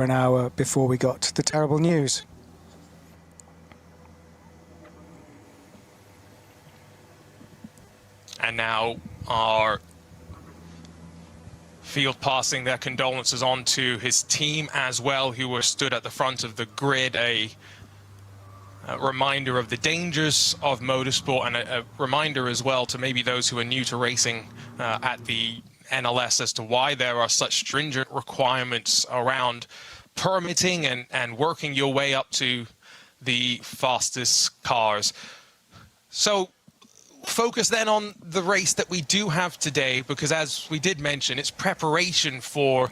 an hour before we got the terrible news. And now our field passing their condolences on to his team as well, who were stood at the front of the grid. A reminder of the dangers of motorsport, and a reminder as well to maybe those who are new to racing at the NLS as to why there are such stringent requirements around permitting and working your way up to the fastest cars. So focus then on the race that we do have today, because as we did mention, it's preparation for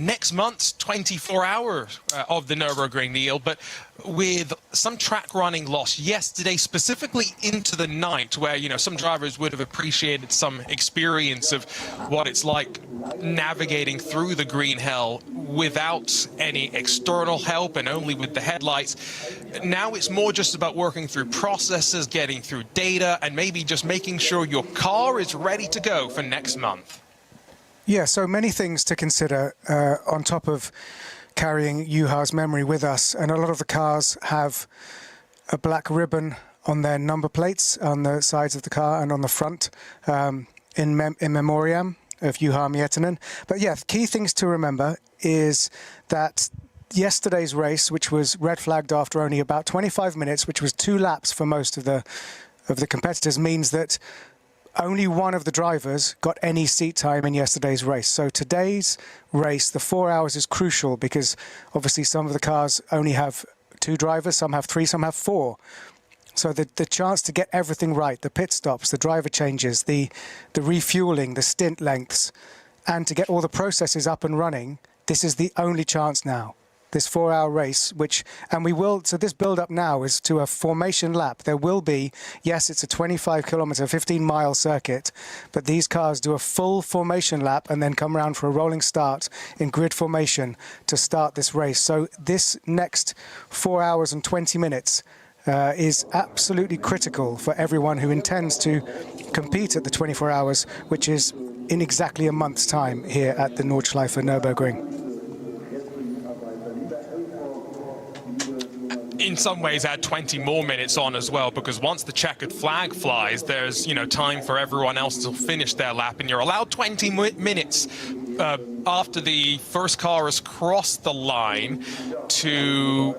next month's 24 hours of the Nürburgring, Neil, but with some track running lost yesterday, specifically into the night, where, you know, some drivers would have appreciated some experience of what it's like navigating through the green hell without any external help and only with the headlights. Now it's more just about working through processes, getting through data, and maybe just making sure your car is ready to go for next month. Yeah, so many things to consider on top of carrying Juha's memory with us. And a lot of the cars have a black ribbon on their number plates on the sides of the car and on the front in memoriam of Juha Miettinen. But yeah, key things to remember is that yesterday's race, which was red flagged after only about 25 minutes, which was 2 laps for most of the competitors, means that only one of the drivers got any seat time in yesterday's race. So today's race, the 4 hours is crucial, because obviously some of the cars only have 2 drivers, some have 3, some have 4. So the chance to get everything right, the pit stops, the driver changes, the refueling, the stint lengths, and to get all the processes up and running, this is the only chance now. This 4-hour race, so this build-up now is to a formation lap. There will be, yes, it's a 25-kilometer, 15-mile circuit, but these cars do a full formation lap and then come around for a rolling start in grid formation to start this race. So this next 4 hours and 20 minutes is absolutely critical for everyone who intends to compete at the 24 hours, which is in exactly a month's time here at the Nordschleife Nürburgring. In some ways add 20 more minutes on as well, because once the checkered flag flies, there's, you know, time for everyone else to finish their lap, and you're allowed 20 minutes after the first car has crossed the line to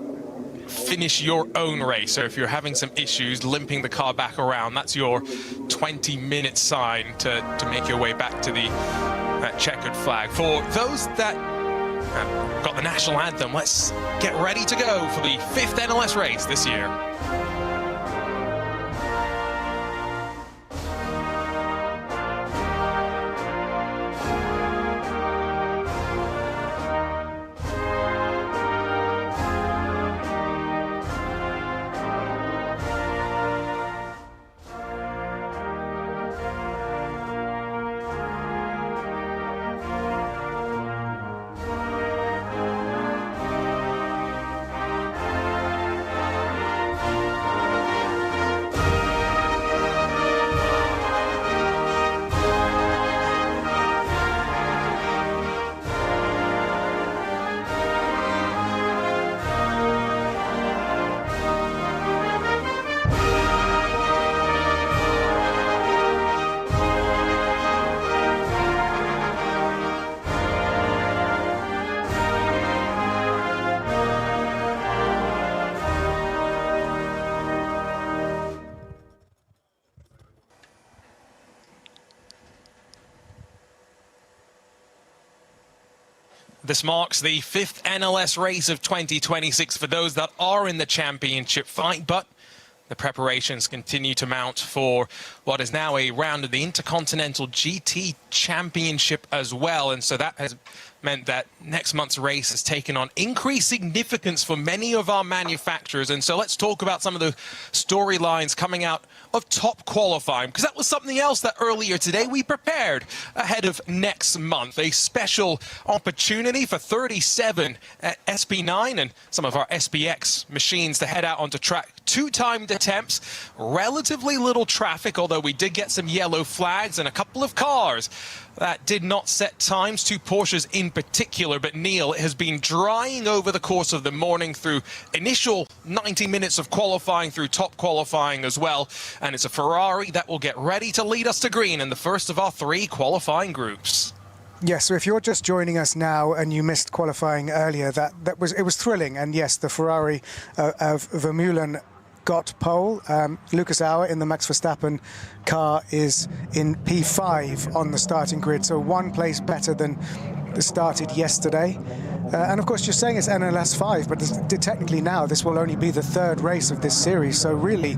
finish your own race. So if you're having some issues limping the car back around, that's your 20-minute sign to make your way back to the checkered flag. For those that got the national anthem, let's get ready to go for the 5th NLS race this year. This marks the 5th NLS race of 2026 for those that are in the championship fight, but the preparations continue to mount for what is now a round of the Intercontinental GT Championship as well. And so that has meant that next month's race has taken on increased significance for many of our manufacturers. And so let's talk about some of the storylines coming out of top qualifying, because that was something else that earlier today we prepared ahead of next month. A special opportunity for 37 SP9 and some of our SPX machines to head out onto track. 2 timed attempts, relatively little traffic, although we did get some yellow flags and a couple of cars that did not set times, two Porsches in particular. But Neil, it has been drying over the course of the morning through initial 90 minutes of qualifying, through top qualifying as well. And it's a Ferrari that will get ready to lead us to green in the first of our 3 qualifying groups. Yes, so if you're just joining us now and you missed qualifying earlier, it was thrilling. And yes, the Ferrari of Vermeulen got pole. Lucas Auer in the Max Verstappen car is in P5 on the starting grid, so 1 place better than started yesterday. And of course, you're saying it's NLS 5, but technically now this will only be the 3rd race of this series. So really,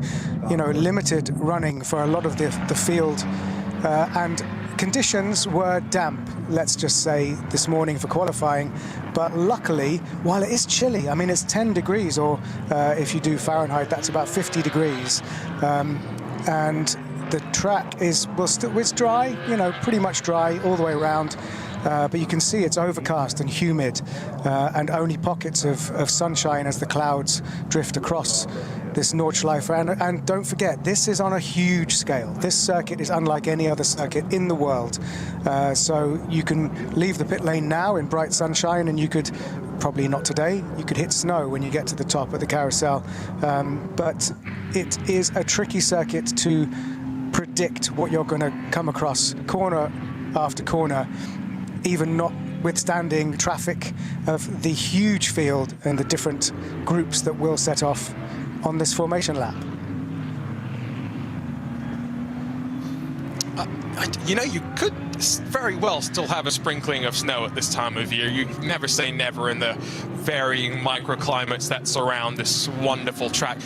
you know, limited running for a lot of the field. And conditions were damp, let's just say, this morning for qualifying. But luckily, while it is chilly, I mean, it's 10 degrees, or if you do Fahrenheit, that's about 50 degrees. And the track is, well, still, it's dry, you know, pretty much dry all the way around. But you can see it's overcast and humid, and only pockets of sunshine as the clouds drift across this Nordschleife. And don't forget, this is on a huge scale. This circuit is unlike any other circuit in the world. So you can leave the pit lane now in bright sunshine, and you could, probably not today, you could hit snow when you get to the top of the carousel. But it is a tricky circuit to predict what you're going to come across corner after corner, even notwithstanding traffic of the huge field and the different groups that will set off on this formation lap. You know, you could very well still have a sprinkling of snow at this time of year. You never say never in the varying microclimates that surround this wonderful track.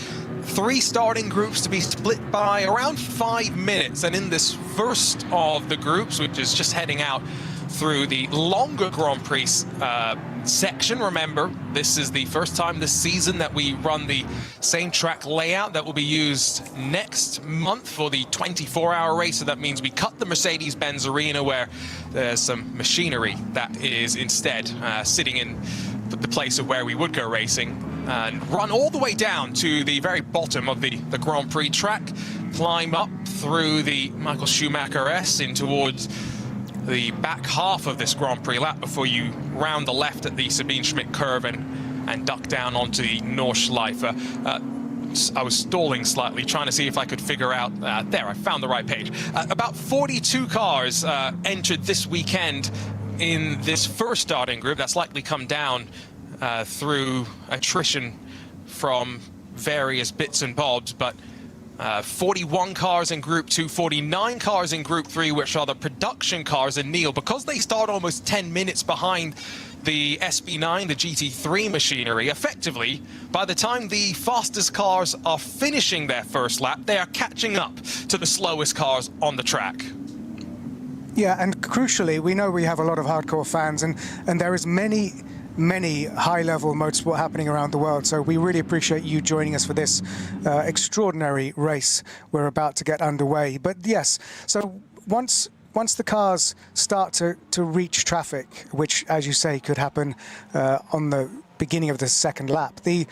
3 starting groups to be split by around 5 minutes, and in this first of the groups, which is just heading out through the longer Grand Prix section. Remember, this is the first time this season that we run the same track layout that will be used next month for the 24-hour race. So that means we cut the Mercedes-Benz Arena, where there's some machinery that is instead sitting in the place of where we would go racing, and run all the way down to the very bottom of the Grand Prix track, climb up through the Michael Schumacher S in towards the back half of this Grand Prix lap before you round the left at the Sabine Schmidt curve and duck down onto the Nordschleife. I was stalling slightly, trying to see if I could figure out, there, I found the right page. About 42 cars entered this weekend in this first starting group. That's likely come down through attrition from various bits and bobs, but 41 cars in Group 2, 49 cars in Group 3, which are the production cars. And Neil, because they start almost 10 minutes behind the SB9, the GT3 machinery, effectively, by the time the fastest cars are finishing their first lap, they are catching up to the slowest cars on the track. Yeah, and crucially, we know we have a lot of hardcore fans, and there is many high-level motorsport happening around the world. So we really appreciate you joining us for this extraordinary race we're about to get underway. But yes, so once the cars start to reach traffic, which, as you say, could happen on the beginning of the second lap, the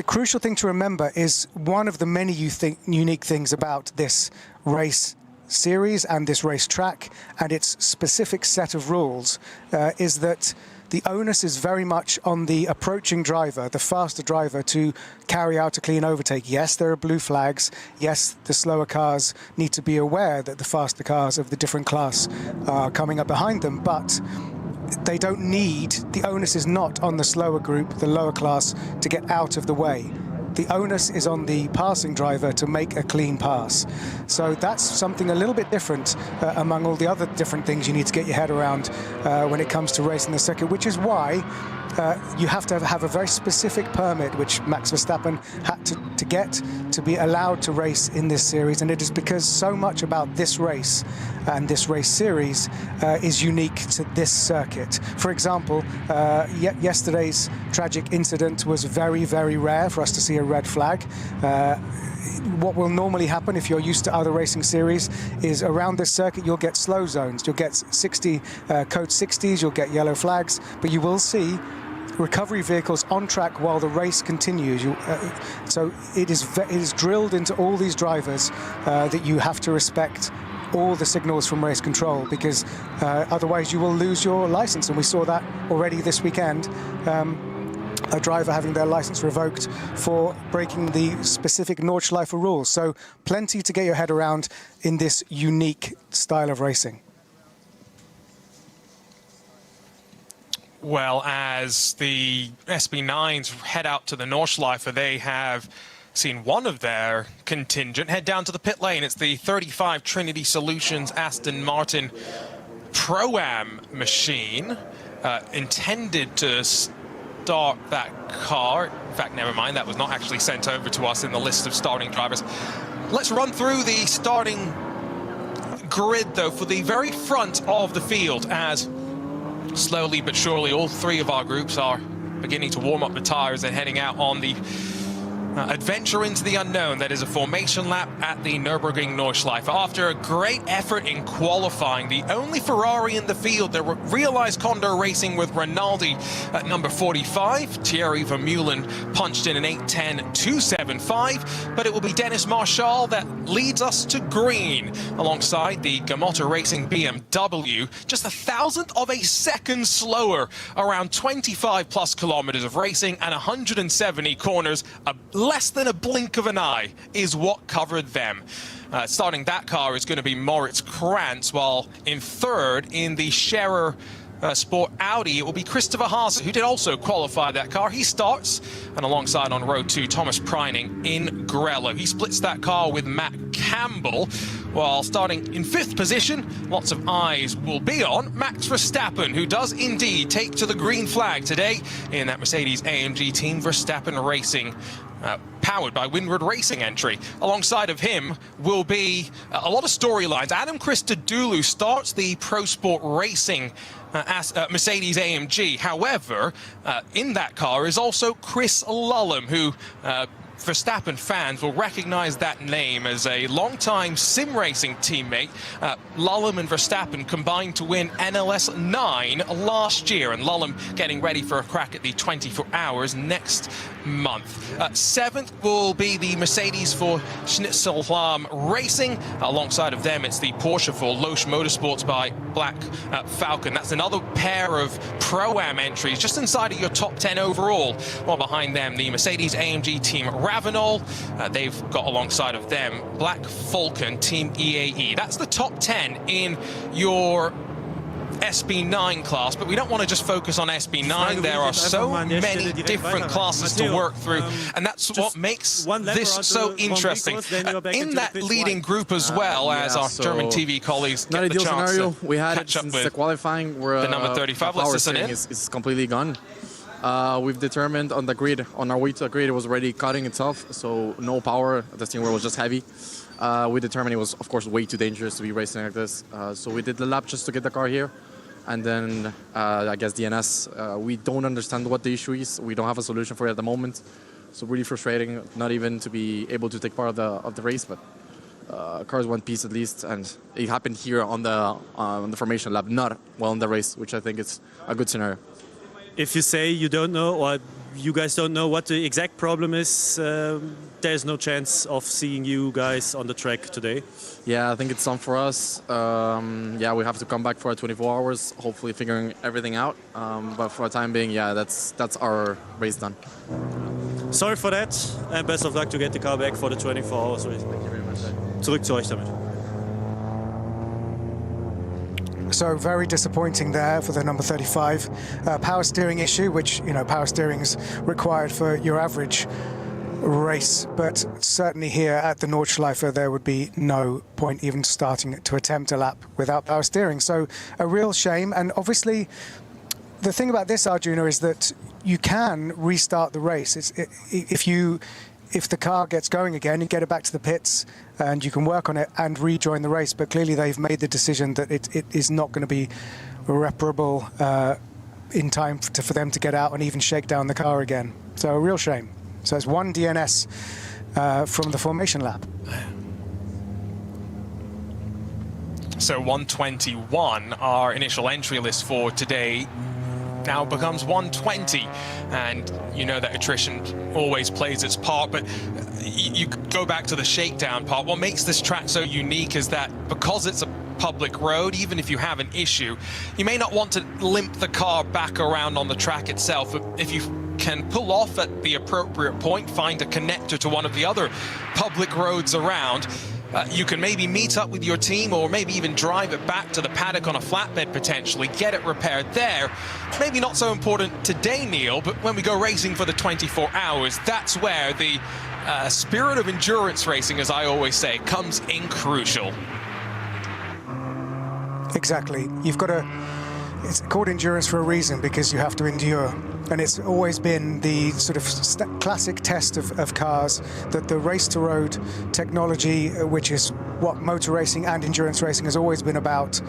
crucial thing to remember is one of the many unique things about this race series and this race track and its specific set of rules is that the onus is very much on the approaching driver, the faster driver, to carry out a clean overtake. Yes, there are blue flags. Yes, the slower cars need to be aware that the faster cars of the different class are coming up behind them, but they don't need, the onus is not on the slower group, the lower class, to get out of the way. The onus is on the passing driver to make a clean pass. So that's something a little bit different among all the other different things you need to get your head around when it comes to racing the circuit, which is why you have to have a very specific permit, which Max Verstappen had to get to be allowed to race in this series. And it is because so much about this race and this race series is unique to this circuit. For example, yesterday's tragic incident was very, very rare for us to see a red flag. What will normally happen if you're used to other racing series is around this circuit you'll get slow zones. You'll get code 60s, you'll get yellow flags, but you will see recovery vehicles on track while the race continues. So it is drilled into all these drivers that you have to respect all the signals from race control, because otherwise you will lose your license. And we saw that already this weekend. A driver having their license revoked for breaking the specific Nordschleife rules. So plenty to get your head around in this unique style of racing. Well, as the SB9s head out to the Nordschleife, they have seen one of their contingent head down to the pit lane. It's the 35 Trinity Solutions Aston Martin Pro-Am machine, intended to start that car. In fact, never mind, that was not actually sent over to us in the list of starting drivers. Let's run through the starting grid, though, for the very front of the field, as slowly but surely all three of our groups are beginning to warm up the tires and heading out on the adventure into the unknown. That is a formation lap at the Nürburgring Nordschleife. After a great effort in qualifying, the only Ferrari in the field, the realized Condor Racing with Rinaldi at number 45. Thierry Vermeulen punched in an 8:10.275, but it will be Dennis Marshall that leads us to green alongside the Gamotta Racing BMW, just 1,000th of a second slower, around 25 plus kilometers of racing and 170 corners. Less than a blink of an eye is what covered them. Starting that car is going to be Moritz Krantz, while in third in the Scherer Sport Audi, it will be Christopher Haase, who did also qualify that car. He starts, and alongside on row 2, Thomas Preining in Grello. He splits that car with Matt Campbell, while starting in 5th position, lots of eyes will be on Max Verstappen, who does indeed take to the green flag today in that Mercedes-AMG Team Verstappen Racing, powered by Windward Racing entry. Alongside of him will be a lot of storylines. Adam Christodoulou starts the Pro Sport Racing Mercedes-AMG. However, in that car is also Chris Lullum, who Verstappen fans will recognize that name as a long-time sim racing teammate. Lullum and Verstappen combined to win NLS 9 last year, and Lullum getting ready for a crack at the 24 Hours next month. 7th will be the Mercedes for Schnitzelham Racing. Alongside of them, it's the Porsche for Loesch Motorsports by Black Falcon. That's another pair of Pro-Am entries just inside of your top 10 overall. While behind them, the Mercedes-AMG Team Ravenol. They've got alongside of them Black Falcon Team EAE. That's the top 10 in your SB9 class, but we don't want to just focus on SB9. There are so many different classes to work through, and that's what makes this so interesting. In that leading group as well, as our German TV colleagues get the chance to we had catch up since with the qualifying, where the number 35. Let's listen in. Is completely gone. We've determined on the grid, on our way to the grid, it was already cutting itself, so no power. The steering wheel was just heavy. We determined it was, of course, way too dangerous to be racing like this. So we did the lap just to get the car here. And then, I guess, DNS, we don't understand what the issue is. We don't have a solution for it at the moment. So really frustrating, not even to be able to take part of the race, but cars one piece at least. And it happened here on the formation lap, not well in the race, which I think is a good scenario. If you say you don't know, or you guys don't know what the exact problem is, there's no chance of seeing you guys on the track today. Yeah, I think it's on for us. Yeah, we have to come back for 24 hours, hopefully figuring everything out. But for the time being, yeah, that's our race done. Sorry for that, and best of luck to get the car back for the 24 hours race. Thank you very much. Zurück zu euch damit. So very disappointing there for the number 35. Power steering issue, which, you know, power steering is required for your average race, but certainly here at the Nordschleife there would be no point even starting to attempt a lap without power steering. So a real shame. And obviously the thing about this, Arjuna, is that you can restart the race. If the car gets going again, you get it back to the pits and you can work on it and rejoin the race. But clearly they've made the decision that it is not going to be reparable in time for them to get out and even shake down the car again. So a real shame. So it's one DNS from the formation lap. So 121, our initial entry list for today. now becomes 120, and you know that attrition always plays its part. But you go back to the shakedown part. What makes this track so unique is that because it's a public road, even if you have an issue, you may not want to limp the car back around on the track itself. But if you can pull off at the appropriate point, find a connector to one of the other public roads around, you can maybe meet up with your team, or maybe even drive it back to the paddock on a flatbed potentially, get it repaired there. Maybe not so important today, Neil, but when we go racing for the 24 hours, that's where the spirit of endurance racing, as I always say, comes in crucial. Exactly. You've got to, it's called endurance for a reason, because you have to endure. And it's always been the sort of classic test of cars, that the race-to-road technology, which is what motor racing and endurance racing has always been about,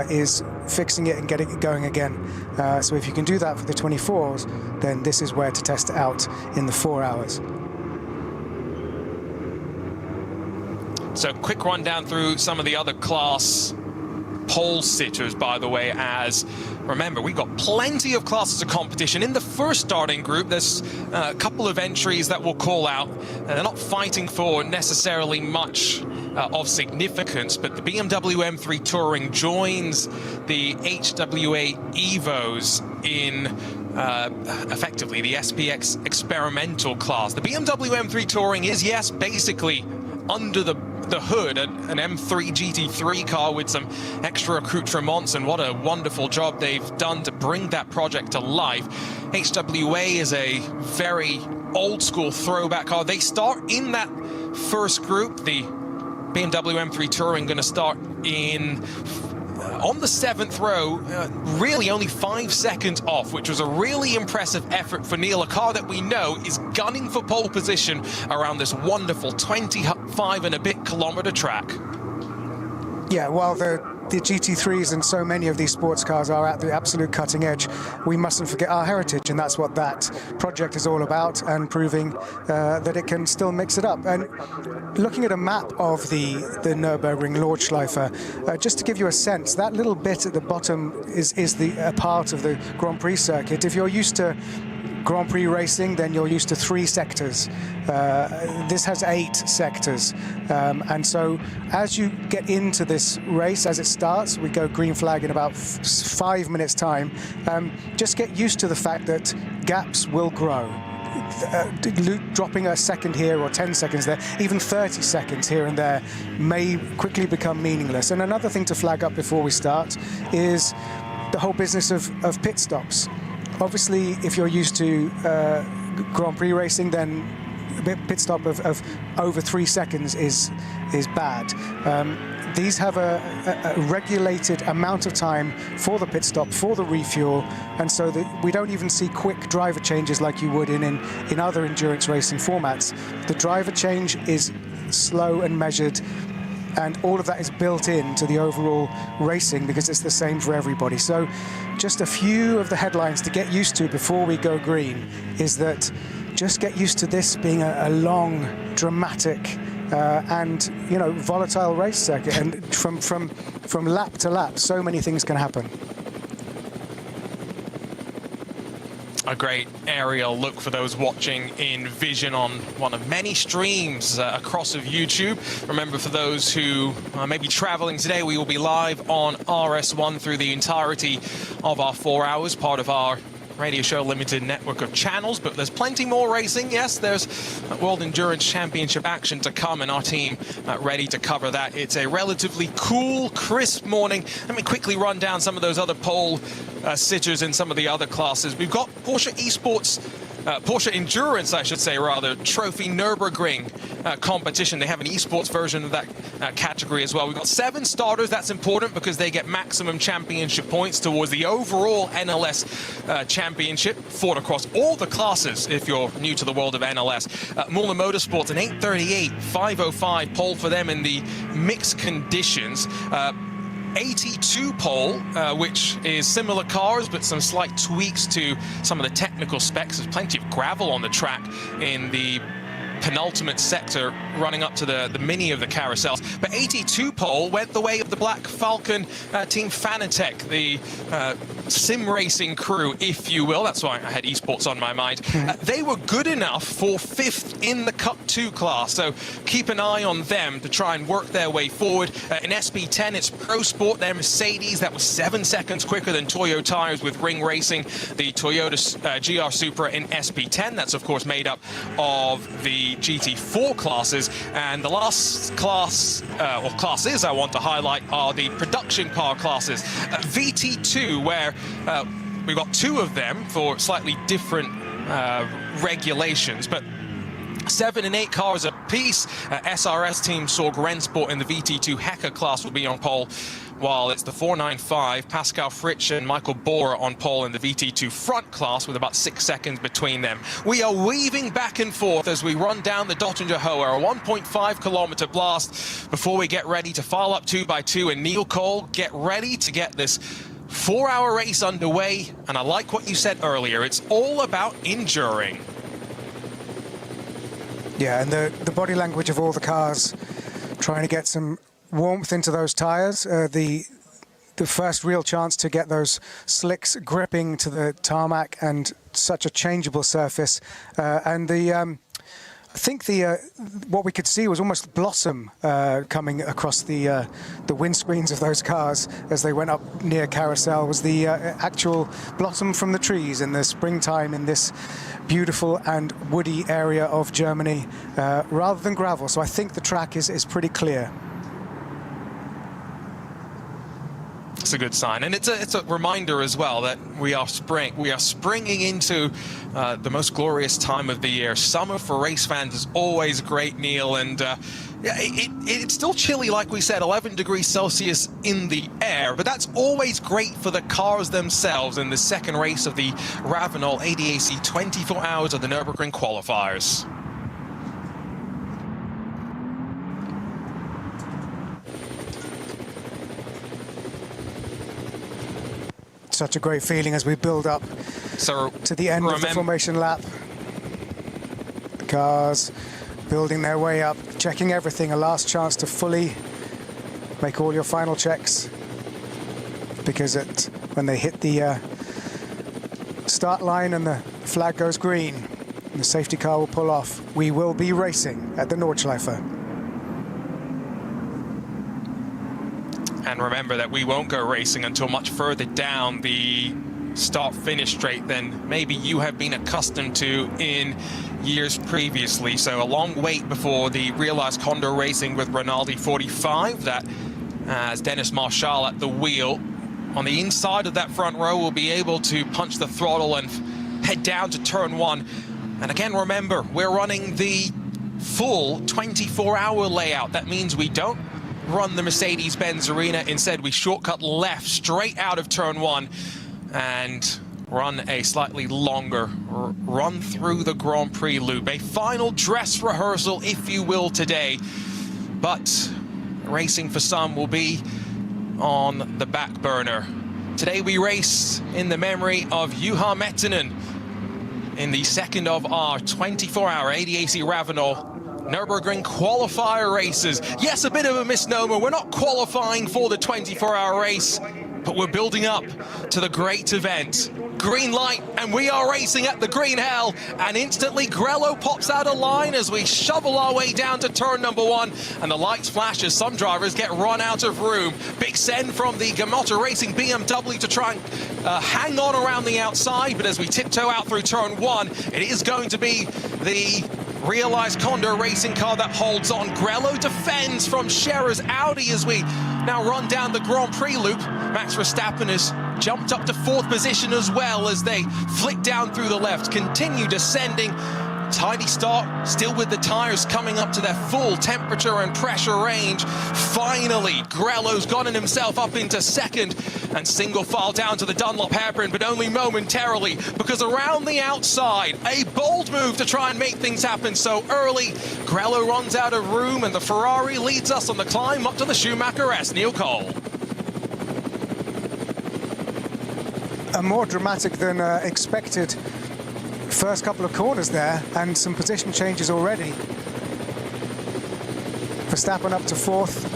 is fixing it and getting it going again. So if you can do that for the 24s, then this is where to test it out in the 4 hours. So quick rundown through some of the other class pole sitters, by the way, as remember, we've got plenty of classes of competition. In the first starting group, there's a couple of entries that we'll call out. They're not fighting for necessarily much of significance, but the BMW M3 Touring joins the HWA Evos in effectively the SPX experimental class. The BMW M3 Touring is, yes, basically under the hood, an M3 GT3 car with some extra accoutrements, and what a wonderful job they've done to bring that project to life. HWA is a very old school throwback car. They start in that first group. The BMW M3 Touring going to start in on the 7th row, really only 5 seconds off, which was a really impressive effort for Neil, a car that we know is gunning for pole position around this wonderful 25 and a bit kilometer track. Yeah, while the GT3s and so many of these sports cars are at the absolute cutting edge, we mustn't forget our heritage, and that's what that project is all about, and proving that it can still mix it up. And looking at a map of the Nürburgring Nordschleife, just to give you a sense, that little bit at the bottom is a part of the Grand Prix circuit. If you're used to Grand Prix racing, then you're used to 3 sectors. This has 8 sectors. And so as you get into this race, as it starts, we go green flag in about 5 minutes time, just get used to the fact that gaps will grow. Dropping a second here or 10 seconds there, even 30 seconds here and there may quickly become meaningless. And another thing to flag up before we start is the whole business of pit stops. Obviously, if you're used to Grand Prix racing, then a pit stop of over 3 seconds is bad. These have a regulated amount of time for the pit stop, for the refuel, and so that we don't even see quick driver changes like you would in other endurance racing formats. The driver change is slow and measured, and all of that is built into the overall racing because it's the same for everybody. So just a few of the headlines to get used to before we go green is that just get used to this being a long, dramatic, and volatile race circuit, and from lap to lap, so many things can happen. A great aerial look for those watching in vision on one of many streams across of YouTube. Remember, for those who may be traveling today, we will be live on RS1 through the entirety of our 4 hours, part of our Radio Show Limited network of channels, but there's plenty more racing. Yes, there's World Endurance Championship action to come, and our team ready to cover that. It's a relatively cool, crisp morning. Let me quickly run down some of those other pole sitters in some of the other classes. We've got Porsche Esports, Porsche Endurance, I should say, rather, Trophy Nürburgring competition. They have an esports version of that category as well. We've got 7 starters. That's important because they get maximum championship points towards the overall NLS championship, fought across all the classes if you're new to the world of NLS. Muller Motorsports, an 838, 505 pole for them in the mixed conditions. 82 pole, which is similar cars, but some slight tweaks to some of the technical specs. There's plenty of gravel on the track in the penultimate sector running up to the mini of the carousels. But 82 pole went the way of the Black Falcon Team Fanatec, the sim racing crew, if you will. That's why I had esports on my mind. They were good enough for 5th in the Cup 2 class, so keep an eye on them to try and work their way forward. In SP10, it's Pro Sport, their Mercedes, that was 7 seconds quicker than Toyo tires with Ring Racing, the Toyota GR Supra in SP10. That's, of course, made up of the GT4 classes. And the last class, or classes I want to highlight, are the production car classes. VT2, where we've got 2 of them for slightly different regulations, but 7 and 8 cars apiece. SRS team Sorg Rennsport in the VT2 Hecker class will be on pole, while it's the 495, Pascal Fritsch and Michael Bohrer on pole in the VT2 front class with about 6 seconds between them. We are weaving back and forth as we run down the Dottinger Hohe, a 1.5 kilometer blast before we get ready to file up 2 by 2. And Neil Cole, get ready to get this 4-hour race underway. And I like what you said earlier, it's all about enduring. Yeah, and the body language of all the cars trying to get some warmth into those tires. The first real chance to get those slicks gripping to the tarmac, and such a changeable surface. And I think what we could see was almost blossom coming across the windscreens of those cars as they went up near Carousel. Was the actual blossom from the trees in the springtime in this beautiful and woody area of Germany, rather than gravel. So I think the track is pretty clear. It's a good sign, and it's a reminder as well that we are springing into the most glorious time of the year. Summer for race fans is always great, Neil, and it's still chilly, like we said, 11 degrees Celsius in the air, but that's always great for the cars themselves in the second race of the Ravenol ADAC 24 hours of the Nürburgring qualifiers. Such a great feeling as we build up to the end of the formation lap. The cars building their way up, checking everything, a last chance to fully make all your final checks, because when they hit the start line and the flag goes green, and the safety car will pull off, we will be racing at the Nordschleife. And remember that we won't go racing until much further down the start-finish straight than maybe you have been accustomed to in years previously. So a long wait before the realized Condor racing with Rinaldi 45. That as Dennis Marshall at the wheel on the inside of that front row will be able to punch the throttle and head down to turn 1. And again, remember, we're running the full 24-hour layout. That means we don't run the Mercedes-Benz Arena. Instead, we shortcut left straight out of turn 1 and run a slightly longer run through the Grand Prix loop. A final dress rehearsal, if you will, today. But racing for some will be on the back burner. Today we race in the memory of Juha Mettinen in the second of our 24-hour ADAC Ravenol Nürburgring qualifier races. Yes, a bit of a misnomer. We're not qualifying for the 24-hour race, but we're building up to the great event. Green light, and we are racing at the green hell, and instantly Grello pops out of line as we shovel our way down to turn number 1, and the lights flash as some drivers get run out of room. Big send from the Gamotta Racing BMW to try and hang on around the outside, but as we tiptoe out through turn 1, it is going to be the realized Condor racing car that holds on. Grello defends from Scherer's Audi as we now run down the Grand Prix loop. Max Verstappen has jumped up to 4th position as well as they flick down through the left, continue descending. Tidy start, still with the tires coming up to their full temperature and pressure range. Finally, Grello's gotten himself up into 2nd and single file down to the Dunlop hairpin, but only momentarily, because around the outside, a bold move to try and make things happen so early. Grello runs out of room and the Ferrari leads us on the climb up to the Schumacher S. Neil Cole. A more dramatic than expected first couple of corners there, and some position changes already. Verstappen up to fourth.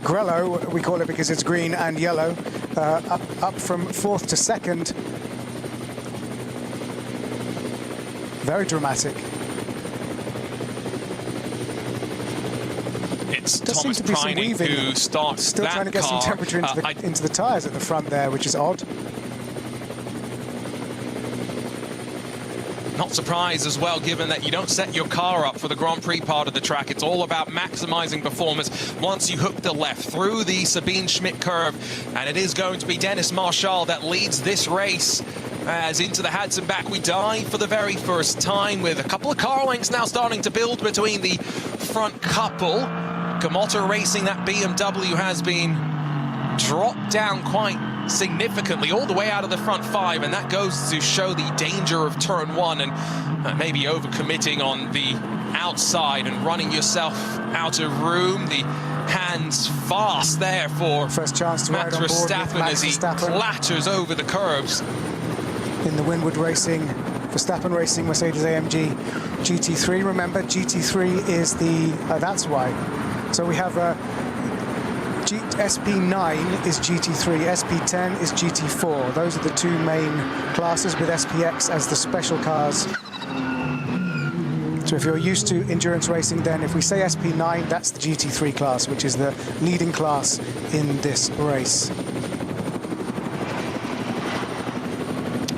Grello, we call it because it's green and yellow, up from fourth to second. Very dramatic. It's Does Thomas seem to be some Preining weaving. who starts Still that trying to get some car. temperature into the tyres at the front there, which is odd. Not surprised as well, given that you don't set your car up for the Grand Prix part of the track. It's all about maximizing performance once you hook the left through the Sabine Schmidt curve. And it is going to be Dennis Marshall that leads this race. As into the Hadzenbach we dive for the very first time, with a couple of car lengths now starting to build between the front couple. Gamotta Racing, that BMW, has been dropped down quite significantly all the way out of the front five, and that goes to show the danger of turn one and maybe overcommitting on the outside and running yourself out of room. The hands fast there for First chance to Max ride on board with Verstappen Max as he Verstappen clatters over the curbs. in the Winwood Racing, Verstappen Racing Mercedes-AMG GT3. Remember, GT3 is the, that's why. So we have SP9 is GT3, SP10 is GT4. Those are the two main classes, with SPX as the special cars. So if you're used to endurance racing, then if we say SP9, that's the GT3 class, which is the leading class in this race.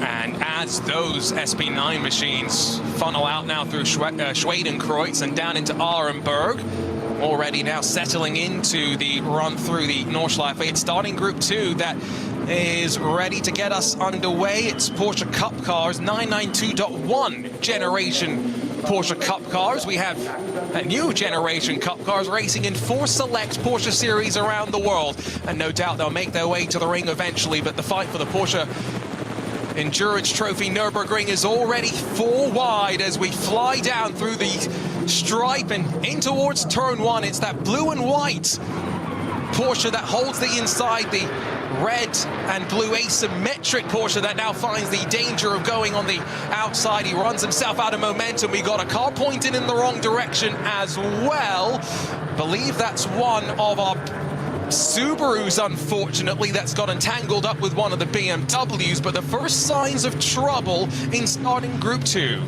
And as those SP9 machines funnel out now through Schwedenkreuz and down into Arenberg, already now settling into the run through the Nordschleife. It's starting Group 2 that is ready to get us underway. It's Porsche Cup cars, 992.1 generation Porsche Cup cars. We have a new generation Cup cars racing in 4 select Porsche series around the world. And no doubt they'll make their way to the ring eventually, but the fight for the Porsche Endurance Trophy Nürburgring is already 4 wide as we fly down through the stripe and in towards turn 1. It's that blue and white Porsche that holds the inside, the red and blue asymmetric Porsche that now finds the danger of going on the outside. He runs himself out of momentum. We got a car pointed in the wrong direction as well. Believe that's one of our Subarus, unfortunately, that's got entangled up with one of the BMWs, but the first signs of trouble in starting Group 2.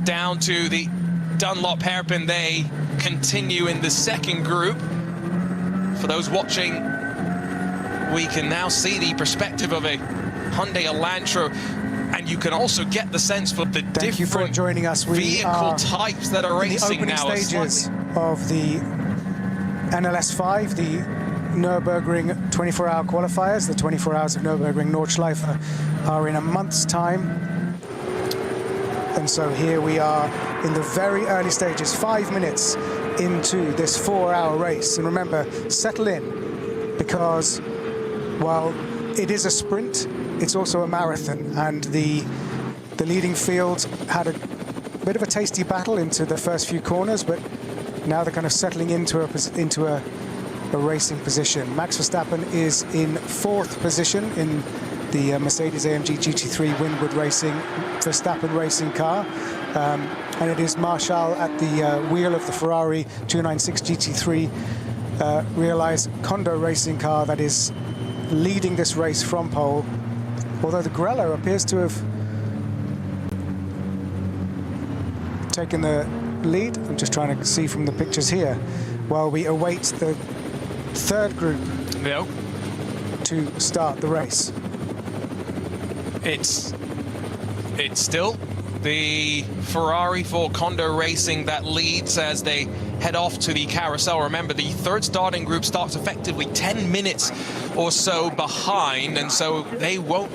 Down to the Dunlop hairpin, they continue in the second group. For those watching, we can now see the perspective of a Hyundai Elantra, and you can also get the sense for the Thank you for joining us. We vehicle types that are racing in the opening now. stages of the NLS5, the Nürburgring 24-hour qualifiers. The 24 hours of Nürburgring Nordschleife are in a month's time. And so here we are in the very early stages, 5 minutes into this 4-hour race. And remember, settle in, because while it is a sprint, it's also a marathon. And the leading field had a bit of a tasty battle into the first few corners, but now they're kind of settling into a racing position. Max Verstappen is in 4th position in the Mercedes-AMG GT3 Winwood Racing Verstappen racing car. And it is Marshall at the wheel of the Ferrari 296 GT3 Realize Kondo racing car that is leading this race from pole. Although the Grello appears to have taken the lead. I'm just trying to see from the pictures here, while we await the third group to start the race. It's still the Ferrari for Kondo Racing that leads as they head off to the carousel. Remember, the third starting group starts effectively 10 minutes or so behind, and so they won't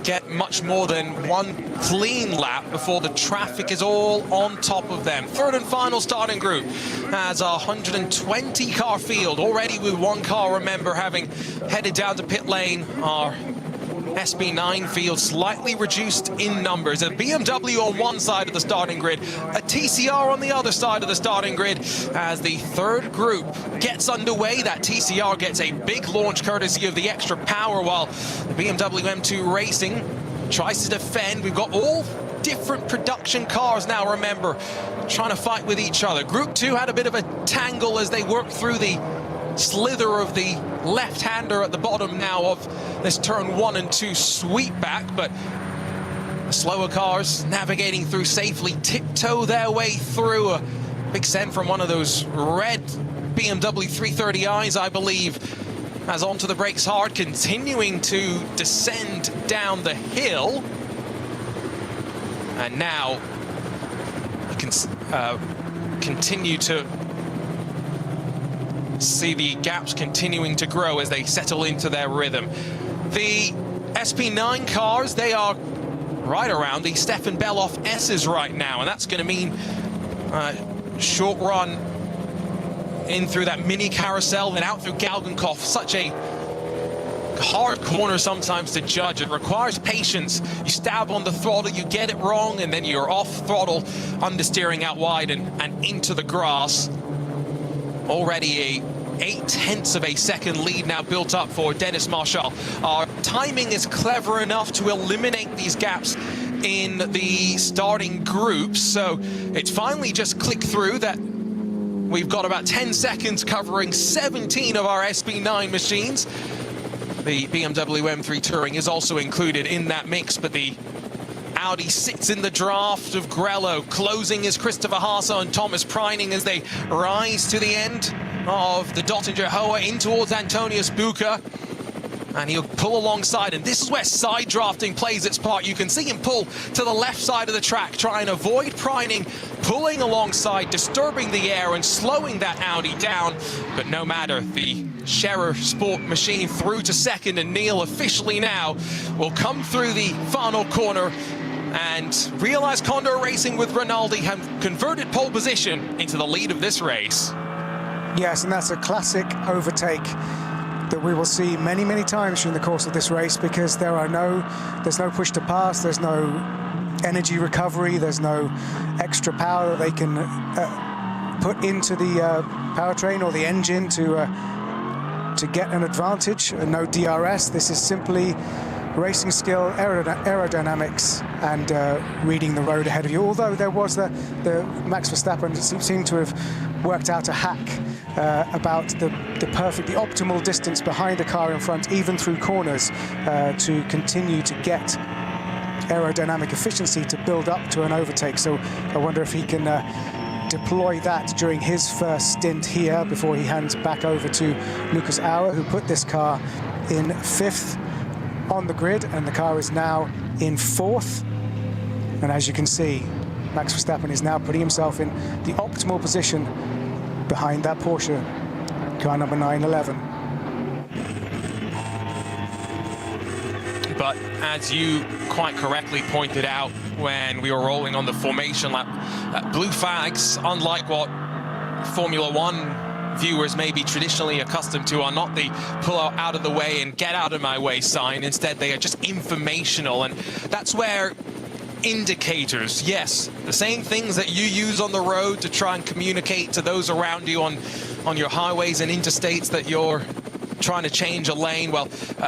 get much more than one clean lap before the traffic is all on top of them. Third and final starting group has a 120 car field, already with one car, remember, having headed down to pit lane. Our SB9 field slightly reduced in numbers. A BMW on one side of the starting grid, a TCR on the other side of the starting grid. As the third group gets underway, that TCR gets a big launch courtesy of the extra power, while the BMW M2 Racing tries to defend. We've got all different production cars now, remember, trying to fight with each other. Group 2 had a bit of a tangle as they worked through the slither of the left-hander at the bottom now of this turn 1 and 2 sweep back, but the slower cars navigating through safely, tiptoe their way through. A big send from one of those red BMW 330i's, I believe, as onto the brakes hard, continuing to descend down the hill. And now you can continue to see the gaps continuing to grow as they settle into their rhythm. The SP9 cars, they are right around the Stefan Beloff S's right now, and that's going to mean short run in through that mini carousel and out through Galgenkopf. Such a hard corner sometimes to judge. It requires patience. You stab on the throttle, you get it wrong, and then you're off throttle, understeering out wide and into the grass. Already a 0.8 of a second lead now built up for Dennis Marshall. Our timing is clever enough to eliminate these gaps in the starting groups, so it's finally just clicked through that we've got about 10 seconds covering 17 of our SB9 machines. The BMW M3 Touring is also included in that mix, but the Audi sits in the draft of Grello. Closing is Christopher Haase and Thomas Preining as they rise to the end of the Dottinger Hoa in towards Antonius Bucher. And he'll pull alongside, and this is where side drafting plays its part. You can see him pull to the left side of the track, try and avoid Preining, pulling alongside, disturbing the air and slowing that Audi down. But no matter, the Scherer Sport machine through to second, and Neil officially now will come through the final corner and realize Condor Racing with Rinaldi have converted pole position into the lead of this race. Yes, and that's a classic overtake that we will see many, many times during the course of this race, because there's no push to pass, there's no energy recovery, there's no extra power that they can put into the powertrain or the engine to get an advantage, and no DRS. This is simply racing skill, aerodynamics, and reading the road ahead of you. Although there was the Max Verstappen seemed to have worked out a hack about the optimal distance behind the car in front, even through corners, to continue to get aerodynamic efficiency to build up to an overtake. So I wonder if he can deploy that during his first stint here before he hands back over to Lucas Auer, who put this car in 5th on the grid, and the car is now in 4th. And as you can see, Max Verstappen is now putting himself in the optimal position behind that Porsche car number 911. But as you quite correctly pointed out when we were rolling on the formation lap, blue flags, unlike what Formula One viewers may be traditionally accustomed to, are not the pull out of the way and get out of my way sign. Instead, they are just informational, and that's where indicators, yes, the same things that you use on the road to try and communicate to those around you on your highways and interstates that you're trying to change a lane, well,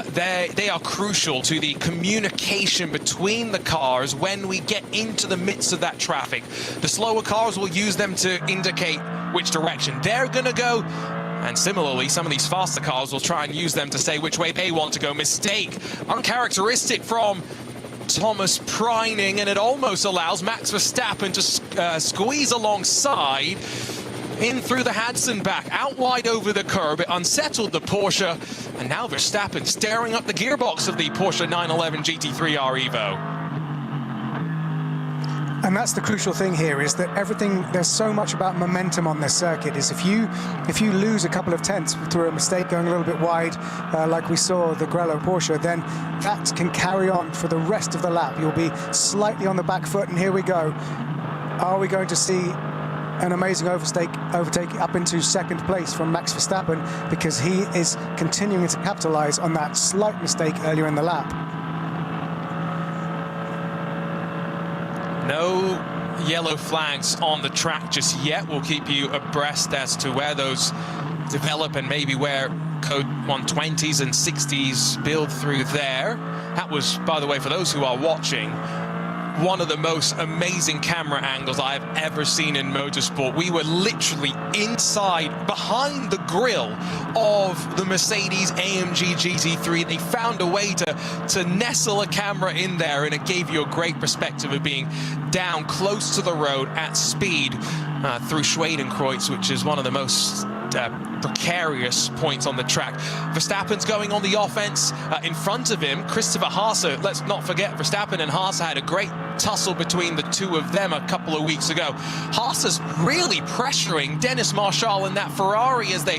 they are crucial to the communication between the cars when we get into the midst of that traffic. The slower cars will use them to indicate which direction they're going to go, and similarly, some of these faster cars will try and use them to say which way they want to go. Mistake, uncharacteristic from Thomas Preining, and it almost allows Max Verstappen to squeeze alongside in through the Hudson back, out wide over the curb. It unsettled the Porsche, and now Verstappen staring up the gearbox of the Porsche 911 GT3R Evo. And that's the crucial thing here, is that there's so much about momentum on this circuit, is if you lose a couple of tenths through a mistake going a little bit wide, like we saw the Grello Porsche, then that can carry on for the rest of the lap. You'll be slightly on the back foot, and here we go. Are we going to see an amazing overtake up into 2nd place from Max Verstappen, because he is continuing to capitalize on that slight mistake earlier in the lap? No yellow flags on the track just yet. We'll keep you abreast as to where those develop and maybe where code 120s and 60s build through there. That was, by the way, for those who are watching, one of the most amazing camera angles I've ever seen in motorsport. We were literally inside, behind the grille of the Mercedes AMG GT3. They found a way to nestle a camera in there, and it gave you a great perspective of being down close to the road at speed through Schwedenkreuz, which is one of the most precarious points on the track. Verstappen's going on the offense. In front of him, Christopher Haase. Let's not forget, Verstappen and Haase had a great tussle between the two of them a couple of weeks ago. Haase's really pressuring Dennis Marshall in that Ferrari as they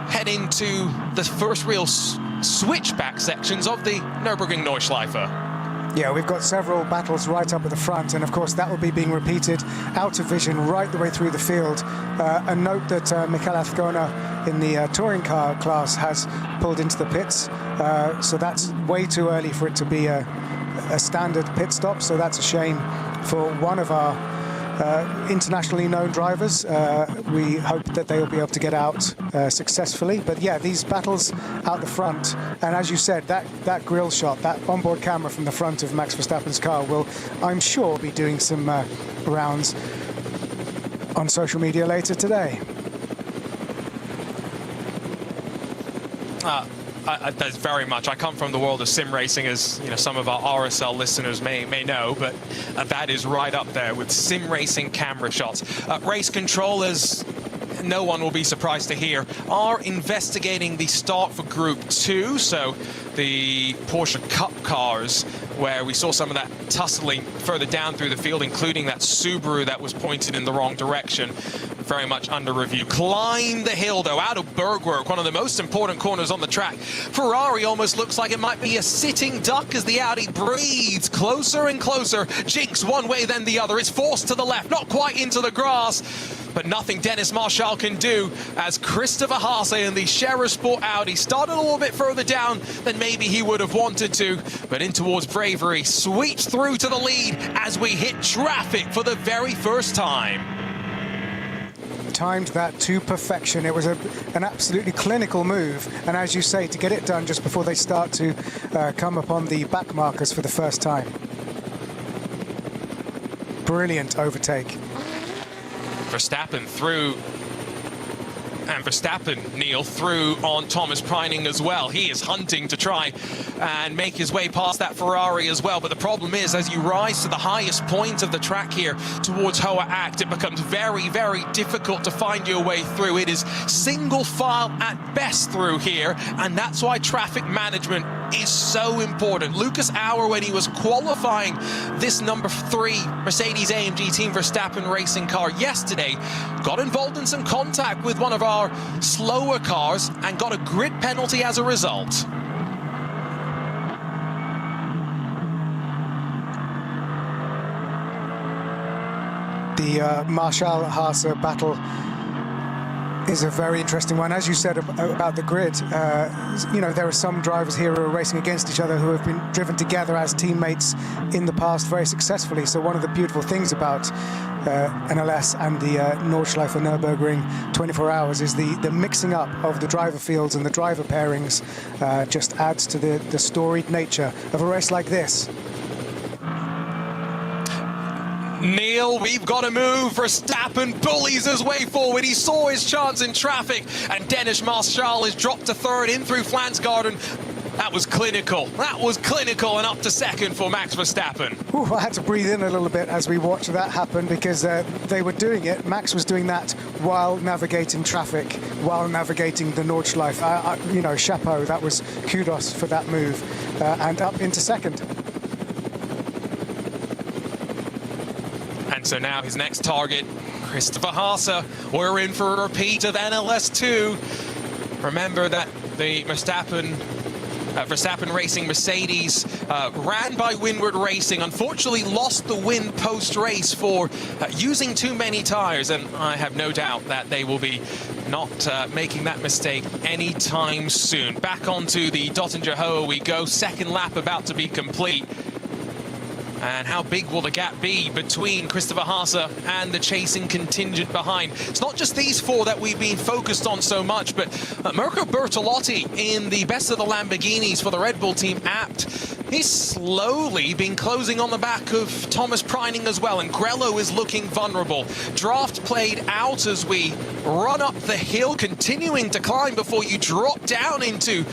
head into the first real switchback sections of the Nürburgring Nordschleife. Yeah, we've got several battles right up at the front, and of course that will be being repeated out of vision right the way through the field. A note that Mikel Azcona in the touring car class has pulled into the pits, so that's way too early for it to be a standard pit stop, so that's a shame for one of our internationally known drivers. We hope that they will be able to get out successfully. But yeah, these battles out the front, and as you said, that grille shot, that onboard camera from the front of Max Verstappen's car will, I'm sure, be doing some rounds on social media later today. There's very much. I come from the world of sim racing, as you know, some of our RSL listeners may know, but that is right up there with sim racing camera shots. Race controllers, no one will be surprised to hear, are investigating the start for Group 2, so the Porsche Cup cars, where we saw some of that tussling further down through the field, including that Subaru that was pointed in the wrong direction. Very much under review. Climb the hill, though, out of Bergwerk, one of the most important corners on the track. Ferrari almost looks like it might be a sitting duck as the Audi breathes closer and closer. Jinx one way, then the other. It's forced to the left, not quite into the grass, but nothing Dennis Marshall can do as Christopher Haase in the Scherer Sport Audi started a little bit further down than maybe he would have wanted to, but in towards Bravery, sweeps through to the lead as we hit traffic for the very first time. Timed that to perfection. It was an absolutely clinical move, and as you say, to get it done just before they start to come upon the back markers for the first time. Brilliant overtake. Verstappen through, and Verstappen, Neil, through on Thomas Preining as well. He is hunting to try and make his way past that Ferrari as well. But the problem is, as you rise to the highest point of the track here towards Hoa Act, it becomes very, very difficult to find your way through. It is single file at best through here, and that's why traffic management is so important. Lucas Auer, when he was qualifying this number 3 Mercedes AMG Team Verstappen racing car yesterday, got involved in some contact with one of our slower cars and got a grid penalty as a result. The Marshall-Haase battle is a very interesting one. As you said about the grid, you know, there are some drivers here who are racing against each other who have been driven together as teammates in the past very successfully. So one of the beautiful things about NLS and the Nordschleife Nürburgring 24 hours is the mixing up of the driver fields and the driver pairings just adds to the storied nature of a race like this. Neil, we've got to move. Verstappen bullies his way forward. He saw his chance in traffic, and Dennis Marshall is dropped to third in through Flansgarden. That was clinical. That was clinical, and up to second for Max Verstappen. Ooh, I had to breathe in a little bit as we watched that happen, because they were doing it. Max was doing that while navigating traffic, while navigating the Nordschleife. You know, chapeau. That was kudos for that move. And up into second. And so now his next target, Christopher Haase. We're in for a repeat of NLS2. Remember that the Verstappen Racing Mercedes ran by Windward Racing, unfortunately lost the win post-race for using too many tires, and I have no doubt that they will be not making that mistake anytime soon. Back onto the Dottinger Hoa we go, second lap about to be complete. And how big will the gap be between Christopher Haase and the chasing contingent behind? It's not just these four that we've been focused on so much, but Mirko Bortolotti in the best of the Lamborghinis for the Red Bull team apt. He's slowly been closing on the back of Thomas Preining as well, and Grello is looking vulnerable. Draft played out as we run up the hill, continuing to climb before you drop down into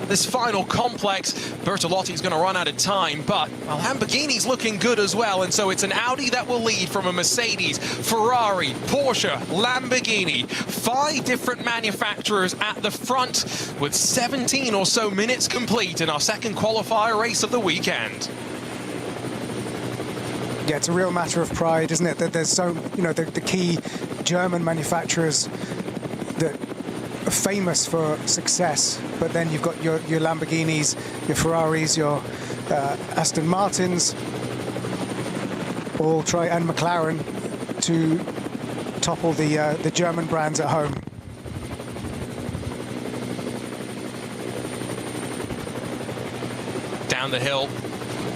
this final complex. Bertolotti's going to run out of time, but Lamborghini's looking good as well, and so it's an Audi that will lead from a Mercedes, Ferrari, Porsche, Lamborghini. 5 different manufacturers at the front with 17 or so minutes complete in our second qualifier race of the weekend. Yeah, it's a real matter of pride, isn't it? That there's so, you know, the key German manufacturers that are famous for success, but then you've got your Lamborghinis, your Ferraris, your Aston Martins, all try, and McLaren to topple the German brands at home. Down the hill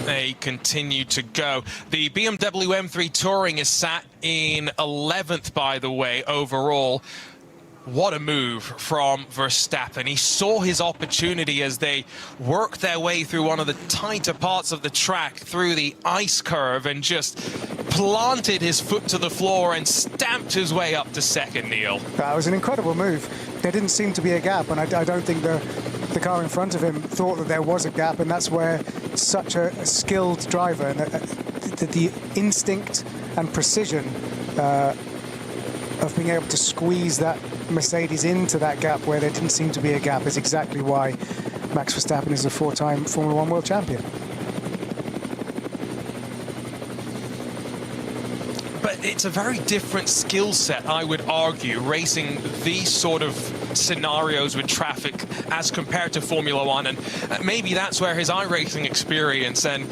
they continue to go. The BMW M3 Touring is sat in 11th, by the way, overall. What a move from Verstappen. He saw his opportunity as they worked their way through one of the tighter parts of the track, through the ice curve, and just planted his foot to the floor and stamped his way up to second, Neil. That was an incredible move. There didn't seem to be a gap, and I don't think the car in front of him thought that there was a gap, and that's where such a skilled driver and the instinct and precision of being able to squeeze that Mercedes into that gap where there didn't seem to be a gap is exactly why Max Verstappen is a 4-time Formula 1 world champion. But it's a very different skill set, I would argue, racing these sort of scenarios with traffic as compared to Formula 1, and maybe that's where his iRacing experience, and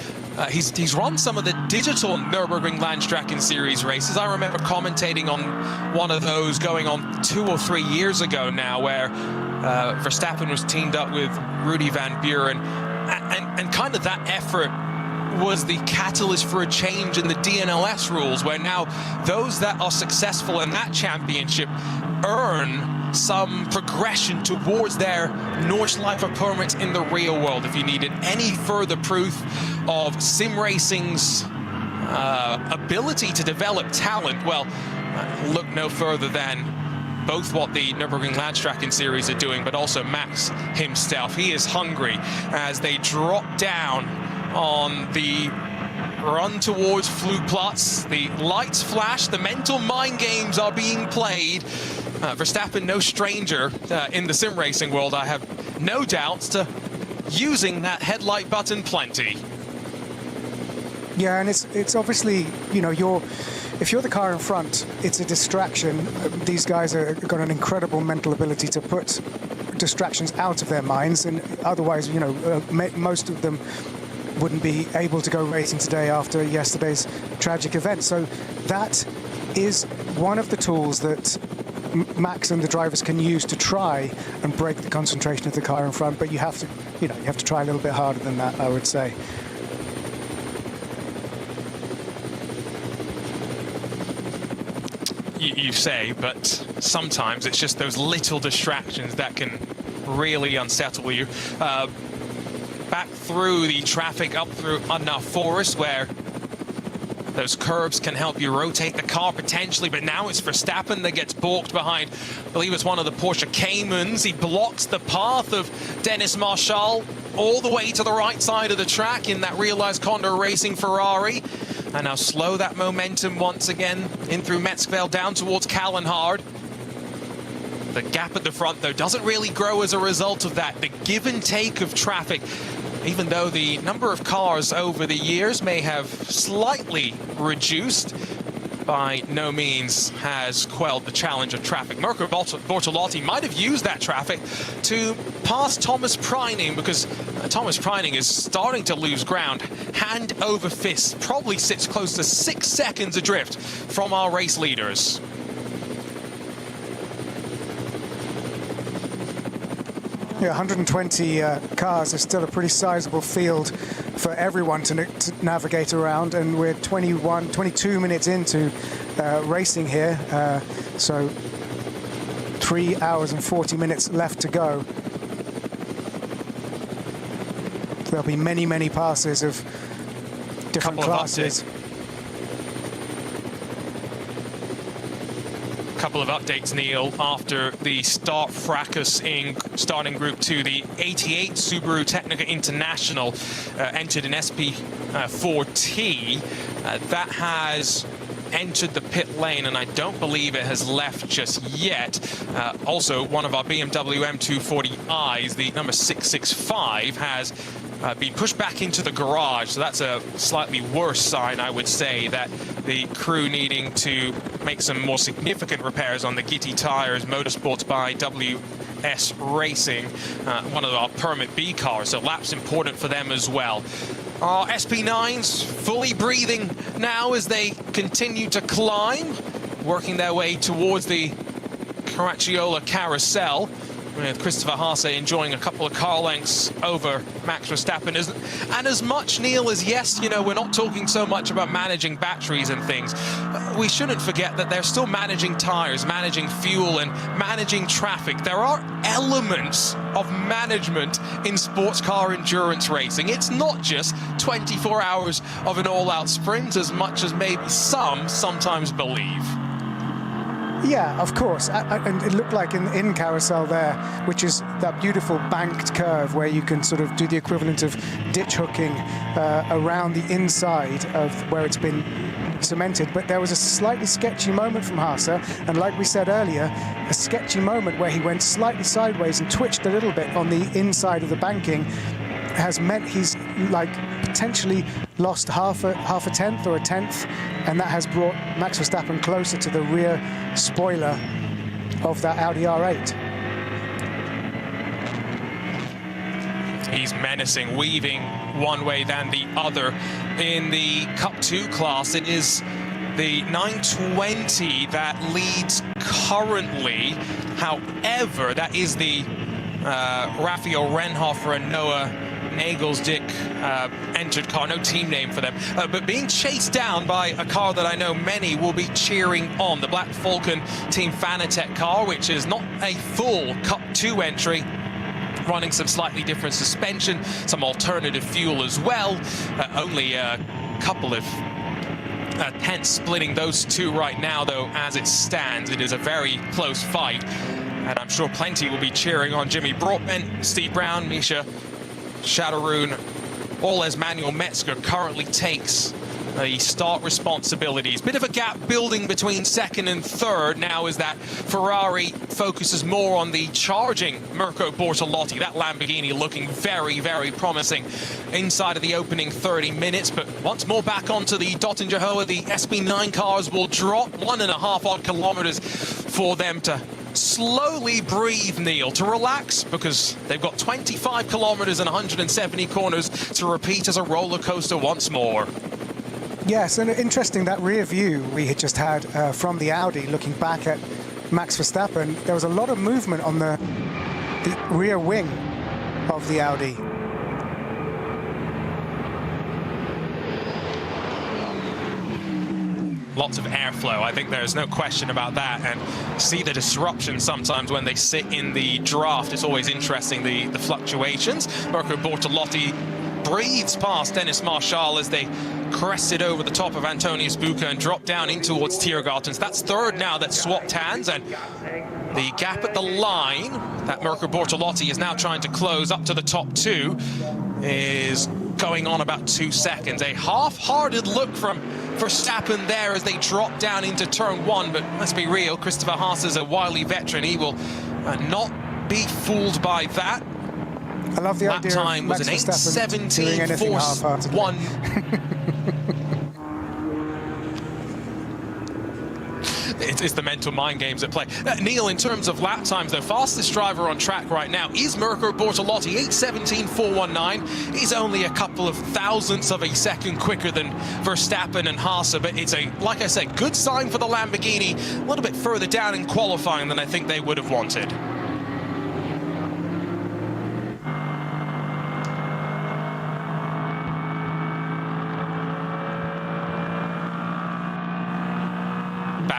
he's run some of the digital Nürburgring Landstracken Series races. I remember commentating on one of those going on 2 or 3 years ago now, where Verstappen was teamed up with Rudy van Buren, and kind of that effort was the catalyst for a change in the DNLS rules, where now those that are successful in that championship earn some progression towards their Nordschleifer permits in the real world. If you needed any further proof of sim racing's ability to develop talent, well, look no further than both what the Nürburgring Landstracken Series are doing, but also Max himself. He is hungry as they drop down on the run towards Flugplatz. The lights flash, the mental mind games are being played. Verstappen, no stranger in the sim racing world, I have no doubts, to using that headlight button plenty. Yeah, and it's obviously, you know, if you're the car in front, it's a distraction. These guys have got an incredible mental ability to put distractions out of their minds, and otherwise, you know, most of them wouldn't be able to go racing today after yesterday's tragic event. So that is one of the tools that Max and the drivers can use to try and break the concentration of the car in front, but you have to, you know, you have to try a little bit harder than that, I would say. You say, but sometimes it's just those little distractions that can really unsettle you. Back through the traffic, up through Unnah Forest, where those curbs can help you rotate the car potentially, but now it's Verstappen that gets balked behind. I believe it's one of the Porsche Caymans. He blocks the path of Dennis Marshall all the way to the right side of the track in that realized Condor Racing Ferrari. And now slow that momentum once again in through Metzgveld down towards Kallenhard. The gap at the front, though, doesn't really grow as a result of that. The give and take of traffic, even though the number of cars over the years may have slightly reduced, by no means has quelled the challenge of traffic. Mirko Bortolotti might have used that traffic to pass Thomas Preining, because Thomas Preining is starting to lose ground. Hand over fist, probably sits close to 6 seconds adrift from our race leaders. Yeah, 120 cars is still a pretty sizable field for everyone to navigate around, and we're 22 minutes into racing here, so 3 hours and 40 minutes left to go. There'll be many, many passes of different classes. Couple of updates, Neil, after the start fracas in starting Group 2. The 88 Subaru Technica International entered an SP4T. That has entered the pit lane, and I don't believe it has left just yet. Also, one of our BMW M240i's, the number 665, has been pushed back into the garage, so that's a slightly worse sign, I would say, that the crew needing to make some more significant repairs on the Gitti tires. Motorsports by WS Racing, one of our Permit B cars, so laps important for them as well. Our SP9s fully breathing now as they continue to climb, working their way towards the Caracciola Carousel, with Christopher Haase enjoying a couple of car lengths over Max Verstappen. And as much, Neil, as yes, you know, we're not talking so much about managing batteries and things. We shouldn't forget that they're still managing tires, managing fuel, and managing traffic. There are elements of management in sports car endurance racing. It's not just 24 hours of an all-out sprint, as much as maybe some sometimes believe. Yeah, of course, and it looked like in Carousel there, which is that beautiful banked curve where you can sort of do the equivalent of ditch hooking around the inside of where it's been cemented. But there was a slightly sketchy moment from Haase, and like we said earlier, a sketchy moment where he went slightly sideways and twitched a little bit on the inside of the banking has meant he's like potentially lost half a tenth or a tenth, and that has brought Max Verstappen closer to the rear spoiler of that Audi R8. He's menacing, weaving one way than the other. In the Cup 2 class, it is the 920 that leads currently. However, that is the Raphael Renhofer and Noah Nagelsdick entered car, no team name for them, but being chased down by a car that I know many will be cheering on, the Black Falcon Team Fanatec car, which is not a full Cup 2 entry, running some slightly different suspension, some alternative fuel as well. Only a couple of tenths splitting those two right now, though. As it stands, it is a very close fight, and I'm sure plenty will be cheering on Jimmy Brockman, Steve Brown, Misha Shadowroon, all as Manuel Metzger currently takes the start responsibilities. Bit of a gap building between second and third now as that Ferrari focuses more on the charging Mirko Bortolotti. That Lamborghini looking very, very promising inside of the opening 30 minutes. But once more back onto the Dottinger Hoa, the SP9 cars will drop 1.5 odd kilometers for them to slowly breathe, Neil, to relax, because they've got 25 kilometers and 170 corners to repeat as a roller coaster once more. Yes, and interesting, that rear view we had just had from the Audi looking back at Max Verstappen. There was a lot of movement on the rear wing of the Audi. Lots of airflow, I think there's no question about that, and see the disruption sometimes when they sit in the draft. It's always interesting, the fluctuations. Mirko Bortolotti breathes past Dennis Marshall as they crested over the top of Antonius Bucca and dropped down in towards Tiergartens. That's third now that swapped hands, and the gap at the line that Mirko Bortolotti is now trying to close up to the top two is going on about 2 seconds. A half-hearted look from Verstappen there as they drop down into turn one, but let's be real, Christopher Haase is a wily veteran. He will not be fooled by that. I love the lap idea time of was Max an Verstappen doing anything 8:17.41. It's the mental mind games at play. Neil, in terms of lap times, though, fastest driver on track right now is Mirko Bortolotti, 8:17.419. He's only a couple of thousandths of a second quicker than Verstappen and Haase, but it's a, like I said, good sign for the Lamborghini, a little bit further down in qualifying than I think they would have wanted.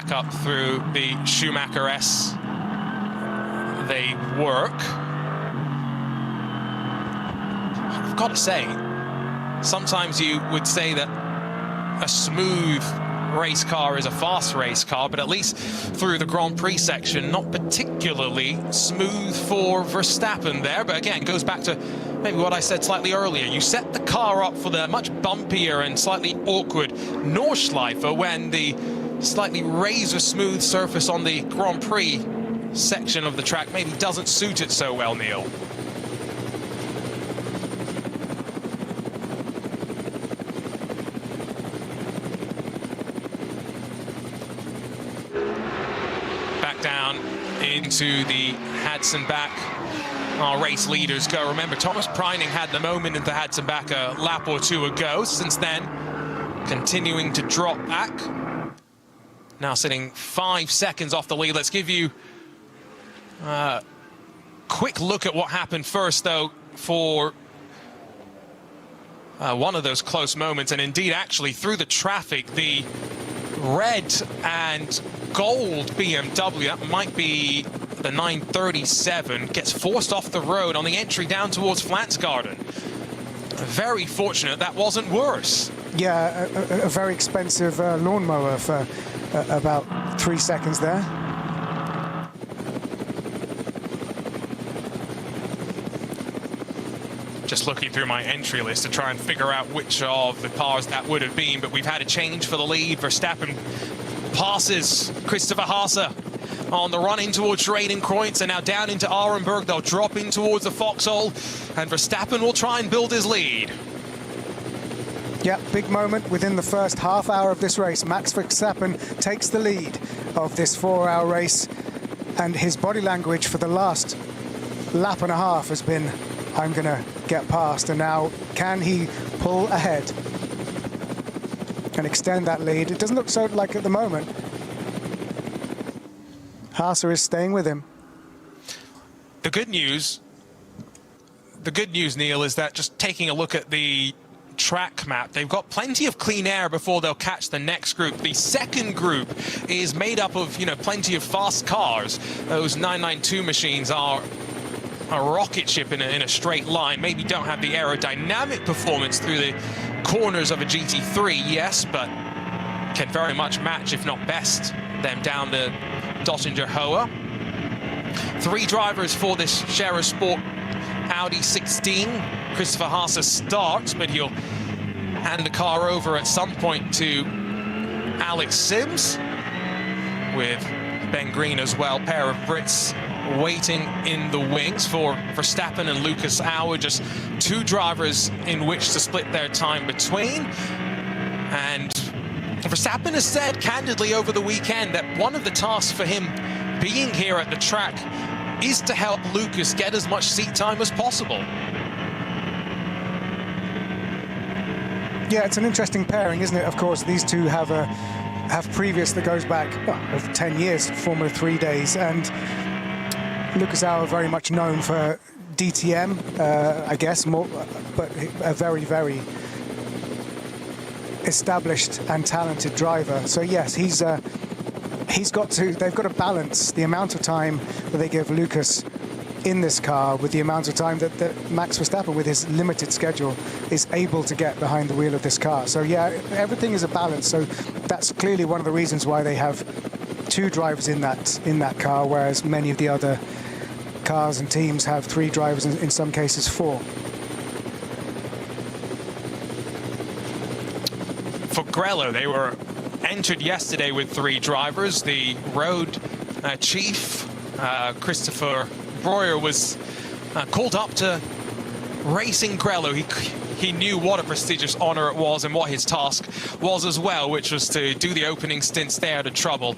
back up through the Schumacher S. They work. I've got to say, sometimes you would say that a smooth race car is a fast race car, but at least through the Grand Prix section, not particularly smooth for Verstappen there. But again, goes back to maybe what I said slightly earlier. You set the car up for the much bumpier and slightly awkward Nordschleife when the slightly razor smooth surface on the Grand Prix section of the track maybe doesn't suit it so well, Neil. Back down into the Hudson back. Our race leaders go. Remember, Thomas Preining had the moment into Hudson back a lap or two ago. Since then, continuing to drop back. Now sitting 5 seconds off the lead. Let's give you a quick look at what happened first, though, for one of those close moments. And indeed, actually, through the traffic, the red and gold BMW, that might be the 937, gets forced off the road on the entry down towards Flansgarden. Very fortunate that wasn't worse. Yeah, a very expensive lawnmower for about 3 seconds there. Just looking through my entry list to try and figure out which of the cars that would have been, but we've had a change for the lead. Verstappen passes Christopher Haase on the run in towards Schradenkreuz, and now down into Arenberg. They'll drop in towards the Foxhole, and Verstappen will try and build his lead. Yeah, big moment within the first half hour of this race. Max Verstappen takes the lead of this 4-hour race, and his body language for the last lap and a half has been, I'm going to get past. And now, can he pull ahead and extend that lead? It doesn't look so like at the moment. Haase is staying with him. The good news, Neil, is that just taking a look at the track map, they've got plenty of clean air before they'll catch the next group. The second group is made up of, plenty of fast cars. Those 992 machines are a rocket ship in a straight line. Maybe don't have the aerodynamic performance through the corners of a GT3, yes, but can very much match, if not best, them down the Dottinger Hoa. 3 drivers for this Scherer Sport Audi 16. Christopher Haase starts, but he'll hand the car over at some point to Alex Sims, with Ben Green as well. Pair of Brits waiting in the wings for Verstappen and Lucas Auer. Just 2 drivers in which to split their time between. And Verstappen has said candidly over the weekend that one of the tasks for him being here at the track is to help Lucas get as much seat time as possible. Yeah, it's an interesting pairing, isn't it? Of course, these two have previous that goes back over 10 years, Formula 3 days, and Lucas Auer very much known for DTM, I guess, more, but a very, very established and talented driver. So yes, they've got to balance the amount of time that they give Lucas in this car with the amount of time that Max Verstappen, with his limited schedule, is able to get behind the wheel of this car. So yeah, everything is a balance. So that's clearly one of the reasons why they have 2 drivers in that car, whereas many of the other cars and teams have 3 drivers, in some cases 4. For Grello, they were entered yesterday with 3 drivers. The road chief, Christopher Breuer, was called up to racing Grello. He knew what a prestigious honor it was and what his task was as well, which was to do the opening stint, stay out of trouble.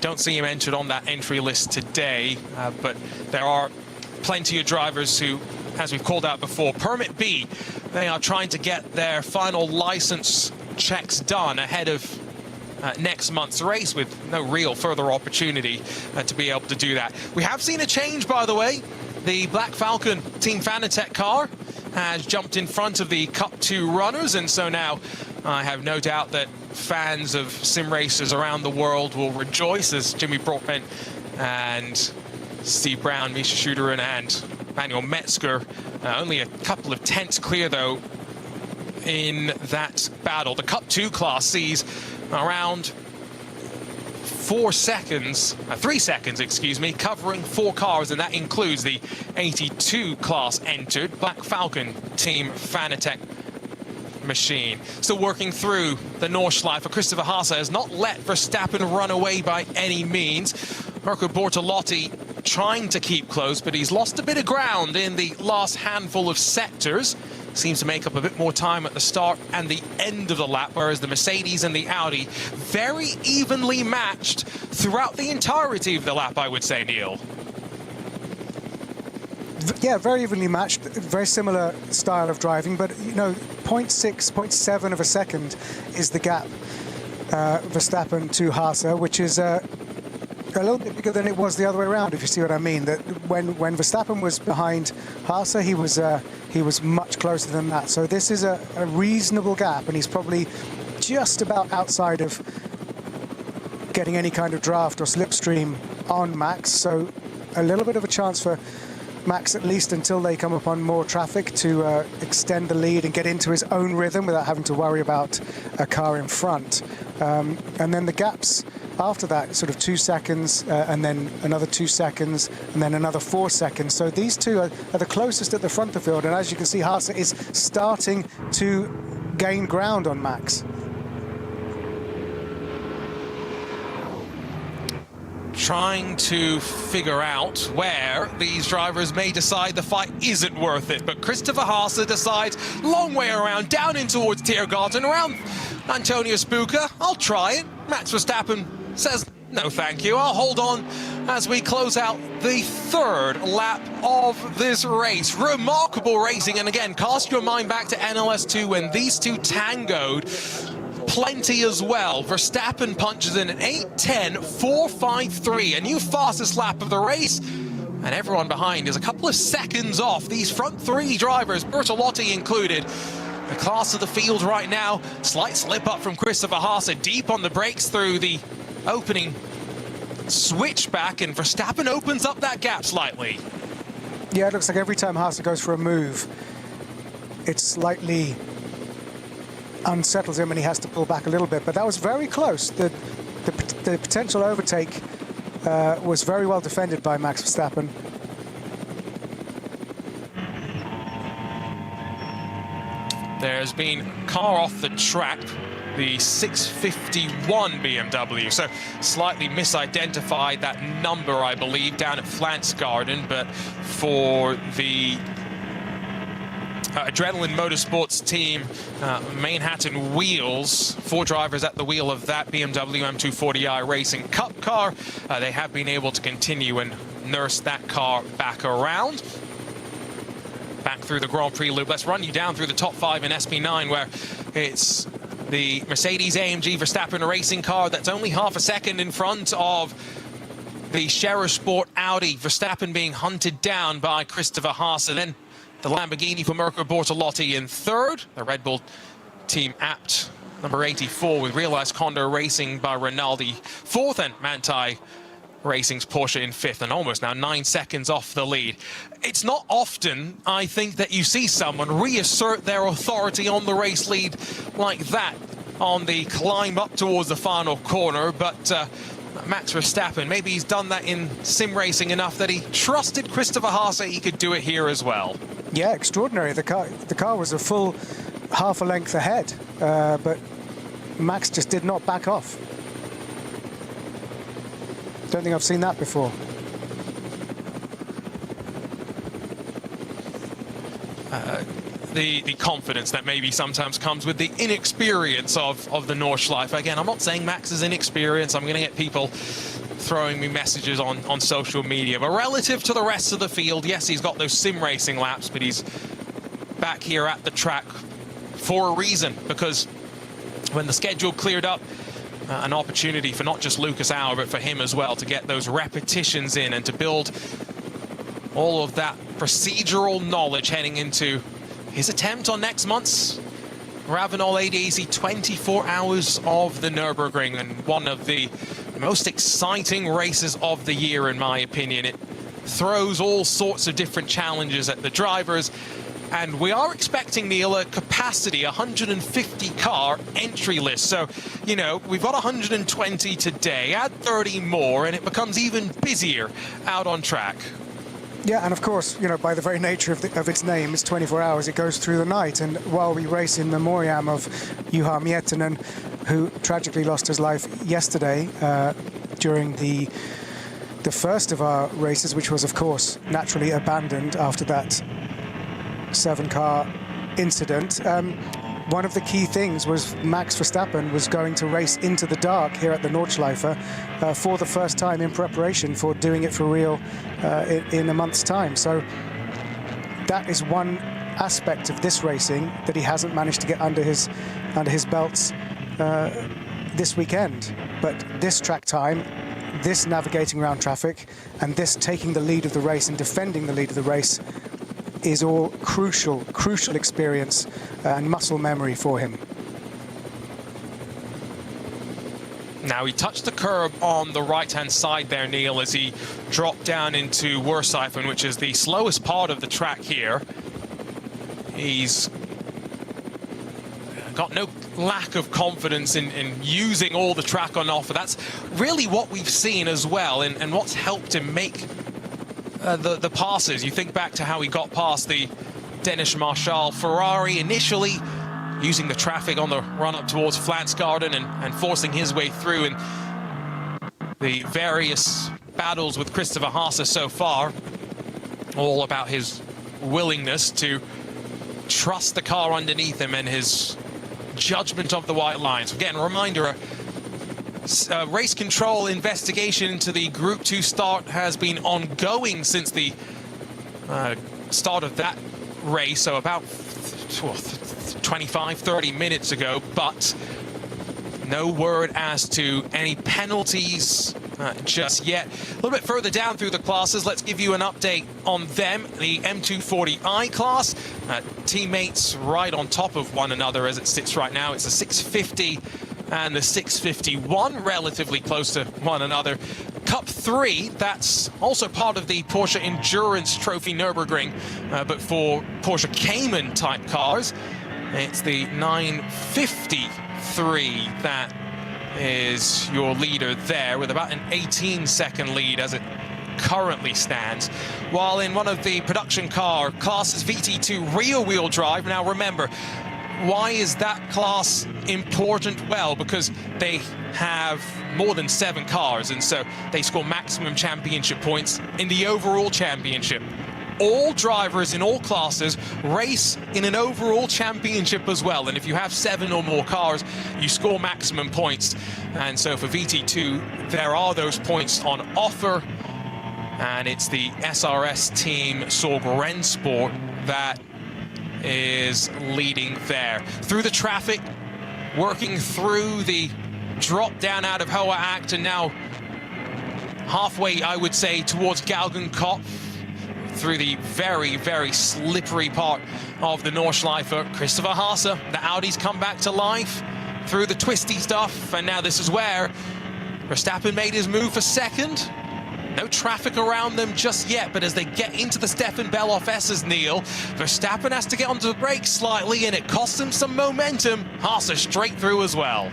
Don't see him entered on that entry list today, but there are plenty of drivers who, as we've called out before, Permit B, they are trying to get their final license checks done ahead of next month's race, with no real further opportunity to be able to do that. We have seen a change, by the way. The Black Falcon Team Fanatec car has jumped in front of the Cup 2 runners, and so now I have no doubt that fans of sim racers around the world will rejoice as Jimmy Brockbent and Steve Brown, Misha Schuderen and Manuel Metzger, only a couple of tenths clear though in that battle. The Cup 2 class sees around 3 seconds, excuse me, covering 4 cars, and that includes the 82 class entered Black Falcon Team Fanatec machine. Still working through the Nordschleife. Christopher Haase has not let Verstappen run away by any means. Marco Bortolotti trying to keep close, but he's lost a bit of ground in the last handful of sectors. Seems to make up a bit more time at the start and the end of the lap, whereas the Mercedes and the Audi very evenly matched throughout the entirety of the lap, I would say, Neil. Yeah, very evenly matched, very similar style of driving, but, you know, 0.6, 0.7 of a second is the gap, Verstappen to Haase, which is a little bit bigger than it was the other way around, if you see what I mean. That when Verstappen was behind Haase, he was much closer than that. So this is a reasonable gap, and he's probably just about outside of getting any kind of draft or slipstream on Max. So a little bit of a chance for Max, at least until they come upon more traffic, to extend the lead and get into his own rhythm without having to worry about a car in front. And then the gaps after that, sort of 2 seconds, and then another 2 seconds, and then another 4 seconds. So these two are the closest at the front of the field, and as you can see, Haase is starting to gain ground on Max. Trying to figure out where these drivers may decide the fight isn't worth it, but Christopher Haase decides long way around, down in towards Tiergarten, around Antonio Spuka. I'll try it. Max Verstappen says, no thank you, I'll hold on as we close out the 3rd lap of this race. Remarkable racing, and again, cast your mind back to NLS2 when these two tangoed plenty as well. Verstappen punches in an 8:10.453, a new fastest lap of the race, and everyone behind is a couple of seconds off. These front 3 drivers, Bertolotti included, the class of the field right now. Slight slip up from Christopher Haase, deep on the brakes through the opening switchback, and Verstappen opens up that gap slightly. Yeah, it looks like every time Haase goes for a move, it slightly unsettles him and he has to pull back a little bit. But that was very close. The potential overtake was very well defended by Max Verstappen. There's been car off the track, the 651 BMW, so slightly misidentified that number, I believe, down at Flansgarden, but for the Adrenaline Motorsports team, Manhattan Wheels, 4 drivers at the wheel of that BMW M240i Racing Cup car. They have been able to continue and nurse that car back around. Back through the Grand Prix loop. Let's run you down through the top 5 in SP9, where it's the Mercedes-AMG Verstappen racing car that's only half a second in front of the Scherer Sport Audi. Verstappen being hunted down by Christopher Haase. Then the Lamborghini for Mirko Bortolotti in 3rd. The Red Bull Team Apt number 84 with Realized Condor Racing by Rinaldi 4th, and Manthey Racing's Porsche in 5th, and almost now 9 seconds off the lead. It's not often, I think, that you see someone reassert their authority on the race lead like that on the climb up towards the final corner, but Max Verstappen, maybe he's done that in sim racing enough that he trusted Christopher Haase he could do it here as well. Yeah, extraordinary. The car was a full half a length ahead, but Max just did not back off. Don't think I've seen that before. The confidence that maybe sometimes comes with the inexperience of the Nordschleife. Again, I'm not saying Max is inexperienced. I'm going to get people throwing me messages on social media. But relative to the rest of the field, yes, he's got those sim racing laps, but he's back here at the track for a reason, because when the schedule cleared up, an opportunity for not just Lucas Auer, but for him as well to get those repetitions in and to build all of that procedural knowledge heading into his attempt on next month's Ravenol ADAC 24 hours of the Nürburgring, and one of the most exciting races of the year, in my opinion. It throws all sorts of different challenges at the drivers, and we are expecting, Neil, a capacity 150 car entry list. So, you know, we've got 120 today, add 30 more, and it becomes even busier out on track. Yeah, and of course, you know, by the very nature of its name, it's 24 hours. It goes through the night. And while we race in memoriam of Juha Miettinen, who tragically lost his life yesterday during the first of our races, which was, of course, naturally abandoned after that 7-car incident. One of the key things was Max Verstappen was going to race into the dark here at the Nordschleife for the first time in preparation for doing it for real in a month's time. So that is one aspect of this racing that he hasn't managed to get under his belts this weekend. But this track time, this navigating around traffic, and this taking the lead of the race and defending the lead of the race is all crucial experience and muscle memory for him. Now, he touched the curb on the right-hand side there, Neil, as he dropped down into Wersheifen, which is the slowest part of the track here. He's got no lack of confidence in using all the track on offer. That's really what we've seen as well, and what's helped him make the passes. You think back to how he got past the Danish Marshall Ferrari initially, using the traffic on the run-up towards Flansgarden and forcing his way through in the various battles with Christopher Haase so far. All about his willingness to trust the car underneath him and his judgment of the white lines. Again, a reminder, race control investigation into the Group 2 start has been ongoing since the start of that race, so about 25-30 minutes ago, but no word as to any penalties just yet. A little bit further down through the classes, let's give you an update on them. The M240i class, teammates right on top of one another as it sits right now. It's a 650 and the 651, relatively close to one another. Cup 3, that's also part of the Porsche Endurance Trophy Nürburgring, but for Porsche Cayman type cars. It's the 953 that is your leader there, with about an 18-second lead as it currently stands. While in one of the production car classes, VT2 rear-wheel drive. Now remember, why is that class important? Well, because they have more than 7 cars, and so they score maximum championship points in the overall championship. All drivers in all classes race in an overall championship as well, and if you have 7 or more cars, you score maximum points. And so for VT2, there are those points on offer, and it's the SRS team Sorg Rennsport that is leading there. Through the traffic, working through the drop down out of Hoa Act, and now halfway, I would say, towards Galgenkopf, through the very, very slippery part of the Nordschleife. Christopher Haase, the Audis come back to life through the twisty stuff, and now this is where Verstappen made his move for second. No traffic around them just yet, but as they get into the Stefan Bellof S's, Neil, Verstappen has to get onto the brakes slightly, and it costs him some momentum. Haase straight through as well.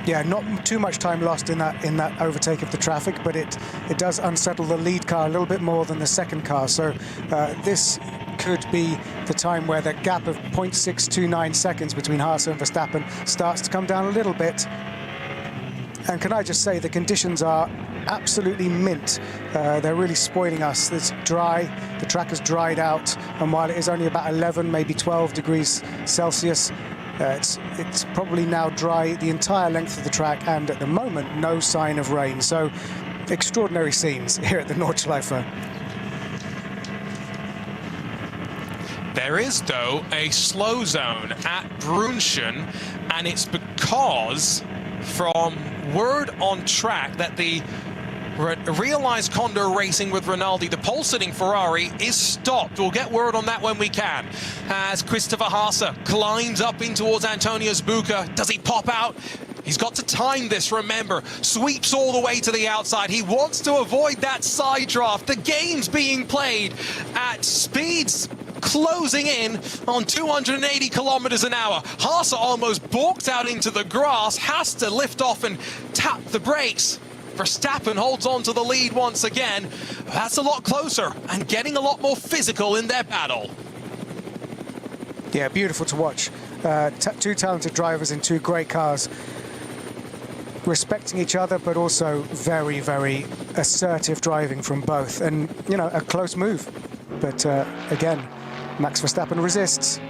Yeah, not too much time lost in that overtake of the traffic, but it does unsettle the lead car a little bit more than the second car. So this could be the time where that gap of 0.629 seconds between Haase and Verstappen starts to come down a little bit. And can I just say, the conditions are absolutely mint. They're really spoiling us. It's dry, the track has dried out, and while it is only about 11, maybe 12 degrees Celsius, it's probably now dry the entire length of the track, and at the moment, no sign of rain. So extraordinary scenes here at the Nordschleife. There is, though, a slow zone at Brunchen, and it's because from word on track that the realised Condor Racing with Rinaldi, the pole-sitting Ferrari, is stopped. We'll get word on that when we can. As Christopher Haase climbs up in towards Antonio Sbuca, does he pop out? He's got to time this, remember. Sweeps all the way to the outside. He wants to avoid that side draft. The game's being played at speeds closing in on 280 kilometers an hour. Haase almost balked out into the grass, has to lift off and tap the brakes. Verstappen holds on to the lead once again. That's a lot closer and getting a lot more physical in their battle. Yeah, beautiful to watch. Two talented drivers in two great cars, respecting each other, but also very, very assertive driving from both. And, you know, a close move. But again, Max Verstappen resists.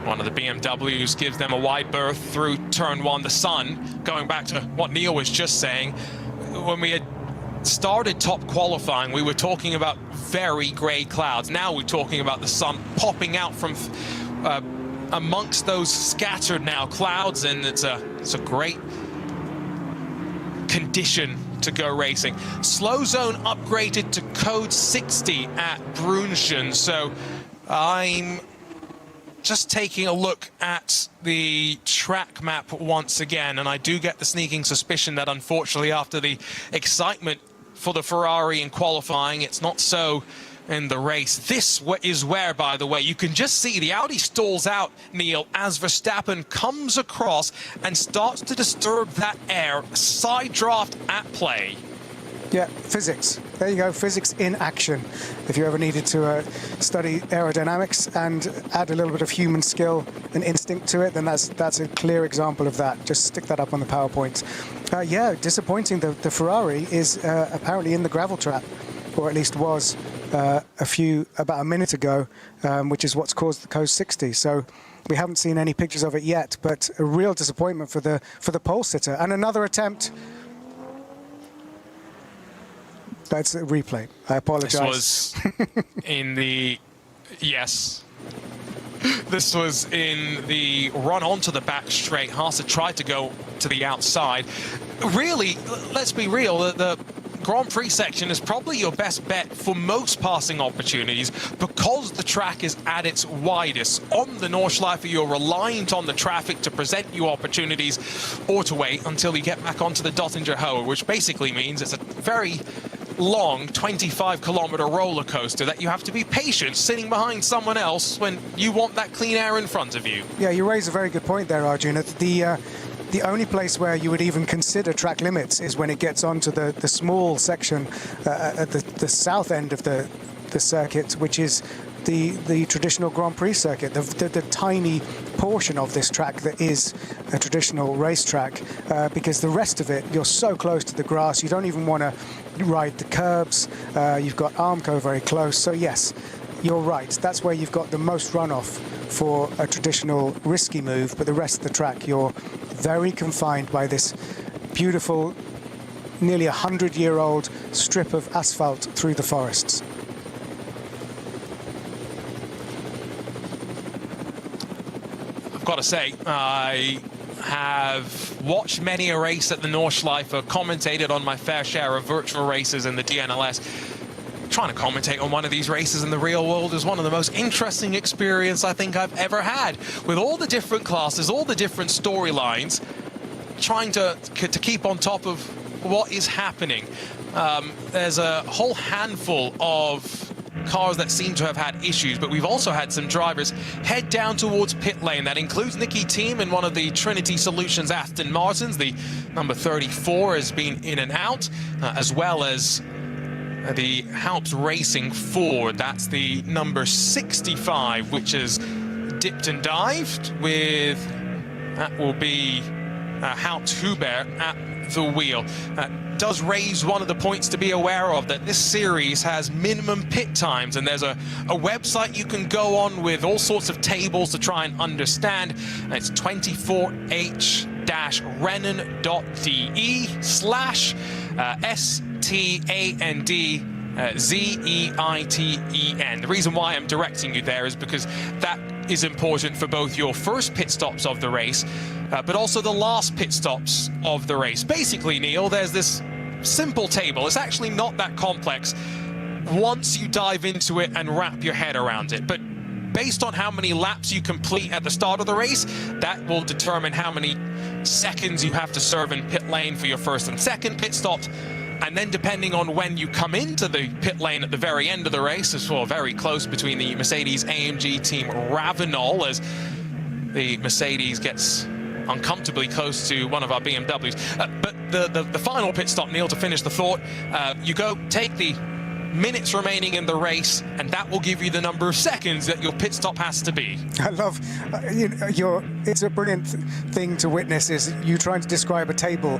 One of the BMWs gives them a wide berth through turn one. The sun, going back to what Neil was just saying, when we had started top qualifying, we were talking about very grey clouds. Now we're talking about the sun popping out from amongst those scattered now clouds, and it's a great condition to go racing. Slow zone upgraded to code 60 at Brunschen, so I'm just taking a look at the track map once again, and I do get the sneaking suspicion that unfortunately after the excitement for the Ferrari in qualifying, it's not so in the race. This is where, by the way, you can just see the Audi stalls out, Neil, as Verstappen comes across and starts to disturb that air. Side draft at play. Yeah, physics. There you go, physics in action. If you ever needed to study aerodynamics and add a little bit of human skill and instinct to it, then that's a clear example of that. Just stick that up on the PowerPoint. Yeah, disappointing. The Ferrari is apparently in the gravel trap, or at least was about a minute ago, which is what's caused the code 60. So we haven't seen any pictures of it yet, but a real disappointment for the pole sitter. And another attempt. That's a replay. I apologize. This was in the... Yes. This was in the run onto the back straight. Haase tried to go to the outside. Really, let's be real, the Grand Prix section is probably your best bet for most passing opportunities because the track is at its widest. On the Nordschleife, you're reliant on the traffic to present you opportunities or to wait until you get back onto the Dottinger Hohe, which basically means it's a very long 25-kilometer roller coaster that you have to be patient sitting behind someone else when you want that clean air in front of you. Yeah, you raise a very good point there, Arjun. The only place where you would even consider track limits is when it gets onto the small section at the south end of the circuit, which is the traditional Grand Prix circuit, the tiny portion of this track that is a traditional racetrack, because the rest of it, you're so close to the grass, you don't even want to ride the curbs. You've got Armco very close, so yes, you're right. That's where you've got the most runoff for a traditional risky move, but the rest of the track, you're very confined by this beautiful, nearly 100-year-old strip of asphalt through the forests. I've got to say, I have watched many a race at the Nordschleife, commentated on my fair share of virtual races in the DNLS. Trying to commentate on one of these races in the real world is one of the most interesting experiences I think I've ever had. With all the different classes, all the different storylines, trying to keep on top of what is happening. There's a whole handful of cars that seem to have had issues, but we've also had some drivers head down towards pit lane. That includes Nicky Thiem in one of the Trinity Solutions Aston Martins. The number 34 has been in and out, as well as the Halps Racing Ford. That's the number 65, which is dipped and dived with, that will be Halpt Hubert at the wheel. Does raise one of the points to be aware of, that this series has minimum pit times, and there's a website you can go on with all sorts of tables to try and understand. It's 24h-rennen.de/STAND Zeiten. The reason why I'm directing you there is because that is important for both your first pit stops of the race, but also the last pit stops of the race. Basically, Neil, there's this simple table. It's actually not that complex once you dive into it and wrap your head around it. But based on how many laps you complete at the start of the race, that will determine how many seconds you have to serve in pit lane for your first and second pit stops. And then depending on when you come into the pit lane at the very end of the race, as well, very close between the Mercedes-AMG team Ravenol, as the Mercedes gets uncomfortably close to one of our BMWs. But the final pit stop, Neil, to finish the thought, you go take the minutes remaining in the race, and that will give you the number of seconds that your pit stop has to be. I love it's a brilliant thing to witness, is you trying to describe a table,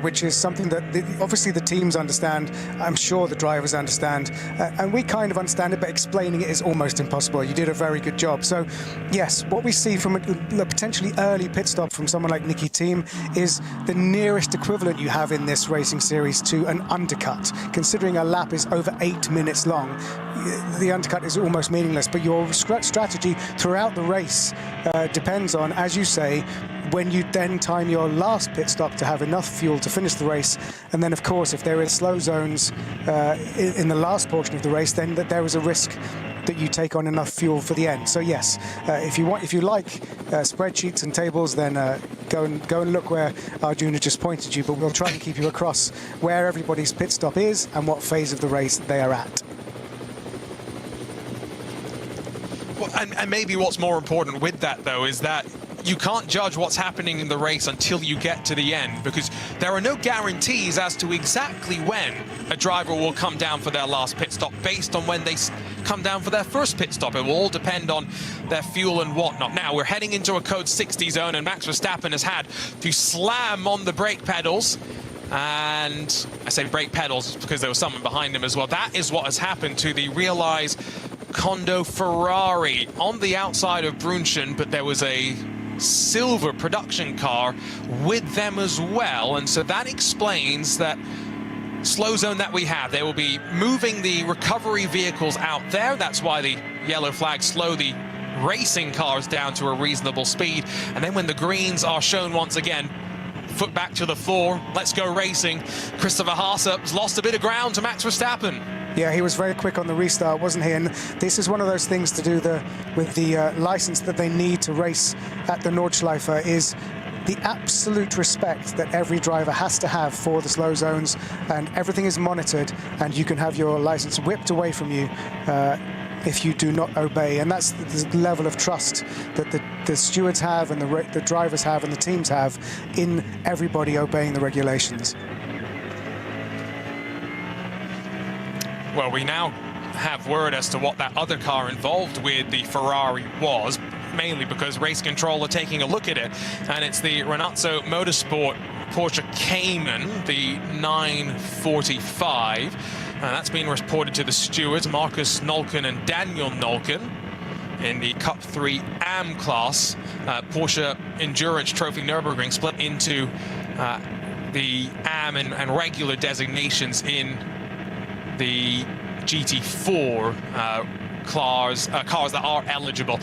which is something that obviously the teams understand. I'm sure the drivers understand, and we kind of understand it, but explaining it is almost impossible. You did a very good job. So yes, what we see from a potentially early pit stop from someone like Nicky Team is the nearest equivalent you have in this racing series to an undercut. Considering a lap is over 8 minutes long, the undercut is almost meaningless. But your strategy throughout the race depends on, as you say, when you then time your last pit stop to have enough fuel to finish the race. And then, of course, if there are slow zones in the last portion of the race, then there is a risk that you take on enough fuel for the end. So yes, if you like spreadsheets and tables, then go and look where Arjuna just pointed you. But we'll try and keep you across where everybody's pit stop is and what phase of the race they are at. Well, and maybe what's more important with that, though, is that you can't judge what's happening in the race until you get to the end, because there are no guarantees as to exactly when a driver will come down for their last pit stop based on when they come down for their first pit stop. It will all depend on their fuel and whatnot. Now, we're heading into a code 60 zone, and Max Verstappen has had to slam on the brake pedals. And I say brake pedals because there was someone behind him as well. That is what has happened to the Realize Kondo Ferrari on the outside of Brunchen, but there was a silver production car with them as well, and so that explains that slow zone that we have. They will be moving the recovery vehicles out there. That's why the yellow flags slow the racing cars down to a reasonable speed, and then when the greens are shown once again, foot back to the floor, let's go racing. Christopher Haase has lost a bit of ground to Max Verstappen. Yeah, he was very quick on the restart, wasn't he? And this is one of those things to do with the license that they need to race at the Nordschleife, is the absolute respect that every driver has to have for the slow zones, and everything is monitored, and you can have your license whipped away from you if you do not obey. And that's the level of trust that the stewards have, and the drivers have, and the teams have in everybody obeying the regulations. Well, we now have word as to what that other car involved with the Ferrari was, mainly because race control are taking a look at it, and it's the Renazzo Motorsport Porsche Cayman, the 945. That's been reported to the stewards, Marcus Nolken and Daniel Nolken, in the Cup 3 AM class. Porsche Endurance Trophy Nürburgring split into the AM and regular designations in the GT4 cars that are eligible.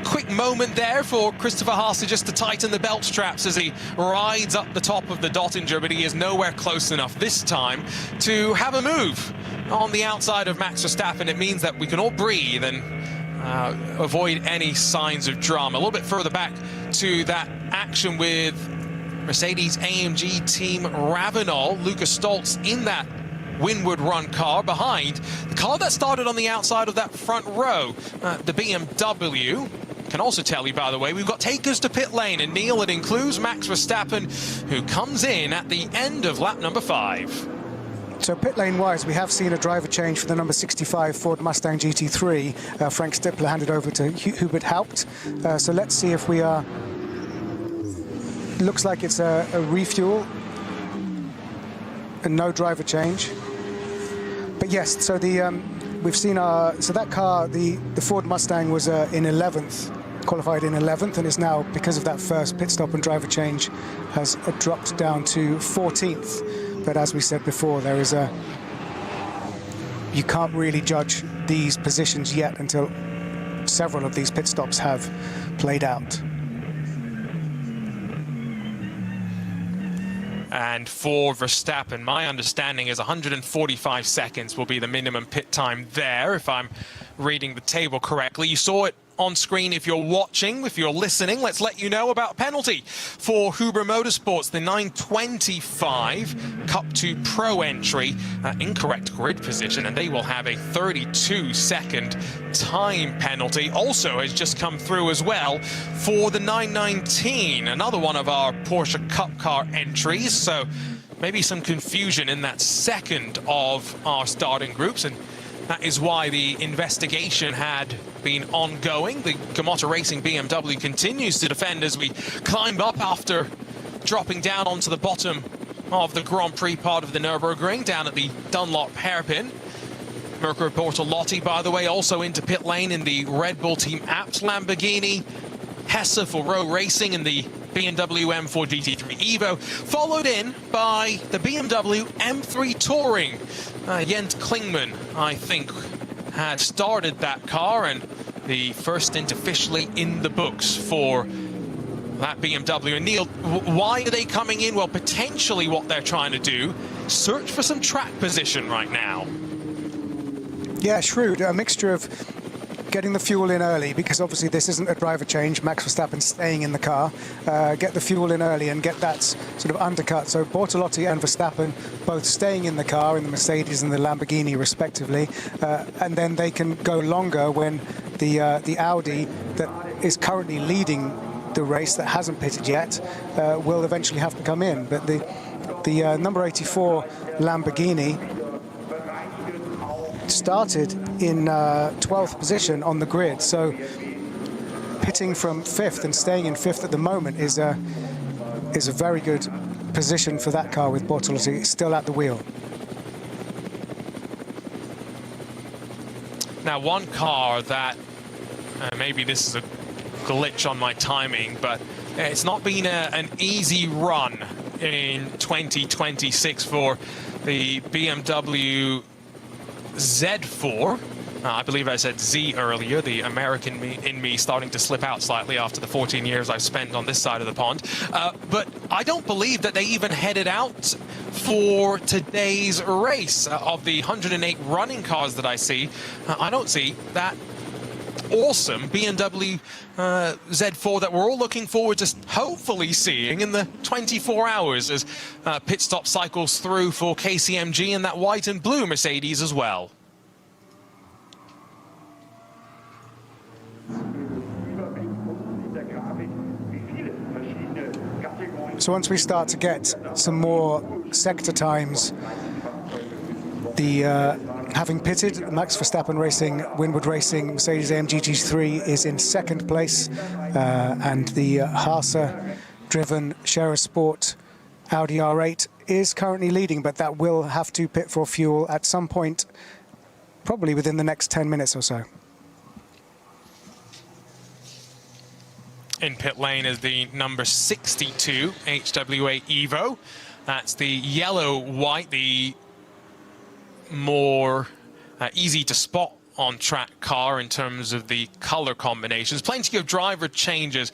Quick moment there for Christopher Haase just to tighten the belt straps as he rides up the top of the Dottinger, but he is nowhere close enough this time to have a move on the outside of Max Verstappen. It means that we can all breathe and avoid any signs of drama. A little bit further back to that action with Mercedes-AMG team Ravenol, Lucas Stoltz in that Windward Run car behind the car that started on the outside of that front row, the BMW. Can also tell you, by the way, we've got takers to pit lane, and Neil, it includes Max Verstappen, who comes in at the end of lap number 5. So pit lane wise, we have seen a driver change for the number 65 Ford Mustang GT3. Frank Stippler handed over to Hubert Haupt. So let's see if we are. Looks like it's a refuel and no driver change. But yes, so we've seen so that car, the Ford Mustang, was in 11th, qualified in 11th, and is now, because of that first pit stop and driver change, has dropped down to 14th. But as we said before, there is you can't really judge these positions yet until several of these pit stops have played out. And for Verstappen, my understanding is 145 seconds will be the minimum pit time there, if I'm reading the table correctly. You saw it on screen if you're watching. If you're listening, let's let you know about a penalty for Huber Motorsports, the 925 Cup 2 Pro entry, incorrect grid position, and they will have a 32-second time penalty. Also has just come through as well for the 919, another one of our Porsche Cup car entries. So maybe some confusion in that second of our starting groups, and that is why the investigation had been ongoing. The Gamotta Racing BMW continues to defend as we climb up after dropping down onto the bottom of the Grand Prix part of the Nürburgring, down at the Dunlop hairpin. Mirko Bortolotti, by the way, also into pit lane in the Red Bull Team Abt Lamborghini. Hesse for Row Racing in the BMW M4 GT3 Evo, followed in by the BMW M3 Touring. Jens Klingman, I think, had started that car, and the first stint officially in the books for that BMW. And Neil, why are they coming in? Well, potentially what they're trying to do, search for some track position right now. Yeah, shrewd. A mixture of getting the fuel in early, because obviously this isn't a driver change. Max Verstappen staying in the car. Get the fuel in early and get that sort of undercut. So Bortolotti and Verstappen both staying in the car, in the Mercedes and the Lamborghini respectively, and then they can go longer when the Audi that is currently leading the race, that hasn't pitted yet, will eventually have to come in. But the number 84 Lamborghini started in 12th position on the grid, so pitting from 5th and staying in 5th at the moment is a very good position for that car with Bortolotti still at the wheel. Now, one car that maybe this is a glitch on my timing, but it's not been an easy run in 2026 for the BMW Z4. I believe I said Z earlier, the American in me starting to slip out slightly after the 14 years I've spent on this side of the pond. But I don't believe that they even headed out for today's race. Of the 108 running cars that I see, I don't see that awesome BMW Z4 that we're all looking forward to hopefully seeing in the 24 hours as pit stop cycles through for KCMG and that white and blue Mercedes as well. So once we start to get some more sector times, having pitted, Max Verstappen Racing, Winward Racing, Mercedes-AMG GT3 is in 2nd place, and the Haase-driven Scherer Sport Audi R8 is currently leading, but that will have to pit for fuel at some point, probably within the next 10 minutes or so. In pit lane is the number 62 HWA Evo. That's the yellow-white, the more easy to spot on track car in terms of the color combinations. Plenty of driver changes,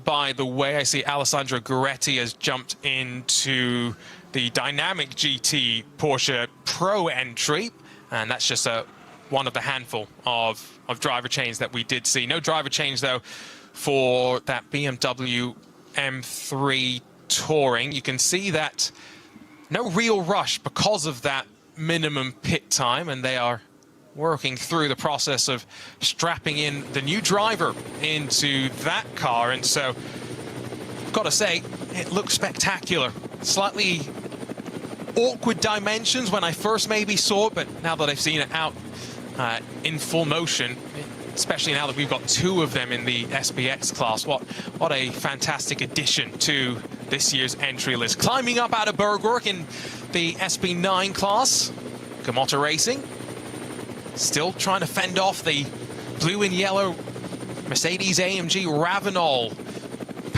by the way. I see Alessandro Gueretti has jumped into the Dynamic GT Porsche Pro entry, and that's just one of the handful of driver changes that we did see. No driver change, though, for that BMW M3 Touring. You can see that no real rush because of that minimum pit time, and they are working through the process of strapping in the new driver into that car. And so, gotta say, it looks spectacular. Slightly awkward dimensions when I first maybe saw it, but now that I've seen it out in full motion, especially now that we've got 2 of them in the SBX class, what a fantastic addition to this year's entry list. Climbing up out of Bergwerk in the SB9 class, Gamotta Racing still trying to fend off the blue and yellow Mercedes-AMG Ravenol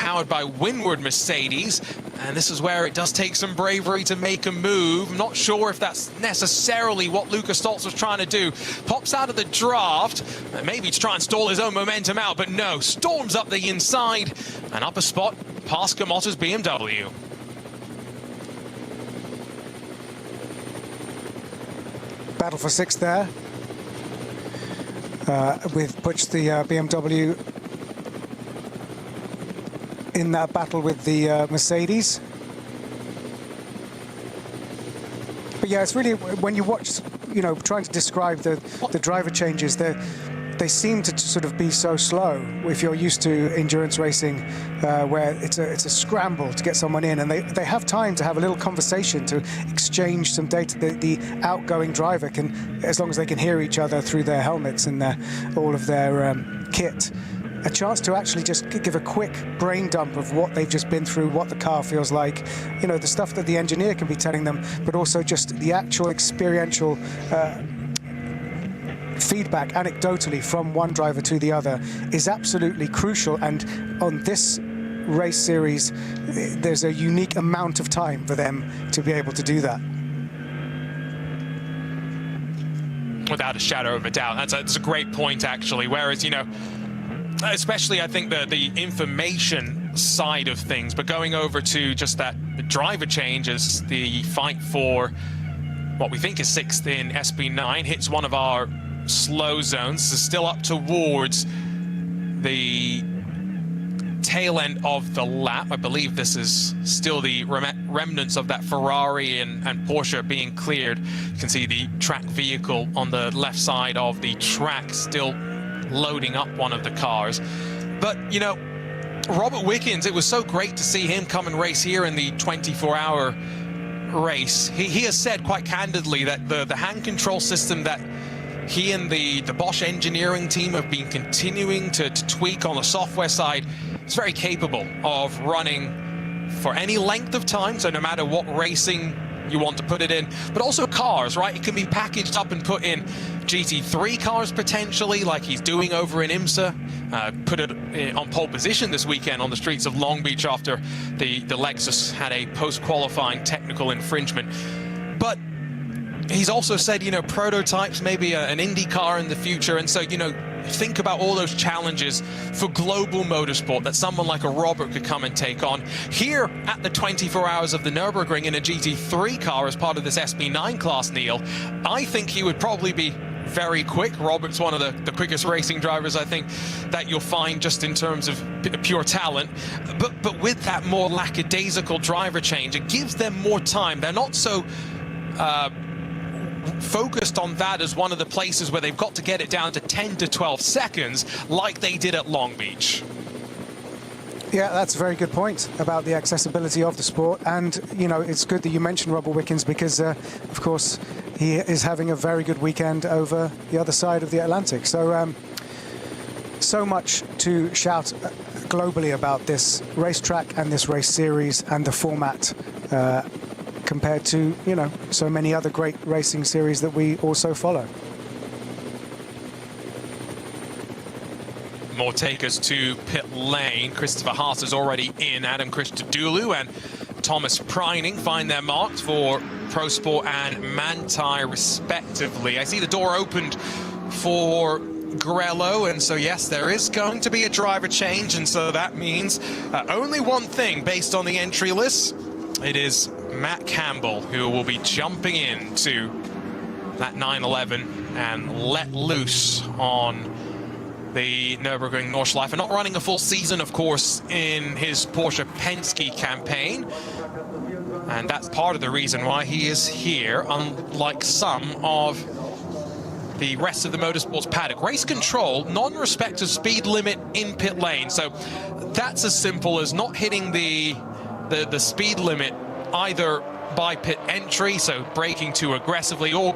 powered by windward Mercedes. And this is where it does take some bravery to make a move. I'm not sure if that's necessarily what Lucas Stoltz was trying to do. Pops out of the draft, maybe to try and stall his own momentum out, but no, storms up the inside and up a spot past Kamota's BMW. Battle for sixth there, with puts the BMW in that battle with the Mercedes. But yeah, it's really, when you watch, you know, trying to describe the driver changes, they seem to sort of be so slow. If you're used to endurance racing, where it's a scramble to get someone in, and they have time to have a little conversation, to exchange some data. The outgoing driver can, as long as they can hear each other through their helmets and all of their kit, a chance to actually just give a quick brain dump of what they've just been through, what the car feels like, you know, the stuff that the engineer can be telling them, but also just the actual experiential feedback anecdotally from one driver to the other is absolutely crucial. And on this race series, there's a unique amount of time for them to be able to do that. Without a shadow of a doubt. That's a great point, actually. Whereas, you know, especially I think the information side of things, but going over to just that driver change as the fight for what we think is sixth in SB9 hits one of our slow zones. So still up towards the tail end of the lap. I believe this is still the remnants of that Ferrari and Porsche being cleared. You can see the track vehicle on the left side of the track still loading up one of the cars. But, you know, Robert Wickens, it was so great to see him come and race here in the 24-hour race. He has said quite candidly that the hand control system that he and the Bosch engineering team have been continuing to tweak on the software side is very capable of running for any length of time, so no matter what racing you want to put it in, but also cars, right? It can be packaged up and put in GT3 cars potentially, like he's doing over in IMSA. Put it on pole position this weekend on the streets of Long Beach after the Lexus had a post-qualifying technical infringement. But he's also said, you know, prototypes, maybe an Indy car in the future. And so, you know, think about all those challenges for global motorsport that someone like a Robert could come and take on. Here at the 24 hours of the Nürburgring in a GT3 car as part of this SB9 class, Neil, I think he would probably be very quick. Robert's one of the quickest racing drivers, I think, that you'll find just in terms of pure talent. But with that more lackadaisical driver change, it gives them more time. They're not so focused on that as one of the places where they've got to get it down to 10 to 12 seconds like they did at Long Beach. Yeah, that's a very good point about the accessibility of the sport. And, you know, it's good that you mentioned Robert Wickens because, of course, he is having a very good weekend over the other side of the Atlantic. So, so much to shout globally about this racetrack and this race series and the format compared to, you know, so many other great racing series that we also follow. More takers to pit lane. Christopher Haas is already in. Adam Christodoulou and Thomas Preining find their marks for Pro Sport and Manthey respectively. I see the door opened for Grello, and so yes, there is going to be a driver change, and so that means only one thing based on the entry list. It is Matt Campbell who will be jumping into that 911 and let loose on the Nürburgring Nordschleife, and not running a full season, of course, in his Porsche Penske campaign. And that's part of the reason why he is here, unlike some of the rest of the motorsports paddock. Race control, non-respect of speed limit in pit lane. So that's as simple as not hitting the speed limit either by pit entry, so braking too aggressively, or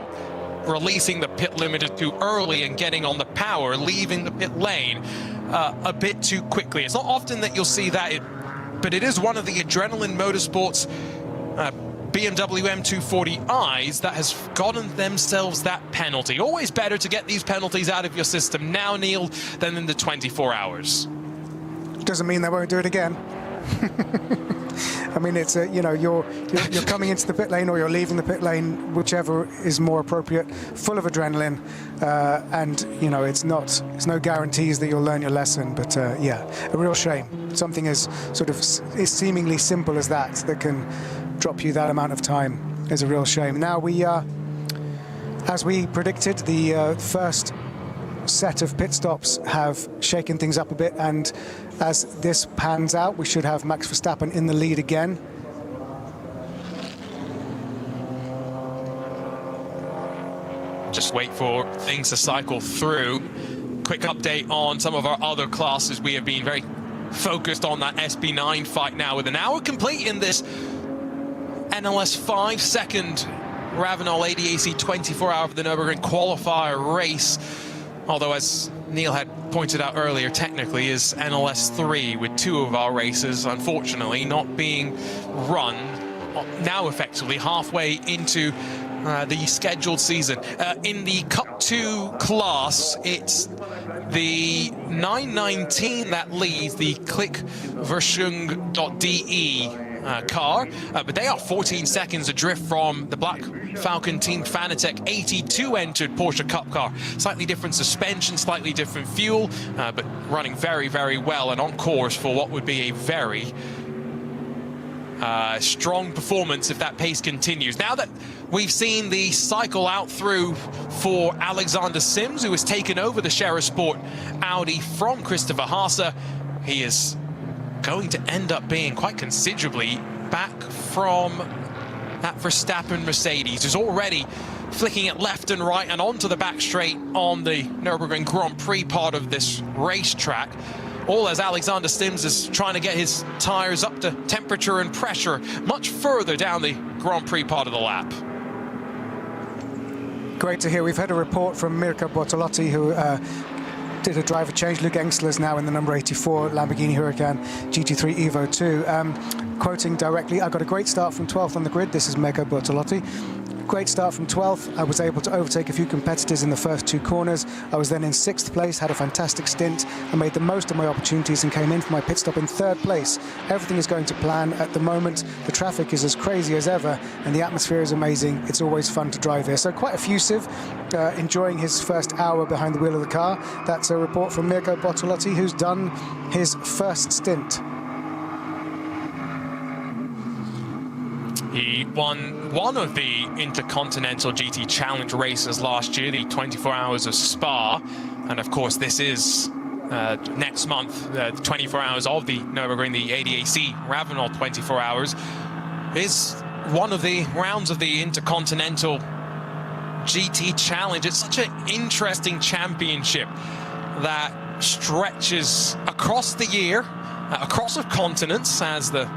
releasing the pit limiter too early and getting on the power, leaving the pit lane a bit too quickly. It's not often that you'll see that, but it is one of the Adrenaline Motorsports BMW M240i's that has gotten themselves that penalty. Always better to get these penalties out of your system now, Neil, than in the 24 hours. Doesn't mean they won't do it again. I mean, it's a, you know, you're coming into the pit lane or you're leaving the pit lane, whichever is more appropriate, full of adrenaline, and you know, it's no guarantees that you'll learn your lesson. But yeah, a real shame. Something as sort of is seemingly simple as that can drop you that amount of time is a real shame. Now we, as we predicted, the first set of pit stops have shaken things up a bit, and as this pans out, we should have Max Verstappen in the lead again. Just wait for things to cycle through. Quick update on some of our other classes. We have been very focused on that SB9 fight now, with an hour complete in this NLS 5-second Ravenel ADAC 24-hour for the Nürburgring qualifier race. Although, as Neil had pointed out earlier, technically is NLS 3, with 2 of our races, unfortunately, not being run now effectively halfway into the scheduled season. In the Cup 2 class, it's the 919 that leads the Klickverschung.de car, but they are 14 seconds adrift from the Black Falcon Team Fanatec 82 entered Porsche Cup car. Slightly different suspension, slightly different fuel, but running very, very well and on course for what would be a very strong performance if that pace continues. Now that we've seen the cycle out through for Alexander Sims, who has taken over the Scherer Sport Audi from Christopher Haase, he is going to end up being quite considerably back from that Verstappen Mercedes, who's already flicking it left and right and onto the back straight on the Nürburgring Grand Prix part of this racetrack. All as Alexander Sims is trying to get his tyres up to temperature and pressure much further down the Grand Prix part of the lap. Great to hear. We've had a report from Mirko Bortolotti, who did a driver change. Luke Engsler's now in the number 84 Lamborghini Huracan GT3 Evo 2. Quoting directly, I got a great start from 12th on the grid. This is Mirko Bortolotti. Great start from 12th. I was able to overtake a few competitors in the first 2 corners. I was then in 6th place, had a fantastic stint. I made the most of my opportunities and came in for my pit stop in 3rd place. Everything is going to plan at the moment. The traffic is as crazy as ever and the atmosphere is amazing. It's always fun to drive here. So quite effusive, enjoying his first hour behind the wheel of the car. That's a report from Mirko Bortolotti, who's done his first stint. He won one of the Intercontinental GT Challenge races last year, the 24 Hours of Spa. And of course, this is next month, the 24 Hours of the Nürburgring, the ADAC Ravenel 24 Hours, is one of the rounds of the Intercontinental GT Challenge. It's such an interesting championship that stretches across the year, across the continents, as the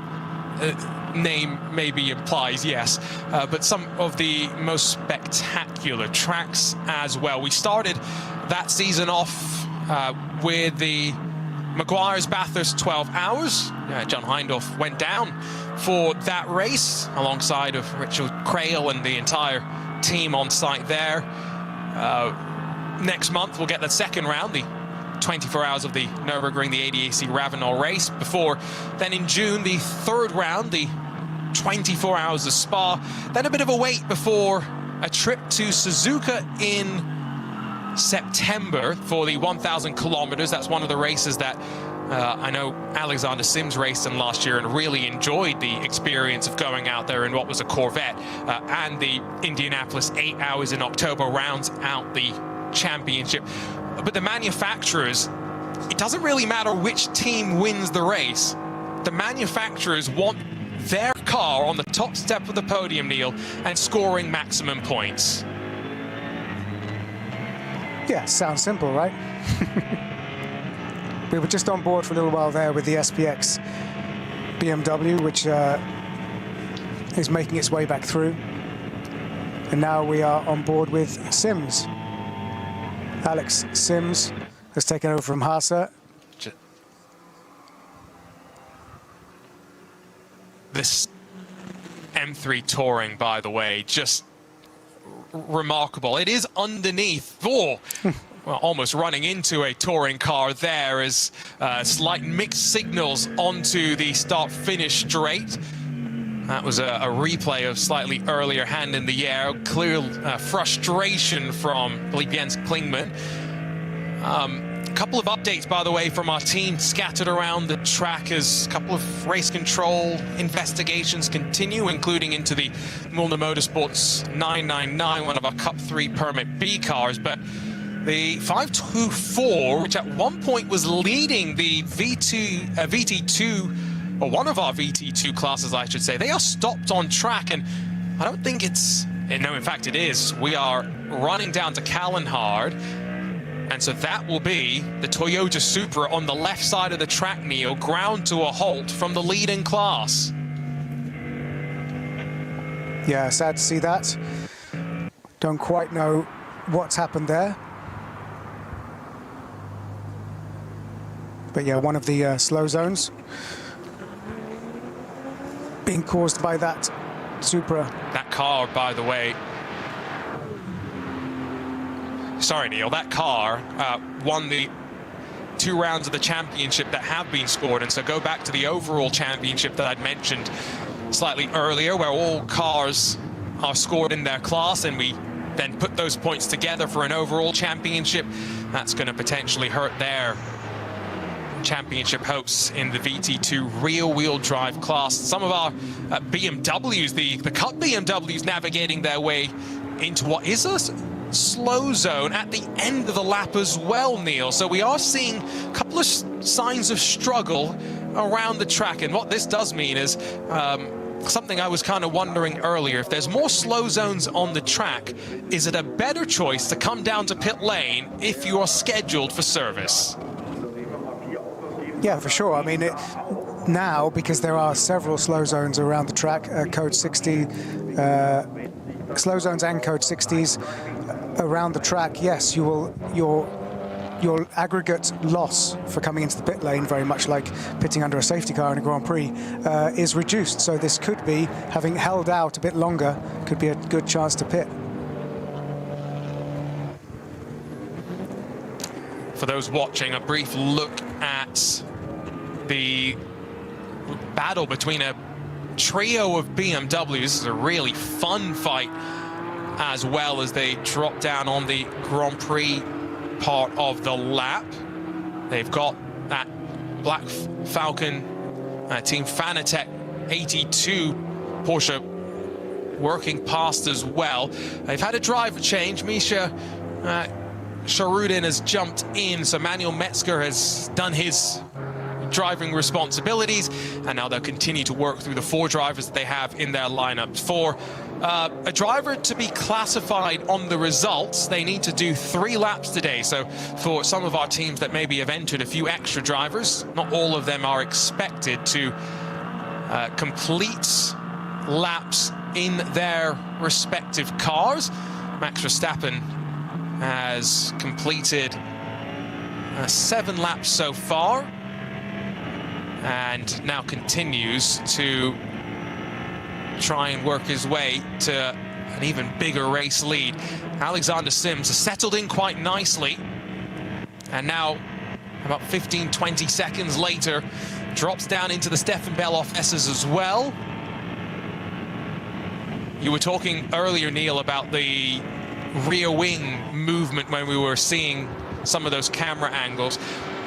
name maybe implies, yes, but some of the most spectacular tracks as well. We started that season off with the Maguire's Bathurst 12 Hours. John Hindhaugh went down for that race alongside of Richard Crail and the entire team on site there. Next month we'll get the second round, the 24 Hours of the Nürburgring, the ADAC Ravenel race. Before then, in June, the 3rd round, the 24 Hours of Spa. Then a bit of a wait before a trip to Suzuka in September for the 1,000 kilometers. That's one of the races that I know Alexander Sims raced in last year and really enjoyed the experience of going out there in what was a Corvette. And the Indianapolis 8 Hours in October rounds out the championship. But the manufacturers, it doesn't really matter which team wins the race. The manufacturers want their car on the top step of the podium, Neil, and scoring maximum points. Yeah, sounds simple, right? We were just on board for a little while there with the SPX BMW, which is making its way back through. And now we are on board with Sims. Alex Sims has taken over from Haase. This M3 Touring, by the way, just remarkable. It is underneath. Oh, well, almost running into a touring car there as slight mixed signals onto the start-finish straight. That was a replay of slightly earlier hand in the air. Clear frustration from, I believe, Jens Klingman. A couple of updates, by the way, from our team scattered around the track as a couple of race control investigations continue, including into the Milner Motorsports 999, one of our Cup 3 Permit B cars. But the 524, which at one point was leading the VT2, or one of our VT2 classes, I should say, they are stopped on track, and I don't think it's, no, in fact it is. We are running down to Callenhard, and so that will be the Toyota Supra on the left side of the track, Neil, ground to a halt from the leading class. Yeah, sad to see that. Don't quite know what's happened there. But yeah, one of the slow zones being caused by that Supra. That car, by the way, sorry, Neil, that car won the 2 rounds of the championship that have been scored. And so go back to the overall championship that I'd mentioned slightly earlier, where all cars are scored in their class, and we then put those points together for an overall championship. That's going to potentially hurt their championship hopes in the VT2 rear-wheel drive class. Some of our BMWs, the Cup BMWs, navigating their way into what is a slow zone at the end of the lap as well, Neil. So we are seeing a couple of signs of struggle around the track, and what this does mean is something I was kind of wondering earlier. If there's more slow zones on the track, is it a better choice to come down to pit lane if you are scheduled for service? Yeah, for sure. I mean, now, because there are several slow zones around the track, code 60, slow zones and code 60s around the track, yes, you will, your aggregate loss for coming into the pit lane, very much like pitting under a safety car in a Grand Prix, is reduced. So this could be, having held out a bit longer, could be a good chance to pit. For those watching, a brief look at the battle between a trio of BMWs. This is a really fun fight, as well as they drop down on the Grand Prix part of the lap. They've got that Black Falcon Team Fanatec 82 Porsche working past as well. They've had a driver change. Misha Sharudin has jumped in, so Manuel Metzger has done his driving responsibilities, and now they'll continue to work through the 4 drivers that they have in their lineup. For a driver to be classified on the results, they need to do 3 laps today. So for some of our teams that maybe have entered a few extra drivers, not all of them are expected to complete laps in their respective cars. Max Verstappen has completed 7 laps so far, and now continues to try and work his way to an even bigger race lead. Alexander Sims has settled in quite nicely, and now about 15-20 seconds later drops down into the Stefan Beloff S's as well. You were talking earlier, Neil, about the rear wing movement when we were seeing some of those camera angles.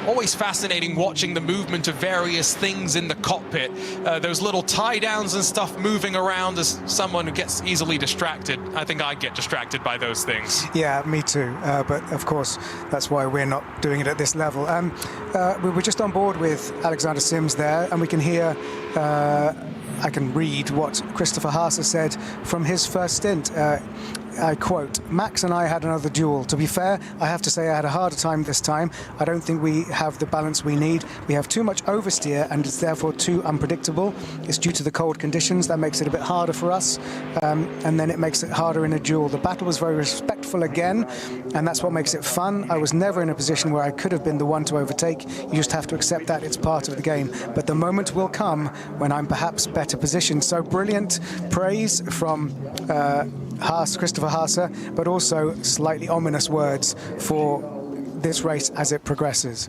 Always fascinating watching the movement of various things in the cockpit. Those little tie downs and stuff moving around. As someone who gets easily distracted, I think I get distracted by those things. Yeah, me too. But of course, that's why we're not doing it at this level. We were just on board with Alexander Sims there, and we can hear, I can read what Christopher Haase said from his first stint. I quote, "Max and I had another duel. To be fair, I have to say I had a harder time this time. I don't think we have the balance we need. We have too much oversteer and it's therefore too unpredictable. It's due to the cold conditions. That makes it a bit harder for us. And then it makes it harder in a duel. The battle was very respectful again, and that's what makes it fun. I was never in a position where I could have been the one to overtake. You just have to accept that. It's part of the game. But the moment will come when I'm perhaps better positioned." So brilliant praise from Christopher Haase, but also slightly ominous words for this race as it progresses.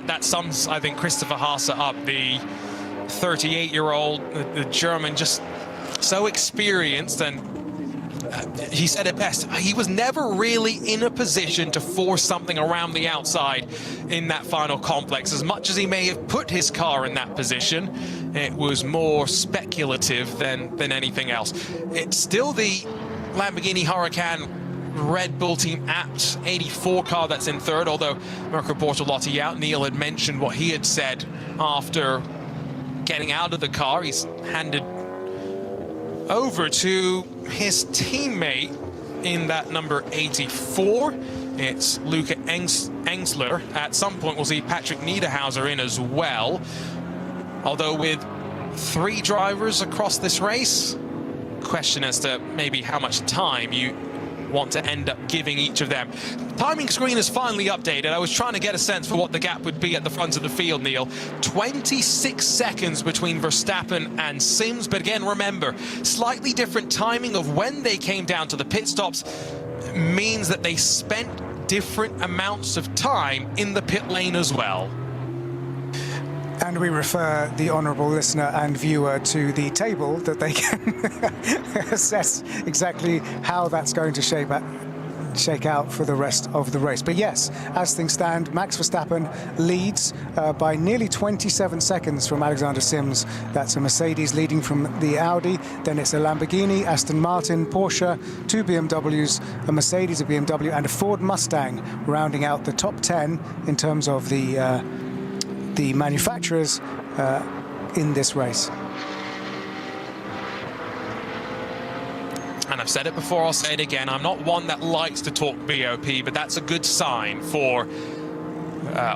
That sums, I think, Christopher Haase up. The 38-year-old, the German, just so experienced, and he said it best. He was never really in a position to force something around the outside in that final complex. As much as he may have put his car in that position, it was more speculative than anything else. It's still the Lamborghini Huracan Red Bull Team Apt 84 car that's in third, although Mirko Bortolotti out. Neil had mentioned what he had said after getting out of the car. He's handed over to his teammate in that number 84. It's Luca Engsler. At some point we'll see Patrick Niederhauser in as well. Although with 3 drivers across this race, question as to maybe how much time you want to end up giving each of them. Timing screen is finally updated. I was trying to get a sense for what the gap would be at the front of the field, Neil. 26 seconds between Verstappen and Sims, but again, remember, slightly different timing of when they came down to the pit stops means that they spent different amounts of time in the pit lane as well. And we refer the honourable listener and viewer to the table that they can assess exactly how that's going to shake out for the rest of the race. But yes, as things stand, Max Verstappen leads by nearly 27 seconds from Alexander Sims. That's a Mercedes leading from the Audi. Then it's a Lamborghini, Aston Martin, Porsche, 2 BMWs, a Mercedes, a BMW, and a Ford Mustang, rounding out the top 10 in terms of the manufacturers in this race. And I've said it before, I'll say it again, I'm not one that likes to talk BOP, but that's a good sign for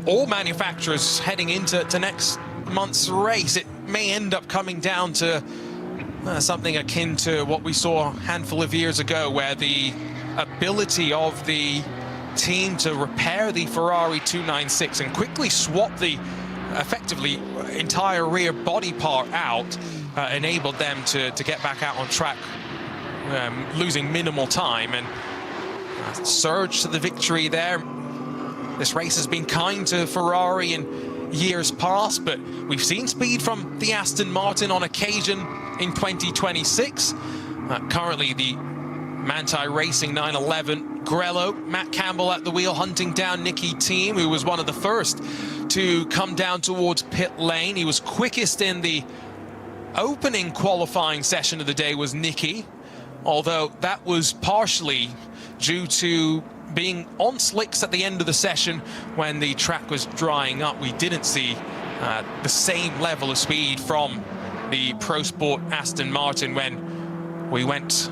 all manufacturers heading into next month's race. It may end up coming down to something akin to what we saw a handful of years ago, where the ability of the team to repair the Ferrari 296 and quickly swap the effectively entire rear body part out enabled them to get back out on track, losing minimal time, and surge to the victory there. This race has been kind to Ferrari in years past, but we've seen speed from the Aston Martin on occasion in 2026. Currently the Manthey Racing 911 Grello, Matt Campbell at the wheel, hunting down Nicky Thiem, who was one of the first to come down towards pit lane. He was quickest in the opening qualifying session of the day, was Nicky, although that was partially due to being on slicks at the end of the session when the track was drying up. We didn't see the same level of speed from the Pro Sport Aston Martin when we went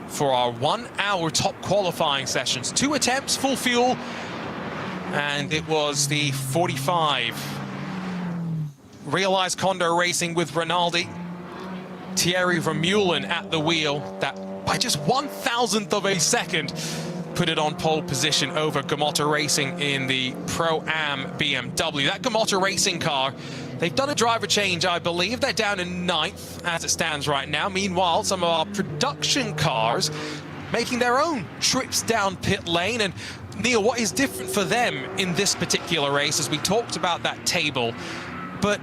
for our 1 hour top qualifying sessions. 2 attempts, full fuel, and it was the 45. Realized Condor Racing with Rinaldi. Thierry Vermeulen at the wheel, that by just 1,000th of a second put it on pole position over Gamotta Racing in the Pro-Am BMW. That Gamotta Racing car, they've done a driver change, I believe. They're down in 9th as it stands right now. Meanwhile, some of our production cars making their own trips down pit lane. And Neil, what is different for them in this particular race, as we talked about that table, but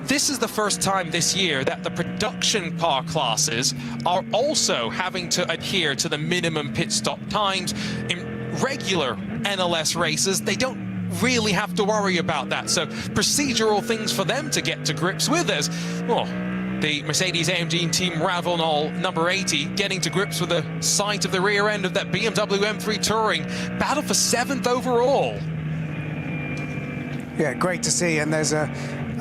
this is the first time this year that the production car classes are also having to adhere to the minimum pit stop times. In regular NLS races, they don't really have to worry about that. So procedural things for them to get to grips with as, well, the Mercedes-AMG Team Ravenol number 80 getting to grips with the sight of the rear end of that BMW M3 Touring. Battle for 7th overall. Yeah, great to see, and there's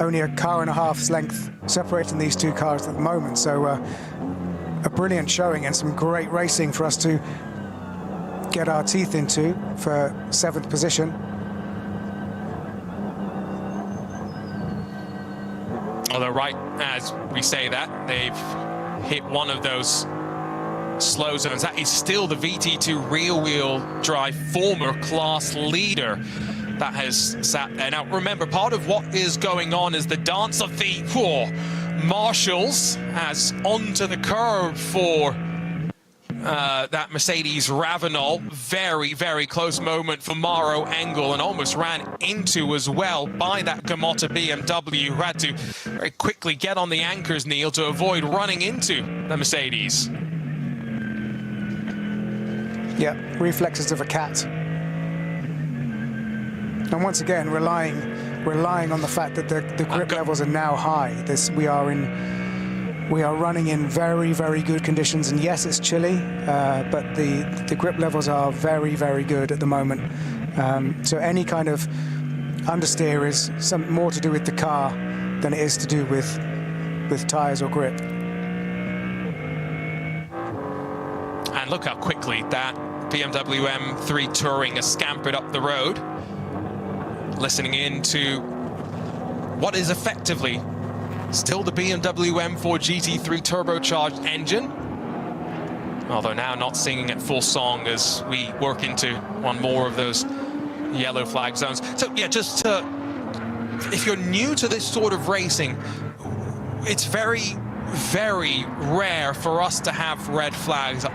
only a car and a half's length separating these 2 cars at the moment, so a brilliant showing and some great racing for us to get our teeth into for 7th position. Although right as we say that, they've hit one of those slow zones. That is still the VT2 rear-wheel drive former class leader that has sat there. Now remember, part of what is going on is the dance of the marshals as onto the curb for that Mercedes Ravenel. Very, very close moment for Maro Engel, and almost ran into as well by that Gamotta BMW, who had to very quickly get on the anchors, Neil, to avoid running into the Mercedes. Yeah, reflexes of a cat. And once again, relying on the fact that the grip levels are now high. We are running in very, very good conditions, and yes, it's chilly, but the grip levels are very, very good at the moment. So any kind of understeer is more to do with the car than it is to do with tyres or grip. And look how quickly that BMW M3 Touring has scampered up the road, listening in to what is effectively still the BMW M4 GT3 turbocharged engine, although now not singing at full song as we work into one more of those yellow flag zones. So yeah, just to, if you're new to this sort of racing, it's very, very rare for us to have red flags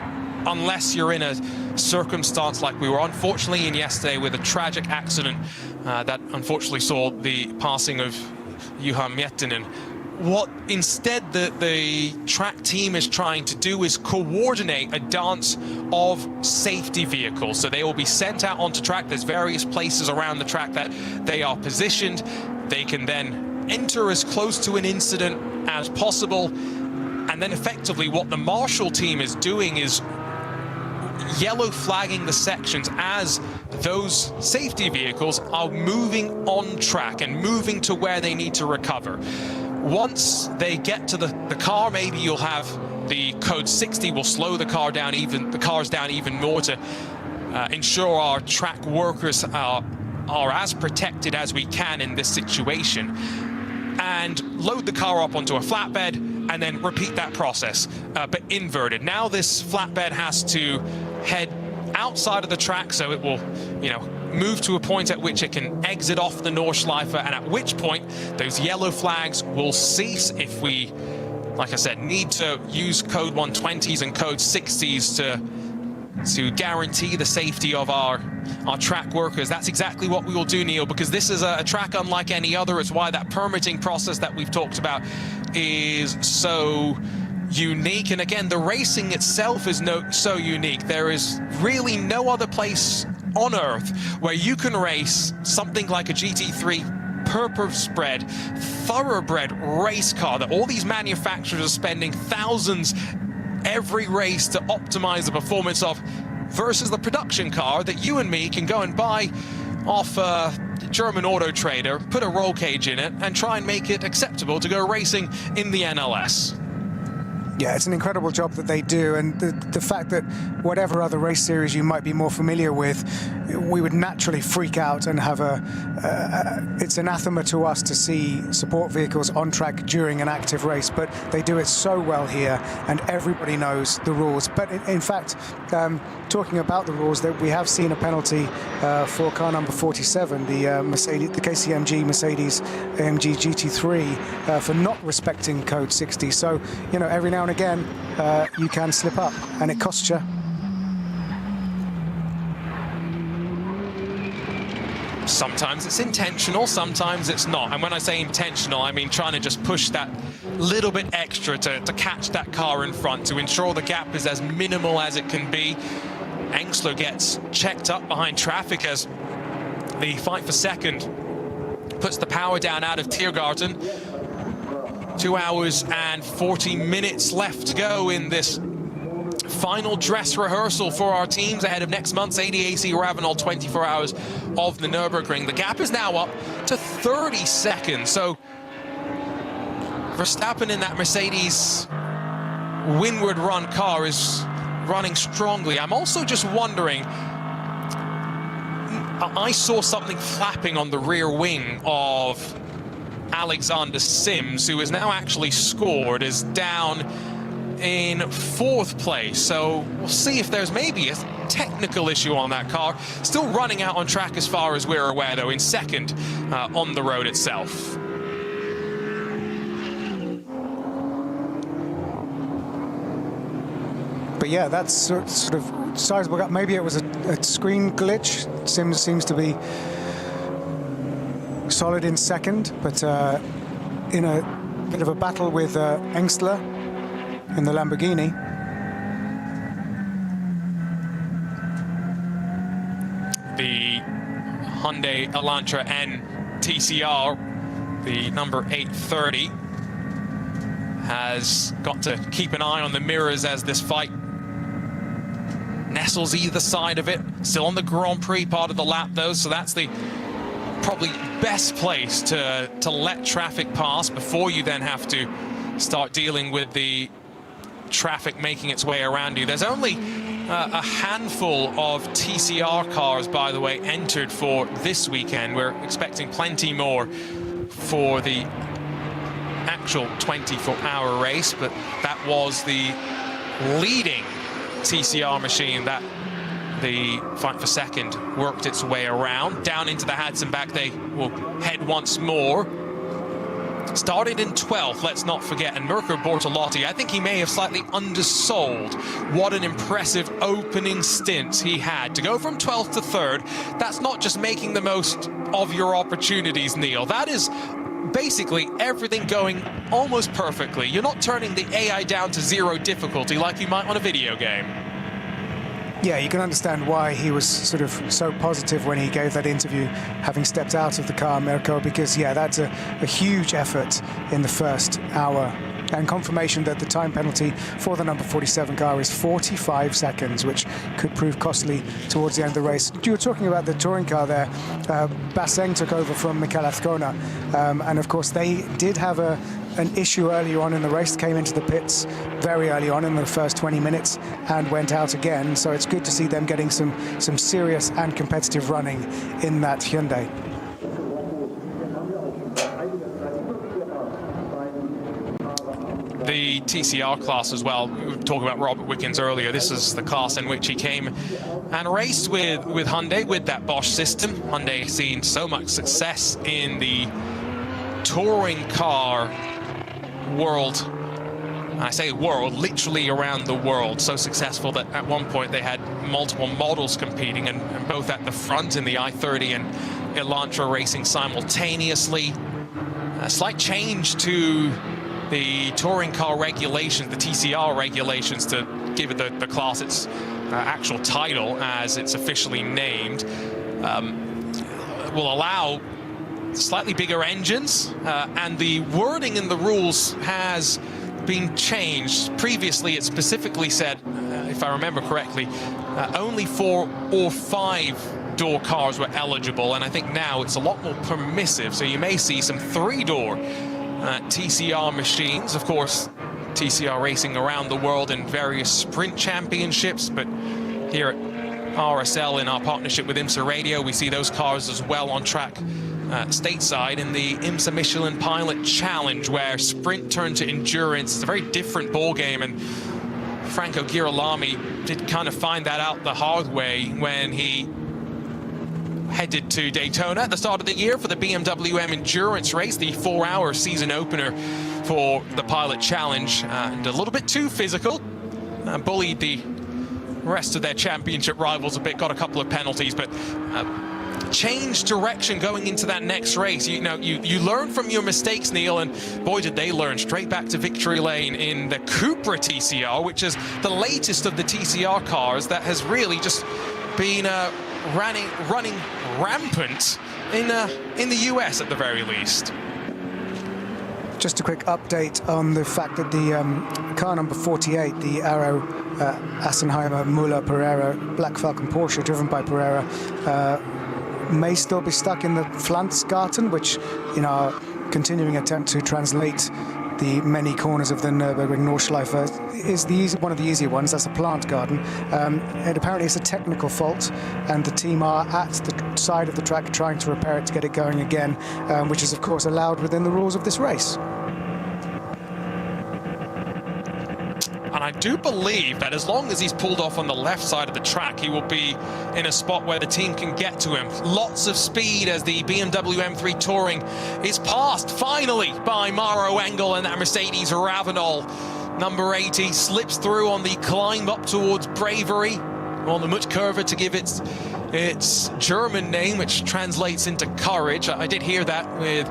unless you're in a circumstance like we were unfortunately in yesterday with a tragic accident that unfortunately saw the passing of Juha Miettinen. What instead the track team is trying to do is coordinate a dance of safety vehicles. So they will be sent out onto track. There's various places around the track that they are positioned. They can then enter as close to an incident as possible. And then effectively what the Marshall team is doing is yellow flagging the sections as those safety vehicles are moving on track and moving to where they need to recover. Once they get to the car, maybe you'll have the code 60 will slow the cars down even more to ensure our track workers are as protected as we can in this situation, and load the car up onto a flatbed and then repeat that process, but inverted. Now this flatbed has to head outside of the track, so it will, move to a point at which it can exit off the Nordschleife, and at which point those yellow flags will cease if we, like I said, need to use code 120s and code 60s to guarantee the safety of our track workers. That's exactly what we will do, Neil, because this is a track unlike any other. It's why that permitting process that we've talked about is so unique. And again, the racing itself is so unique. There is really no other place on earth where you can race something like a GT3 purpose-bred, thoroughbred race car that all these manufacturers are spending thousands every race to optimize the performance of, versus the production car that you and me can go and buy off a German auto trader, put a roll cage in it, and try and make it acceptable to go racing in the NLS. Yeah, it's an incredible job that they do, and the fact that whatever other race series you might be more familiar with, we would naturally freak out and have it's anathema to us to see support vehicles on track during an active race, but they do it so well here, and everybody knows the rules. But in fact, talking about the rules, that we have seen a penalty for car number 47, the KCMG Mercedes AMG GT3, for not respecting code 60. So, every now and again, you can slip up, and it costs you. Sometimes it's intentional, sometimes it's not. And when I say intentional, I mean trying to just push that little bit extra to catch that car in front, to ensure the gap is as minimal as it can be. Engsler gets checked up behind traffic as the fight for second puts the power down out of Tiergarten. 2 hours and 40 minutes left to go in this final dress rehearsal for our teams ahead of next month's ADAC Ravenel 24 Hours of the Nürburgring. The gap is now up to 30 seconds. So Verstappen in that Mercedes windward run car is running strongly. I'm also just wondering, I saw something flapping on the rear wing of Alexander Sims, who has now actually scored, is down in 4th place. So we'll see if there's maybe a technical issue on that car. Still running out on track as far as we're aware, though, in 2nd on the road itself. But yeah, that's sort of sizable gap. Maybe it was a screen glitch. Seems to be solid in second, but in a bit of a battle with Engstler in the Lamborghini. The Hyundai Elantra N TCR, the number 830, has got to keep an eye on the mirrors as this fight nestles either side of it. Still on the Grand Prix part of the lap though, so that's the probably best place to let traffic pass before you then have to start dealing with the traffic making its way around you. There's only a handful of TCR cars, by the way, entered for this weekend. We're expecting plenty more for the actual 24-hour race, but that was the leading TCR machine that the fight for second worked its way around. Down into the Hadzenbach they will head once more. Started in 12th, let's not forget, and Mirko Bortolotti, I think he may have slightly undersold what an impressive opening stint he had. To go from 12th to 3rd, that's not just making the most of your opportunities, Neil. That is basically everything going almost perfectly. You're not turning the AI down to 0 difficulty like you might on a video game. Yeah, you can understand why he was sort of so positive when he gave that interview, having stepped out of the car, Mirko, because, yeah, that's a huge effort in the first hour. And confirmation that the time penalty for the number 47 car is 45 seconds, which could prove costly towards the end of the race. You were talking about the touring car there. Baseng took over from Mikel Azcona, and of course they did have an issue earlier on in the race. Came into the pits very early on in the first 20 minutes and went out again. So it's good to see them getting some serious and competitive running in that Hyundai. The TCR class as well, we were talking about Robert Wickens earlier. This is the class in which he came and raced with Hyundai, with that Bosch system. Hyundai has seen so much success in the touring car world. I say world, literally around the world. So successful that at one point they had multiple models competing, and both at the front in the i30 and Elantra racing simultaneously. A slight change to the touring car regulations, the TCR regulations, to give it the class its actual title as it's officially named, will allow slightly bigger engines, and the wording in the rules has been changed. Previously it specifically said, if I remember correctly, only 4 or 5 door cars were eligible, and I think now it's a lot more permissive, so you may see some 3-door TCR machines. Of course, TCR racing around the world in various sprint championships, but here at RSL, in our partnership with IMSA Radio, we see those cars as well on track stateside in the IMSA Michelin Pilot Challenge, where sprint turned to endurance. It's a very different ball game, and Franco Girolami did kind of find that out the hard way when he headed to Daytona at the start of the year for the BMW M Endurance race, the 4-hour season opener for the Pilot Challenge, and a little bit too physical, bullied the rest of their championship rivals a bit, got a couple of penalties, but changed direction going into that next race. You learn from your mistakes, Neil, and boy did they learn. Straight back to victory lane in the Cupra TCR, which is the latest of the TCR cars that has really just been running rampant in the US at the very least. Just a quick update on the fact that the car number 48, the Arrow Assenheimer Müller Pereira Black Falcon Porsche driven by Pereira, may still be stuck in the Pflanzgarten, which in our continuing attempt to translate the many corners of the Nürburgring Nordschleife is one of the easier ones. That's a plant garden. And apparently it's a technical fault, and the team are at the side of the track trying to repair it to get it going again, which is of course allowed within the rules of this race. And I do believe that as long as he's pulled off on the left side of the track, he will be in a spot where the team can get to him. Lots of speed as the BMW M3 Touring is passed finally by Maro Engel and that Mercedes Ravenol. number 80, slips through on the climb up towards Bravery, on the much curver to give its German name, which translates into courage. I did hear that with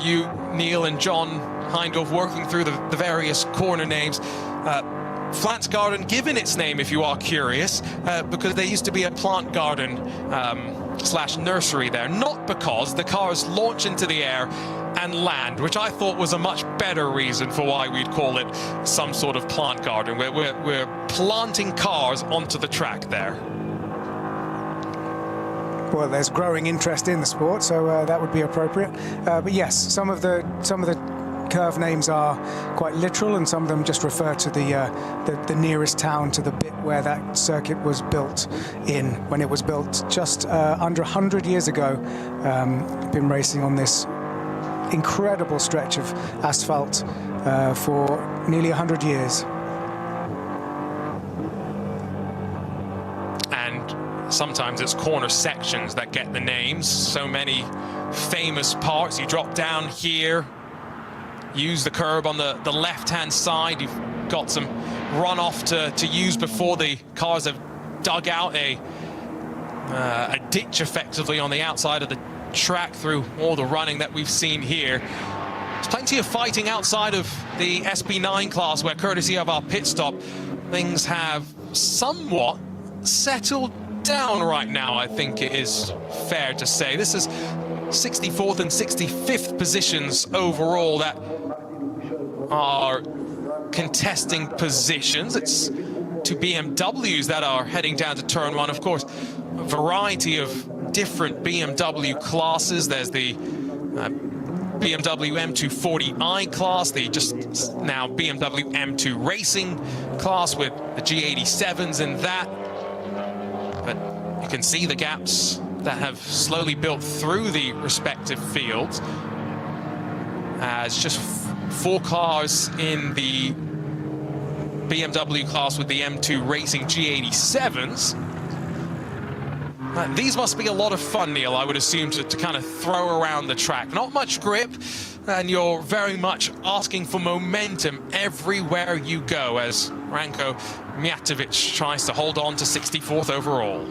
you, Neil, and John Heindorf working through the various corner names. Pflanzgarten given its name, if you are curious, because there used to be a plant garden slash nursery there, not because the cars launch into the air and land, which I thought was a much better reason for why we'd call it some sort of plant garden. We're planting cars onto the track there. Well, there's growing interest in the sport, so that would be appropriate. But yes, some of the curve names are quite literal, and some of them just refer to the nearest town to the bit where that circuit was built in. When it was built just under 100 years ago, been racing on this incredible stretch of asphalt for nearly 100 years. Sometimes it's corner sections that get the names. So many famous parts. You drop down here, use the curb on the left-hand side. You've got some runoff to use before the cars have dug out a ditch effectively on the outside of the track through all the running that we've seen here. There's plenty of fighting outside of the SB9 class where, courtesy of our pit stop, things have somewhat settled down right now, I think it is fair to say. This is 64th and 65th positions overall that are contesting positions. It's two BMWs that are heading down to turn one. Of course, a variety of different BMW classes. There's the BMW M240i class, the just now BMW M2 Racing class with the G87s in that. But you can see the gaps that have slowly built through the respective fields. As just 4 cars in the BMW class with the M2 Racing G87s. These must be a lot of fun, Neil, I would assume, to kind of throw around the track. Not much grip, and you're very much asking for momentum everywhere you go, as Ranko Mijatovic tries to hold on to 64th overall.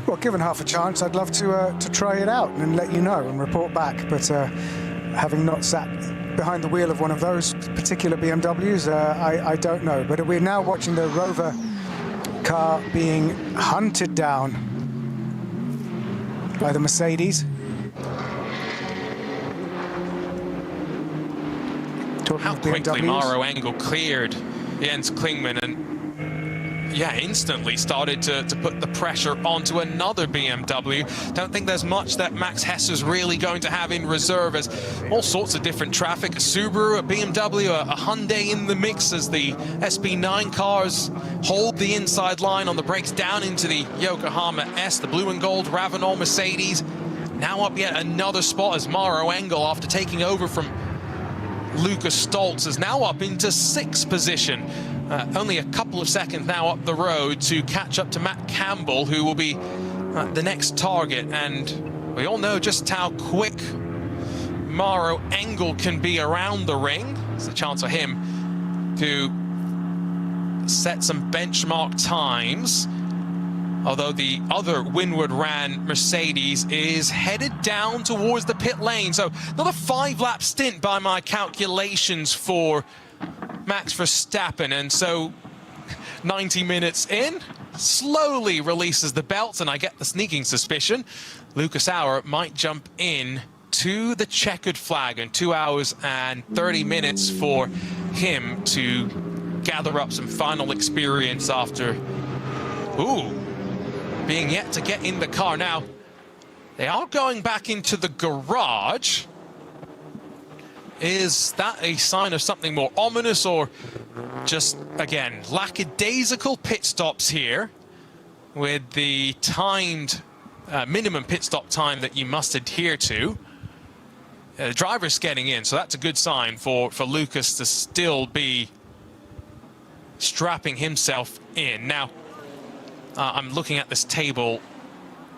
Well, given half a chance, I'd love to try it out and let you know and report back. But having not sat behind the wheel of one of those particular BMWs, I don't know. But we're now watching the Rover car being hunted down by the Mercedes. How quickly Maro Engel cleared Jens Klingmann and instantly started to put the pressure onto another BMW. Don't think there's much that Max Hesser's really going to have in reserve, as all sorts of different traffic, a Subaru, a BMW, a Hyundai in the mix as the SB9 cars hold the inside line on the brakes down into the Yokohama S, the blue and gold Ravenol Mercedes. Now up yet another spot as Maro Engel, after taking over from Lucas Stoltz, is now up into 6th position. Only a couple of seconds now up the road to catch up to Matt Campbell, who will be the next target. And we all know just how quick Maro Engel can be around the ring. It's a chance for him to set some benchmark times. Although the other windward ran Mercedes is headed down towards the pit lane. So another 5-lap stint by my calculations for Max Verstappen. And so 90 minutes in, slowly releases the belts, and I get the sneaking suspicion Lucas Auer might jump in to the checkered flag, and 2 hours and 30 minutes for him to gather up some final experience after being yet to get in the car. Now, they are going back into the garage. Is that a sign of something more ominous, or just, again, lackadaisical pit stops here with the timed minimum pit stop time that you must adhere to? The driver's getting in, so that's a good sign for Lucas to still be strapping himself in. Now, I'm looking at this table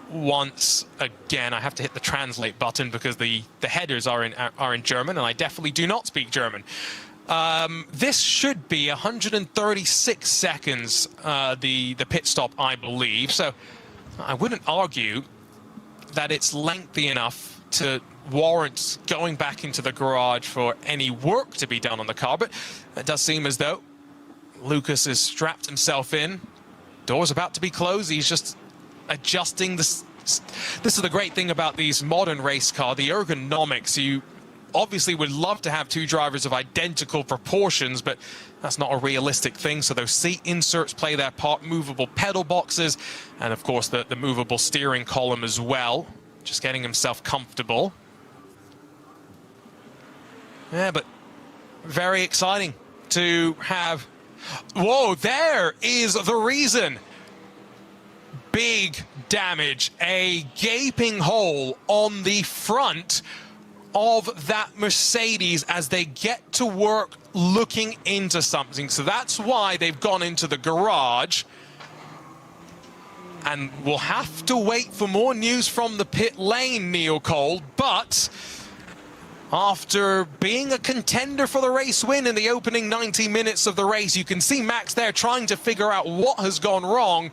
once again. I have to hit the translate button because the headers are in German, and I definitely do not speak German. This should be 136 seconds, the pit stop, I believe. So I wouldn't argue that it's lengthy enough to warrant going back into the garage for any work to be done on the car. But it does seem as though Lucas has strapped himself in. Door's about to be closed. He's just adjusting this. This is the great thing about these modern race cars, the ergonomics. You obviously would love to have two drivers of identical proportions, but that's not a realistic thing. So those seat inserts play their part, movable pedal boxes, and of course the movable steering column as well. Just getting himself comfortable. Yeah, but very exciting to have. Whoa, there is the reason. Big damage, a gaping hole on the front of that Mercedes as they get to work looking into something. So that's why they've gone into the garage. And we'll have to wait for more news from the pit lane, Neil Cole. But after being a contender for the race win in the opening 90 minutes of the race, you can see Max there trying to figure out what has gone wrong.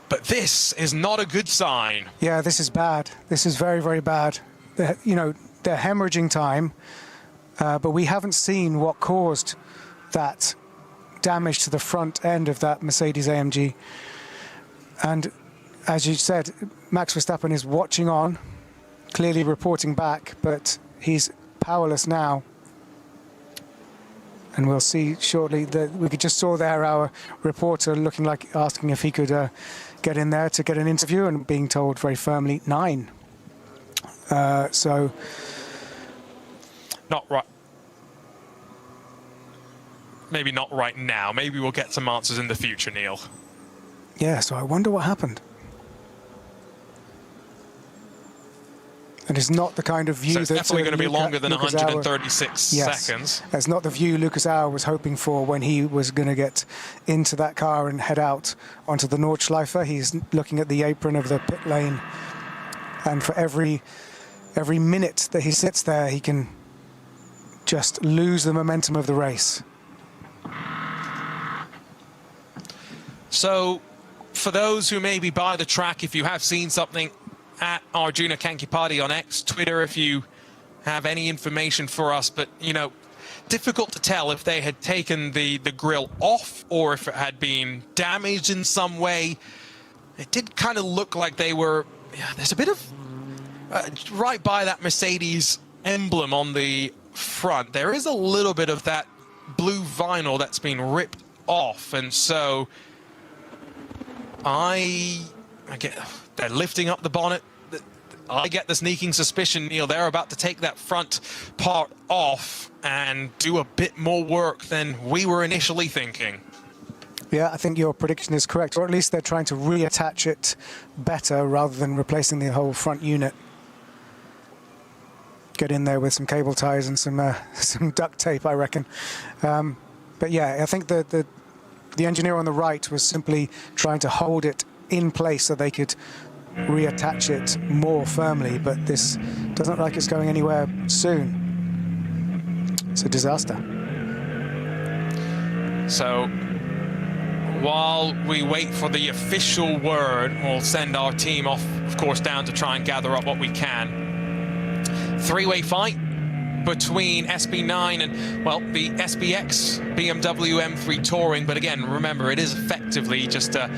But this is not a good sign. Yeah, this is bad. This is very, very bad. You know, they're hemorrhaging time, but we haven't seen what caused that damage to the front end of that Mercedes AMG. And as you said, Max Verstappen is watching on, clearly reporting back, but he's powerless now. And we'll see shortly that we just saw there our reporter looking like asking if he could get in there to get an interview, and being told very firmly 9. So not right. Maybe not right now. Maybe we'll get some answers in the future, Neil. yeah, so I wonder what happened. And it's not the kind of view So it's that definitely going to be longer than Lucas 136 Yes. seconds. It's not the view Lucas Auer was hoping for when he was going to get into that car and head out onto the Nordschleife. He's looking at the apron of the pit lane, and for every minute that he sits there, he can just lose the momentum of the race. So for those who may be by the track, if you have seen something, at Arjuna Kankipati on X, Twitter, if you have any information for us. But, you know, difficult to tell if they had taken the grille off or if it had been damaged in some way. It did kind of look like they were, yeah, there's a bit of, right by that Mercedes emblem on the front, there is a little bit of that blue vinyl that's been ripped off. And so I get, they're lifting up the bonnet. I get the sneaking suspicion, Neil, they're about to take that front part off and do a bit more work than we were initially thinking. Yeah, I think your prediction is correct, or at least they're trying to reattach it better rather than replacing the whole front unit. Get in there with some cable ties and some duct tape, I reckon. But yeah, I think the engineer on the right was simply trying to hold it in place so they could reattach it more firmly, but this doesn't look like it's going anywhere soon. It's a disaster. So while we wait for the official word, we'll send our team off, of course, down to try and gather up what we can. Three-way fight between SB9 and, well, the SBX BMW M3 Touring. But again, remember, it is effectively just a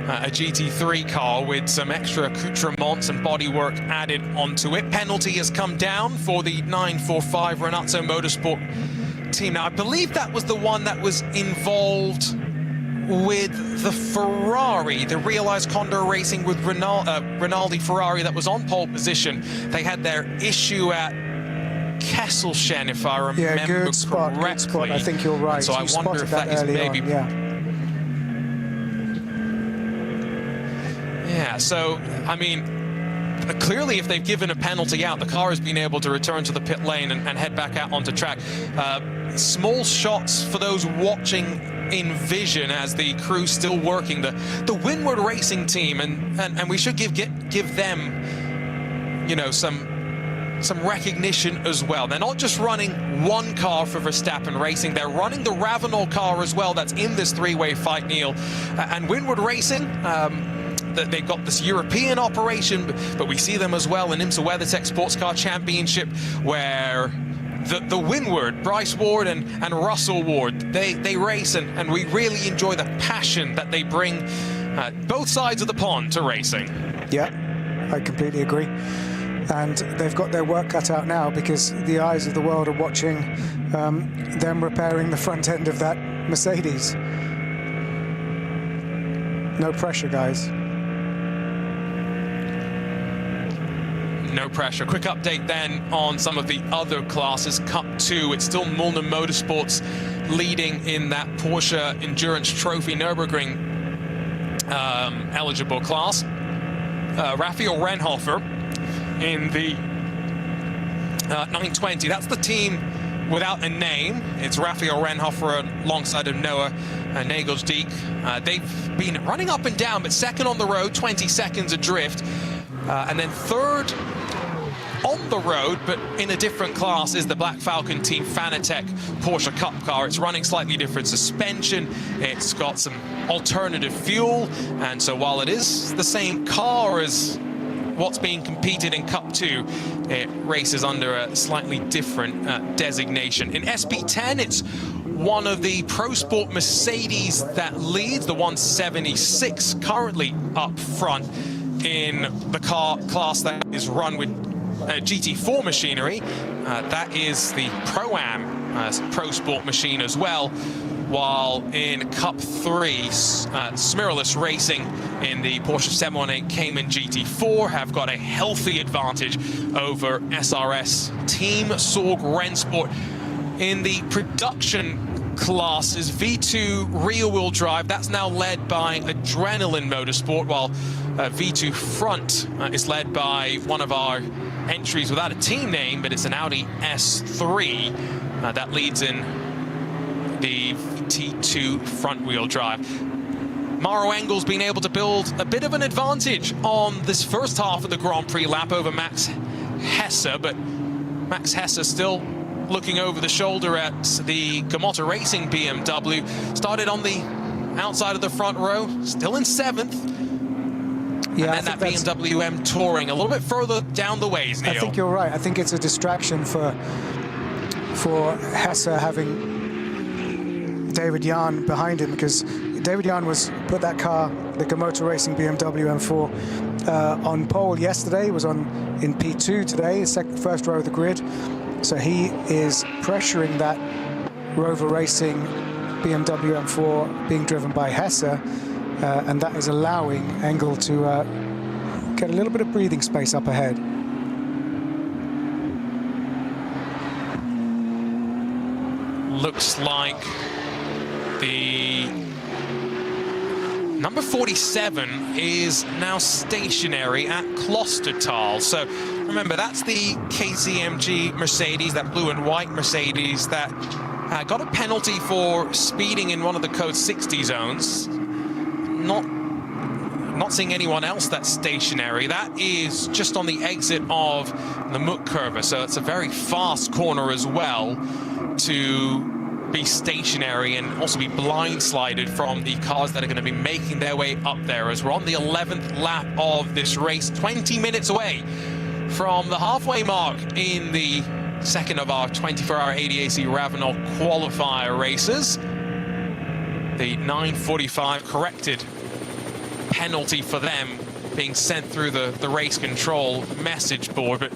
GT3 car with some extra accoutrements and bodywork added onto it. Penalty has come down for the 945 Renato Motorsport team. Now, I believe that was the one that was involved with the Ferrari, the Realized Condor Racing with Rinaldi Ferrari that was on pole position. They had their issue at Kesselchen, if I remember good spot, correctly. Good spot. I think you're right. So I wonder if that is maybe... On, yeah. Yeah, so, I mean, clearly if they've given a penalty out, the car has been able to return to the pit lane and head back out onto track. Small shots for those watching in vision as the crew's still working. The Windward Racing team, and we should give them, you know, some some recognition as well. They're not just running one car for Verstappen Racing, they're running the Ravenel car as well that's in this three-way fight, Neil. And Windward Racing, they've got this European operation, but we see them as well in IMSA WeatherTech Sports Car Championship, where the Windward, Bryce Ward and Russell Ward, they race, and we really enjoy the passion that they bring both sides of the pond to racing. Yeah, I completely agree. And they've got their work cut out now, because the eyes of the world are watching them repairing the front end of that Mercedes. No pressure, guys. No pressure. Quick update then on some of the other classes. Cup 2, it's still Mulner Motorsports leading in that Porsche Endurance Trophy Nürburgring eligible class. Raphael Renhofer in the 920. That's the team without a name. It's Raphael Renhofer alongside of Noah Nagelsdijk. They've been running up and down, but second on the road, 20 seconds adrift. And then third on the road, but in a different class, is the Black Falcon Team Fanatec Porsche Cup car. It's running slightly different suspension. It's got some alternative fuel. And so while it is the same car as what's being competed in Cup 2, it races under a slightly different designation. In SP10, it's one of the Pro Sport Mercedes that leads, the 176, currently up front in the car class that is run with GT4 machinery. That is the Pro-Am Pro Sport machine as well. While in Cup 3, Smiralus Racing in the Porsche 718 Cayman GT4 have got a healthy advantage over SRS Team Sorg Rennsport. In the production class is V2 rear-wheel drive. That's now led by Adrenaline Motorsport, while V2 front is led by one of our entries without a team name, but it's an Audi S3 that leads in the T2 front-wheel drive. Maro Engel's been able to build a bit of an advantage on this first half of the Grand Prix lap over Max Hesse, but Max Hesse still looking over the shoulder at the Gamotta Racing BMW. Started on the outside of the front row, still in 7th. Yeah, and then that BMW M Touring a little bit further down the ways, Neil. I think you're right. I think it's a distraction for Hesse having David Jahn behind him, because David Jahn put that car, the Gamotta Racing BMW M4, on pole yesterday. Was in P2 today, first row of the grid. So he is pressuring that Rover Racing BMW M4 being driven by Hesse, and that is allowing Engel to get a little bit of breathing space up ahead. Looks like the number 47 is now stationary at Klostertal. So remember, that's the KCMG Mercedes, that blue and white Mercedes that got a penalty for speeding in one of the code 60 zones. Not seeing anyone else that's stationary. That is just on the exit of the Muck curve, so it's a very fast corner as well to be stationary and also be blindsided from the cars that are going to be making their way up there, as we're on the 11th lap of this race, 20 minutes away from the halfway mark in the second of our 24-hour ADAC Ravenel qualifier races. The 9:45 corrected penalty for them being sent through the race control message board, but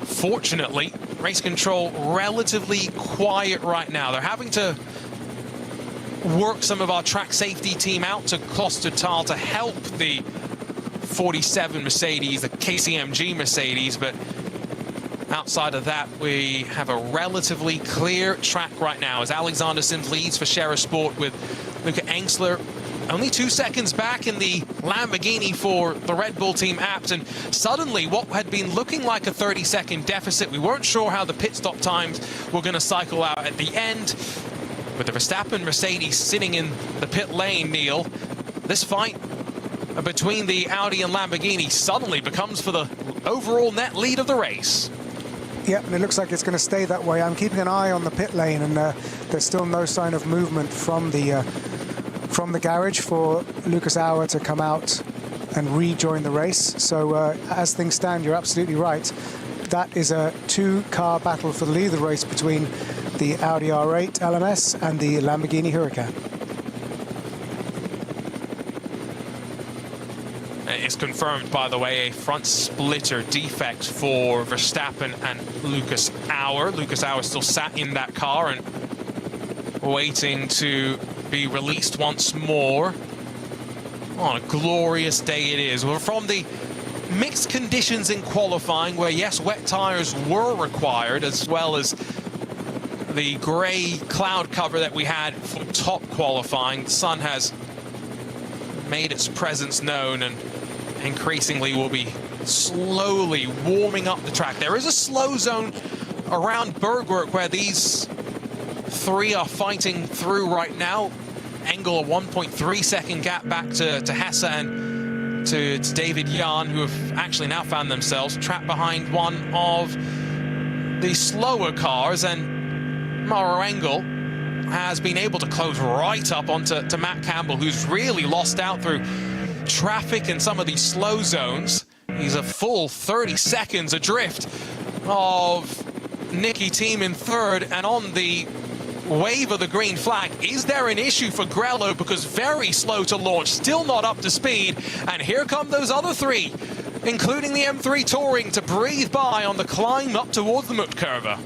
fortunately race control relatively quiet right now. They're having to work some of our track safety team out to Klostertal to help the 47 Mercedes, the KCMG Mercedes, but outside of that, we have a relatively clear track right now as Alexander Sims leads for Scherer Sport with Luca Engsler only 2 seconds back in the Lamborghini for the Red Bull team Abt, and suddenly what had been looking like a 30-second deficit, we weren't sure how the pit stop times were going to cycle out at the end. With the Verstappen Mercedes sitting in the pit lane, Neil, this fight between the Audi and Lamborghini suddenly becomes for the overall net lead of the race. Yep, and it looks like it's going to stay that way. I'm keeping an eye on the pit lane, and there's still no sign of movement from the garage for Lucas Auer to come out and rejoin the race. So as things stand, you're absolutely right. That is a two-car battle for the lead of the race between the Audi R8 LMS and the Lamborghini Huracan. It's confirmed, by the way, a front splitter defect for Verstappen and Lucas Auer. Lucas Auer still sat in that car and waiting to be released once more. What a glorious day it is. We're from the mixed conditions in qualifying, where yes, wet tires were required, as well as the grey cloud cover that we had for top qualifying. The sun has made its presence known and increasingly will be slowly warming up the track. There is a slow zone around Bergwerk where these three are fighting through right now. Engel a 1.3 second gap back to Hesse and to David Jahn, who have actually now found themselves trapped behind one of the slower cars, and Mauro Engel has been able to close right up onto Matt Campbell, who's really lost out through traffic and some of these slow zones. He's a full 30 seconds adrift of Nicky Team in third, and on the wave of the green flag, is there an issue for Grello? Because very slow to launch, still not up to speed, and here come those other three, including the M3 Touring, to breathe by on the climb up towards the Mutkurve.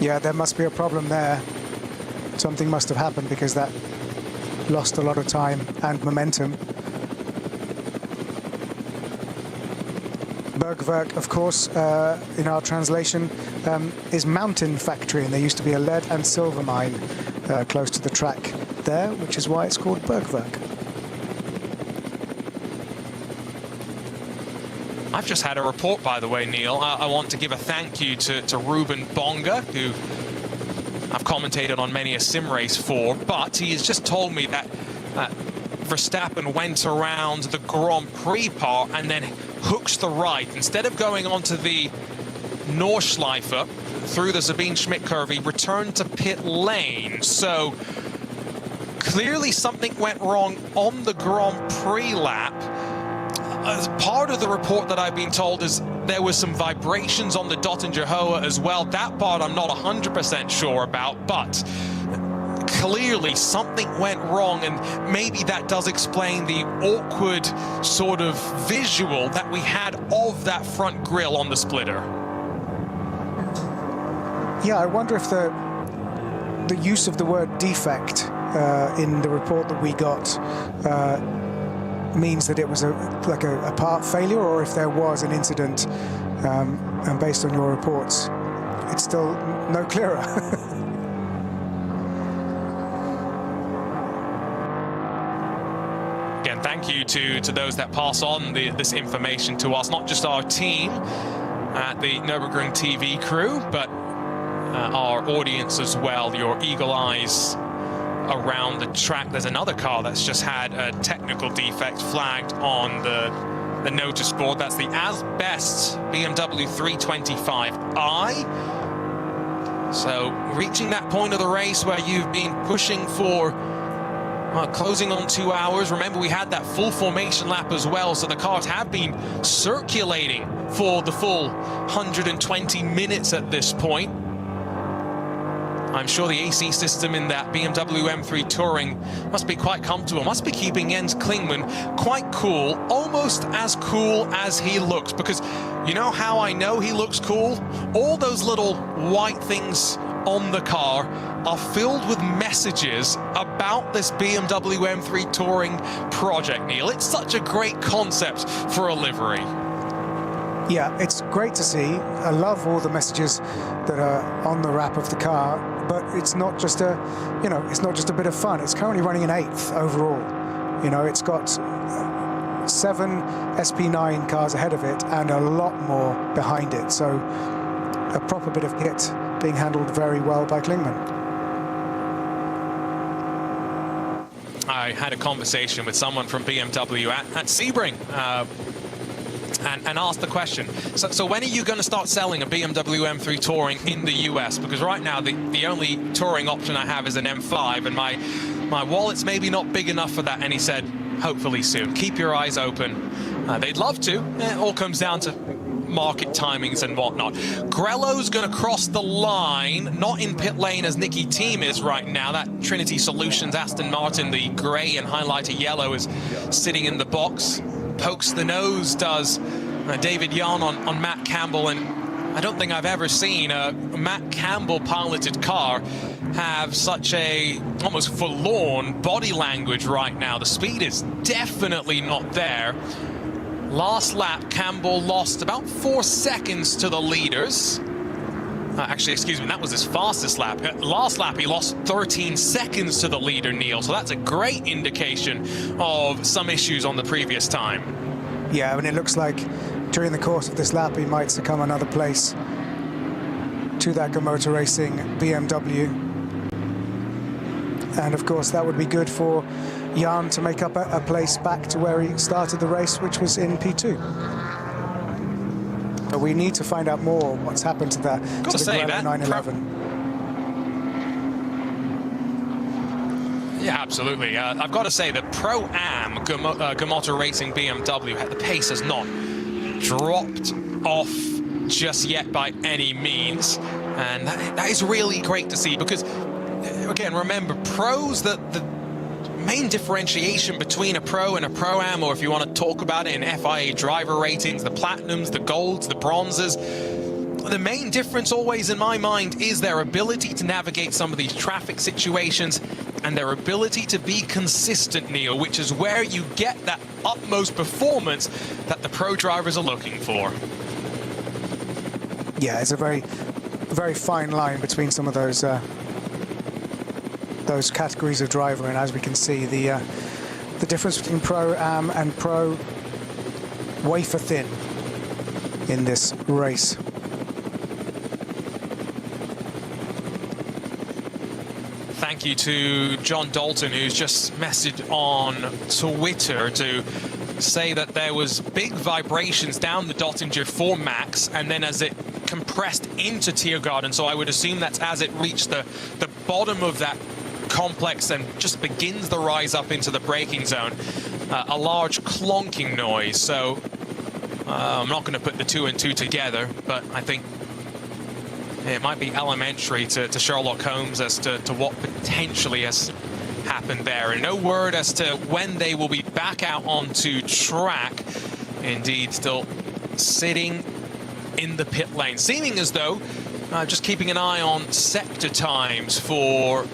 Yeah, there must be a problem there. Something must have happened, because that lost a lot of time and momentum. Bergwerk, of course, in our translation, is mountain factory, and there used to be a lead and silver mine close to the track there, which is why it's called Bergwerk. I've just had a report, by the way, Neil. I want to give a thank you to Ruben Bonga, who I've commentated on many a sim race for, but he has just told me that Verstappen went around the Grand Prix part and then hooks the right. Instead of going onto the Nordschleife through the Sabine Schmidt curve, he returned to pit lane. So clearly something went wrong on the Grand Prix lap. As part of the report that I've been told is there was some vibrations on the Dottinger Hoa as well. That part I'm not 100% sure about, but clearly something went wrong, and maybe that does explain the awkward sort of visual that we had of that front grille on the splitter. Yeah, I wonder if the use of the word defect in the report that we got means that it was like a part failure, or if there was an incident, and based on your reports, it's still no clearer. Again, thank you to those that pass on this information to us, not just our team at the Nürburgring TV crew, but our audience as well, your eagle eyes around the track. There's another car that's just had a technical defect flagged on the notice board. That's the Asbest BMW 325i. So reaching that point of the race where you've been pushing for closing on 2 hours. Remember, we had that full formation lap as well, so the cars have been circulating for the full 120 minutes at this point. I'm sure the AC system in that BMW M3 Touring must be quite comfortable, must be keeping Jens Klingmann quite cool, almost as cool as he looks, because you know how I know he looks cool? All those little white things on the car are filled with messages about this BMW M3 Touring project, Neil. It's such a great concept for a livery. Yeah, it's great to see. I love all the messages that are on the wrap of the car, but it's not just it's not just a bit of fun. It's currently running in 8th overall. You know, it's got 7 SP9 cars ahead of it and a lot more behind it. So a proper bit of kit being handled very well by Klingmann. I had a conversation with someone from BMW at Sebring and ask the question. So when are you going to start selling a BMW M3 Touring in the US? Because right now the only touring option I have is an M5, and my wallet's maybe not big enough for that. And he said, hopefully soon. Keep your eyes open. They'd love to. It all comes down to market timings and whatnot. Grello's going to cross the line, not in pit lane as Nicky Team is right now. That Trinity Solutions Aston Martin, the grey and highlighter yellow, is sitting in the box. Pokes the nose, does David Yarn on Matt Campbell, and I don't think I've ever seen a Matt Campbell piloted car have such a almost forlorn body language right now. The speed is definitely not there. Last lap, Campbell lost about 4 seconds to the leaders. Actually, excuse me, that was his fastest lap. Last lap, he lost 13 seconds to the leader, Neil. So that's a great indication of some issues on the previous time. Yeah, I mean, it looks like during the course of this lap, he might succumb another place to that Motor Racing BMW. And of course, that would be good for Jan to make up a place back to where he started the race, which was in P2. But we need to find out more what's happened to that, to the Grello 911. Yeah, absolutely. I've got to say that Pro-Am Motor Racing BMW, the pace has not dropped off just yet by any means. And that is really great to see, because, again, remember, pros, the main differentiation between a pro and a Pro-Am, or if you want to talk about it in FIA driver ratings, the platinums, the golds, the bronzes, the main difference always in my mind is their ability to navigate some of these traffic situations and their ability to be consistent, Neil, which is where you get that utmost performance that the pro drivers are looking for. Yeah, it's a very, very fine line between some of those categories of driver, and as we can see, the difference between Pro-Am and Pro wafer thin in this race. Thank you to John Dalton, who's just messaged on Twitter to say that there was big vibrations down the Dottinger for Max, and then as it compressed into Tiergarten, so I would assume that's as it reached the bottom of that complex and just begins the rise up into the braking zone, a large clonking noise. So I'm not going to put the two and two together, but I think it might be elementary to Sherlock Holmes as to what potentially has happened there. And no word as to when they will be back out onto track. Indeed, still sitting in the pit lane, seeming as though just keeping an eye on sector times for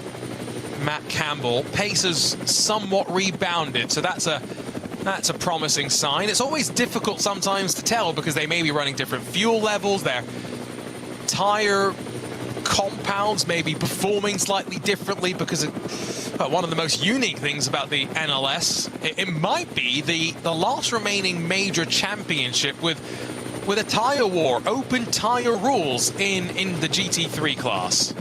Matt Campbell. Pace has somewhat rebounded, so that's a promising sign. It's always difficult sometimes to tell because they may be running different fuel levels. Their tire compounds may be performing slightly differently because one of the most unique things about the NLS, it might be the last remaining major championship with a tire war, open tire rules in the GT3 class.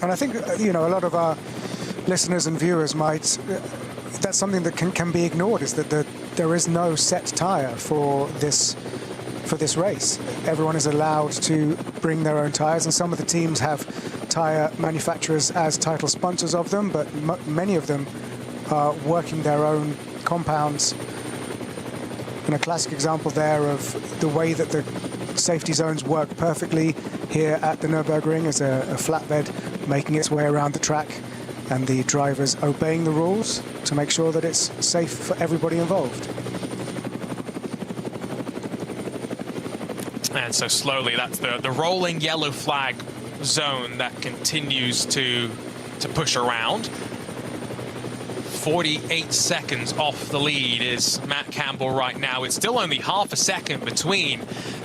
And I think, you know, a lot of our listeners and viewers might, that's something that can be ignored, is that there is no set tire for this race. Everyone is allowed to bring their own tires, and some of the teams have tire manufacturers as title sponsors of them, but many of them are working their own compounds. And a classic example there of the way that the safety zones work perfectly here at the Nürburgring is a flatbed making its way around the track, and the drivers obeying the rules to make sure that it's safe for everybody involved. And so slowly, that's the rolling yellow flag zone that continues to push around. 48 seconds off the lead is Matt Campbell right now. It's still only half a second between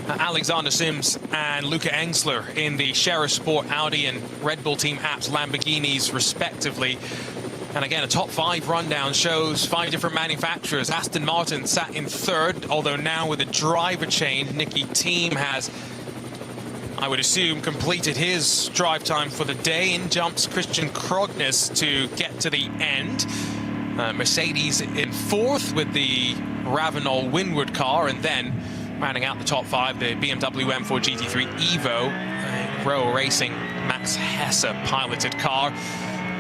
Alexander Sims and Luca Engsler in the Scherer Sport Audi and Red Bull Team Apps Lamborghinis respectively. And again, a top 5 rundown shows 5 different manufacturers. Aston Martin sat in 3rd, although now with a driver change, Nicky Team has, I would assume, completed his drive time for the day. In jumps Christian Krognes to get to the end. Mercedes in fourth with the Ravenol Windward car, and then rounding out the top five, the BMW M4 GT3 Evo, Rowe Racing Max Hesse piloted car.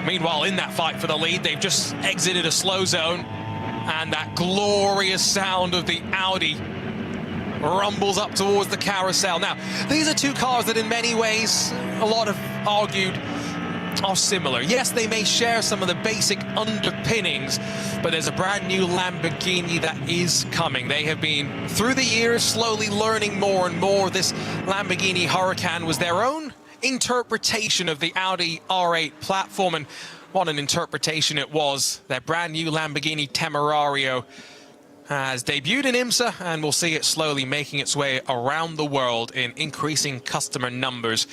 Meanwhile, in that fight for the lead, they've just exited a slow zone, and that glorious sound of the Audi rumbles up towards the carousel. Now, these are two cars that in many ways, a lot have argued, are similar. Yes, they may share some of the basic underpinnings, but there's a brand new Lamborghini that is coming. They have been, through the years, slowly learning more and more. This Lamborghini Huracan was their own interpretation of the Audi R8 platform, and what an interpretation it was. Their brand new Lamborghini Temerario has debuted in IMSA, and we'll see it slowly making its way around the world in increasing customer numbers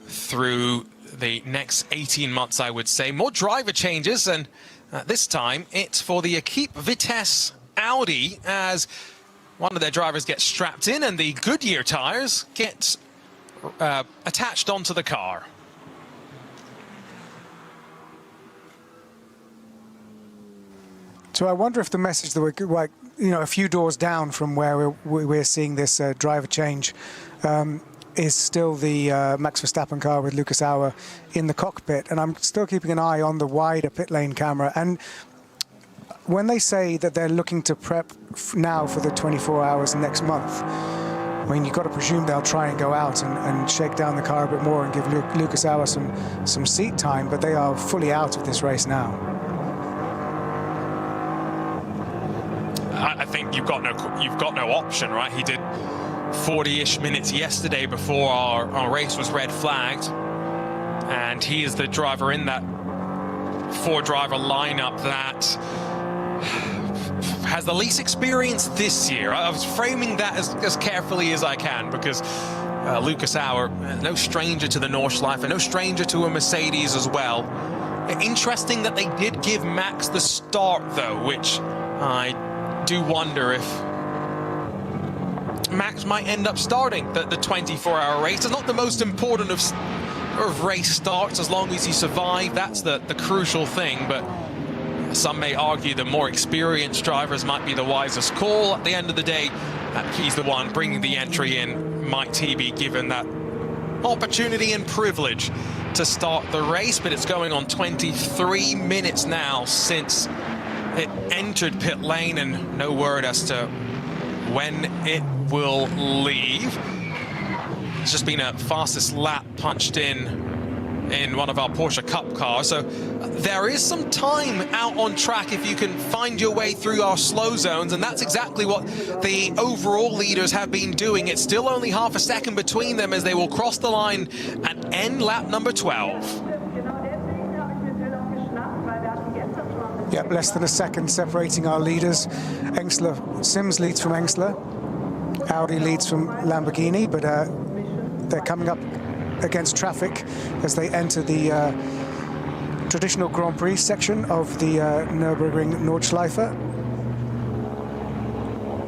through the next 18 months, I would say. More driver changes, and this time it's for the Equipe Vitesse Audi, as one of their drivers gets strapped in and the Goodyear tires get attached onto the car. So I wonder if the message that we're, like, you know, a few doors down from where we're seeing this driver change is still the Max Verstappen car with Lucas Auer in the cockpit. And I'm still keeping an eye on the wider pit lane camera. And when they say that they're looking to prep now for the 24 hours next month, I mean, you've got to presume they'll try and go out and shake down the car a bit more and give Lucas Auer some seat time, but they are fully out of this race now. I think you've got no option, right? He did 40-ish minutes yesterday before our race was red flagged, and he is the driver in that four-driver lineup that has the least experience this year. I was framing that as carefully as I can, because Lucas Auer, no stranger to the Nordschleife, and no stranger to a Mercedes as well. Interesting that they did give Max the start, though, which I do wonder if Max might end up starting the 24-hour race. It's not the most important of race starts, as long as you survive. That's the crucial thing, but some may argue the more experienced drivers might be the wisest call. At the end of the day, he's the one bringing the entry in. Might he be given that opportunity and privilege to start the race? But it's going on 23 minutes now since it entered pit lane, and no word as to when it will leave. It's just been a fastest lap punched in one of our Porsche Cup cars, so there is some time out on track if you can find your way through our slow zones, and that's exactly what the overall leaders have been doing. It's still only half a second between them as they will cross the line and end lap number 12. Yep, less than a second separating our leaders. Sims leads from Engsler. Audi leads from Lamborghini, but they're coming up against traffic as they enter the traditional Grand Prix section of the Nürburgring Nordschleife.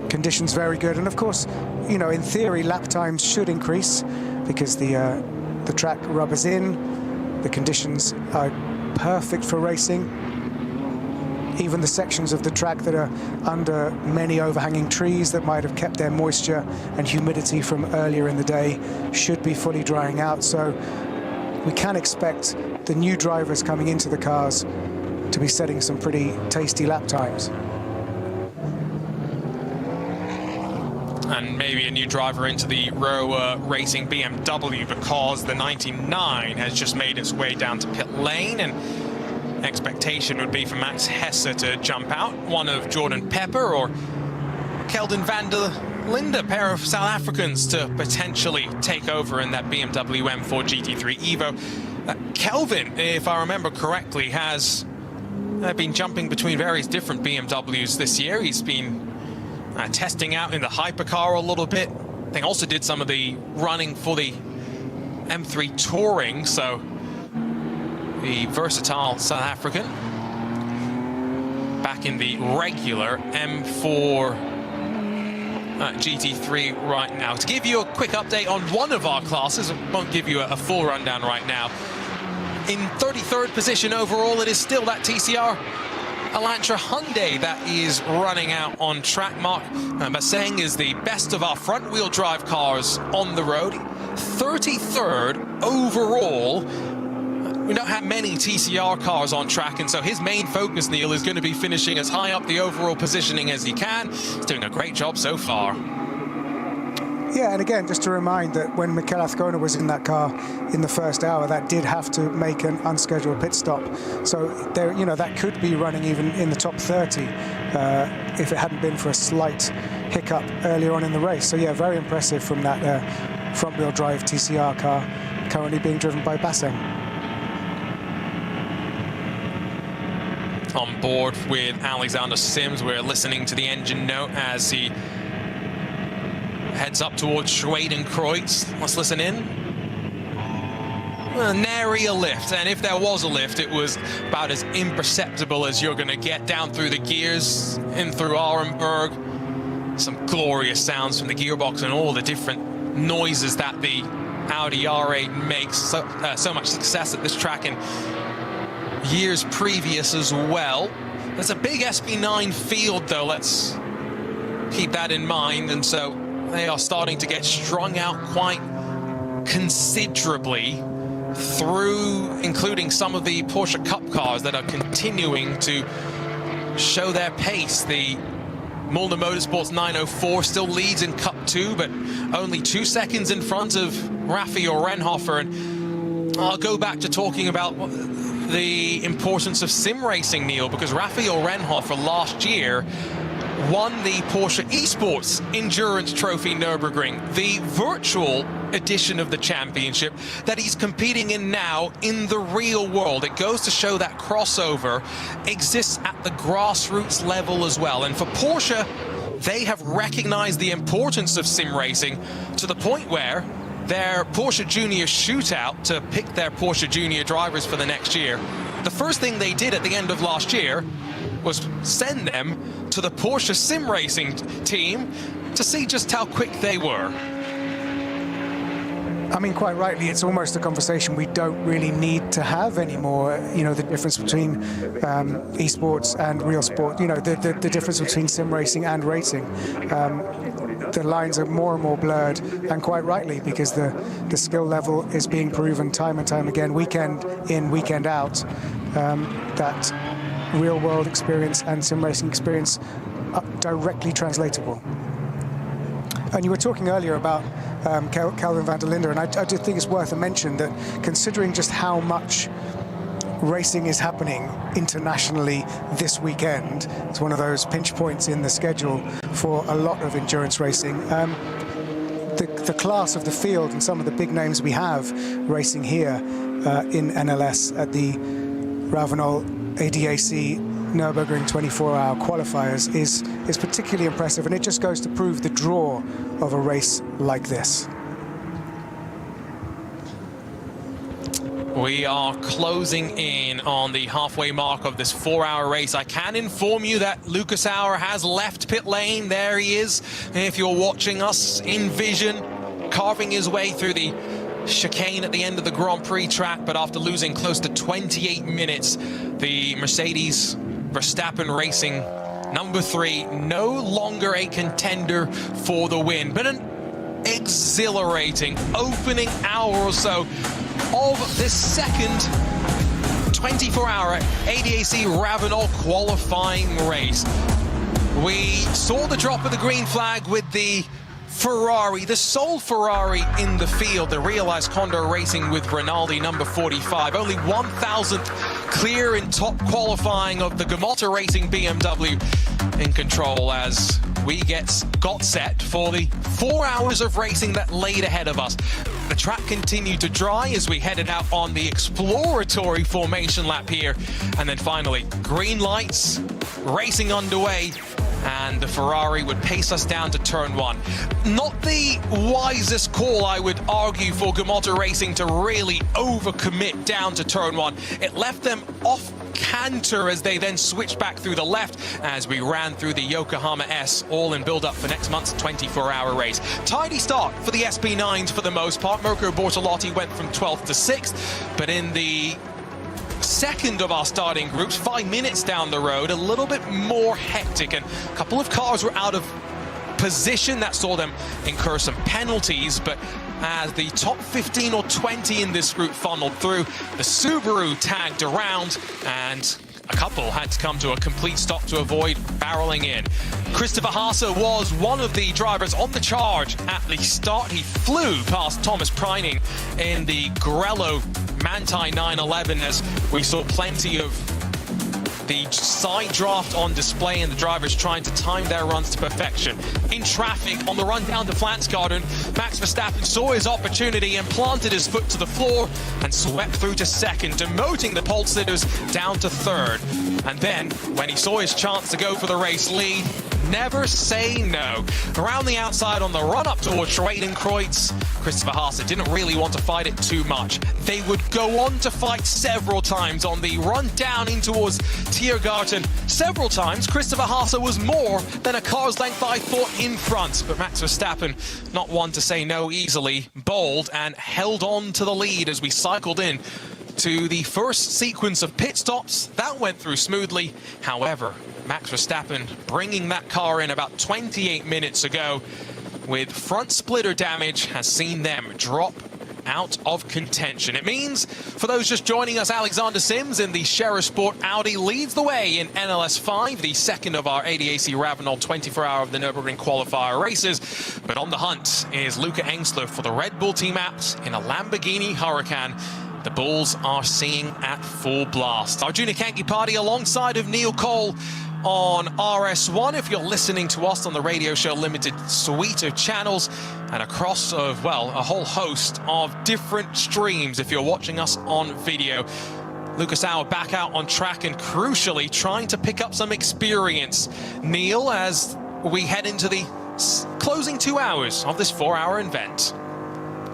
Conditions very good, and of course, you know, in theory, lap times should increase because the track rubbers in. The conditions are perfect for racing. Even the sections of the track that are under many overhanging trees that might have kept their moisture and humidity from earlier in the day should be fully drying out. So we can expect the new drivers coming into the cars to be setting some pretty tasty lap times. And maybe a new driver into the Rowe Racing BMW, because the 99 has just made its way down to pit lane, and expectation would be for Max Hesse to jump out, one of Jordan Pepper or Kelvin van der Linde, a pair of South Africans, to potentially take over in that BMW M4 GT3 Evo. Kelvin, if I remember correctly, has been jumping between various different BMWs this year. He's been testing out in the hypercar a little bit. I think also did some of the running for the M3 Touring, so the versatile South African back in the regular M4 GT3 right now. To give you a quick update on one of our classes, I won't give you a full rundown right now. In 33rd position overall, it is still that TCR Elantra Hyundai that is running out on track. Mark Basseng is the best of our front-wheel drive cars on the road. 33rd overall. We don't have many TCR cars on track, and so his main focus, Neil, is going to be finishing as high up the overall positioning as he can. He's doing a great job so far. Yeah, and again, just to remind that when Mikel Azcona was in that car in the first hour, that did have to make an unscheduled pit stop. So there, you know, that could be running even in the top 30 if it hadn't been for a slight hiccup earlier on in the race. So yeah, very impressive from that front-wheel drive TCR car currently being driven by Basseng. On board with Alexander Sims, we're listening to the engine note as he heads up towards Schwedenkreuz. Let's listen in. Nary a lift, and if there was a lift, it was about as imperceptible as you're going to get down through the gears, in through Arenberg. Some glorious sounds from the gearbox and all the different noises that the Audi R8 makes. So much success at this track in years previous as well. There's a big SB9 field, though. Let's keep that in mind, and so they are starting to get strung out quite considerably through, including some of the Porsche Cup cars that are continuing to show their pace. The Mulder Motorsports 904 still leads in Cup 2, but only 2 seconds in front of Raphael Renhofer. And I'll go back to talking about the importance of sim racing, Neil, because Raphael Renhofer last year won the Porsche Esports Endurance Trophy Nürburgring, the virtual edition of the championship that he's competing in now in the real world. It goes to show that crossover exists at the grassroots level as well. And for Porsche, they have recognized the importance of sim racing to the point where their Porsche Junior shootout to pick their Porsche Junior drivers for the next year, the first thing they did at the end of last year was send them to the Porsche sim racing team to see just how quick they were. I mean, quite rightly, it's almost a conversation we don't really need to have anymore. You know, the difference between esports and real sport, you know, the difference between sim racing and racing. The lines are more and more blurred, and quite rightly, because the skill level is being proven time and time again, weekend in, weekend out, that real world experience and sim racing experience are directly translatable. And you were talking earlier about Kelvin van der Linde, and I do think it's worth a mention that considering just how much racing is happening internationally this weekend, it's one of those pinch points in the schedule for a lot of endurance racing. The class of the field and some of the big names we have racing here in NLS at the Ravenel ADAC Nürburgring 24-hour qualifiers is particularly impressive, and it just goes to prove the draw of a race like this. We are closing in on the halfway mark of this 4-hour race. I can inform you that Lucas Auer has left pit lane. There he is, if you're watching us in vision, carving his way through the chicane at the end of the Grand Prix track, but after losing close to 28 minutes, the Mercedes Verstappen Racing number 3 no longer a contender for the win, but an exhilarating opening hour or so of this second 24-hour ADAC Ravenel qualifying race. We saw the drop of the green flag with the Ferrari, the sole Ferrari in the field, the Realized Condor Racing with Rinaldi, number 45. Only 1,000th clear in top qualifying of the Gamotta Racing BMW in control as we got set for the 4 hours of racing that laid ahead of us. The track continued to dry as we headed out on the exploratory formation lap here. And then finally, green lights, racing underway, and the Ferrari would pace us down to turn 1. Not the wisest call, I would argue, for Gamotta Racing to really overcommit down to turn 1. It left them off canter as they then switched back through the left as we ran through the Yokohama S, all in build-up for next month's 24-hour race. Tidy start for the SB9s for the most part. Mirko Bortolotti went from 12th to 6th, but in the second of our starting groups, 5 minutes down the road, a little bit more hectic, and a couple of cars were out of position. That saw them incur some penalties, but as the top 15 or 20 in this group funneled through, the Subaru tagged around, and a couple had to come to a complete stop to avoid barreling in. Christopher Haase was one of the drivers on the charge at the start. He flew past Thomas Preining in the Grello Manthey 911 as we saw plenty of the side draft on display and the drivers trying to time their runs to perfection. In traffic on the run down to Flansgarden, Max Verstappen saw his opportunity and planted his foot to the floor and swept through to second, demoting the pole sitters down to third. And then, when he saw his chance to go for the race lead, never say no. Around the outside on the run-up towards Schwedenkreuz, Christopher Haase didn't really want to fight it too much. They would go on to fight several times on the run down in towards Tiergarten. Several times, Christopher Haase was more than a car's length, I thought, in front. But Max Verstappen, not one to say no easily, bowled and held on to the lead as we cycled in to the first sequence of pit stops. That went through smoothly. However, Max Verstappen bringing that car in about 28 minutes ago with front splitter damage has seen them drop out of contention. It means, for those just joining us, Alexander Sims in the Scherer Sport Audi leads the way in NLS 5, the second of our ADAC Ravenel 24-hour of the Nürburgring qualifier races. But on the hunt is Luca Engsler for the Red Bull team apps in a Lamborghini Huracan. The Bulls are seeing at full blast. Arjuna Kankipati alongside of Neil Cole on RS1 if you're listening to us on the Radio Show Limited suite of channels and across of, well, a whole host of different streams if you're watching us on video. Lucas Auer back out on track and crucially trying to pick up some experience. Neil, as we head into the closing 2 hours of this 4-hour event.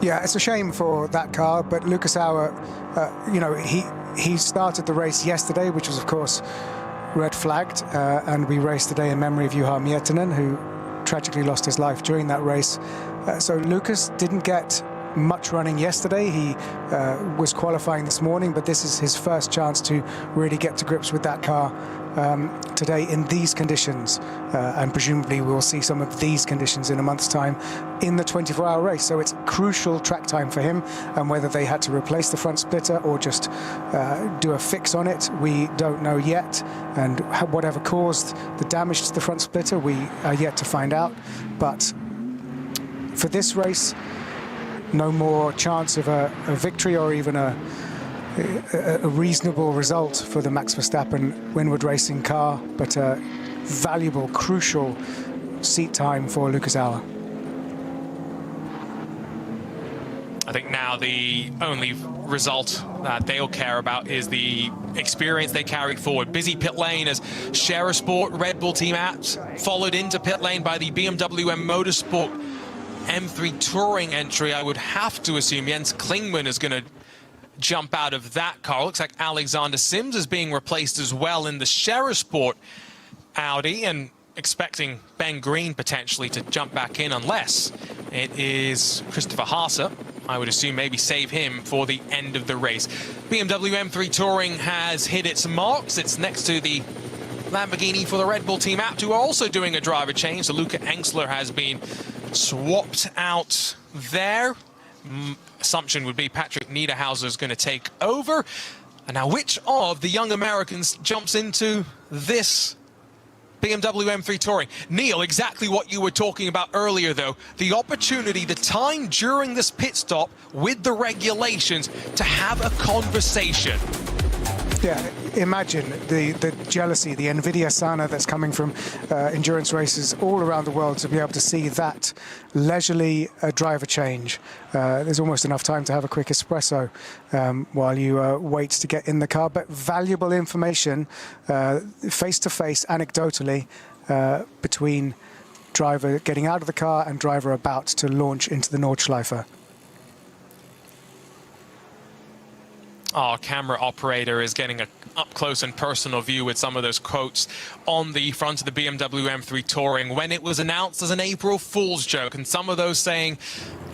Yeah, it's a shame for that car, but Lucas Auer, you know, he started the race yesterday, which was, of course, red flagged, and we raced today in memory of Juha Miettinen, who tragically lost his life during that race. So Lucas didn't get much running yesterday. He was qualifying this morning, but this is his first chance to really get to grips with that car today in these conditions, and presumably we'll see some of these conditions in a month's time in the 24-hour race. So it's crucial track time for him, and whether they had to replace the front splitter or just do a fix on it, we don't know yet, and whatever caused the damage to the front splitter, we are yet to find out. But for this race, no more chance of a victory or even a reasonable result for the Max Verstappen Winward Racing car, but a valuable, crucial seat time for Lucas Auer. I think now the only result that they'll care about is the experience they carry forward. Busy pit lane as Scherer Sport Red Bull team apps followed into pit lane by the BMW M Motorsport M3 Touring entry. I would have to assume Jens Klingmann is going to jump out of that car. Looks like Alexander Sims is being replaced as well in the Scherer Sport Audi, and expecting Ben Green potentially to jump back in unless it is Christopher Haase. I would assume maybe save him for the end of the race. BMW M3 Touring has hit its marks. It's next to the Lamborghini for the Red Bull team app, who are also doing a driver change. So Luca Engsler has been swapped out there. Assumption would be Patrick Niederhauser is going to take over. And now which of the young Americans jumps into this BMW M3 Touring? Neil, exactly what you were talking about earlier, though. The opportunity, the time during this pit stop with the regulations to have a conversation. Yeah, imagine the jealousy, the Nvidia Sana that's coming from endurance races all around the world to be able to see that leisurely driver change. There's almost enough time to have a quick espresso while you wait to get in the car. But valuable information, face-to-face, anecdotally, between driver getting out of the car and driver about to launch into the Nordschleife. Our camera operator is getting an up-close and personal view with some of those quotes on the front of the BMW M3 Touring when it was announced as an April Fool's joke, and some of those saying,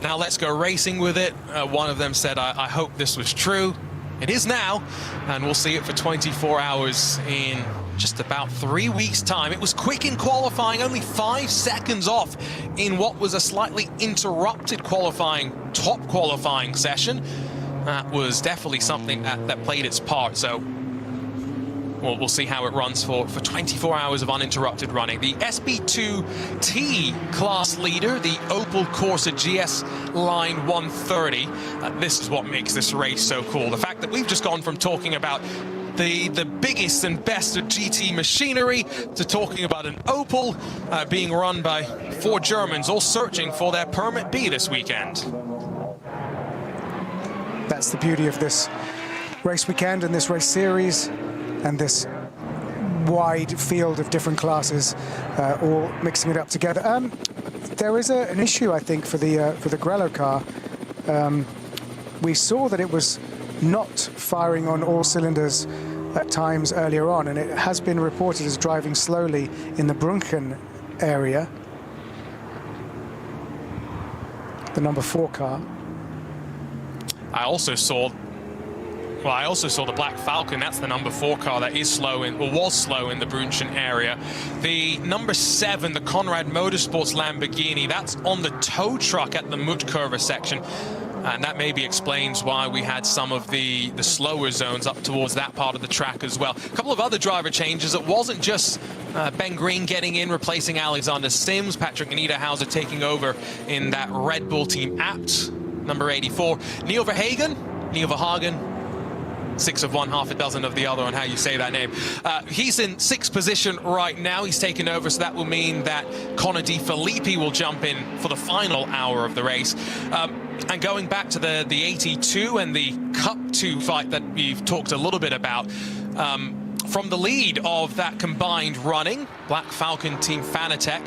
now let's go racing with it. One of them said, I hope this was true. It is now, and we'll see it for 24 hours in just about 3 weeks' time. It was quick in qualifying, only 5 seconds off in what was a slightly interrupted top qualifying session. That was definitely something that played its part. So we'll see how it runs for 24 hours of uninterrupted running. The SB2T class leader, the Opel Corsa GS Line 130. This is what makes this race so cool. The fact that we've just gone from talking about the biggest and best of GT machinery to talking about an Opel being run by 4 Germans, all searching for their Permit B this weekend. That's the beauty of this race weekend and this race series, and this wide field of different classes, all mixing it up together. There is an issue, I think, for the Grello car. We saw that it was not firing on all cylinders at times earlier on, and it has been reported as driving slowly in the Brunchen area, the number 4 car. I also saw the Black Falcon. That's the number 4 car that is slow in, or was slow in the Brunchen area. The number 7, the Conrad Motorsports Lamborghini, that's on the tow truck at the Mutkurva section. And that maybe explains why we had some of the slower zones up towards that part of the track as well. A couple of other driver changes. It wasn't just Ben Green getting in, replacing Alexander Sims. Patrick Niederhauser taking over in that Red Bull Team Abt, number 84. Neil Verhagen, 6 of one, half a dozen of the other on how you say that name. He's in 6th position right now. He's taken over, so that will mean that Connor De Filippi will jump in for the final hour of the race. And going back to the 82 and the Cup 2 fight that we've talked a little bit about, from the lead of that combined running, Black Falcon Team Fanatec,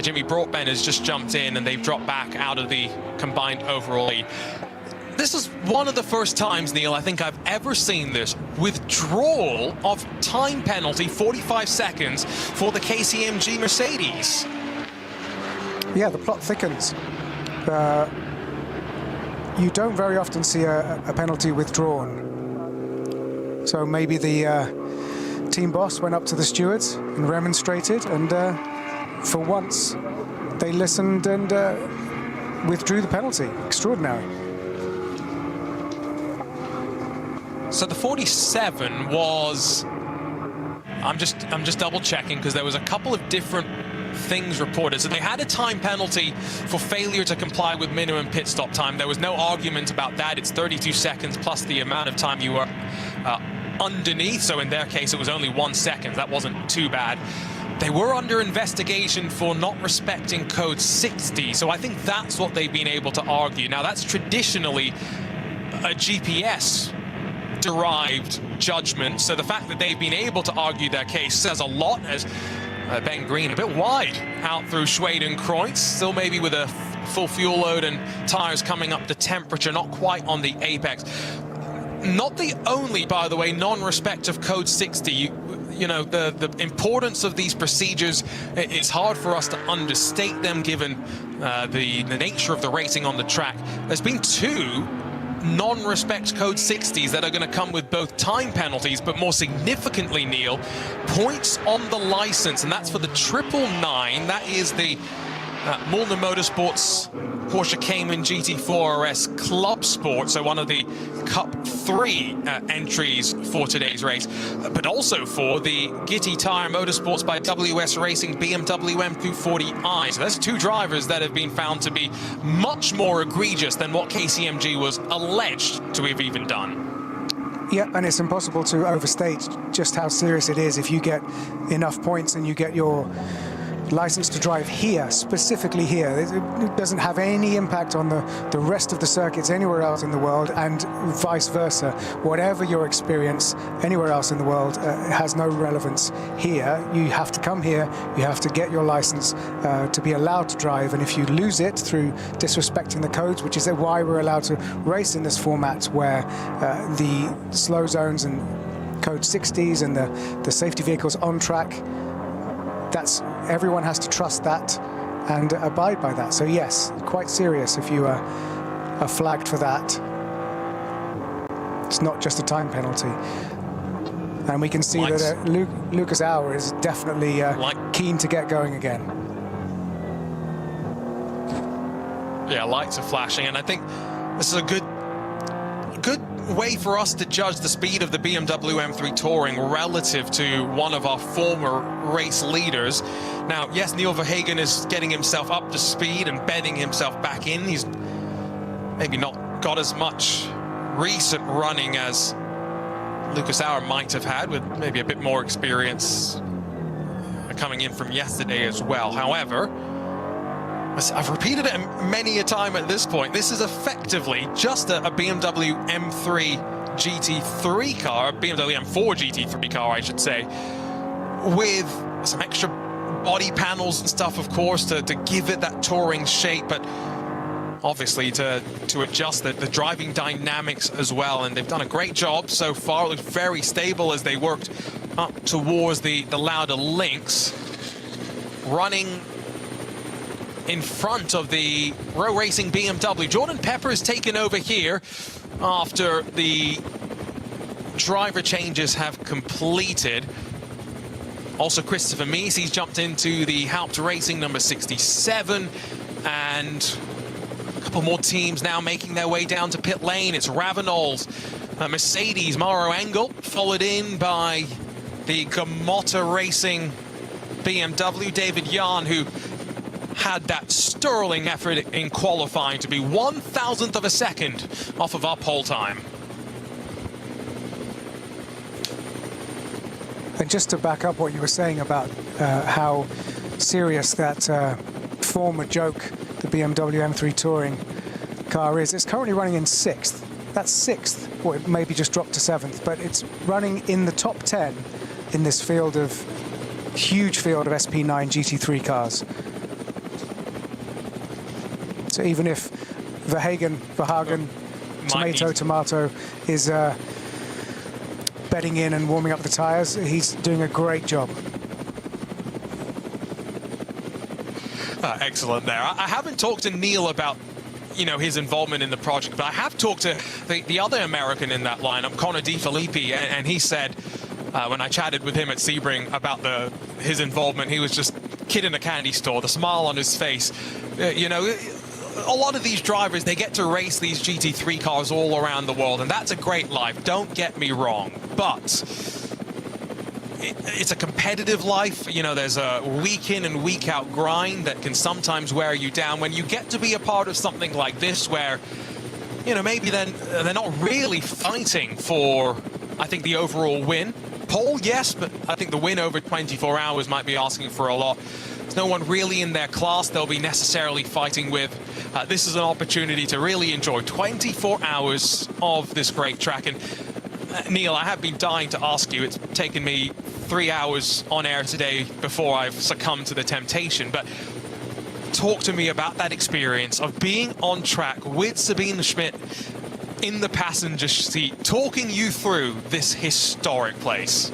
Jimmy Broadbent has just jumped in, and they've dropped back out of the combined overall lead. This is one of the first times, Neil, I think I've ever seen this withdrawal of time penalty, 45 seconds, for the KCMG Mercedes. Yeah, the plot thickens. You don't very often see a penalty withdrawn. So maybe the team boss went up to the stewards and remonstrated, and for once they listened and withdrew the penalty. Extraordinary. So the 47 was, I'm just double checking because there was a couple of different things reported. So they had a time penalty for failure to comply with minimum pit stop time. There was no argument about that. It's 32 seconds plus the amount of time you were underneath. So in their case, it was only 1 second. That wasn't too bad. They were under investigation for not respecting code 60. So I think that's what they've been able to argue. Now that's traditionally a GPS derived judgment, so the fact that they've been able to argue their case says a lot, as Ben Green a bit wide out through Schwedenkreuz, still maybe with a full fuel load and tires coming up to temperature, not quite on the apex. Not the only, by the way, non-respect of code 60. You know, the importance of these procedures, it's hard for us to understate them given the nature of the racing on the track. There's been 2 non-respect code 60s that are going to come with both time penalties, but more significantly, Neil, points on the license, and that's for the 999. That is the Mulner Motorsports Porsche Cayman GT4 RS Club Sport, so one of the Cup 3 entries for today's race, but also for the Gitti Tire Motorsports by WS Racing BMW M240i. So there's 2 drivers that have been found to be much more egregious than what KCMG was alleged to have even done. Yeah, and it's impossible to overstate just how serious it is if you get enough points and you get your license to drive here, specifically here. It doesn't have any impact on the rest of the circuits anywhere else in the world, and vice versa. Whatever your experience anywhere else in the world has no relevance here. You have to come here, you have to get your license to be allowed to drive, and if you lose it through disrespecting the codes, which is why we're allowed to race in this format where the slow zones and code 60s and the safety vehicles on track, everyone has to trust that and abide by that. So yes, quite serious if you are flagged for that. It's not just a time penalty. And we can see that Lucas Auer is definitely keen to get going again. Yeah, lights are flashing, and I think this is a good way for us to judge the speed of the BMW M3 Touring relative to one of our former race leaders. Now, yes, Neil Verhagen is getting himself up to speed and bedding himself back in. He's maybe not got as much recent running as Lucas Auer might have had, with maybe a bit more experience coming in from yesterday as well. However, I've repeated it many a time at this point, this is effectively just a BMW M3 GT3 car, a BMW M4 GT3 car, I should say, with some extra body panels and stuff, of course, to give it that touring shape, but obviously to adjust the driving dynamics as well. And they've done a great job so far. It looked very stable as they worked up towards the Lauda links, running in front of the Row Racing BMW. Jordan Pepper has taken over here after the driver changes have completed. Also, Christopher Mies, he's jumped into the Haupt Racing number 67, and a couple more teams now making their way down to pit lane. It's Ravenol's Mercedes, Mauro Engel, followed in by the Gamotta Racing BMW, David Jahn, who had that sterling effort in qualifying to be 1,000th of a second off of our pole time. And just to back up what you were saying about how serious that former joke, the BMW M3 Touring car is, it's currently running in 6th. That's 6th, or it maybe just dropped to 7th, but it's running in the top 10 in this field of, huge field of SP9 GT3 cars. So even if Verhagen, tomato is bedding in and warming up the tyres, he's doing a great job. Excellent there. I haven't talked to Neil about, you know, his involvement in the project, but I have talked to the other American in that lineup, Connor DiFilippi, and he said when I chatted with him at Sebring about his involvement, he was just kid in a candy store, the smile on his face. You know, a lot of these drivers, they get to race these GT3 cars all around the world, and that's a great life, don't get me wrong, but it's a competitive life. You know, there's a week in and week out grind that can sometimes wear you down. When you get to be a part of something like this where, you know, maybe then they're not really fighting for, I think, the overall win. Pole, yes, but I think the win over 24 hours might be asking for a lot. There's no one really in their class they'll be necessarily fighting with. This is an opportunity to really enjoy 24 hours of this great track. And Neil, I have been dying to ask you. It's taken me 3 hours on air today before I've succumbed to the temptation. But talk to me about that experience of being on track with Sabine Schmidt in the passenger seat, talking you through this historic place.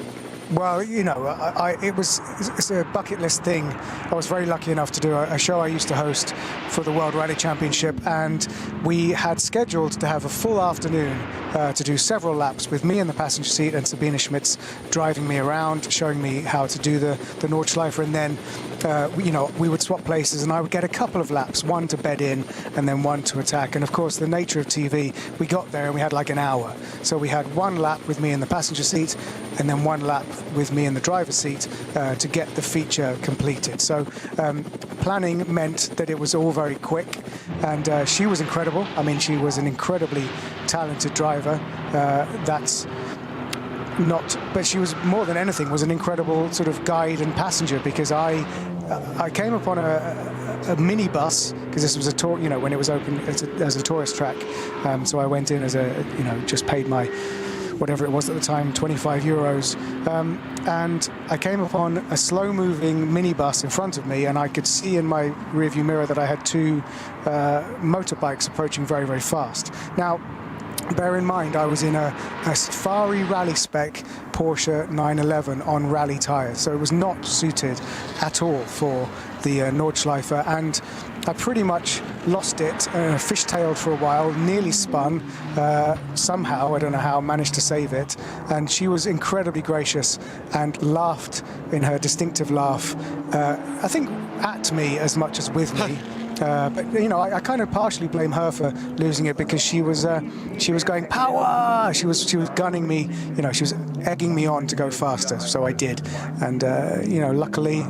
Well, you know, it's a bucket list thing. I was very lucky enough to do a show I used to host for the World Rally Championship, and we had scheduled to have a full afternoon to do several laps with me in the passenger seat and Sabine Schmitz driving me around, showing me how to do the Nordschleife, and then you know, we would swap places and I would get a couple of laps, one to bed in and then one to attack. And of course, the nature of TV, we got there and we had like an hour. So we had one lap with me in the passenger seat and then one lap with me in the driver's seat to get the feature completed. So planning meant that it was all very quick, and she was incredible. I mean, she was an incredibly talented driver. But she was, more than anything, was an incredible sort of guide and passenger, because I came upon a minibus, because this was a tour, you know, when it was open as a tourist track. So I went in as a, you know, just paid my, whatever it was at the time, 25 euros. And I came upon a slow-moving minibus in front of me, and I could see in my rearview mirror that I had two motorbikes approaching very, very fast. Now, bear in mind, I was in a Safari Rally spec Porsche 911 on rally tyres, so it was not suited at all for the Nordschleife, and I pretty much lost it, fishtailed for a while, nearly spun. Somehow, I don't know how, managed to save it. And she was incredibly gracious and laughed in her distinctive laugh, I think at me as much as with me. But you know, I kind of partially blame her for losing it, because she was going power. She was gunning me. You know, she was egging me on to go faster. So I did, and you know, luckily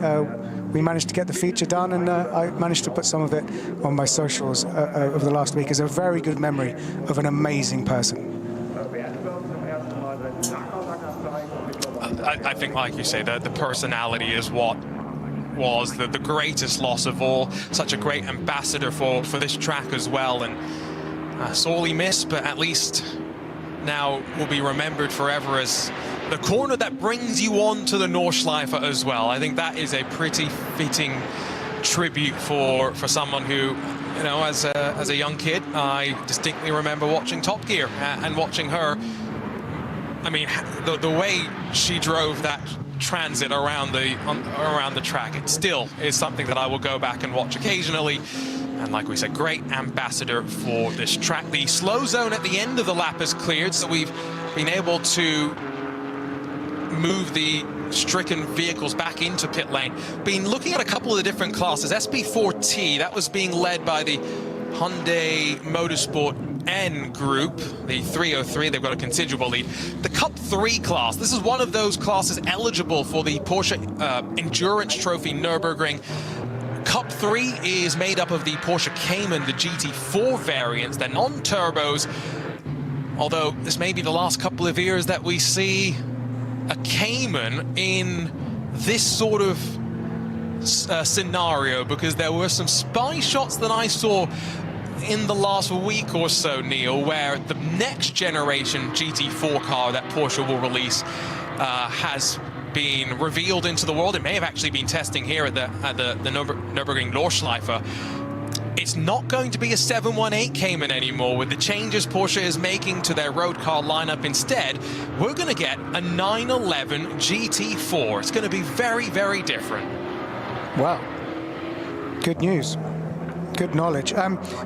we managed to get the feature done, and I managed to put some of it on my socials over the last week as a very good memory of an amazing person. I think, like you say, the personality is what was the greatest loss of all. Such a great ambassador for this track as well, and sorely missed, but at least now will be remembered forever as the corner that brings you on to the Nordschleife as well. I think that is a pretty fitting tribute for someone who, you know, as a young kid, I distinctly remember watching Top Gear and watching her. I mean, the way she drove that transit around the track, it still is something that I will go back and watch occasionally. And like we said, great ambassador for this track. The slow zone at the end of the lap is cleared, so we've been able to move the stricken vehicles back into pit lane. Been looking at a couple of the different classes. SP4T, that was being led by the Hyundai Motorsport N group, the 303, they've got a considerable lead. The Cup 3 class, this is one of those classes eligible for the Porsche Endurance Trophy Nürburgring. Cup 3 is made up of the Porsche Cayman, the GT4 variants, they're non-turbos, although this may be the last couple of years that we see a Cayman in this sort of scenario, because there were some spy shots that I saw in the last week or so, Neil, where the next generation GT4 car that Porsche will release has been revealed into the world. It may have actually been testing here at the Nürburgring Nordschleife. It's not going to be a 718 Cayman anymore. With the changes Porsche is making to their road car lineup, instead, we're going to get a 911 GT4. It's going to be very, very different. Wow. Good news. Good knowledge.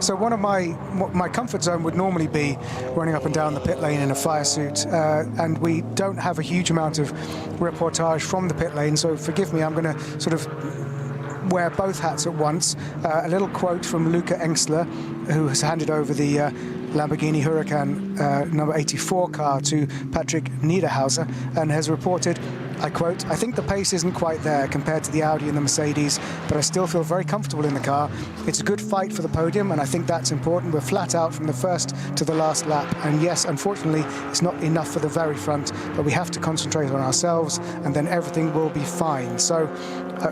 So one of my comfort zone would normally be running up and down the pit lane in a fire suit, and we don't have a huge amount of reportage from the pit lane, so forgive me, I'm going to sort of wear both hats at once. A little quote from Luca Engstler, who has handed over the Lamborghini Huracan number 84 car to Patrick Niederhauser, and has reported, I quote, "I think the pace isn't quite there compared to the Audi and the Mercedes, but I still feel very comfortable in the car. It's a good fight for the podium, and I think that's important. We're flat out from the first to the last lap, and yes, unfortunately, it's not enough for the very front, but we have to concentrate on ourselves, and then everything will be fine." So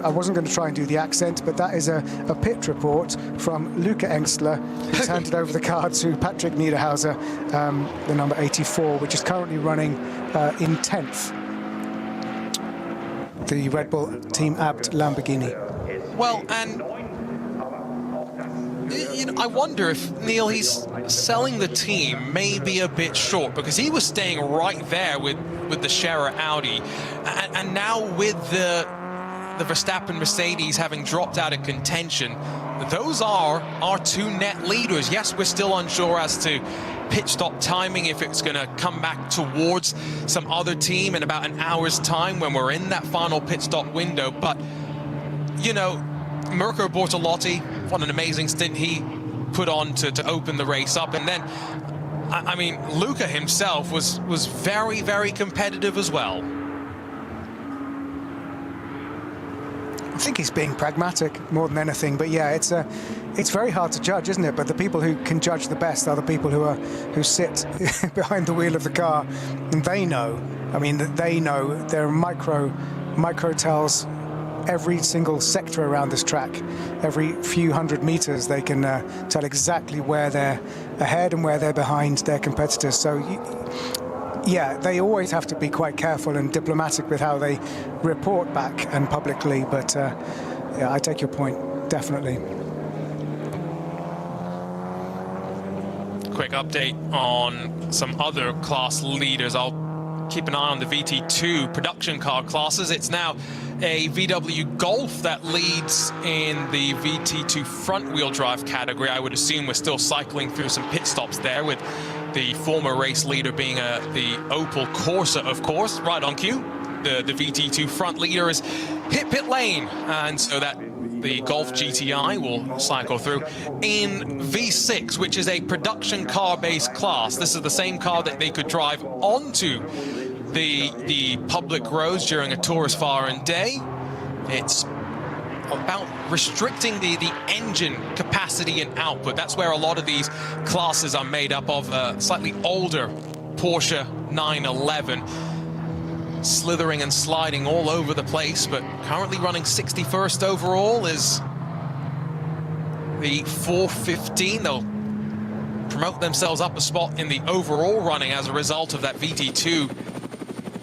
I wasn't going to try and do the accent, but that is a pit report from Luca Engstler, who's handed over the car to Patrick Niederhauser, the number 84, which is currently running in 10th. The Red Bull Team Abt Lamborghini. Well, and you know, I wonder if, Neil, he's selling the team may be a bit short, because he was staying right there with the Scherer Audi, and now with the Verstappen Mercedes having dropped out of contention, those are our two net leaders. Yes, we're still unsure as to pit stop timing, if it's going to come back towards some other team in about an hour's time when we're in that final pit stop window. But, you know, Mirko Bortolotti, what an amazing stint he put on to open the race up. And then, I mean, Luca himself was very, very competitive as well. I think he's being pragmatic more than anything, but yeah, it's very hard to judge, isn't it? But the people who can judge the best are the people who sit behind the wheel of the car, and they know. I mean, they know. There are micro tells every single sector around this track. Every few hundred meters, they can tell exactly where they're ahead and where they're behind their competitors. So. Yeah, they always have to be quite careful and diplomatic with how they report back and publicly, but yeah, I take your point, definitely. Quick update on some other class leaders. I'll keep an eye on the VT2 production car classes. It's now a VW Golf that leads in the VT2 front-wheel drive category. I would assume we're still cycling through some pit stops there, with the former race leader being the Opel Corsa, of course, right on cue. The VT2 front leader is hit pit lane, and so that the Golf GTI will cycle through in V6, which is a production car-based class. This is the same car that they could drive onto the public roads during a tourist fire and day. It's about restricting the engine capacity and output. That's where a lot of these classes are made up of. Slightly older Porsche 911, slithering and sliding all over the place, but currently running 61st overall is the 415. They'll promote themselves up a spot in the overall running as a result of that VT2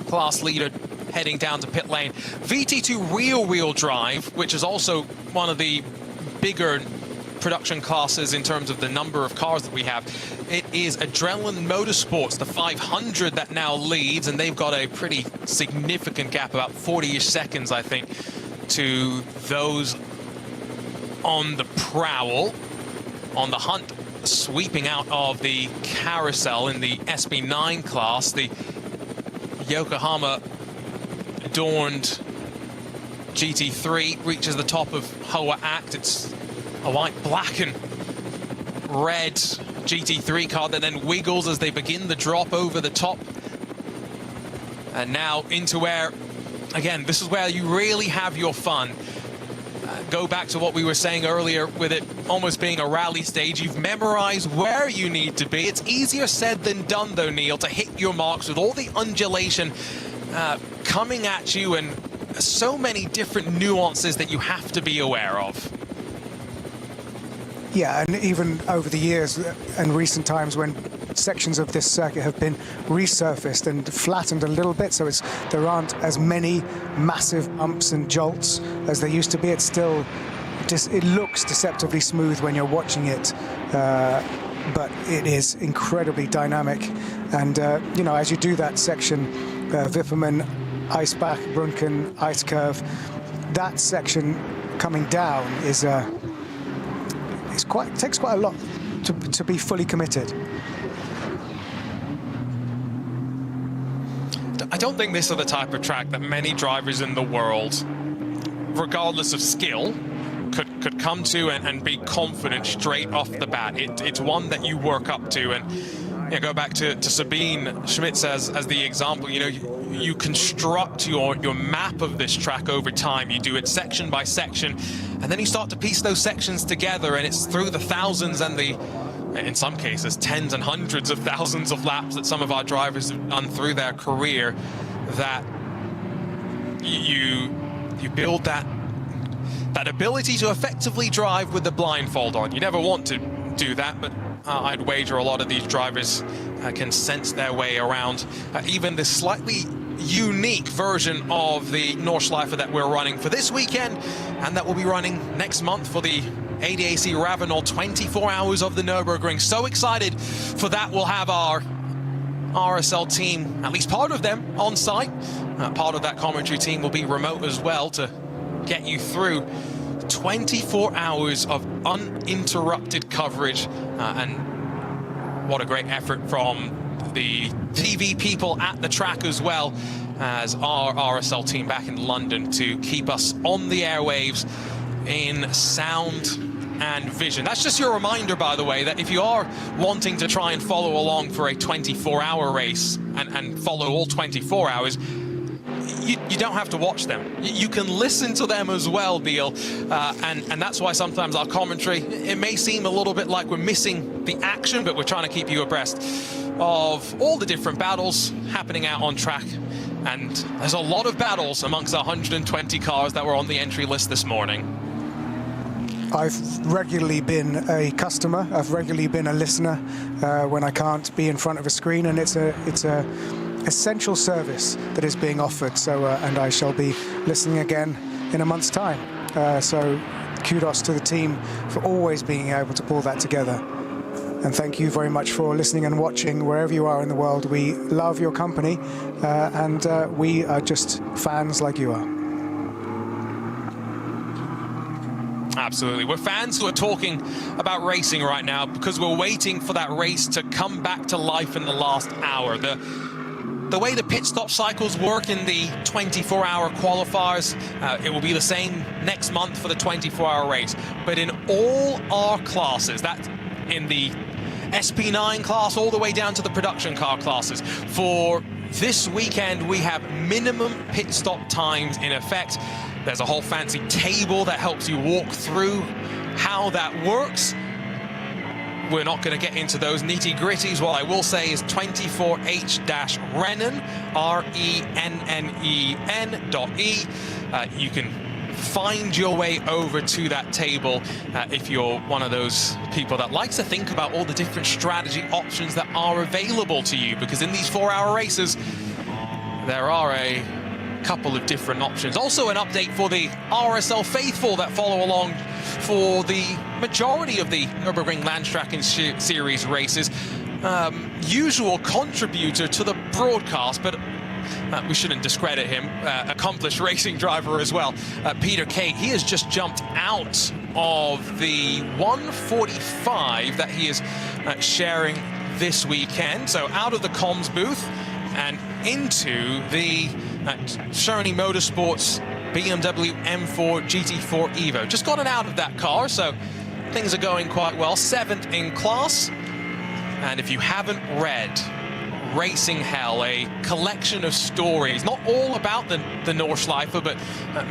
class leader heading down to pit lane. VT2 rear-wheel drive, which is also one of the bigger production classes in terms of the number of cars that we have. It is Adrenaline Motorsports, the 500, that now leads, and they've got a pretty significant gap, about 40-ish seconds, I think, to those on the prowl, on the hunt, sweeping out of the carousel in the SB9 class. The Yokohama adorned GT3 reaches the top of Hoa Act. It's a white, black and red GT3 car that then wiggles as they begin the drop over the top. And now into where, again, this is where you really have your fun. Go back to what we were saying earlier with it almost being a rally stage. You've memorized where you need to be. It's easier said than done, though, Neil, to hit your marks with all the undulation coming at you and so many different nuances that you have to be aware of. Yeah, and even over the years and recent times when sections of this circuit have been resurfaced and flattened a little bit, so there aren't as many massive bumps and jolts as there used to be. It's still just, it looks deceptively smooth when you're watching it, but it is incredibly dynamic. And you know, as you do that section, Wipperman, Eisbach, Brunken, Ice Curve, that section coming down is it takes quite a lot to be fully committed. I don't think this is the type of track that many drivers in the world, regardless of skill, could come to and be confident straight off the bat. It's one that you work up to, and you know, go back to Sabine Schmitz as the example. You know, you construct your map of this track over time. You do it section by section, and then you start to piece those sections together, and it's through the thousands and in some cases, tens and hundreds of thousands of laps that some of our drivers have done through their career that you build that ability to effectively drive with the blindfold on. You never want to do that, but I'd wager a lot of these drivers can sense their way around even this slightly unique version of the Nordschleife that we're running for this weekend, and that will be running next month for the ADAC Ravenel 24 hours of the Nürburgring. So excited for that. We'll have our RSL team, at least part of them, on site. Part of that commentary team will be remote as well to get you through 24 hours of uninterrupted coverage. And what a great effort from the TV people at the track as well as our RSL team back in London to keep us on the airwaves in sound and vision. That's just your reminder, by the way, that if you are wanting to try and follow along for a 24-hour race and follow all 24 hours, you don't have to watch them. You can listen to them as well, Neil. And that's why sometimes our commentary, it may seem a little bit like we're missing the action, but we're trying to keep you abreast of all the different battles happening out on track. And there's a lot of battles amongst the 120 cars that were on the entry list this morning. I've regularly been a customer. I've regularly been a listener when I can't be in front of a screen, and it's a essential service that is being offered. So, and I shall be listening again in a month's time. So, kudos to the team for always being able to pull that together. And thank you very much for listening and watching wherever you are in the world. We love your company, and we are just fans like you are. Absolutely. We're fans who are talking about racing right now because we're waiting for that race to come back to life in the last hour. The way the pit stop cycles work in the 24-hour qualifiers, it will be the same next month for the 24-hour race. But in all our classes, that in the SP9 class all the way down to the production car classes, for this weekend we have minimum pit stop times in effect. There's a whole fancy table that helps you walk through how that works. We're not going to get into those nitty-gritties. What I will say is 24h-rennen, RENNEN.E. You can find your way over to that table if you're one of those people that likes to think about all the different strategy options that are available to you, because in these 4-hour races, there are a couple of different options. Also an update for the RSL faithful that follow along for the majority of the Nürburgring Landstraßen Series races. Usual contributor to the broadcast, but we shouldn't discredit him. Accomplished racing driver as well. Peter Kate, he has just jumped out of the 145 that he is sharing this weekend. So out of the comms booth and into the Sherny Motorsports BMW M4 GT4 Evo. Just gotten out of that car, so things are going quite well. 7th in class. And if you haven't read Racing Hell, a collection of stories, not all about the Nordschleife, but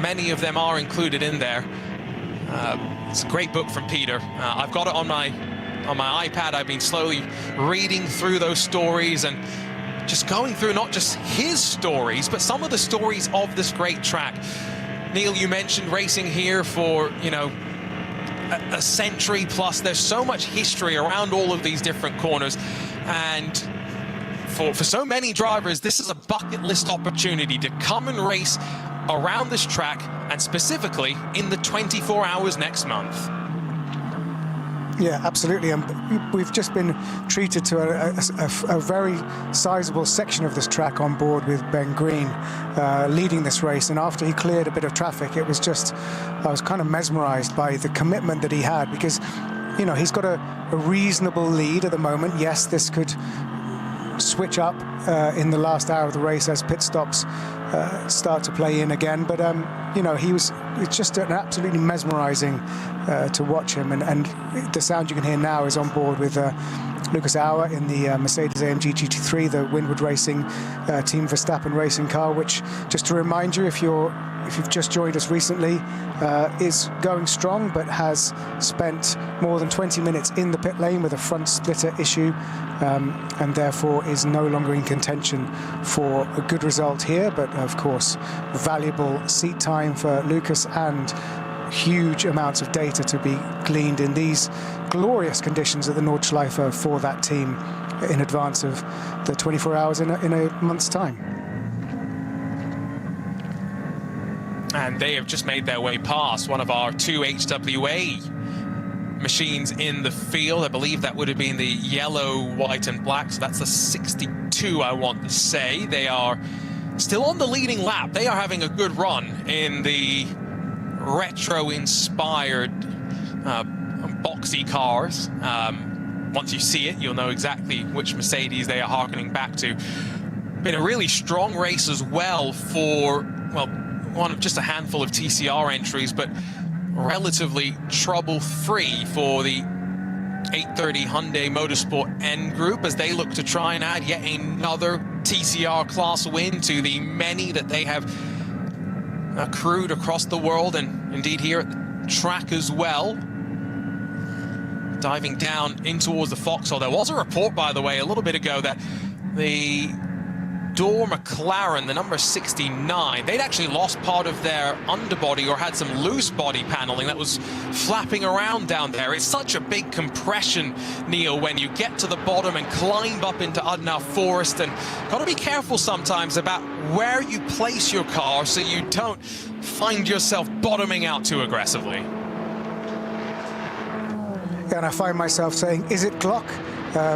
many of them are included in there. It's a great book from Peter. I've got it on my iPad. I've been slowly reading through those stories and just going through not just his stories, but some of the stories of this great track. Neil, you mentioned racing here for, you know, a century plus. There's so much history around all of these different corners, and for so many drivers, this is a bucket list opportunity to come and race around this track, and specifically in the 24 hours next month. Yeah, absolutely. And we've just been treated to a very sizable section of this track on board with Ben Green leading this race. And after he cleared a bit of traffic, it was just, I was kind of mesmerized by the commitment that he had, because, you know, he's got a reasonable lead at the moment. Yes, this could switch up in the last hour of the race as pit stops start to play in again, but you know, it's just an absolutely mesmerizing to watch him, and the sound you can hear now is on board with Lucas Auer in the Mercedes-AMG GT3, the Windward Racing Team Verstappen racing car, which, just to remind you, if you've just joined us recently, is going strong, but has spent more than 20 minutes in the pit lane with a front splitter issue, and therefore is no longer in contention for a good result here. But of course, valuable seat time for Lucas and huge amounts of data to be gleaned in these glorious conditions at the Nordschleife for that team in advance of the 24 hours in a month's time. And they have just made their way past one of our 2 HWA machines in the field. I believe that would have been the yellow, white and black. So that's the 62, I want to say. They are still on the leading lap. They are having a good run in the retro-inspired boxy cars. Once you see it, you'll know exactly which Mercedes they are harkening back to. Been a really strong race as well for, well, one of just a handful of TCR entries, but relatively trouble-free for the 830 Hyundai Motorsport N Group as they look to try and add yet another TCR class win to the many that they have accrued across the world, and indeed here at the track as well. Diving down in towards the foxhole. There was a report, by the way, a little bit ago that the Door McLaren, the number 69, they'd actually lost part of their underbody or had some loose body paneling that was flapping around down there. It's such a big compression, Neil, when you get to the bottom and climb up into Udnau Forest, and got to be careful sometimes about where you place your car so you don't find yourself bottoming out too aggressively. and I find myself saying, is it Glock?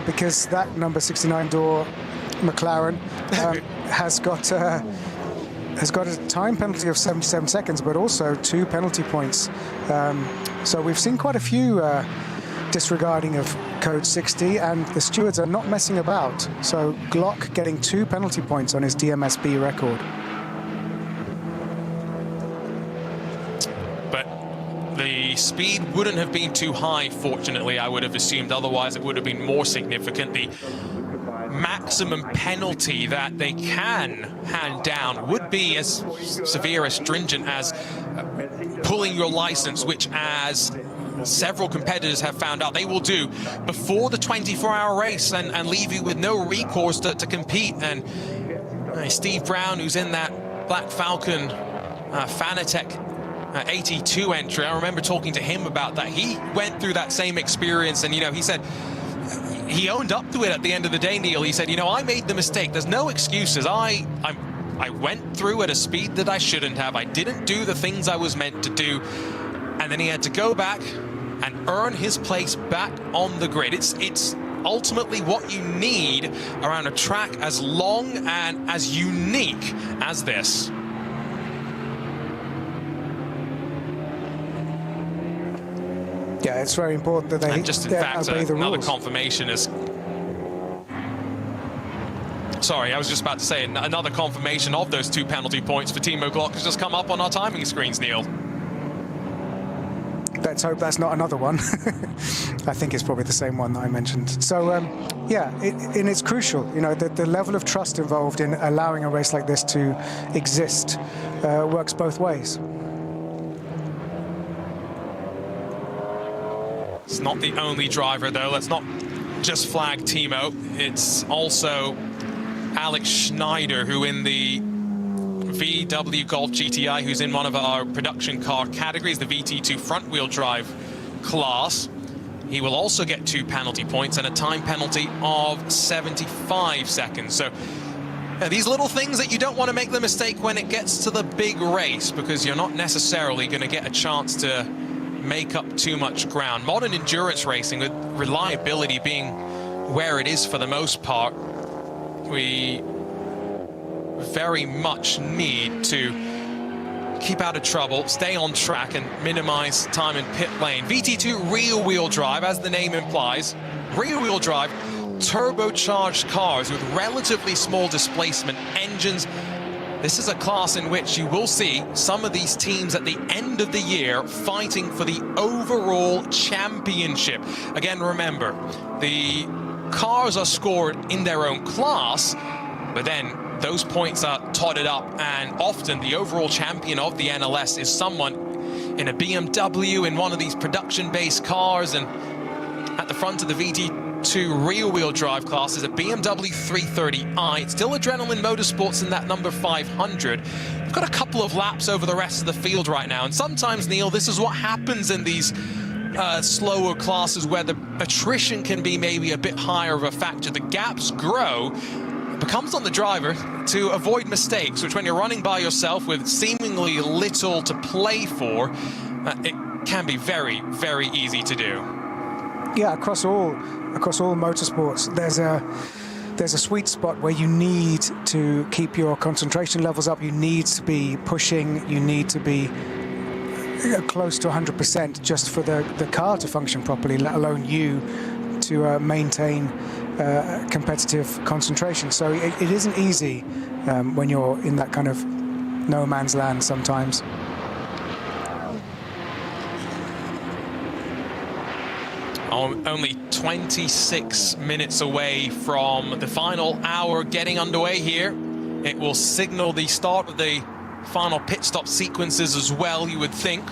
Because that number 69 door McLaren has got a time penalty of 77 seconds, but also 2 penalty points. So we've seen quite a few disregarding of code 60, and the stewards are not messing about. So Glock getting 2 penalty points on his DMSB record. But the speed wouldn't have been too high, fortunately, I would have assumed. Otherwise, it would have been more significant. The maximum penalty that they can hand down would be as severe, as stringent as pulling your license, which, as several competitors have found out, they will do before the 24-hour race and leave you with no recourse to compete. And Steve Brown, who's in that Black Falcon Fanatec 82 entry, I remember talking to him about that. He went through that same experience, and, you know, he said he owned up to it at the end of the day, Neil. He said, you know, I made the mistake. There's no excuses. I went through at a speed that I shouldn't have. I didn't do the things I was meant to do. And then he had to go back and earn his place back on the grid. It's ultimately what you need around a track as long and as unique as this. Yeah, it's very important that they and just in fact, obey the another rules. confirmation is... Sorry, I was just about to say another confirmation of those 2 penalty points for Timo Glock has just come up on our timing screens, Neil. Let's hope that's not another one. I think it's probably the same one that I mentioned. So, yeah, and it's crucial, you know, the level of trust involved in allowing a race like this to exist works both ways. It's not the only driver, though. Let's not just flag Timo. It's also Alex Schneider, who in the VW Golf GTI, who's in one of our production car categories, the VT2 front-wheel drive class. He will also get 2 penalty points and a time penalty of 75 seconds. So these little things that you don't want to make the mistake when it gets to the big race, because you're not necessarily going to get a chance to make up too much ground. Modern endurance racing, with reliability being where it is for the most part, we very much need to keep out of trouble, stay on track, and minimize time in pit lane. VT2 rear-wheel drive, as the name implies, rear-wheel drive, turbocharged cars with relatively small displacement engines. This is a class in which you will see some of these teams at the end of the year fighting for the overall championship. Again, remember, the cars are scored in their own class, but then those points are totted up, and often the overall champion of the NLS is someone in a BMW, in one of these production-based cars, and at the front of the VT2 rear-wheel drive class is a BMW 330i. It's still Adrenaline Motorsports in that number 500. We've got a couple of laps over the rest of the field right now, and sometimes, Neil, this is what happens in these slower classes where the attrition can be maybe a bit higher of a factor. The gaps grow. It becomes on the driver to avoid mistakes, which when you're running by yourself with seemingly little to play for, it can be very, very easy to do. Yeah, across all motorsports, there's a sweet spot where you need to keep your concentration levels up. You need to be pushing. You need to be close to 100% just for the car to function properly, let alone you to maintain competitive concentration. So it isn't easy when you're in that kind of no man's land sometimes. Only 26 minutes away from the final hour getting underway here. It will signal the start of the final pit stop sequences as well, you would think,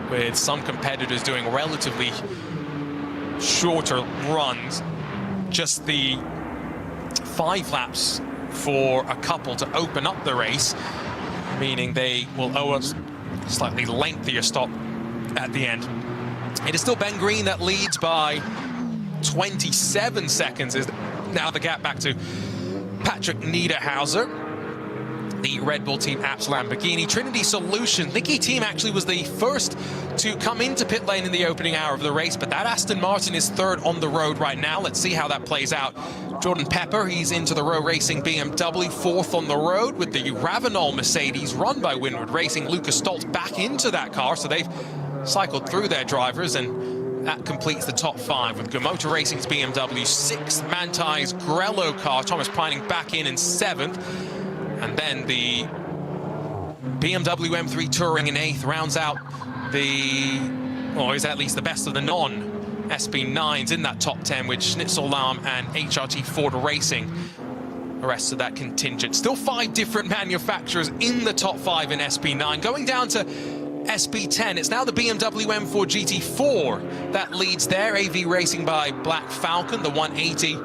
with some competitors doing relatively shorter runs. Just the 5 laps for a couple to open up the race, meaning they will owe us a slightly lengthier stop at the end. It is still Ben Green that leads by 27 seconds. Is now the gap back to Patrick Niederhauser. the Red Bull team apps Lamborghini. Trinity Solution, Nicky team actually was the first to come into pit lane in the opening hour of the race, but that Aston Martin is third on the road right now. Let's see how that plays out. Jordan Pepper, he's into the Row Racing BMW, fourth on the road with the Ravenol Mercedes run by Winward Racing. Lucas Stoltz back into that car, so they've cycled through their drivers, and that completes the top five with Motor Racing's BMW, sixth Mantai's Grello car, Thomas Preining back in seventh. And then the BMW M3 Touring in eighth rounds out or is at least the best of the non-SB9s in that top 10 with Schnitzel Lahm and HRT Ford Racing. The rest of that contingent. Still five different manufacturers in the top five in SB9. Going down to SB10, it's now the BMW M4 GT4 that leads there. AV Racing by Black Falcon, the 180,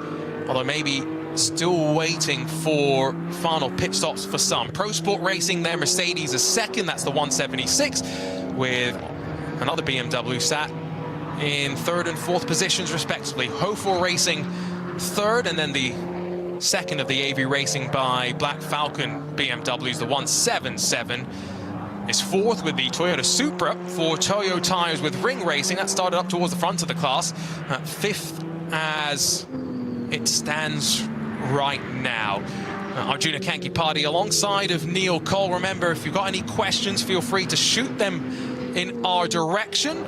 although maybe still waiting for final pit stops for some. Pro Sport Racing there, Mercedes is second, that's the 176, with another BMW sat in third and fourth positions respectively. Hofor Racing third, and then the second of the AV Racing by Black Falcon BMWs, the 177, is fourth with the Toyota Supra for Toyo Tires with Ring Racing. That started up towards the front of the class. Fifth as it stands right now. Arjuna Kankipati alongside of Neil Cole. Remember, if you've got any questions, feel free to shoot them in our direction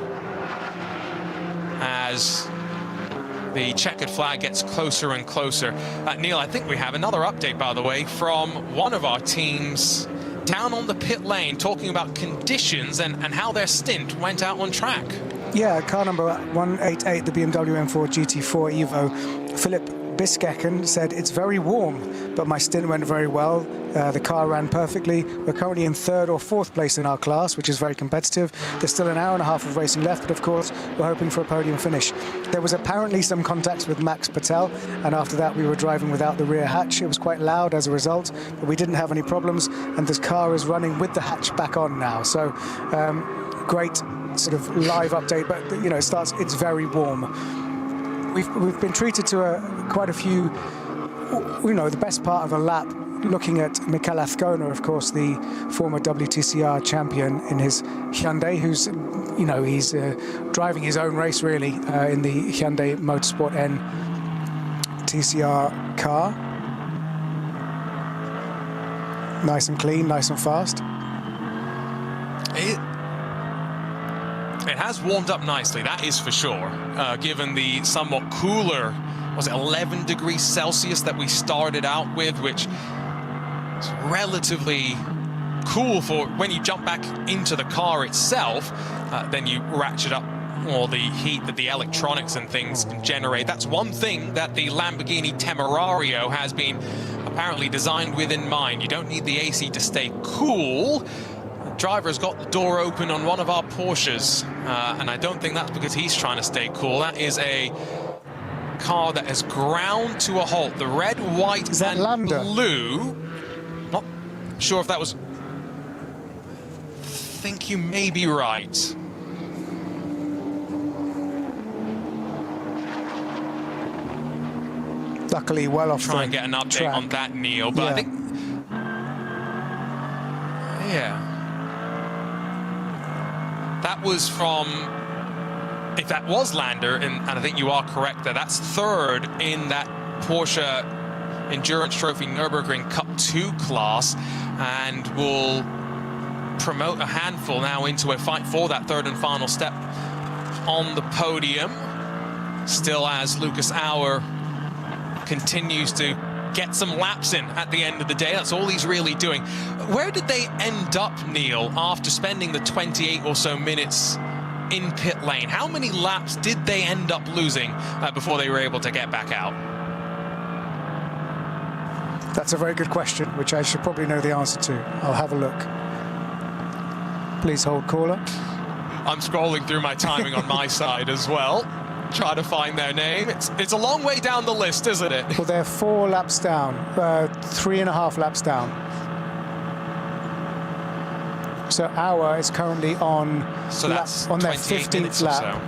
as the checkered flag gets closer and closer. Neil, I think we have another update, by the way, from one of our teams down on the pit lane, talking about conditions and how their stint went out on track. Yeah, car number 188, the BMW M4 GT4 Evo. Philip Biskecken said, it's very warm, but my stint went very well. The car ran perfectly. We're currently in third or fourth place in our class, which is very competitive. There's still an hour and a half of racing left, but of course, we're hoping for a podium finish. There was apparently some contacts with Max Patel, and after that, we were driving without the rear hatch. It was quite loud as a result, but we didn't have any problems, and this car is running with the hatch back on now. So, great sort of live update, but you know, it's very warm. We've been treated to quite a few, you know, the best part of a lap, looking at Mikel Azcona, of course, the former WTCR champion in his Hyundai, who's, you know, he's driving his own race, really, in the Hyundai Motorsport N TCR car. Nice and clean, nice and fast. It has warmed up nicely, that is for sure, given the somewhat cooler, was it 11 degrees Celsius that we started out with, which is relatively cool for when you jump back into the car itself. Then you ratchet up all the heat that the electronics and things can generate. That's one thing that the Lamborghini Temerario has been apparently designed with in mind. You don't need the AC to stay cool. Driver's got the door open on one of our Porsches, and I don't think that's because he's trying to stay cool. That is a car that has ground to a halt. The red, white, and Lambda? Blue. Not sure if that was. I think you may be right. Luckily, well off. Try and get an update track on that, Neil. But yeah. I think, yeah. That was from, if that was Lander, and I think you are correct there, that's third in that Porsche Endurance Trophy Nürburgring Cup 2 class, and will promote a handful now into a fight for that third and final step on the podium. Still as Lucas Auer continues to get some laps in at the end of the day. That's all he's really doing. Where did they end up, Neil, after spending the 28 or so minutes in pit lane? How many laps did they end up losing before they were able to get back out? That's a very good question, which I should probably know the answer to. I'll have a look. Please hold caller. I'm scrolling through my timing on my side as well. Try to find their name. It's a long way down the list, isn't it? Well, they're 4 laps down, 3.5 laps down. So Auer is currently on their 15th lap. So.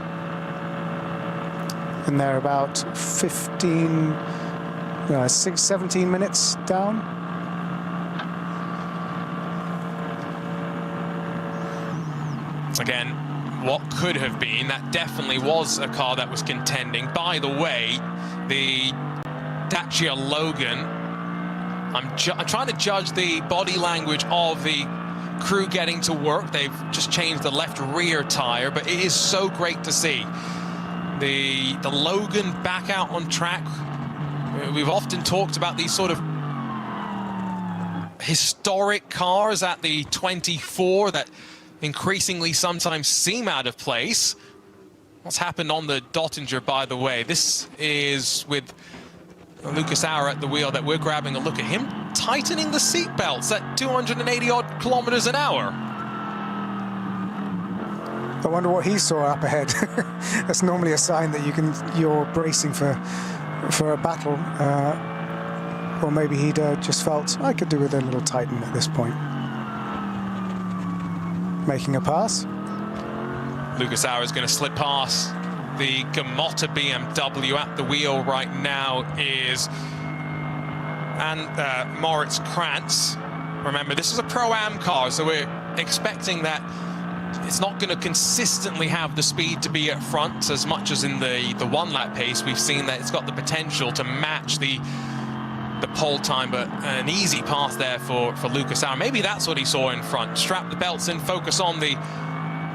And they're about 17 minutes down. again, what could have been, that definitely was a car that was contending. By the way, the Dacia Logan, I'm trying to judge the body language of the crew getting to work. They've just changed the left rear tire, but it is so great to see the Logan back out on track. We've often talked about these sort of historic cars at the 24 that increasingly sometimes seem out of place. What's happened on the Dottinger, by the way? This is with Lucas Auer at the wheel that we're grabbing a look at him tightening the seat belts at 280 odd kilometers an hour. I wonder what he saw up ahead. That's normally a sign that you're bracing for a battle, or maybe he'd just felt I could do with a little tighten at this point. Making a pass. Lucas Auer is going to slip past the Gamotta BMW. At the wheel right now is Moritz Krantz. Remember, this is a Pro-Am car, so we're expecting that it's not going to consistently have the speed to be at front as much as in the one-lap pace. We've seen that it's got the potential to match the pole time, but an easy path there for Lucas Auer. Maybe that's what he saw in front. Strap the belts in, focus on the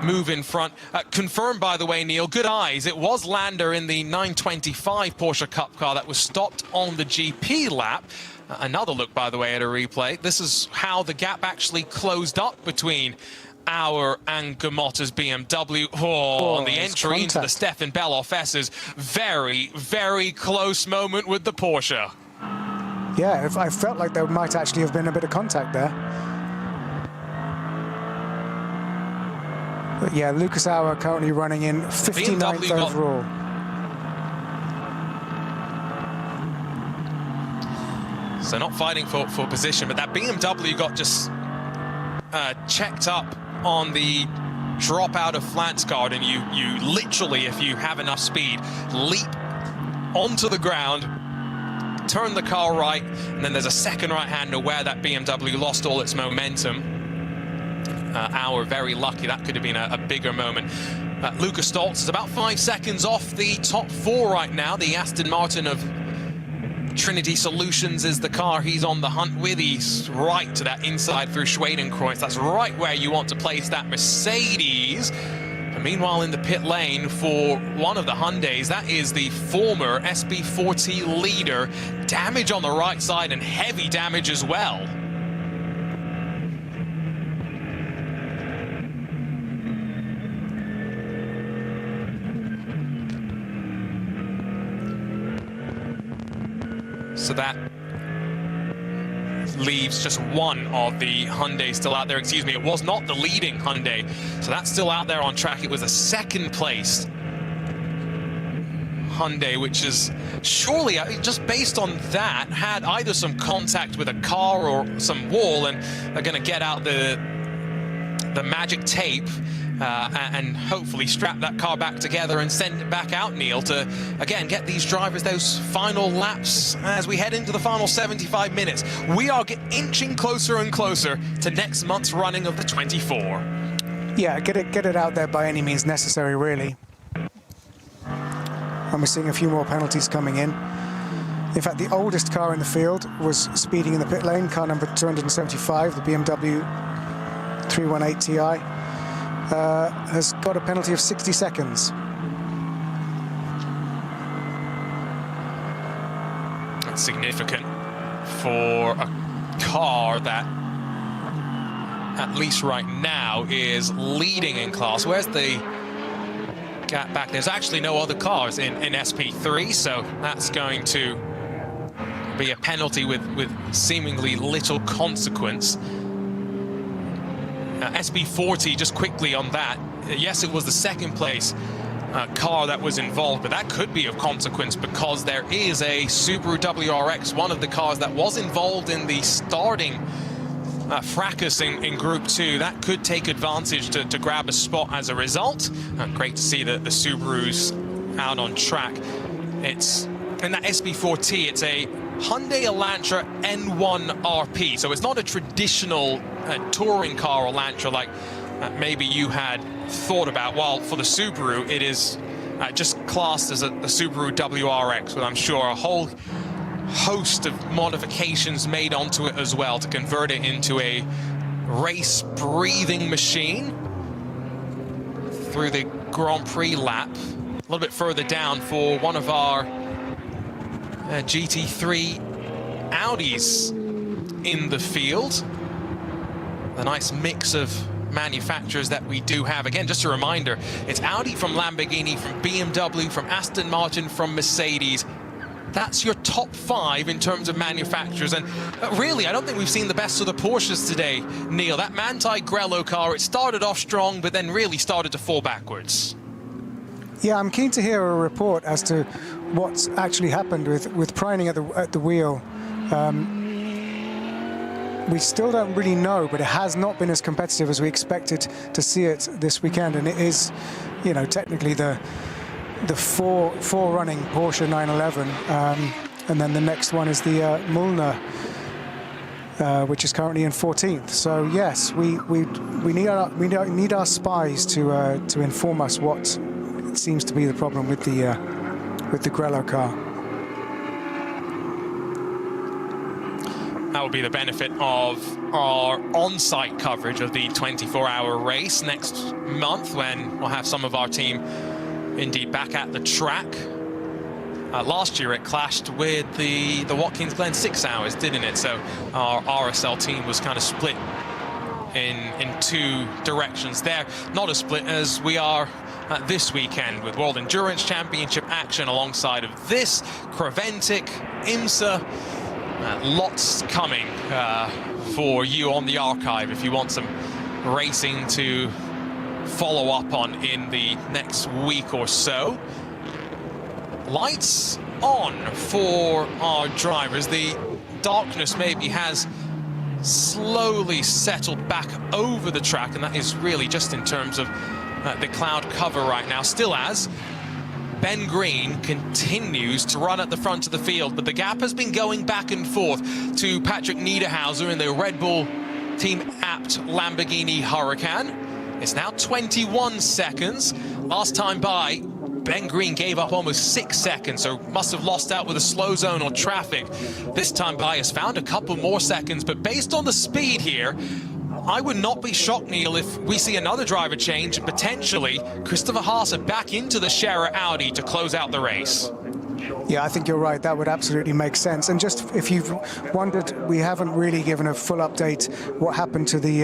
move in front. Confirmed, by the way, Neil, good eyes. It was Lander in the 925 Porsche Cup car that was stopped on the GP lap. Another look, by the way, at a replay. This is how the gap actually closed up between Auer and Gamotta's BMW. On the entry into the Stefan Belloff S's. Very, very close moment with the Porsche. Yeah, I felt like there might actually have been a bit of contact there. But yeah, Lucas Auer currently running in 59th overall. So not fighting for position, but that BMW got just checked up on the drop out of Flansgaard, and you literally, if you have enough speed, leap onto the ground, turn the car right, and then there's a second right-hander where that BMW lost all its momentum. Auer very lucky. That could have been a bigger moment. Lucas Stoltz is about 5 seconds off the top four right now. The Aston Martin of Trinity Solutions is the car he's on the hunt with. He's right to that inside through Schwedenkreuz. That's right where you want to place that Mercedes. And meanwhile, in the pit lane for one of the Hyundais, that is the former SB40 leader. Damage on the right side and heavy damage as well. So that leaves just one of the Hyundai still out there. Excuse me, it was not the leading Hyundai. So that's still out there on track. It was a second place Hyundai, which is surely, just based on that, had either some contact with a car or some wall, and they're going to get out the magic tape and hopefully strap that car back together and send it back out, Neil, to, again, get these drivers those final laps as we head into the final 75 minutes. We are inching closer and closer to next month's running of the 24. Yeah, get it out there by any means necessary, really. And we're seeing a few more penalties coming in. In fact, the oldest car in the field was speeding in the pit lane, car number 275, the BMW 318 Ti. Has got a penalty of 60 seconds. That's significant for a car that, at least right now, is leading in class. Where's the gap back? There's actually no other cars in SP3, so that's going to be a penalty with seemingly little consequence. SB40, just quickly on that, yes, it was the second place car that was involved, but that could be of consequence because there is a Subaru WRX, one of the cars that was involved in the starting fracas in Group 2. That could take advantage to grab a spot as a result. Great to see the Subarus out on track. It's in that SB4T, it's a Hyundai Elantra N1 RP, so it's not a traditional touring car Elantra like maybe you had thought about. While for the Subaru, it is just classed as a Subaru WRX, with I'm sure a whole host of modifications made onto it as well to convert it into a race-breathing machine. Through the Grand Prix lap, a little bit further down for one of our GT3 Audis in the field. The nice mix of manufacturers that we do have. Again, just a reminder, it's Audi from Lamborghini, from BMW, from Aston Martin, from Mercedes. That's your top 5 in terms of manufacturers. And really, I don't think we've seen the best of the Porsches today, Neil. That Manthey Grello car, it started off strong, but then really started to fall backwards. Yeah, I'm keen to hear a report as to what's actually happened with Preining at the wheel. We still don't really know, but it has not been as competitive as we expected to see it this weekend. And it is, you know, technically the four-running Porsche 911, and then the next one is the Mullner, which is currently in 14th. So yes, we need our spies to inform us what seems to be the problem with the Grello car. That would be the benefit of our on-site coverage of the 24-hour race next month, when we'll have some of our team indeed back at the track. Last year it clashed with the Watkins Glen 6 hours, didn't it? So our RSL team was kind of split in 2 directions there. Not as split as we are this weekend, with World Endurance Championship action alongside of this, Creventic, IMSA. Lots coming for you on the archive if you want some racing to follow up on in the next week or so. Lights on for our drivers. The darkness maybe has slowly settled back over the track, and that is really just in terms of the cloud cover right now. Still as Ben Green continues to run at the front of the field, but the gap has been going back and forth to Patrick Niederhauser in the Red Bull Team Apt Lamborghini Huracan. It's now 21 seconds. Last time by, Ben Green gave up almost 6 seconds, so must have lost out with a slow zone or traffic. This time by has found a couple more seconds, but based on the speed here, I would not be shocked, Neil, if we see another driver change and potentially Christopher Haase back into the Scherer Audi to close out the race. Yeah, I think you're right. That would absolutely make sense. And just if you've wondered, we haven't really given a full update what happened to the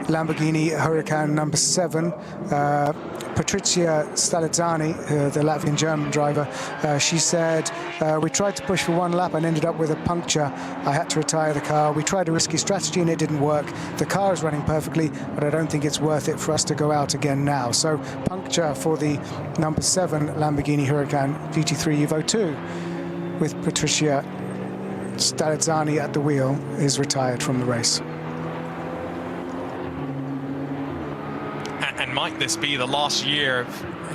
Lamborghini Huracan number 7. Patricia Stalizzani, the Latvian-German driver, she said, we tried to push for 1 lap and ended up with a puncture. I had to retire the car. We tried a risky strategy and it didn't work. The car is running perfectly, but I don't think it's worth it for us to go out again now. So puncture for the number 7 Lamborghini Huracan GT3 Evo 2, with Patricia Stalizzani at the wheel, is retired from the race. And might this be the last year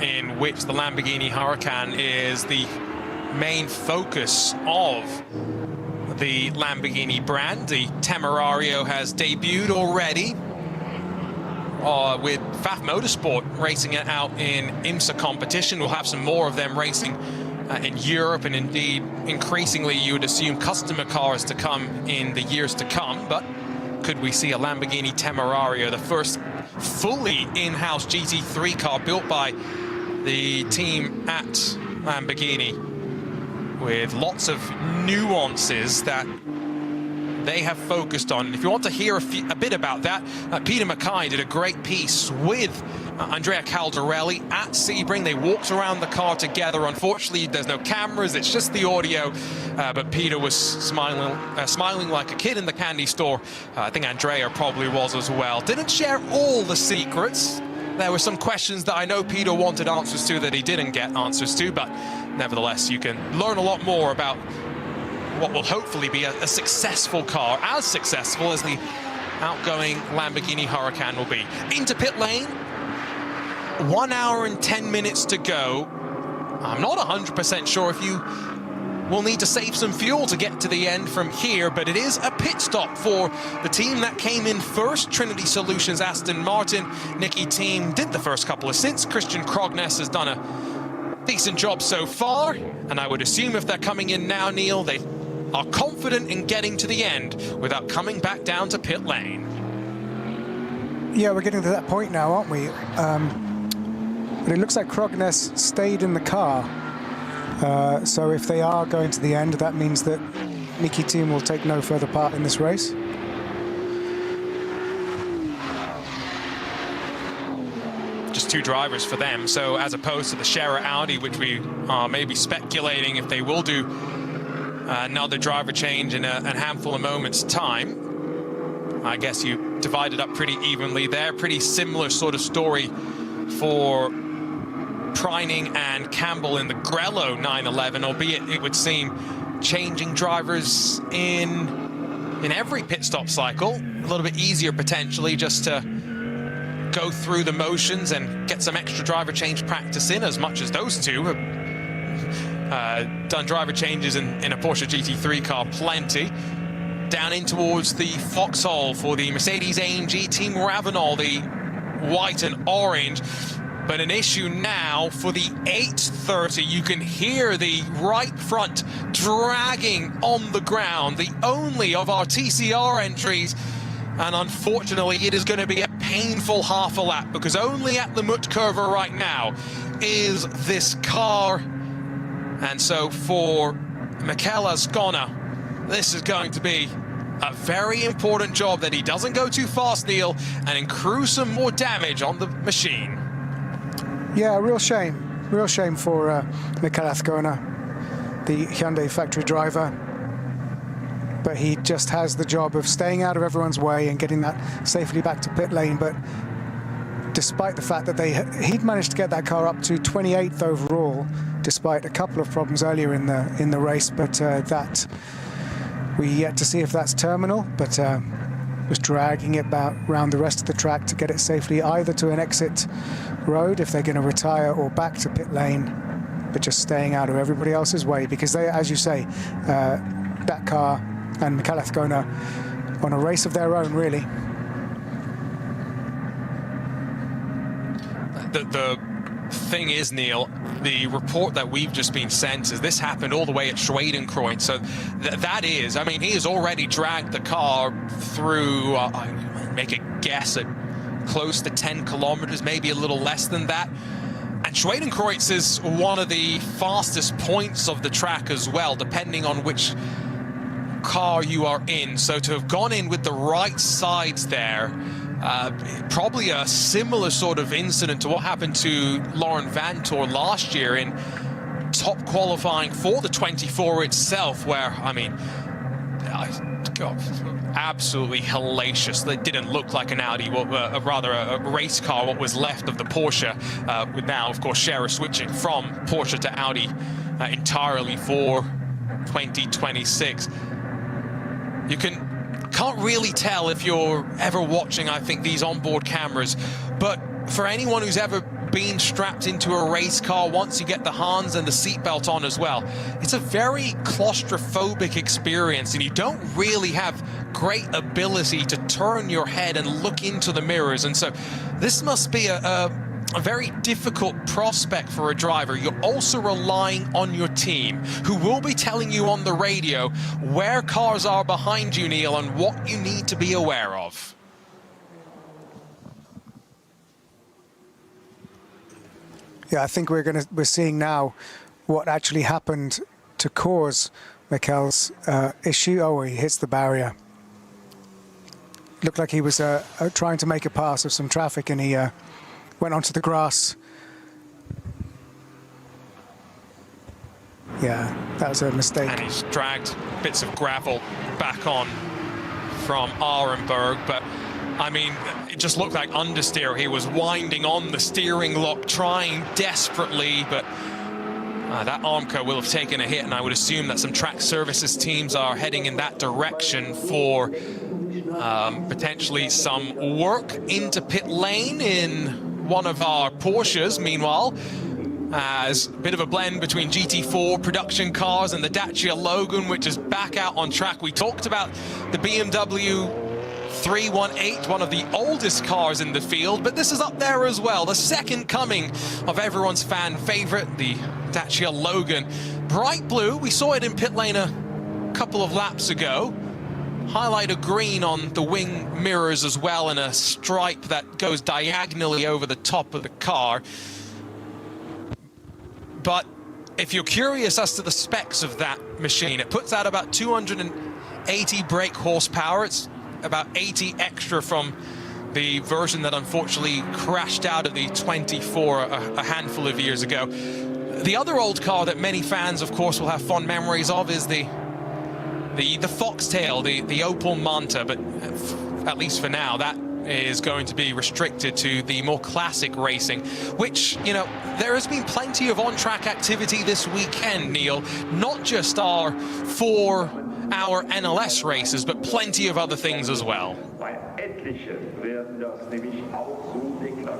in which the Lamborghini Huracan is the main focus of the Lamborghini brand? The Temerario has debuted already with FAF Motorsport racing it out in IMSA competition. We'll have some more of them racing in Europe, and indeed increasingly you would assume customer cars to come in the years to come. But could we see a Lamborghini Temerario, the first fully in-house GT3 car built by the team at Lamborghini, with lots of nuances that they have focused on? If you want to hear a bit about that, Peter Mackay did a great piece with Andrea Caldarelli at Sebring. They walked around the car together. Unfortunately, there's no cameras, it's just the audio, but Peter was smiling like a kid in the candy store. I think Andrea probably was as well. Didn't share all the secrets. There were some questions that I know Peter wanted answers to that he didn't get answers to, but nevertheless, you can learn a lot more about what will hopefully be a successful car, as successful as the outgoing Lamborghini Huracan will be. Into pit lane, 1 hour and 10 minutes to go. I'm not 100% sure if you will need to save some fuel to get to the end from here, but it is a pit pit stop for the team that came in first, Trinity Solutions Aston Martin. Nicky team did the first couple of stints. Christian Krognes has done a decent job so far, and I would assume if they're coming in now, Neil, they are confident in getting to the end without coming back down to pit lane. Yeah, we're getting to that point now, aren't we? But it looks like Krognes stayed in the car. So if they are going to the end, that means that Nicky team will take no further part in this race. Just two drivers for them, so as opposed to the Scherer Audi, which we are maybe speculating if they will do another driver change in a handful of moments' time. I guess you divided up pretty evenly there. Pretty similar sort of story for Preining and Campbell in the Grello 911, albeit it would seem changing drivers in every pit stop cycle. A little bit easier potentially just to go through the motions and get some extra driver change practice in, as much as those two have done driver changes in a Porsche GT3 car plenty. Down in towards the foxhole for the Mercedes-AMG Team Ravenol, the white and orange. But an issue now for the 830. You can hear the right front dragging on the ground, the only of our TCR entries. And unfortunately, it is going to be a painful half a lap, because only at the Mut curve right now is this car. And so for Mikel Azcona, this is going to be a very important job that he doesn't go too fast, Neil, and accrue some more damage on the machine. Yeah, real shame for Mikel Azcona, the Hyundai factory driver. But he just has the job of staying out of everyone's way and getting that safely back to pit lane. But despite the fact that he'd managed to get that car up to 28th overall, despite a couple of problems earlier in the race, but that we yet to see if that's terminal. But was dragging it back around the rest of the track to get it safely either to an exit road if they're going to retire, or back to pit lane, but just staying out of everybody else's way, because they, as you say, that car and Mikel Azcona on a race of their own, really. The thing is, Neil, the report that we've just been sent is this happened all the way at Schwedenkreuz. So that is, I mean, he has already dragged the car through, I make a guess, at close to 10 kilometers, maybe a little less than that. And Schwedenkreuz is one of the fastest points of the track as well, depending on which car you are in. So to have gone in with the right sides there, probably a similar sort of incident to what happened to Laurent Vantor last year in top qualifying for the 24 itself, where, I mean, absolutely hellacious. They didn't look like an Audi, rather a race car, what was left of the Porsche, with now, of course, Scherer switching from Porsche to Audi entirely for 2026. You can't really tell if you're ever watching, I think, these onboard cameras, but for anyone who's ever been strapped into a race car, once you get the Hans and the seatbelt on as well, it's a very claustrophobic experience, and you don't really have great ability to turn your head and look into the mirrors. And so this must be a very difficult prospect for a driver. You're also relying on your team, who will be telling you on the radio where cars are behind you, Neil, and what you need to be aware of. Yeah, I think we're seeing now what actually happened to cause Mikel's issue. Oh, he hits the barrier. Looked like he was trying to make a pass of some traffic, and he went onto the grass. Yeah, that was a mistake. And he's dragged bits of gravel back on from Arenberg, but I mean, it just looked like understeer. He was winding on the steering lock, trying desperately, but that Armco will have taken a hit, and I would assume that some track services teams are heading in that direction for potentially some work into pit lane in one of our Porsches. Meanwhile, as a bit of a blend between GT4 production cars and the Dacia Logan, which is back out on track. We talked about the BMW 318, one of the oldest cars in the field, but this is up there as well. The second coming of everyone's fan favorite, the Dacia Logan. Bright blue, we saw it in pit lane a couple of laps ago. Highlighter green on the wing mirrors as well, and a stripe that goes diagonally over the top of the car. But if you're curious as to the specs of that machine, it puts out about 280 brake horsepower. It's about 80 extra from the version that unfortunately crashed out of the 24 a handful of years ago. The other old car that many fans, of course, will have fond memories of is the Foxtail, the Opel Manta, but at least for now, that is going to be restricted to the more classic racing, which, you know, there has been plenty of on-track activity this weekend, Neil, not just our 4-hour NLS races, but plenty of other things as well.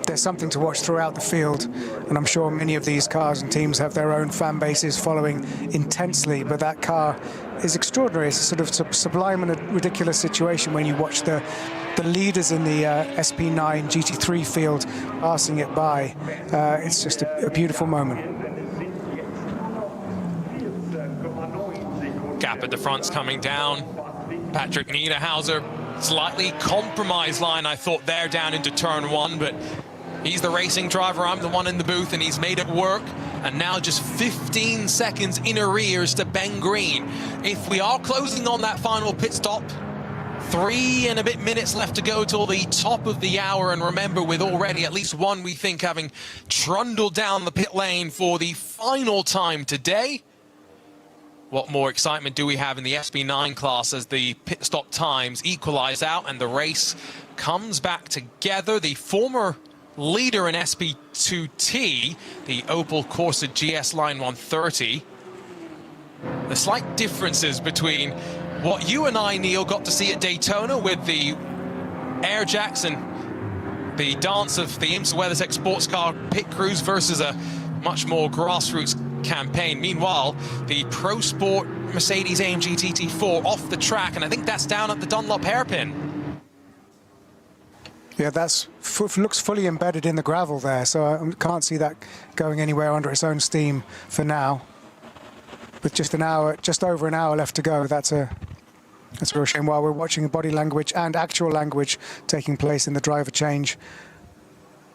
There's something to watch throughout the field, and I'm sure many of these cars and teams have their own fan bases following intensely, but that car is extraordinary. It's a sort of sublime and a ridiculous situation when you watch the leaders in the SP9 GT3 field passing it by. It's just a beautiful moment. Gap at the front's coming down. Patrick Niederhauser, slightly compromised line, I thought, there down into turn 1, but he's the racing driver, I'm the one in the booth, and he's made it work. And now just 15 seconds in arrears to Ben Green. If we are closing on that final pit stop, 3 and a bit minutes left to go till the top of the hour, and remember, with already at least one, we think, having trundled down the pit lane for the final time today. What more excitement do we have in the SP9 class as the pit stop times equalize out and the race comes back together? The former leader in SP2T, the Opel Corsa GS Line 130. The slight differences between what you and I, Neil, got to see at Daytona with the air jacks and the dance of the IMSA WeatherTech sports car pit crews versus a much more grassroots campaign. Meanwhile, the Pro Sport Mercedes-AMG TT4 off the track, and I think that's down at the Dunlop hairpin. Yeah, that's looks fully embedded in the gravel there, so I can't see that going anywhere under its own steam for now. With just over an hour left to go, that's a real shame. While we're watching body language and actual language taking place in the driver change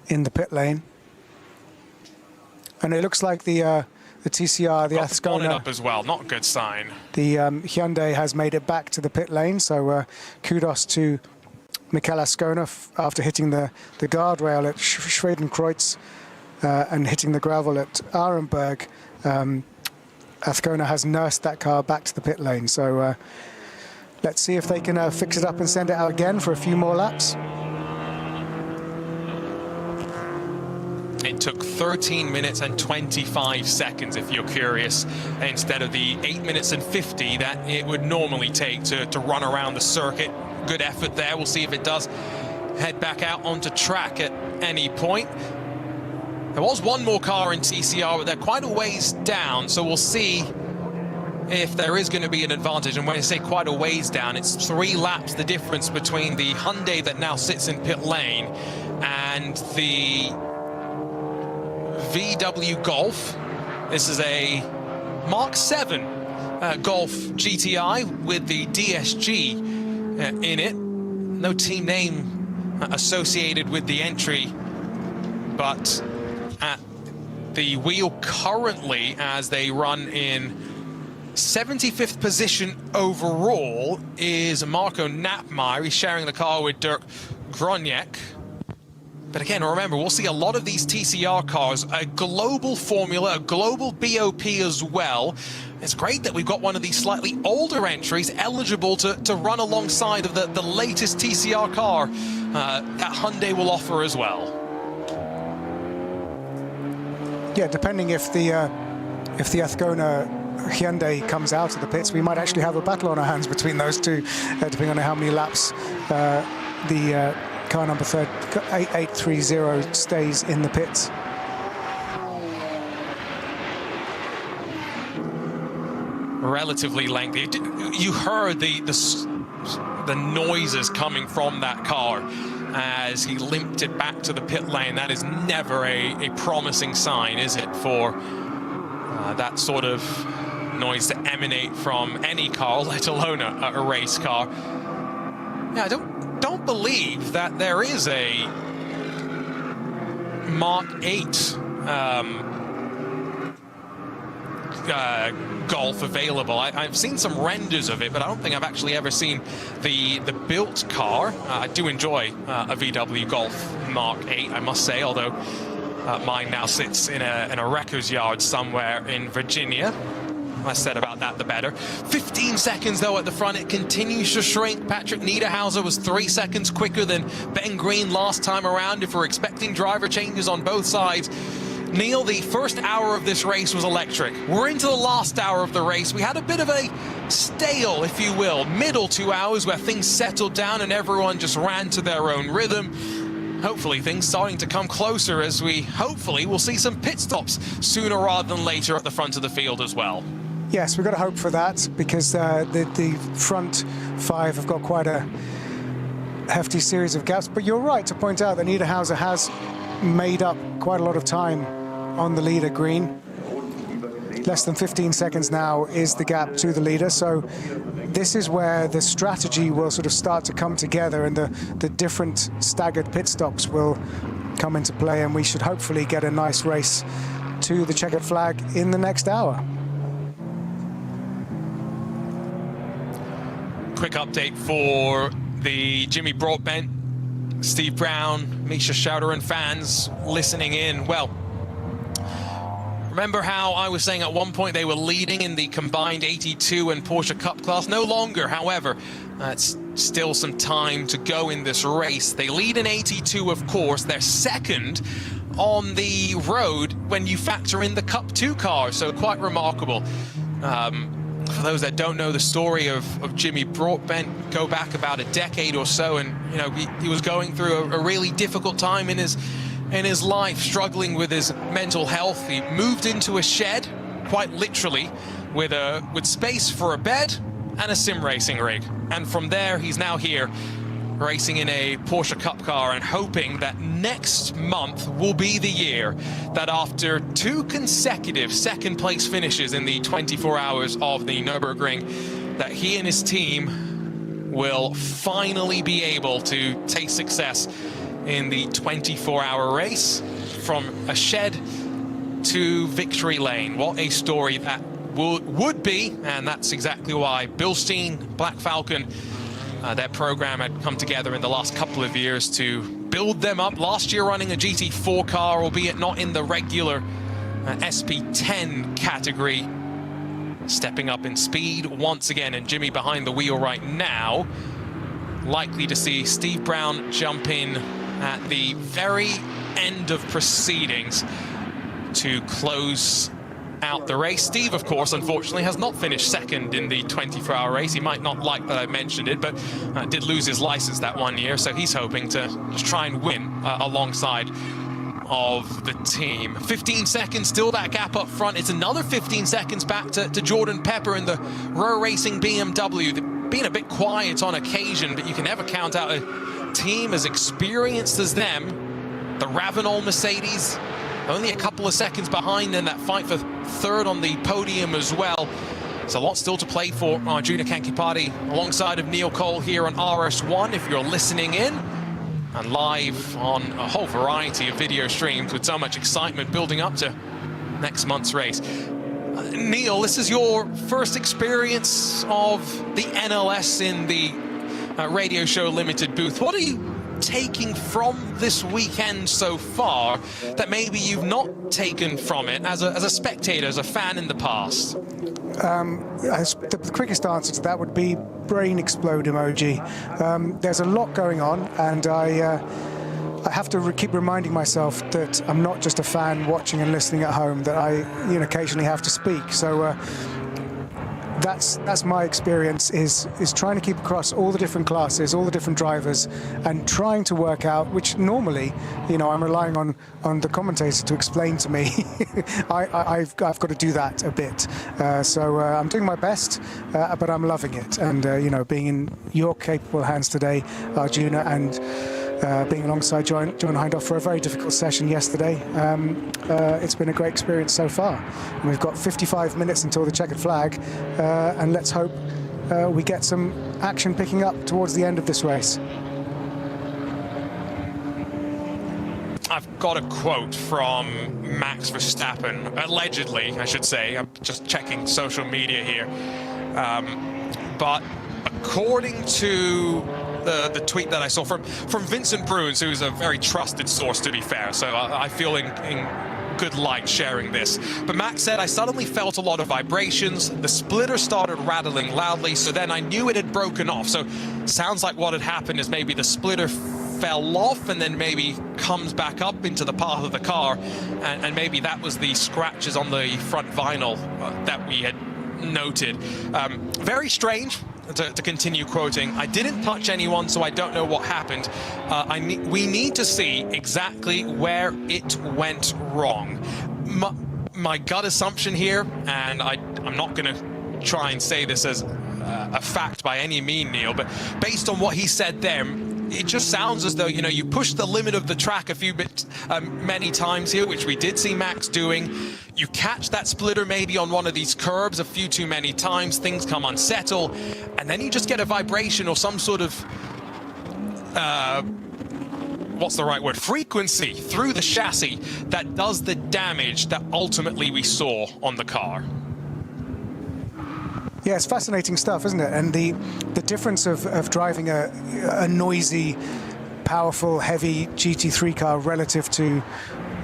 in the pit lane, and it looks like the TCR, the Ascona up as well, not a good sign. The Hyundai has made it back to the pit lane, so kudos to Mikel Ascona after hitting the guardrail at Schwedenkreuz and hitting the gravel at Arenberg. Ascona has nursed that car back to the pit lane, so let's see if they can fix it up and send it out again for a few more laps. It took 13 minutes and 25 seconds, if you're curious, instead of the 8 minutes and 50 that it would normally take to run around the circuit. Good effort there. We'll see if it does head back out onto track at any point. There was one more car in TCR, but they're quite a ways down, so we'll see if there is going to be an advantage. And when I say quite a ways down, it's 3 laps the difference between the Hyundai that now sits in pit lane and the VW Golf. This is a Mark 7 Golf GTI with the DSG in it. No team name associated with the entry, but at the wheel currently, as they run in 75th position overall, is Marco Knapmeyer. He's sharing the car with Dirk Groniek. But again, remember, we'll see a lot of these TCR cars, a global formula, a global BOP as well. It's great that we've got one of these slightly older entries eligible to run alongside of the latest TCR car that Hyundai will offer as well. Yeah, depending if the Ascona Hyundai comes out of the pits, we might actually have a battle on our hands between those two, depending on how many laps the car number 8830 stays in the pits. relatively lengthy. You heard the noises coming from that car as he limped it back to the pit lane. That is never a promising sign, is it, for that sort of noise to emanate from any car, let alone a race car. Yeah, I don't believe that there is a Mark 8 Golf available. I've seen some renders of it, but I don't think I've actually ever seen the built car. I do enjoy a VW Golf Mark 8, I must say, although mine now sits in a wrecker's yard somewhere in Virginia. Less said about that, the better. 15 seconds, though, at the front. It continues to shrink. Patrick Niederhauser was 3 seconds quicker than Ben Green last time around, if we're expecting driver changes on both sides. Neil, the first hour of this race was electric. We're into the last hour of the race. We had a bit of a stale, if you will, middle 2 hours where things settled down and everyone just ran to their own rhythm. Hopefully things starting to come closer as we hopefully will see some pit stops sooner rather than later at the front of the field as well. Yes, we've got to hope for that, because the front five have got quite a hefty series of gaps. But you're right to point out that Niederhauser has made up quite a lot of time on the leader, Green. Less than 15 seconds now is the gap to the leader. So this is where the strategy will sort of start to come together, and the different staggered pit stops will come into play, and we should hopefully get a nice race to the checkered flag in the next hour. Quick update for the Jimmy Broadbent, Steve Brown, Misha Schauder and fans listening in. Well, remember how I was saying at one point they were leading in the combined 82 and Porsche Cup class? No longer, however. It's still some time to go in this race. They lead in 82, of course. They're second on the road when you factor in the Cup 2 car, so quite remarkable. For those that don't know the story of Jimmy Broadbent, go back about a decade or so, and you know he was going through a really difficult time in his life, struggling with his mental health. He moved into a shed, quite literally, with space for a bed and a sim racing rig. And from there, he's now here, racing in a Porsche Cup car and hoping that next month will be the year that after 2 consecutive second-place finishes in the 24 hours of the Nürburgring, that he and his team will finally be able to taste success in the 24-hour race from a shed to victory lane. What a story that would be, and that's exactly why Bilstein, Black Falcon, their program had come together in the last couple of years to build them up. Last year running a GT4 car, albeit not in the regular SP10 category. Stepping up in speed once again, and Jimmy behind the wheel right now. Likely to see Steve Brown jump in at the very end of proceedings to close out the race. Steve, of course, unfortunately has not finished second in the 24-hour race. He might not like that I mentioned it, but did lose his license that one year, so he's hoping to just try and win alongside of the team. 15 seconds, still that gap up front. It's another 15 seconds back to Jordan Pepper in the Row Racing BMW. They've been a bit quiet on occasion, but you can never count out a team as experienced as them. The Ravenol Mercedes, only a couple of seconds behind in that fight for third on the podium as well. There's a lot still to play for Arjuna Kankipati alongside of Neil Cole here on RS1 if you're listening in, and live on a whole variety of video streams with so much excitement building up to next month's race. Neil, this is your first experience of the NLS in the Radio Show Limited booth. What are you taking from this weekend so far that maybe you've not taken from it as a spectator, as a fan in the past? The quickest answer to that would be brain explode emoji. There's a lot going on, and I have to keep reminding myself that I'm not just a fan watching and listening at home, that I occasionally have to speak. So that's my experience, is trying to keep across all the different classes, all the different drivers, and trying to work out, which normally, you know, I'm relying on the commentator to explain to me. I've got to do that a bit. So I'm doing my best, but I'm loving it. And, you know, being in your capable hands today, Arjuna, and being alongside John Hindhaugh for a very difficult session yesterday. It's been a great experience so far. And we've got 55 minutes until the checkered flag, and let's hope we get some action picking up towards the end of this race. I've got a quote from Max Verstappen, allegedly, I should say. I'm just checking social media here. But according to the tweet that I saw from Vincent Bruins, who's a very trusted source, to be fair, so I feel in good light sharing this. But Max said, "I suddenly felt a lot of vibrations. The splitter started rattling loudly, so then I knew it had broken off." So sounds like what had happened is maybe the splitter fell off and then maybe comes back up into the path of the car, and maybe that was the scratches on the front vinyl that we had noted. Very strange. To continue quoting, "I didn't touch anyone, so I don't know what happened. We need to see exactly where it went wrong." My gut assumption here, and I'm not going to try and say this as a fact by any means, Neil, but based on what he said there, it just sounds as though, you know, you pushed the limit of the track a few bit many times here, which we did see Max doing. You catch that splitter maybe on one of these curbs a few too many times, things come unsettled, and then you just get a vibration or some sort of what's the right word, frequency through the chassis that does the damage that ultimately we saw on the car. Yeah, it's fascinating stuff, isn't it? And the difference of driving a noisy, powerful, heavy GT3 car relative to,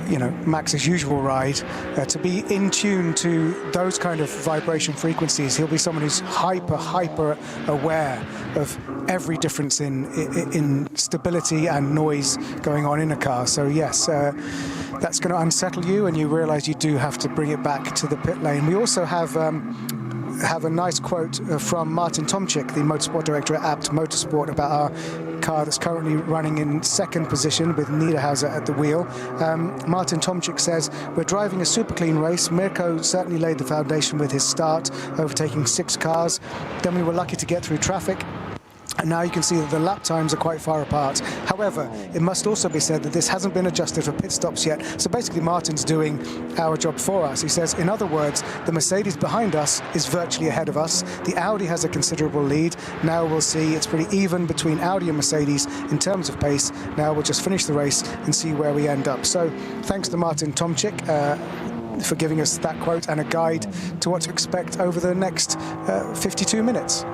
you know, Max's usual ride, to be in tune to those kind of vibration frequencies. He'll be someone who's hyper aware of every difference in stability and noise going on in a car. So yes, that's going to unsettle you, and you realize you do have to bring it back to the pit lane. We also have a nice quote from Martin Tomczyk, the motorsport director at Abt Motorsport, about our car that's currently running in second position with Niederhauser at the wheel. Martin Tomczyk says, "We're driving a super clean race. Mirko certainly laid the foundation with his start, overtaking 6 cars. Then we were lucky to get through traffic. And now you can see that the lap times are quite far apart. However, it must also be said that this hasn't been adjusted for pit stops yet. So basically, Martin's doing our job for us." He says, "In other words, the Mercedes behind us is virtually ahead of us. The Audi has a considerable lead. Now we'll see. It's pretty even between Audi and Mercedes in terms of pace. Now we'll just finish the race and see where we end up." So thanks to Martin Tomczyk for giving us that quote and a guide to what to expect over the next 52 minutes.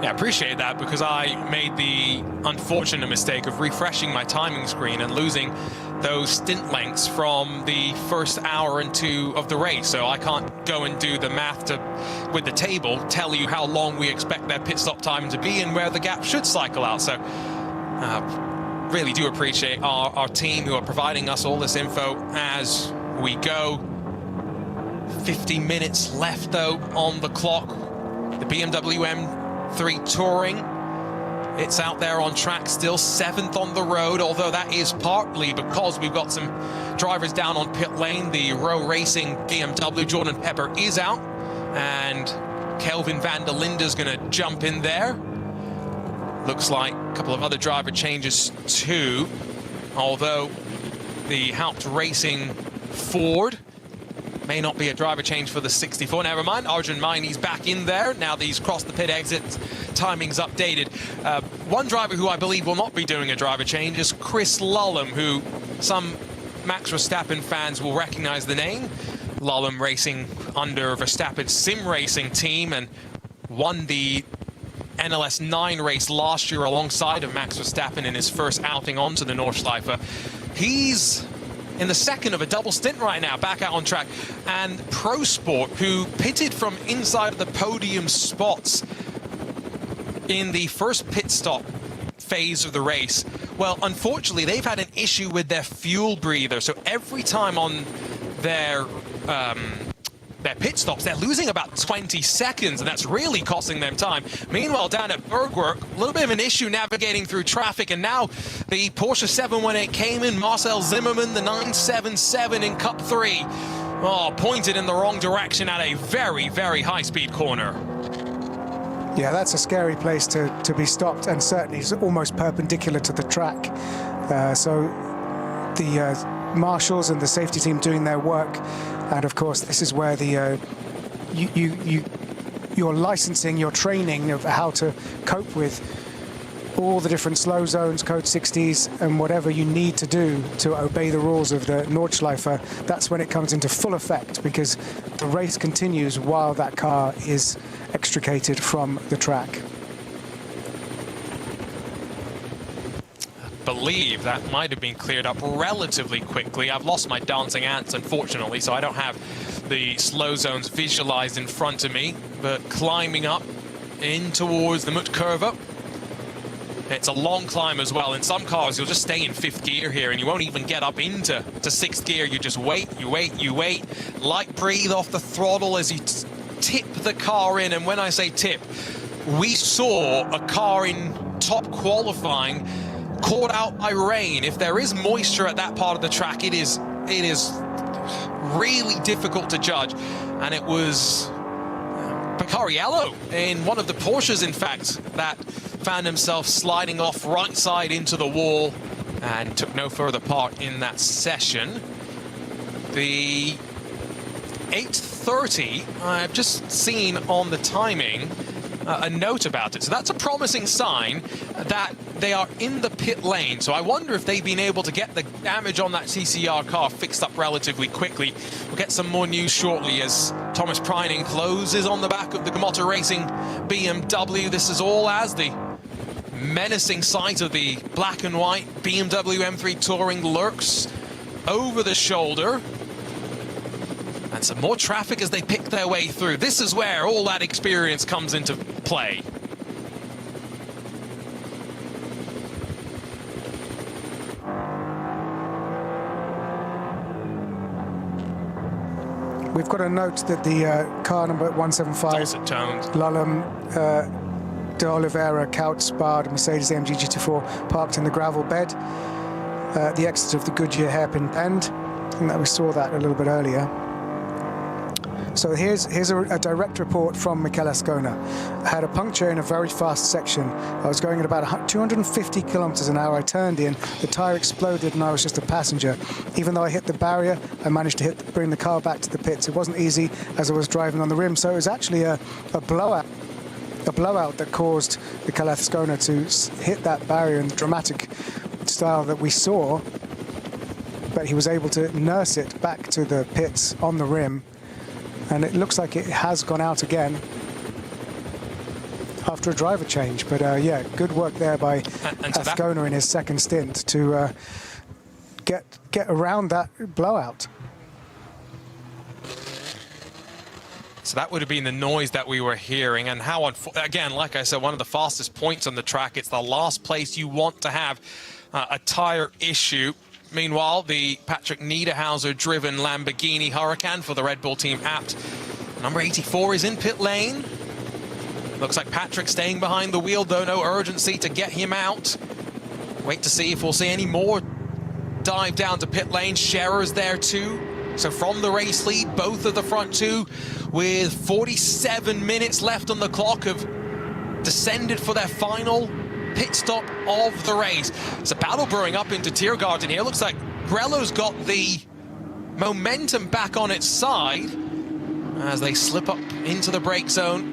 Yeah, I appreciate that, because I made the unfortunate mistake of refreshing my timing screen and losing those stint lengths from the first hour and 2 of the race. So I can't go and do the math with the table, tell you how long we expect their pit stop time to be and where the gap should cycle out. So really do appreciate our team who are providing us all this info as we go. 50 minutes left, though, on the clock. The BMW M3 Touring, it's out there on track still, 7th on the road, although that is partly because we've got some drivers down on pit lane. The Row Racing BMW, Jordan Pepper, is out, and Kelvin van der Linde is going to jump in there. Looks like a couple of other driver changes too, although the Haupt Racing Ford may not be a driver change for the 64. Never mind, Arjun Mainy's back in there now that he's crossed the pit exit. Timing's updated. One driver who I believe will not be doing a driver change is Chris Lullum, who some Max Verstappen fans will recognize the name. Lullum racing under Verstappen's sim racing team and won the NLS 9 race last year alongside of Max Verstappen in his first outing onto the Nordschleife. He's in the second of a double stint right now, back out on track. And Pro Sport, who pitted from inside of the podium spots in the first pit stop phase of the race, well, unfortunately, they've had an issue with their fuel breather. So every time on their their pit stops. They're losing about 20 seconds, and that's really costing them time. Meanwhile, down at Bergwerk, a little bit of an issue navigating through traffic, and now the Porsche 718 came in. Marcel Zimmermann, the 977 in Cup 3. Oh, pointed in the wrong direction at a very, very high-speed corner. Yeah, that's a scary place to be stopped, and certainly it's almost perpendicular to the track. So the marshals and the safety team doing their work, and of course this is where the your licensing, your training of how to cope with all the different slow zones, code 60s, and whatever you need to do to obey the rules of the Nordschleife. That's when it comes into full effect, because the race continues while that car is extricated from the track. I believe that might have been cleared up relatively quickly. I've lost my dancing ants, unfortunately, so I don't have the slow zones visualized in front of me, but climbing up in towards the Mut Curve. It's a long climb as well. In some cars, you'll just stay in 5th gear here, and you won't even get up into 6th gear. You just wait, you wait, you wait. Light breathe off the throttle as you tip the car in. And when I say tip, we saw a car in top qualifying caught out by rain. If there is moisture at that part of the track, it is really difficult to judge. And it was Picariello in one of the Porsches, in fact, that found himself sliding off right side into the wall and took no further part in that session. The 8:30, I've just seen on the timing a note about it. So that's a promising sign that they are in the pit lane. So I wonder if they've been able to get the damage on that CCR car fixed up relatively quickly. We'll get some more news shortly as Thomas Preining closes on the back of the Gamotta Racing BMW. This is all as the menacing sight of the black and white BMW M3 Touring lurks over the shoulder. And some more traffic as they pick their way through. This is where all that experience comes into play. We've got a note that the car number 175, Lalum de Oliveira, Couch Sparred, Mercedes AMG GT4, parked in the gravel bed at the exit of the Goodyear hairpin bend. I think that we saw that a little bit earlier. So here's a direct report from Michele Ascona. I had a puncture in a very fast section. I was going at about 250 kilometers an hour. I turned in, the tire exploded, and I was just a passenger. Even though I hit the barrier, I managed to bring the car back to the pits. It wasn't easy as I was driving on the rim. So it was actually a blowout that caused Michele Ascona to hit that barrier in the dramatic style that we saw. But he was able to nurse it back to the pits on the rim. And it looks like it has gone out again after a driver change. But yeah, good work there by Ascona in his second stint to get around that blowout. So that would have been the noise that we were hearing, and how, again, like I said, one of the fastest points on the track. It's the last place you want to have a tire issue. Meanwhile, the Patrick Niederhauser-driven Lamborghini Huracan for the Red Bull team Abt. Number 84 is in pit lane. Looks like Patrick staying behind the wheel, though. No urgency to get him out. Wait to see if we'll see any more dive down to pit lane. Scherer's there too. So from the race lead, both of the front two, with 47 minutes left on the clock, have descended for their final pit stop of the race. It's a battle brewing up into Tiergarten here. Looks like Grello's got the momentum back on its side as they slip up into the brake zone.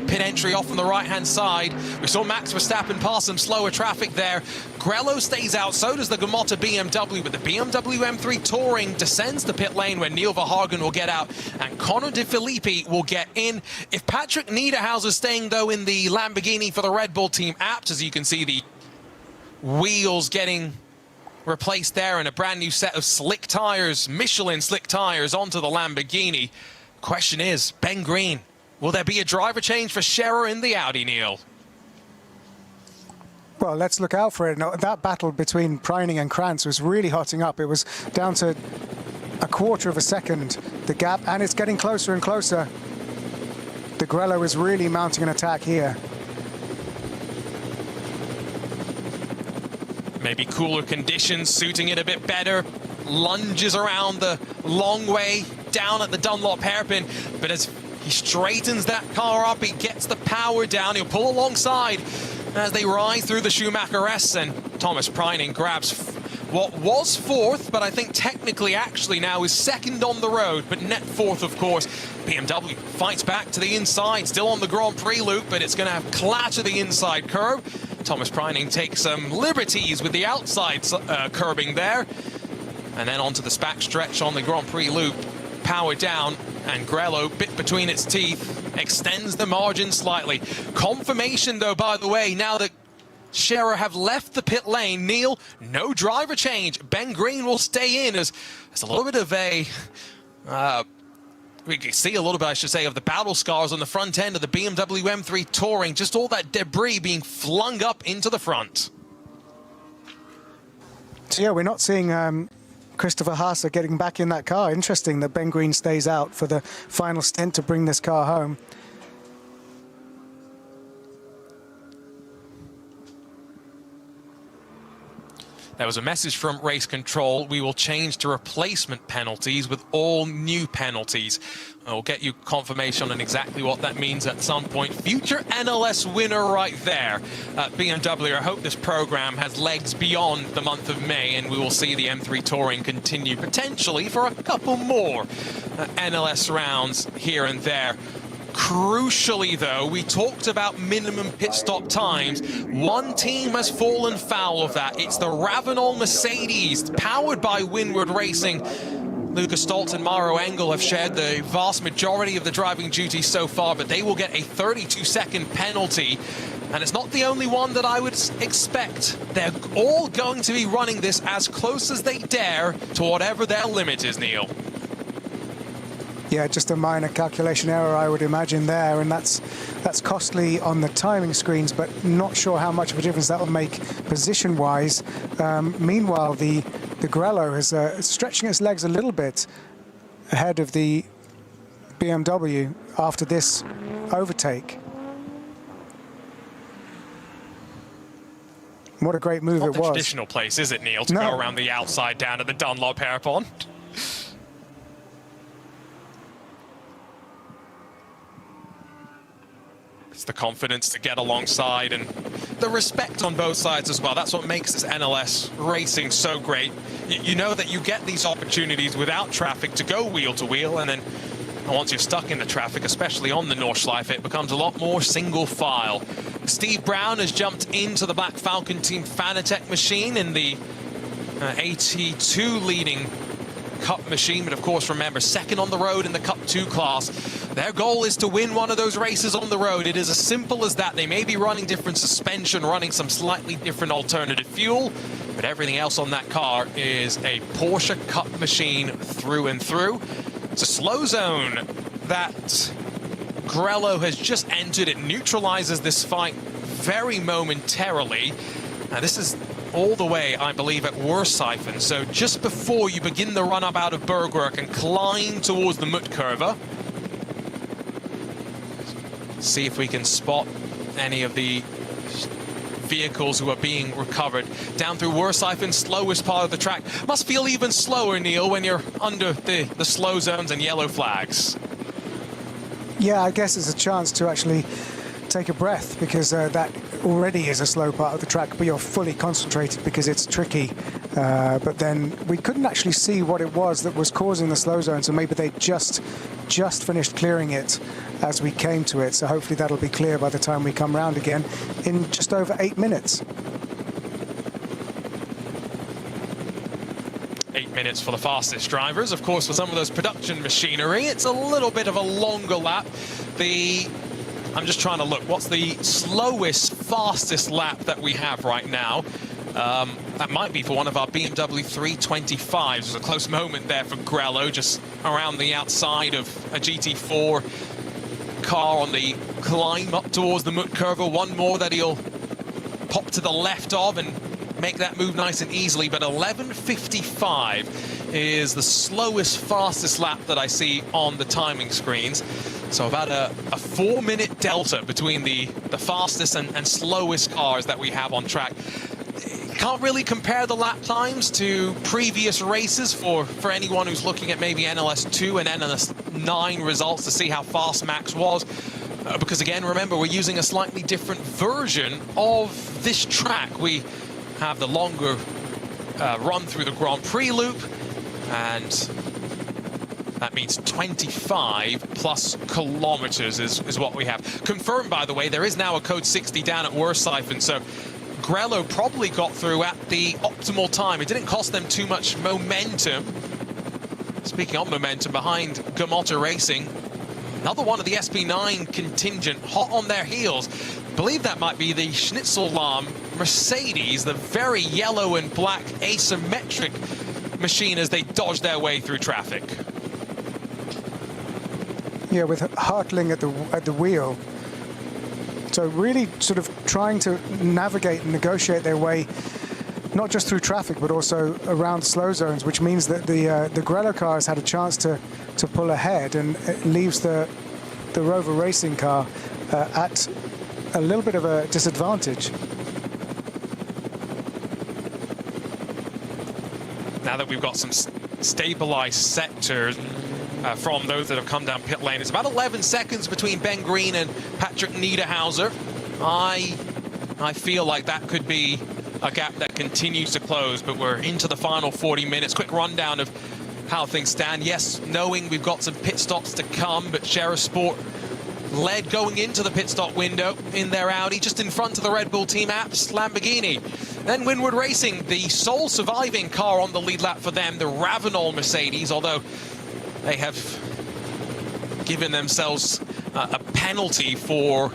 Pit entry off on the right-hand side. We saw Max Verstappen pass some slower traffic there. Grello stays out, so does the Gamotta BMW, but the BMW M3 Touring descends the pit lane where Neil Verhagen will get out and Connor De Filippi will get in. If Patrick Niederhauser staying, though, in the Lamborghini for the Red Bull team Abt, as you can see the wheels getting replaced there and a brand new set of slick tires, Michelin slick tires onto the Lamborghini. Question is, Ben Green, will there be a driver change for Scherer in the Audi, Neil? Well, let's look out for it. No, that battle between Preining and Krantz was really hotting up. It was down to a quarter of a second, the gap, and it's getting closer and closer. The Grello is really mounting an attack here. Maybe cooler conditions suiting it a bit better. Lunges around the long way down at the Dunlop hairpin, but as he straightens that car up, he gets the power down, he'll pull alongside as they rise through the Schumacher S, and Thomas Preining grabs what was fourth, but I think technically actually now is second on the road, but net fourth, of course. BMW fights back to the inside, still on the Grand Prix loop, but it's going to have clatter the inside curb. Thomas Preining takes some liberties with the outside curbing there, and then onto the back stretch on the Grand Prix loop, power down, and Grello, bit between its teeth, extends the margin slightly. Confirmation, though, by the way, now that Scherer have left the pit lane. Neil, no driver change. Ben Green will stay in as there's a little bit of a... we can see a little bit, I should say, of the battle scars on the front end of the BMW M3 Touring. Just all that debris being flung up into the front. So yeah, we're not seeing Christopher Haase getting back in that car. Interesting that Ben Green stays out for the final stint to bring this car home. There was a message from race control. We will change to replacement penalties with all new penalties. I'll get you confirmation on exactly what that means at some point. Future NLS winner right there. BMW, I hope this program has legs beyond the month of May, and we will see the M3 Touring continue potentially for a couple more NLS rounds here and there. Crucially, though, we talked about minimum pit stop times. One team has fallen foul of that. It's the Ravenel Mercedes, powered by Windward Racing. Lucas Stoltz and Mauro Engel have shared the vast majority of the driving duties so far, but they will get a 32-second penalty. And it's not the only one that I would expect. They're all going to be running this as close as they dare to whatever their limit is, Neil. Yeah, just a minor calculation error, I would imagine there, and that's costly on the timing screens, but not sure how much of a difference that will make position-wise. Meanwhile, the Grello is stretching its legs a little bit ahead of the BMW after this overtake. What a great move it was. Not the traditional place, is it, Neil, to go around the outside down at the Dunlop hairpin? It's the confidence to get alongside and the respect on both sides as well. That's what makes this NLS racing so great. You know that you get these opportunities without traffic to go wheel to wheel, and then once you're stuck in the traffic, especially on the Nordschleife, it becomes a lot more single file. Steve Brown has jumped into the Black Falcon Team Fanatec machine in the AT2 leading Cup machine, but of course, remember, second on the road in the Cup 2 class. Their goal is to win one of those races on the road. It is as simple as that. They may be running different suspension, running some slightly different alternative fuel, but everything else on that car is a Porsche Cup machine through and through. It's a slow zone that Grello has just entered. It neutralizes this fight very momentarily. Now, this is all the way, I believe, at Worshifen. So just before you begin the run up out of Bergwerk and climb towards the Muttkurve. See if we can spot any of the vehicles who are being recovered. Down through Worshifen, slowest part of the track. Must feel even slower, Neil, when you're under the slow zones and yellow flags. Yeah, I guess it's a chance to actually take a breath, because that already is a slow part of the track, but you're fully concentrated because it's tricky. But then we couldn't actually see what it was that was causing the slow zone, so maybe they just finished clearing it as we came to it. So hopefully that'll be clear by the time we come round again in just over 8 minutes. 8 minutes for the fastest drivers. Of course, for some of those production machinery, it's a little bit of a longer lap. I'm just trying to look, what's the slowest, fastest lap that we have right now? That might be for one of our BMW 325s. There's a close moment there for Grello, just around the outside of a GT4 car on the climb up towards the Muttkurve. One more that he'll pop to the left of and make that move nice and easily, but 11.55 is the slowest, fastest lap that I see on the timing screens. So about a 4-minute delta between the fastest and slowest cars that we have on track. Can't really compare the lap times to previous races for anyone who's looking at maybe NLS2 and NLS9 results to see how fast Max was. Because again, remember, we're using a slightly different version of this track. We have the longer run through the Grand Prix loop, and that means 25 plus kilometers is what we have. Confirmed, by the way, there is now a code 60 down at Worsifen, so Grello probably got through at the optimal time. It didn't cost them too much momentum. Speaking of momentum, behind Gamotta Racing, another one of the SB9 contingent, hot on their heels. I believe that might be the Schnitzellahm Mercedes, the very yellow and black asymmetric machine as they dodge their way through traffic. Yeah, with Hartling at the wheel. So really sort of trying to navigate and negotiate their way, not just through traffic, but also around slow zones, which means that the Grello car has had a chance to pull ahead, and it leaves the Rover Racing car at a little bit of a disadvantage. Now that we've got some stabilized sectors from those that have come down pit lane, it's about 11 seconds between Ben Green and Patrick Niederhauser. I feel like that could be a gap that continues to close, but we're into the final 40 minutes. Quick rundown of how things stand. Yes, knowing we've got some pit stops to come, but Sheriff Sport led going into the pit stop window in their Audi, just in front of the Red Bull Team Apps Lamborghini. Then Winward Racing, the sole surviving car on the lead lap for them, the Ravenol Mercedes, although they have given themselves a penalty for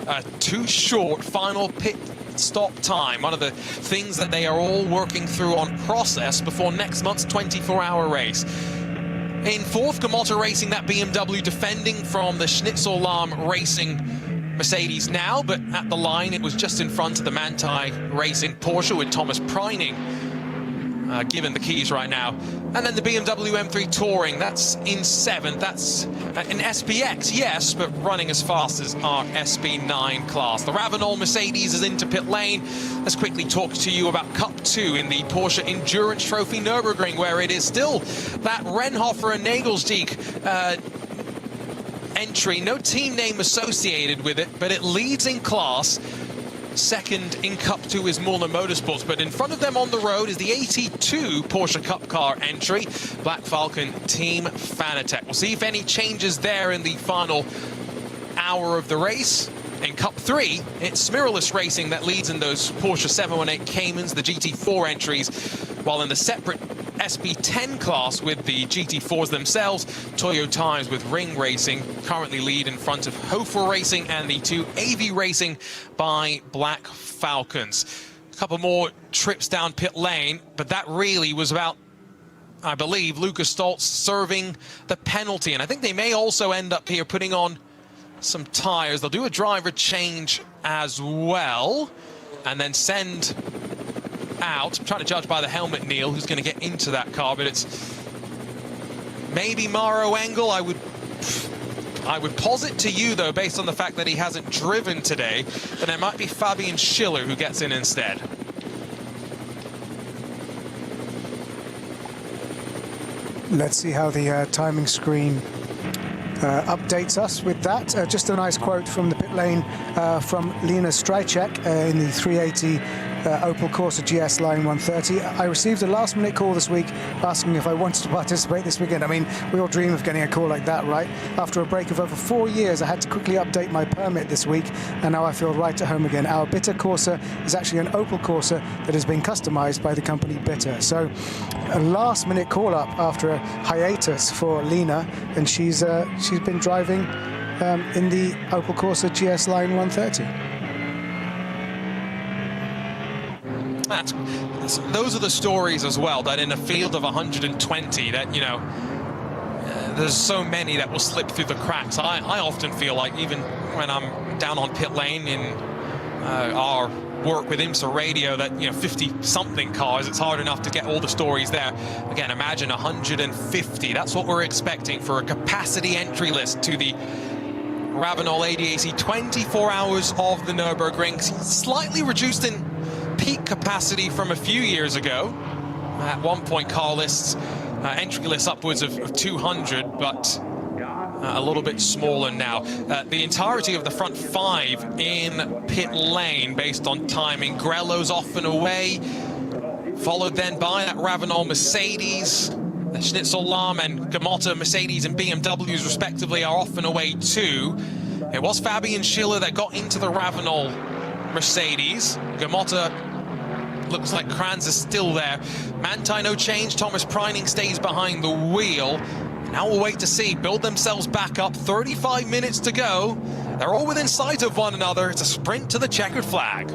a too short final pit stop time. One of the things that they are all working through on process before next month's 24-hour race. In fourth, Gamotta Racing, that BMW defending from the Schnitzellahm Racing Mercedes now, but at the line it was just in front of the Manthey Racing Porsche with Thomas Preining given the keys right now. And then the BMW M3 Touring, that's in seventh. That's an SPX, yes, but running as fast as our SB9 class. The Ravenol Mercedes is into pit lane. Let's quickly talk to you about Cup 2 in the Porsche Endurance Trophy Nürburgring, where it is still that Renhofer and Nagelsdijk entry. No team name associated with it, but it leads in class. Second in Cup 2 is Muller Motorsports, but in front of them on the road is the 82 Porsche Cup car entry, Black Falcon Team Fanatec. We'll see if any changes there in the final hour of the race. In Cup 3, it's Smiralist Racing that leads in those Porsche 718 Caymans, the GT4 entries, while in the separate SB10 class with the GT4s themselves, Toyo Ties with Ring Racing currently lead in front of Hofer Racing and the two AV Racing by Black Falcons. A couple more trips down pit lane, but that really was about, I believe, Lucas Stoltz serving the penalty. And I think they may also end up here putting on some tires. They'll do a driver change as well and then send out. I'm trying to judge by the helmet, Neil, who's going to get into that car, but it's maybe Maro Engel. I would posit to you, though, based on the fact that he hasn't driven today, that it might be Fabian Schiller who gets in instead. Let's see how the timing screen updates us with that. Just a nice quote from the pit lane from Lena Strychek in the 380 Opel Corsa GS Line 130. I received a last-minute call this week asking if I wanted to participate this weekend. I mean, we all dream of getting a call like that, right? After a break of over 4 years, I had to quickly update my permit this week, and now I feel right at home again. Our Bitter Corsa is actually an Opel Corsa that has been customized by the company Bitter. So a last-minute call-up after a hiatus for Lena, and she's been driving in the Opel Corsa GS Line 130. Those are the stories as well, that in a field of 120, that, you know, there's so many that will slip through the cracks. I often feel like, even when I'm down on pit lane in our work with IMSA Radio that, 50-something cars, it's hard enough to get all the stories there. Again, imagine 150. That's what we're expecting for a capacity entry list to the Ravenel ADAC. 24 hours of the Nürburgring, slightly reduced in peak capacity from a few years ago. At one point, car lists, entry lists upwards of 200, but a little bit smaller now. The entirety of the front five in pit lane based on timing. Grello's off and away, followed then by that Ravenel Mercedes. The Schnitzel Lahm and Gamotta Mercedes and BMWs respectively are off and away too. It was Fabian Schiller that got into the Ravenel Mercedes. Gamotta looks like Kranz is still there. Manthey no change. Thomas Preining stays behind the wheel. Now we'll wait to see. Build themselves back up. 35 minutes to go. They're all within sight of one another. It's a sprint to the checkered flag.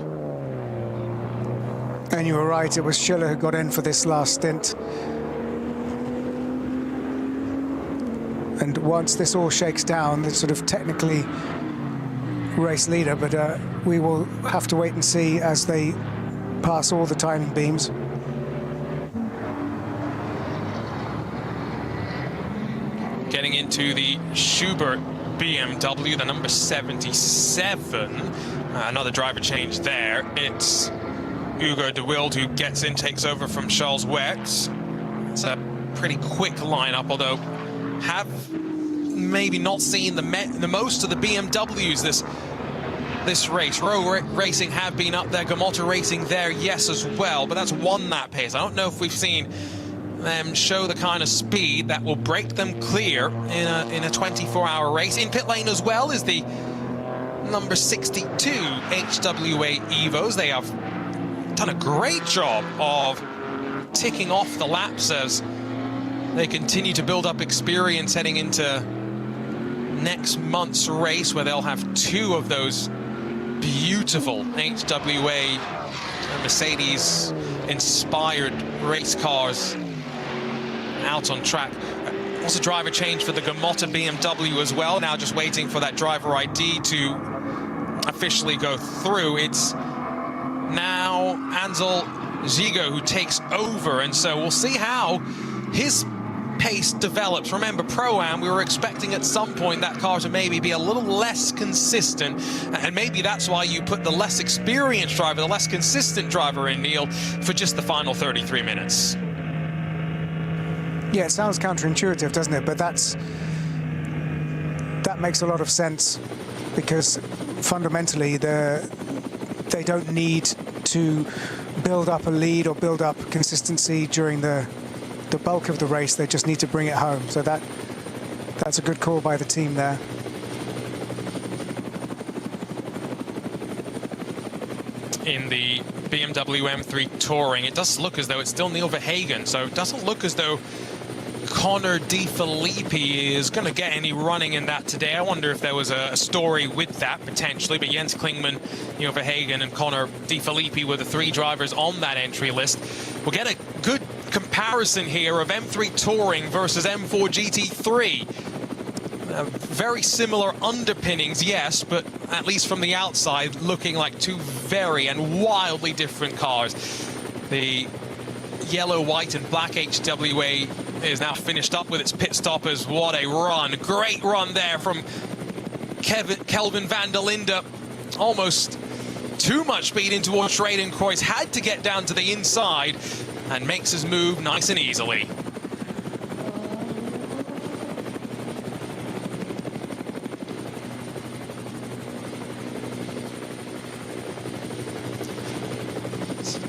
And you were right, it was Schiller who got in for this last stint. And once this all shakes down, the sort of technically race leader, but we will have to wait and see as they pass all the timing beams. Getting into the Schubert BMW, the number 77. Another driver change there. It's Hugo de Wilde who gets in, takes over from Charles Wertz. It's a pretty quick lineup, although have maybe not seen the most of the BMWs this race. Rowe Racing have been up there, Gamotta Racing there, yes, as well, but that's one lap pace. I don't know if we've seen them show the kind of speed that will break them clear in a 24-hour race. In pit lane as well is the number 62 HWA Evos. They have done a great job of ticking off the laps as they continue to build up experience heading into next month's race, where they'll have two of those beautiful HWA Mercedes-inspired race cars out on track. Also driver change for the Gamotta BMW as well. Now just waiting for that driver ID to officially go through. It's now Ansel Zigo who takes over, and so we'll see how his pace develops. Remember, Pro-Am, we were expecting at some point that car to maybe be a little less consistent, and maybe that's why you put the less experienced driver, the less consistent driver in, Neil, for just the final 33 minutes. Yeah, it sounds counterintuitive, doesn't it? But that makes a lot of sense, because fundamentally they don't need to build up a lead or build up consistency during the bulk of the race. They just need to bring it home. So that's a good call by the team there. In the BMW M3 Touring, it does look as though it's still Neil Verhagen, so it doesn't look as though Connor De Filippi is going to get any running in that today. I wonder if there was a story with that potentially, but Jens Klingman, Neil Verhagen and Connor De Filippi were the three drivers on that entry list. We'll get a good comparison here of M3 Touring versus M4 GT3. Very similar underpinnings, yes, but at least from the outside looking like two very and wildly different cars. The yellow, white and black HWA is now finished up with its pit stoppers. What a run. Great run there from Kelvin van der Linde. Almost too much speed in towards Schradenkreuz. Had to get down to the inside and makes his move nice and easily.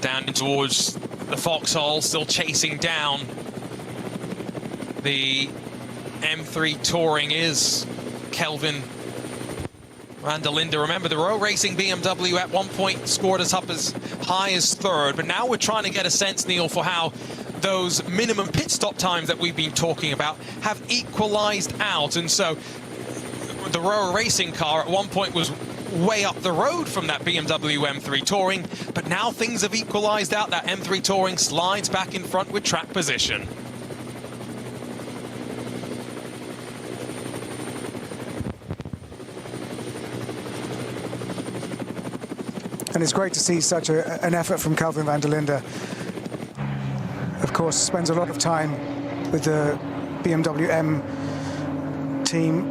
Down towards the foxhole, still chasing down the M3 Touring is Kelvin van der Linde. Remember, the Rowe Racing BMW at one point scored us up as high as third, but now we're trying to get a sense, Neil, for how those minimum pit stop times that we've been talking about have equalized out. And so the Rowe Racing car at one point was way up the road from that BMW M3 Touring, but now things have equalized out. That M3 Touring slides back in front with track position. And it's great to see such an effort from Kelvin van der Linde. Of course, spends a lot of time with the BMW M team,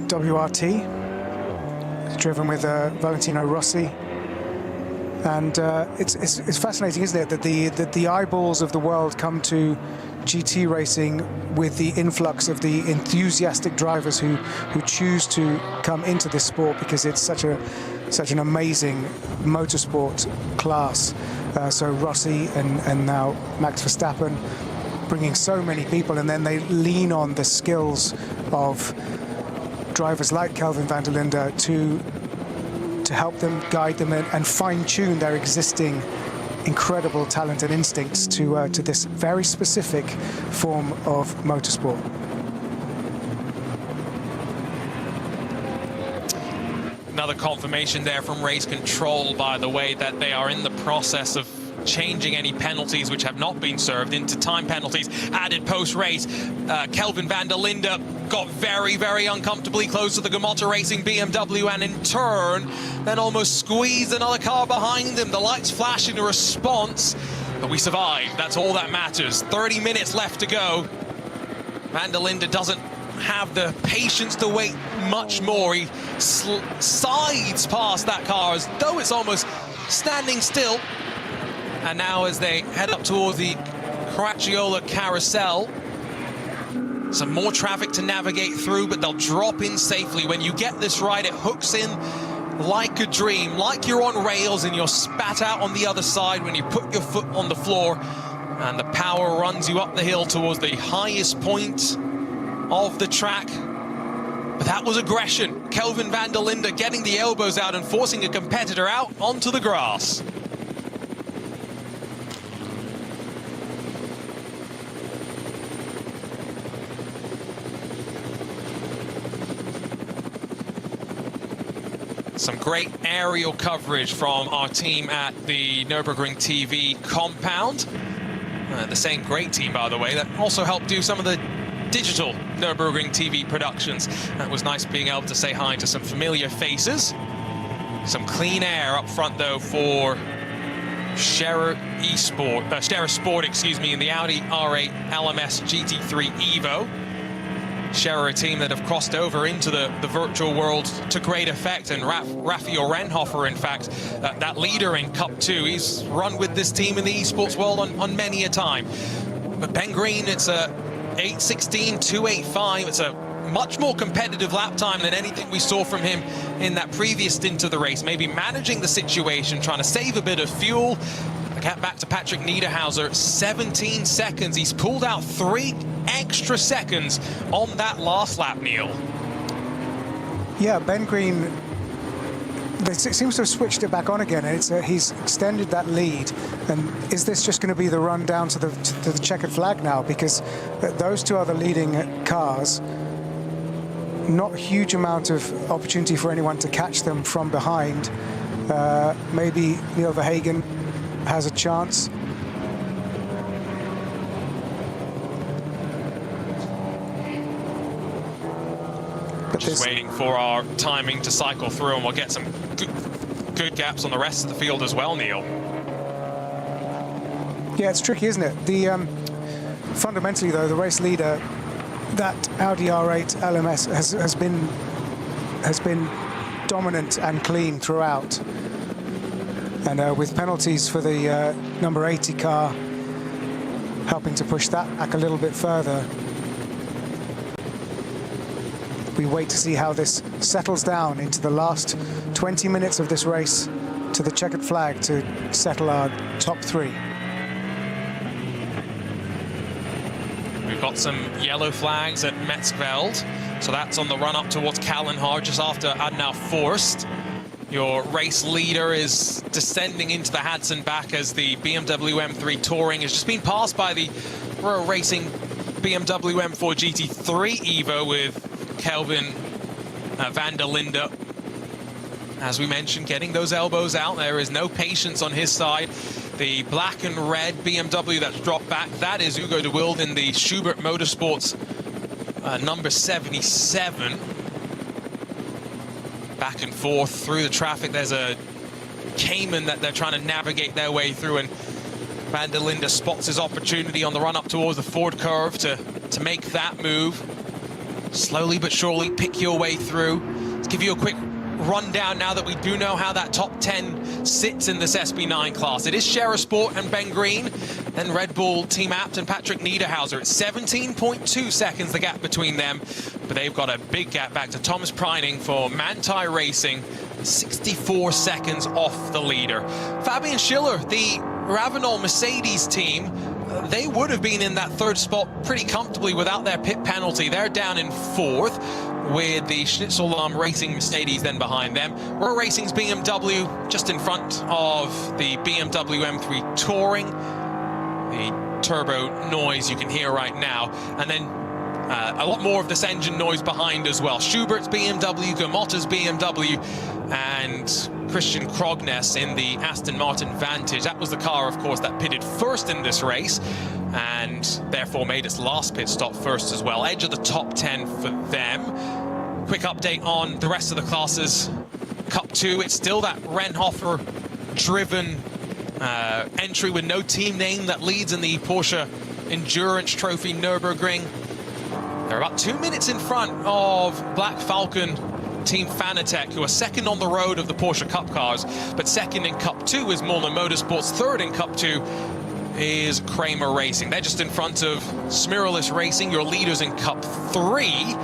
WRT, driven with Valentino Rossi. And it's fascinating, isn't it, that the eyeballs of the world come to GT racing with the influx of the enthusiastic drivers who choose to come into this sport because it's such an amazing motorsport class. So Rossi and now Max Verstappen bringing so many people, and then they lean on the skills of drivers like Kelvin van der Linde to help them, guide them, and fine-tune their existing incredible talent and instincts to this very specific form of motorsport. Another confirmation there from race control, by the way, that they are in the process of changing any penalties which have not been served into time penalties added post-race. Kelvin van der Linde got very, very uncomfortably close to the Gamotta Racing BMW, and in turn then almost squeezed another car behind him. The lights flash in a response, but we survived. That's all that matters. 30 minutes left to go. Van der Linde doesn't have the patience to wait much more. He slides past that car as though it's almost standing still. And now as they head up towards the Caracciolo carousel, some more traffic to navigate through, but they'll drop in safely. When you get this right, it hooks in like a dream, like you're on rails and you're spat out on the other side when you put your foot on the floor, and the power runs you up the hill towards the highest point of the track. But that was aggression. Kelvin van der Linde getting the elbows out and forcing a competitor out onto the grass. Some great aerial coverage from our team at the Nürburgring TV compound. The same great team, by the way, that also helped do some of the digital Nürburgring TV productions. That was nice being able to say hi to some familiar faces. Some clean air up front, though, for Scherer Sport, excuse me, in the Audi R8 LMS GT3 Evo. Scherer, a team that have crossed over into the virtual world to great effect, and Raphael Renhofer, in fact, that leader in Cup 2, he's run with this team in the esports world on many a time. But Ben Green, it's a 8:16.285. It's a much more competitive lap time than anything we saw from him in that previous stint of the race. Maybe managing the situation, trying to save a bit of fuel. Get back to Patrick Niederhauser, 17 seconds. He's pulled out 3 extra seconds on that last lap, Neil. Yeah, Ben Green, it seems to have switched it back on again, and he's extended that lead. And is this just going to be the run down to the checkered flag now? Because those two other leading cars, not a huge amount of opportunity for anyone to catch them from behind. Maybe Neil Verhagen has a chance. But just waiting for our timing to cycle through, and we'll get some good gaps on the rest of the field as well, Neil. Yeah, it's tricky, isn't it? Fundamentally, though, the race leader, that Audi R8 LMS has been dominant and clean throughout. And with penalties for the number 80 car helping to push that back a little bit further, we wait to see how this settles down into the last 20 minutes of this race to the checkered flag to settle our top 3. We've got some yellow flags at Metzgveld, so that's on the run up towards Kallenhard just after Adnau Forst. Your race leader is descending into the Hudson back as the BMW M3 Touring has just been passed by the Royal Racing BMW M4 GT3 Evo with Kelvin van der Linde. As we mentioned, getting those elbows out. There is no patience on his side. The black and red BMW that's dropped back, that is Hugo de Wilde in the Schubert Motorsports number 77. Back and forth through the traffic. There's a Cayman that they're trying to navigate their way through, and Van der Linde spots his opportunity on the run up towards the Ford curve to make that move. Slowly but surely pick your way through. Let's give you a quick rundown now that we do know how that top 10 sits in this SB9 class. It is Scherer Sport and Ben Green, then Red Bull Team Abt and Patrick Niederhauser. It's 17.2 seconds the gap between them, but they've got a big gap back to Thomas Preining for Manthey Racing, 64 seconds off the leader. Fabian Schiller, the Ravenol Mercedes team, they would have been in that third spot pretty comfortably without their pit penalty. They're down in fourth, with the Schnitzel Racing Mercedes then behind them. Roar Racing's BMW just in front of the BMW M3 Touring. The turbo noise you can hear right now. And then a lot more of this engine noise behind as well. Schubert's BMW, Gamotta's BMW, and Christian Krognes in the Aston Martin Vantage. That was the car, of course, that pitted first in this race, and therefore made its last pit stop first as well. Edge of the top 10 for them. Quick update on the rest of the classes. Cup 2, it's still that Renhofer-driven entry with no team name that leads in the Porsche Endurance Trophy Nürburgring. They're about 2 minutes in front of Black Falcon Team Fanatec, who are second on the road of the Porsche Cup cars, but second in Cup 2 is Molnar Motorsports, third in Cup 2 is Kramer Racing. They're just in front of Smiralis Racing, your leaders in Cup 3,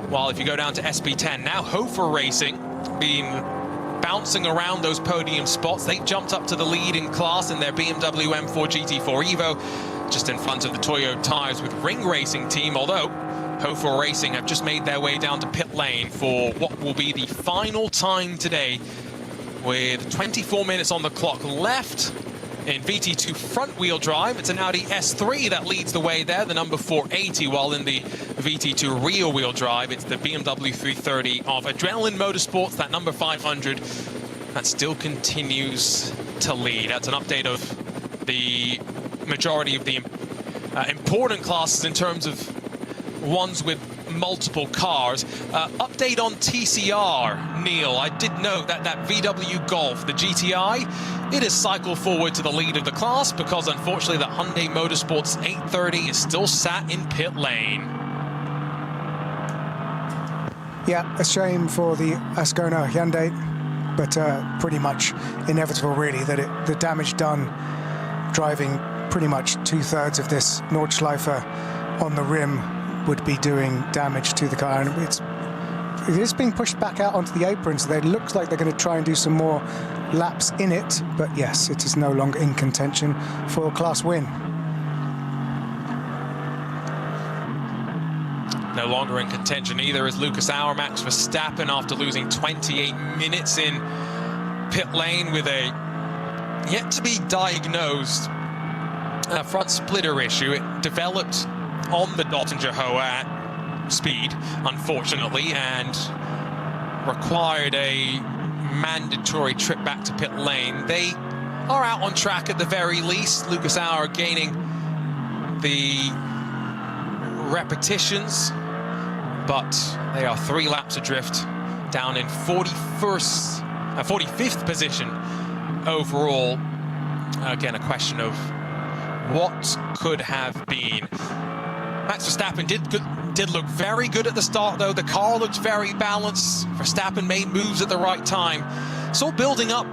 while if you go down to SB10, now Hofer Racing, been bouncing around those podium spots. They jumped up to the lead in class in their BMW M4 GT4 Evo, just in front of the Toyo Tires with Ring Racing team, although Hofer Racing have just made their way down to pit lane for what will be the final time today, with 24 minutes on the clock left. In VT2 front-wheel drive, it's an Audi S3 that leads the way there, the number 480, while in the VT2 rear-wheel drive, it's the BMW 330 of Adrenaline Motorsports, that number 500, that still continues to lead. That's an update of the majority of the important classes in terms of ones with multiple cars. Update on TCR, Neil. I did note that that VW Golf, the GTI, it has cycled forward to the lead of the class because unfortunately the Hyundai Motorsports 830 is still sat in pit lane. Yeah, a shame for the Ascona Hyundai, but pretty much inevitable really that the damage done driving pretty much 2/3 of this Nordschleife on the rim would be doing damage to the car, and it is being pushed back out onto the apron, so it looks like they're going to try and do some more laps in it, but yes, it is no longer in contention for a class win. No longer in contention either is Lucas Auer, Max Verstappen, after losing 28 minutes in pit lane with a yet to be diagnosed front splitter issue. It developed on the Dottinger-Hoa at speed, unfortunately, and required a mandatory trip back to pit lane. They are out on track at the very least. Lucas Auer gaining the repetitions, but they are 3 laps adrift, down in 45th position overall. Again, a question of what could have been. Max Verstappen did look very good at the start, though. The car looked very balanced. Verstappen made moves at the right time. It's all building up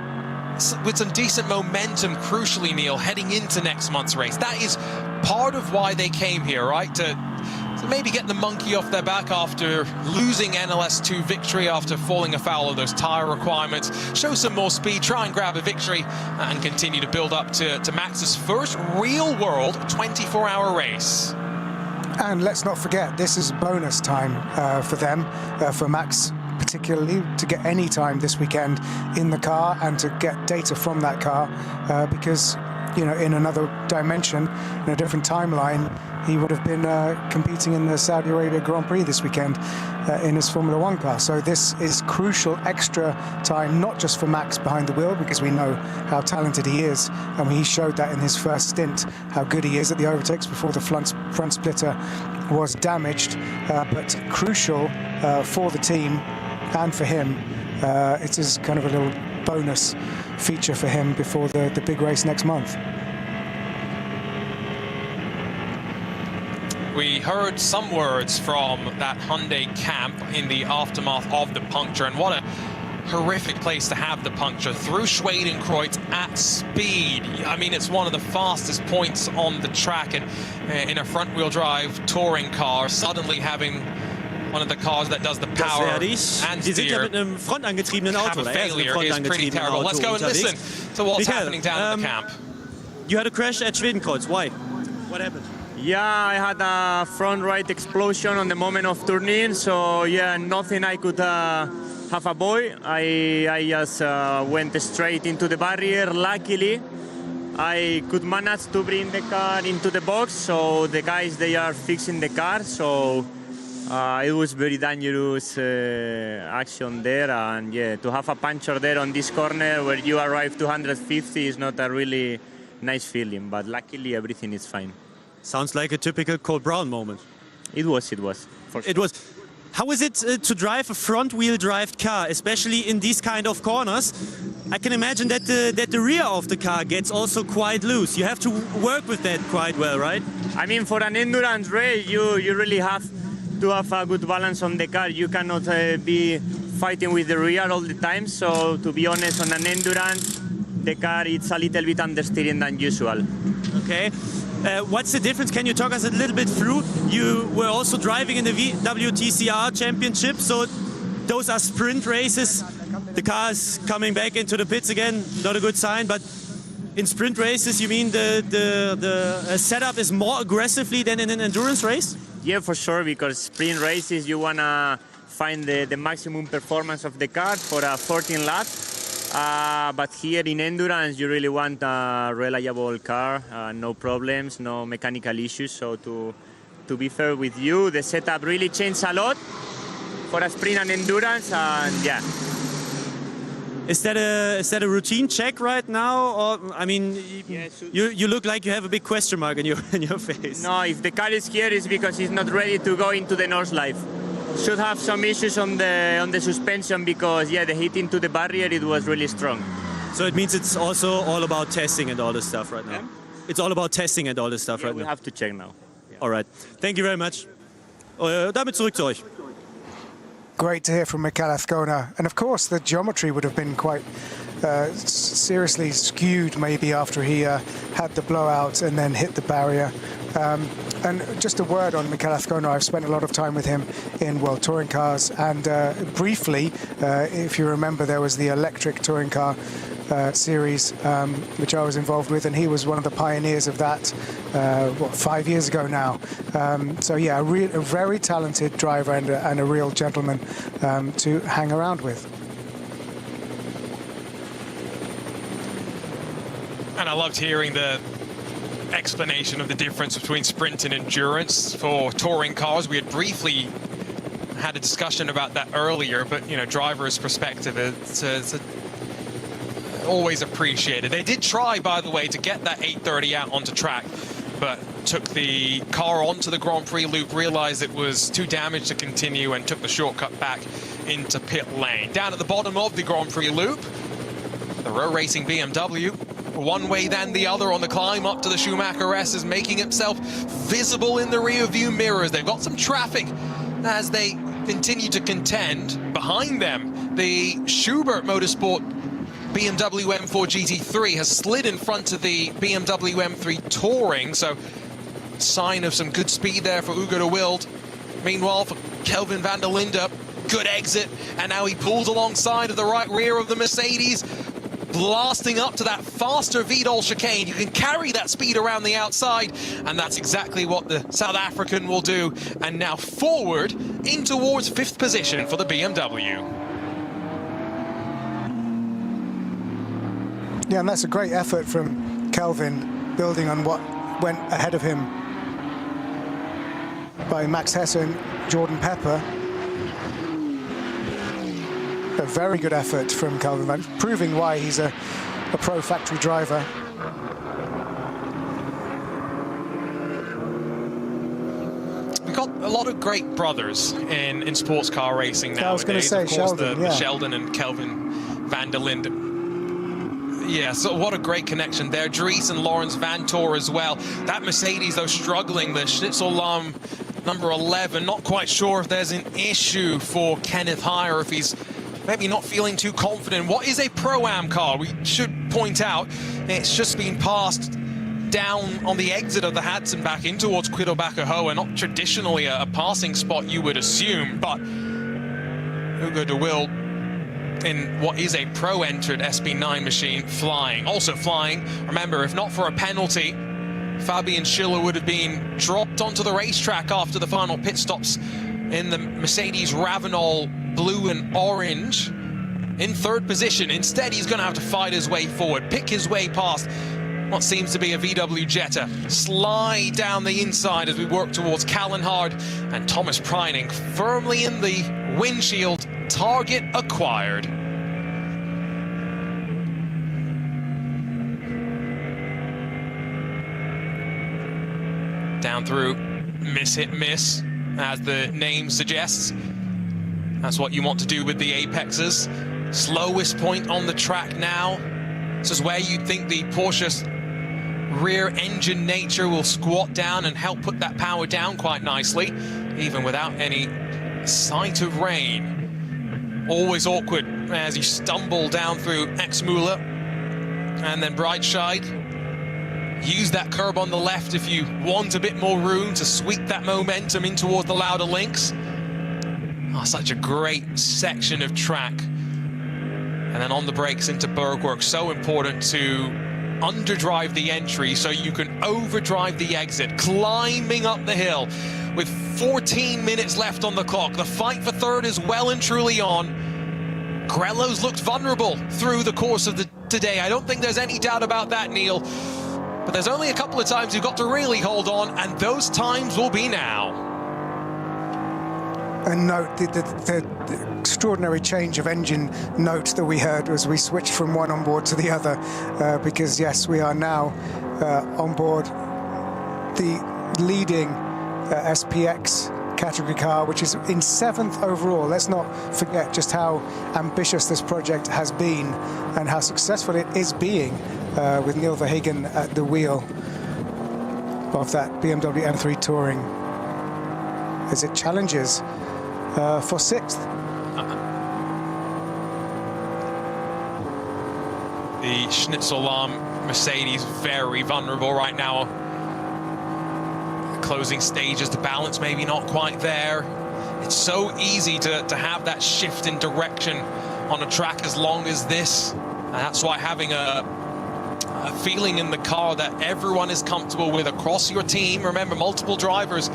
with some decent momentum, crucially, Neil, heading into next month's race. That is part of why they came here, right? To maybe get the monkey off their back after losing NLS2 victory, after falling afoul of those tyre requirements, show some more speed, try and grab a victory, and continue to build up to Max's first real-world 24-hour race. And let's not forget, this is bonus time for them, for Max particularly, to get any time this weekend in the car and to get data from that car, because, you know, in another dimension, in a different timeline, he would have been competing in the Saudi Arabia Grand Prix this weekend in his Formula One car. So this is crucial extra time, not just for Max behind the wheel, because we know how talented he is, and he showed that in his first stint, how good he is at the overtakes before the front splitter was damaged, but crucial for the team and for him. It is kind of a little bonus feature for him before the big race next month. We heard some words from that Hyundai camp in the aftermath of the puncture, and what a horrific place to have the puncture, through Schwedenkreuz at speed. I mean, it's one of the fastest points on the track, and in a front-wheel drive touring car, suddenly having one of the cars that does the power and Die sind ja steer mit einem frontangetriebenen have Auto. a oder? Er ist mit einem failure is pretty frontangetriebenen terrible. Auto Let's go and unterwegs. listen to what's Michael, happening down in the camp. You had a crash at Schwedenkreuz. Why? What happened? Yeah, I had a front right explosion on the moment of turning, so yeah, nothing I could have avoided. I just went straight into the barrier. Luckily, I could manage to bring the car into the box, so the guys, they are fixing the car, so it was very dangerous action there, and yeah, to have a puncture there on this corner where you arrive 250 is not a really nice feeling, but luckily everything is fine. Sounds like a typical Cole Brown moment. It was, for sure. It was. How is it to drive a front-wheel drive car, especially in these kind of corners? I can imagine that the rear of the car gets also quite loose. You have to work with that quite well, right? I mean, for an endurance race, you really have to have a good balance on the car. You cannot be fighting with the rear all the time. So, to be honest, on an endurance, the car is a little bit understeering than usual. Okay. What's the difference? Can you talk us a little bit through? You were also driving in the WTCR Championship, so those are sprint races. The car is coming back into the pits again, not a good sign, but in sprint races, you mean the setup is more aggressively than in an endurance race? Yeah, for sure, because sprint races, you want to find the maximum performance of the car for a 14 laps. But here in endurance, you really want a reliable car, no problems, no mechanical issues. So to be fair with you, the setup really changed a lot for a sprint and endurance, and yeah. Is that a routine check right now, or I mean, you look like you have a big question mark in your face. No, if the car is here, it's because it's not ready to go into the North Life. Should have some issues on the suspension because yeah, the hit into the barrier, it was really strong. So it means it's also all about testing and all this stuff right now. Yeah. It's all about testing and all this stuff right We now. have to check now. All right. Thank you very much. Damit zurück zu euch. Great to hear from Mikel Azcona. And of course, the geometry would have been quite seriously skewed maybe after he had the blowout and then hit the barrier. And just a word on Mikel Azcona. I've spent a lot of time with him in World Touring Cars, and briefly, if you remember, there was the electric touring car series, which I was involved with, and he was one of the pioneers of that, 5 years ago now. So yeah, a very talented driver and a real gentleman to hang around with. And I loved hearing the explanation of the difference between sprint and endurance for touring cars. We had briefly had a discussion about that earlier, but you know, driver's perspective, it's always appreciated. They did try, by the way, to get that 830 out onto track, but took the car onto the Grand Prix loop, realized it was too damaged to continue, and took the shortcut back into pit lane. Down at the bottom of the Grand Prix loop, the row racing BMW, one way than the other on the climb up to the Schumacher S, is making himself visible in the rear view mirrors. They've got some traffic as they continue to contend. Behind them, the Schubert Motorsport BMW M4 GT3 has slid in front of the BMW M3 Touring, so sign of some good speed there for Hugo de Wilde. Meanwhile, for Kelvin van der Linde, good exit, and now he pulls alongside of the right rear of the Mercedes, blasting up to that faster Vidal chicane. You can carry that speed around the outside, and that's exactly what the South African will do. And now forward in towards 5th position for the BMW. Yeah, and that's a great effort from Kelvin, building on what went ahead of him by Max Hesse and Jordan Pepper. A very good effort from Kelvin, proving why he's a pro factory driver. We've got a lot of great brothers in sports car racing nowadays. I was going to say of course, Sheldon, the Sheldon and Kelvin van der Linde. Yeah, so what a great connection there. Dries and Lawrence Vantor as well. That Mercedes, though, struggling. The Schnitzel number 11, not quite sure if there's an issue for Kenneth Heyer, if he's maybe not feeling too confident. What is a Pro-Am car? We should point out it's just been passed down on the exit of the Hudson back in towards Quido-Bacahoa, not traditionally a passing spot you would assume, but Hugo de Wil in what is a pro-entered SB9 machine flying. Also flying, remember, if not for a penalty, Fabian Schiller would have been dropped onto the racetrack after the final pit stops in the Mercedes Ravenol blue and orange in third position. Instead, he's going to have to fight his way forward, pick his way past what seems to be a VW Jetta, slide down the inside as we work towards Callenhard, and Thomas Preining firmly in the windshield, target acquired. Down through, miss hit miss, as the name suggests. That's what you want to do with the Apexes. Slowest point on the track now. This is where you'd think the Porsche's rear engine nature will squat down and help put that power down quite nicely, even without any sight of rain. Always awkward as you stumble down through Exmüller and then Breitscheid. Use that curb on the left if you want a bit more room to sweep that momentum in towards the Lauda Links. Oh, such a great section of track. And then on the brakes into Bergwerk, so important to underdrive the entry so you can overdrive the exit, climbing up the hill with 14 minutes left on the clock. The fight for third is well and truly on. Grello's looked vulnerable through the course of today. I don't think there's any doubt about that, Neil. But there's only a couple of times you've got to really hold on, and those times will be now. And note the extraordinary change of engine note that we heard as we switched from one onboard to the other, because yes, we are now on board the leading SPX category car, which is in 7th overall. Let's not forget just how ambitious this project has been and how successful it is being, with Neil Verhagen at the wheel of that BMW M3 Touring as it challenges for 6th. The Schnitzel Mercedes very vulnerable right now. Closing stages, the balance maybe not quite there. It's so easy to have that shift in direction on a track as long as this. And that's why having a feeling in the car that everyone is comfortable with across your team. Remember, multiple drivers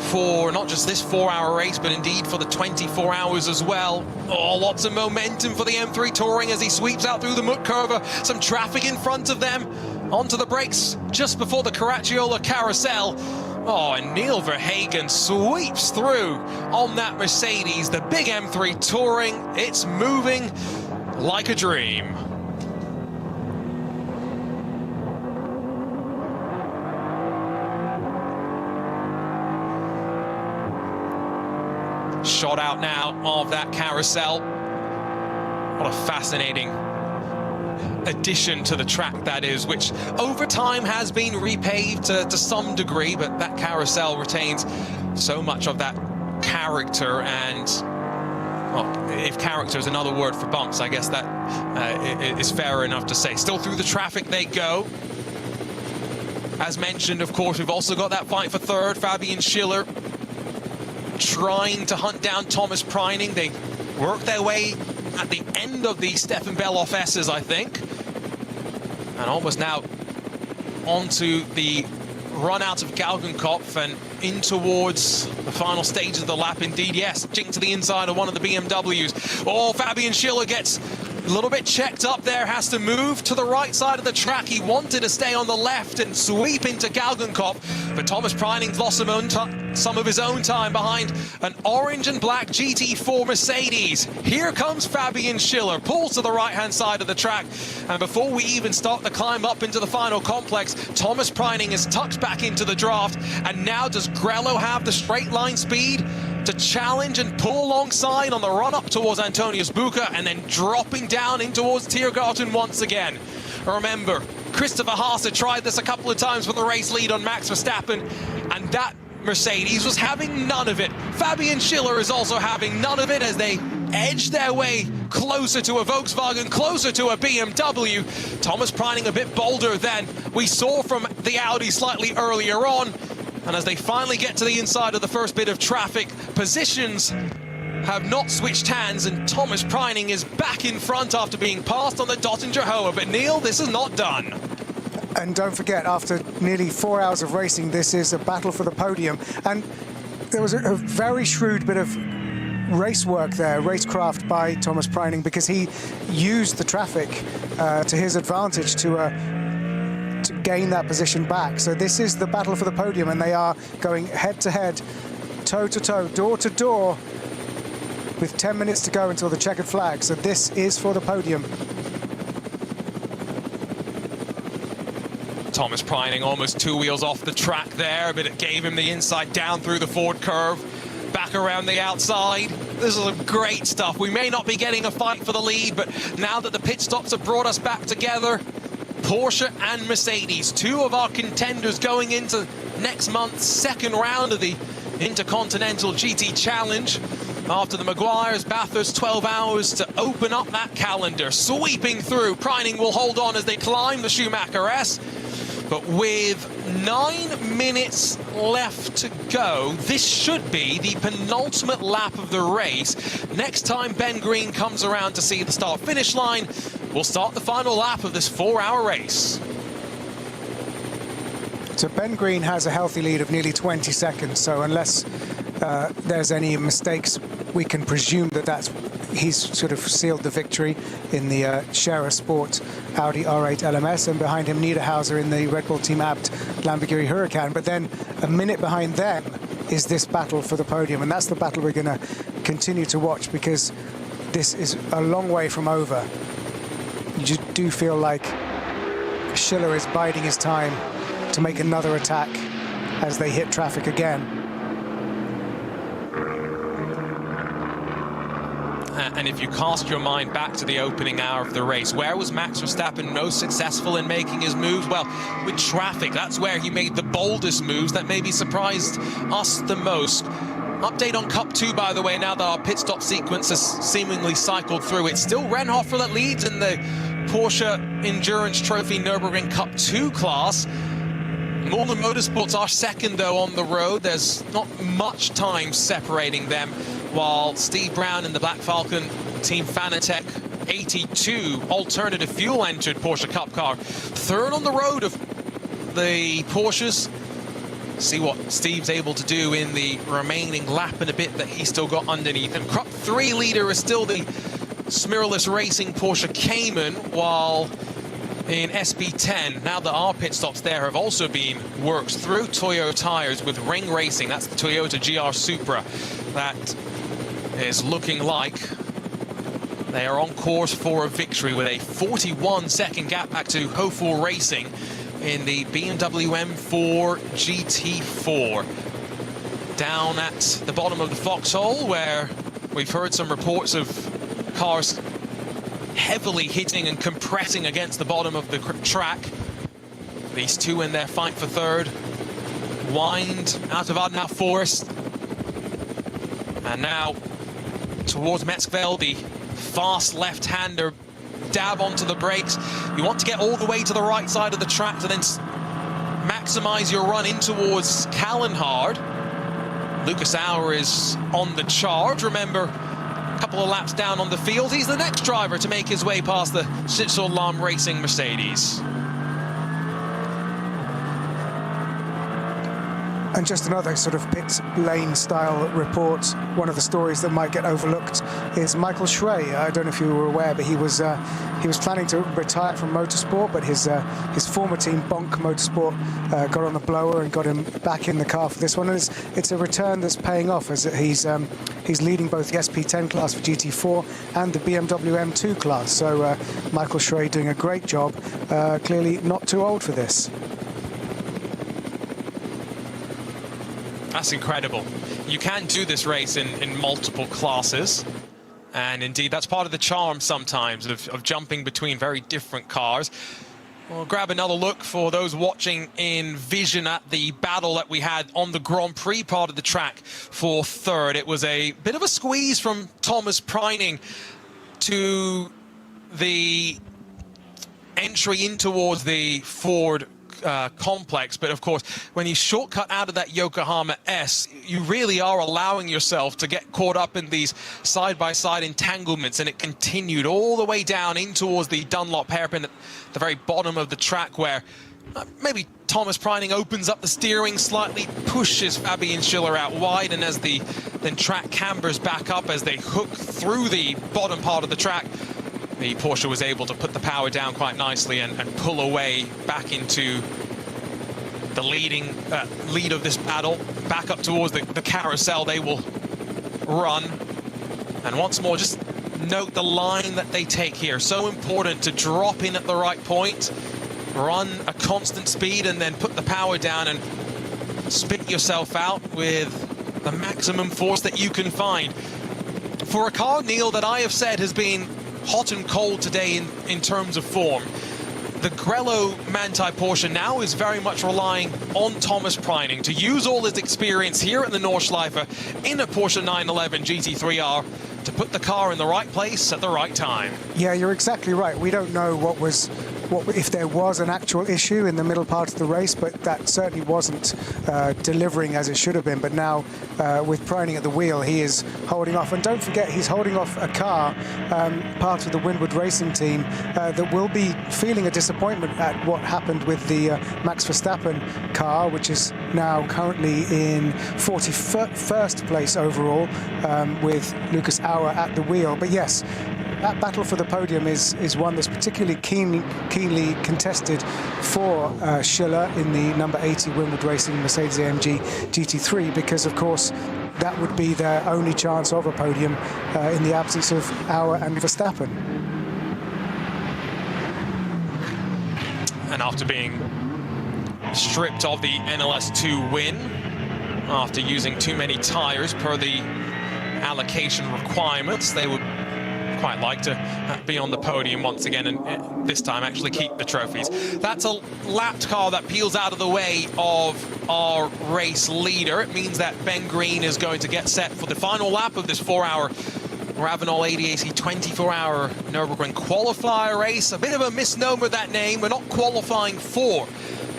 for not just this 4-hour race, but indeed for the 24 hours as well. Oh, lots of momentum for the M3 Touring as he sweeps out through the Mut Curve. Some traffic in front of them. Onto the brakes just before the Caracciola carousel. Oh, and Neil Verhagen sweeps through on that Mercedes, the big M3 Touring. It's moving like a dream. Shot out now of that carousel. What a fascinating addition to the track that is, which over time has been repaved to some degree, but that carousel retains so much of that character. And well, if character is another word for bumps, I guess that is fair enough to say. Still through the traffic they go. As mentioned, of course, we've also got that fight for third. Fabian Schiller trying to hunt down Thomas Preining. They work their way at the end of the Stefan Beloff S's, I think. And almost now onto the run out of Galgenkopf and in towards the final stage of the lap. Indeed, yes, jink to the inside of one of the BMWs. Oh, Fabian Schiller gets a little bit checked up there, has to move to the right side of the track. He wanted to stay on the left and sweep into Galgenkopf, but Thomas Preining's lost some of his own time behind an orange and black GT4 Mercedes. Here comes Fabian Schiller, pulls to the right-hand side of the track, and before we even start the climb up into the final complex, Thomas Preining is tucked back into the draft. And now does Grello have the straight line speed? to challenge and pull alongside on the run-up towards Antonius Bucher, and then dropping down in towards Tiergarten once again. Remember, Christopher Haase tried this a couple of times for the race lead on Max Verstappen, and that Mercedes was having none of it. Fabian Schiller is also having none of it as they edge their way closer to a Volkswagen, closer to a BMW. Thomas Preining a bit bolder than we saw from the Audi slightly earlier on. And as they finally get to the inside of the first bit of traffic, positions have not switched hands, and Thomas Preining is back in front after being passed on the Dottinger Hoa. But Neil, this is not done. And don't forget, after nearly 4 hours of racing, this is a battle for the podium. And there was a very shrewd bit of race work there, racecraft by Thomas Preining, because he used the traffic to his advantage to gain that position back. So this is the battle for the podium, and they are going head-to-head, toe-to-toe, door-to-door, with 10 minutes to go until the checkered flag. So this is for the podium. Thomas Preining almost 2 wheels off the track there, but it gave him the inside down through the forward curve, back around the outside. This is great stuff. We may not be getting a fight for the lead, but now that the pit stops have brought us back together, Porsche and Mercedes, two of our contenders going into next month's second round of the Intercontinental GT Challenge. After the Maguires, Bathurst, 12 hours to open up that calendar. Sweeping through, Preining will hold on as they climb the Schumacher S. But with 9 minutes left to go, this should be the penultimate lap of the race. Next time Ben Green comes around to see the start-finish line, we'll start the final lap of this 4-hour race. So Ben Green has a healthy lead of nearly 20 seconds. So unless there's any mistakes, we can presume that he's sort of sealed the victory in the Scherer Sport Audi R8 LMS, and behind him Niederhauser in the Red Bull Team Abt Lamborghini Huracan. But then a minute behind them is this battle for the podium, and that's the battle we're going to continue to watch, because this is a long way from over. You just do feel like Schiller is biding his time to make another attack as they hit traffic again. And if you cast your mind back to the opening hour of the race, where was Max Verstappen most successful in making his moves? Well, with traffic, that's where he made the boldest moves that maybe surprised us the most. Update on Cup 2, by the way, now that our pit stop sequence has seemingly cycled through. It's still Renhofer that leads in the Porsche Endurance Trophy Nürburgring Cup 2 class. Northern Motorsports are second, though, on the road. There's not much time separating them, while Steve Brown in the Black Falcon Team Fanatec 82 alternative fuel entered Porsche Cup car. Third on the road of the Porsches. See what Steve's able to do in the remaining lap and a bit that he's still got underneath him. Cup 3 leader is still the Smirless Racing Porsche Cayman, while in SP10, now that our pit stops there have also been worked through, Toyo tires with Ring Racing. That's the Toyota GR Supra that is looking like they are on course for a victory, with a 41-second gap back to Hoful Racing in the BMW M4 GT4. Down at the bottom of the foxhole, where we've heard some reports of cars heavily hitting and compressing against the bottom of the track. These two in their fight for third wind out of Adenauer Forest, and now towards Metzgveld, fast left-hander, dab onto the brakes. You want to get all the way to the right side of the track to then maximize your run in towards Kallenhard. Lucas Auer is on the charge. Remember, a couple of laps down on the field. He's the next driver to make his way past the Schlitzow Lahm Racing Mercedes. And just another sort of pit lane style report. One of the stories that might get overlooked is Michael Schrey. I don't know if you were aware, but he was planning to retire from motorsport, but his former team Bonk Motorsport got on the blower and got him back in the car for this one. And it's a return that's paying off, as he's leading both the SP10 class for GT4 and the BMW M2 class. So Michael Schrey doing a great job. Clearly not too old for this. That's incredible. you can do this race in multiple classes. And indeed, that's part of the charm sometimes of jumping between very different cars. We'll grab another look for those watching in vision at the battle that we had on the Grand Prix part of the track for third. It was a bit of a squeeze from Thomas Preining to the entry in towards the Ford complex, but of course when you shortcut out of that Yokohama S, you really are allowing yourself to get caught up in these side-by-side entanglements, and it continued all the way down in towards the Dunlop hairpin at the very bottom of the track, where maybe Thomas Preining opens up the steering slightly, pushes Fabian Schiller out wide, and as the track cambers back up as they hook through the bottom part of the track, the Porsche was able to put the power down quite nicely and pull away back into the lead of this battle, back up towards the carousel they will run. And once more, just note the line that they take here. So important to drop in at the right point, run a constant speed, and then put the power down and spit yourself out with the maximum force that you can find. For a car, Neil, that I have said has been hot and cold today in terms of form, the Grello Manthey Porsche now is very much relying on Thomas Preining to use all his experience here at the Nordschleife in a Porsche 911 GT3R to put the car in the right place at the right time. Yeah, you're exactly right. We don't know if there was an actual issue in the middle part of the race, but that certainly wasn't delivering as it should have been. But now with Preining at the wheel, he is holding off. And don't forget, he's holding off a car, part of the Winwood Racing team, that will be feeling a disappointment at what happened with the Max Verstappen car, which is now currently in 41st place overall, with Lucas Auer at the wheel. But yes, that battle for the podium is one that's particularly keenly contested for Schiller in the number 80 Winwood Racing Mercedes-AMG GT3, because of course that would be their only chance of a podium in the absence of Auer and Verstappen. And after being stripped of the NLS2 win, after using too many tires per the allocation requirements, they would quite like to be on the podium once again, and this time actually keep the trophies. That's a lapped car that peels out of the way of our race leader. It means that Ben Green is going to get set for the final lap of this 4-hour Ravenol ADAC 24-hour Nürburgring qualifier race. A bit of a misnomer, that name. We're not qualifying for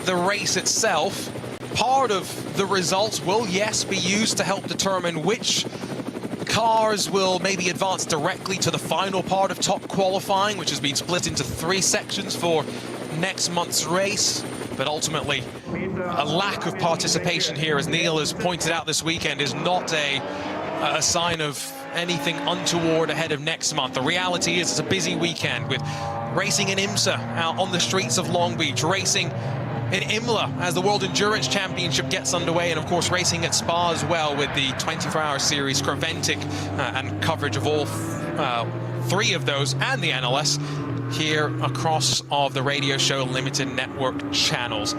the race itself. Part of the results will, yes, be used to help determine which cars will maybe advance directly to the final part of top qualifying, which has been split into 3 sections for next month's race. But ultimately, a lack of participation here, as Neil has pointed out this weekend, is not a sign of anything untoward ahead of next month. The reality is it's a busy weekend with racing in IMSA out on the streets of Long Beach, racing in Imola as the World Endurance Championship gets underway, and of course racing at Spa as well with the 24-hour series, Creventic, and coverage of all 3 of those and the NLS here across of the Radio Show Limited Network channels.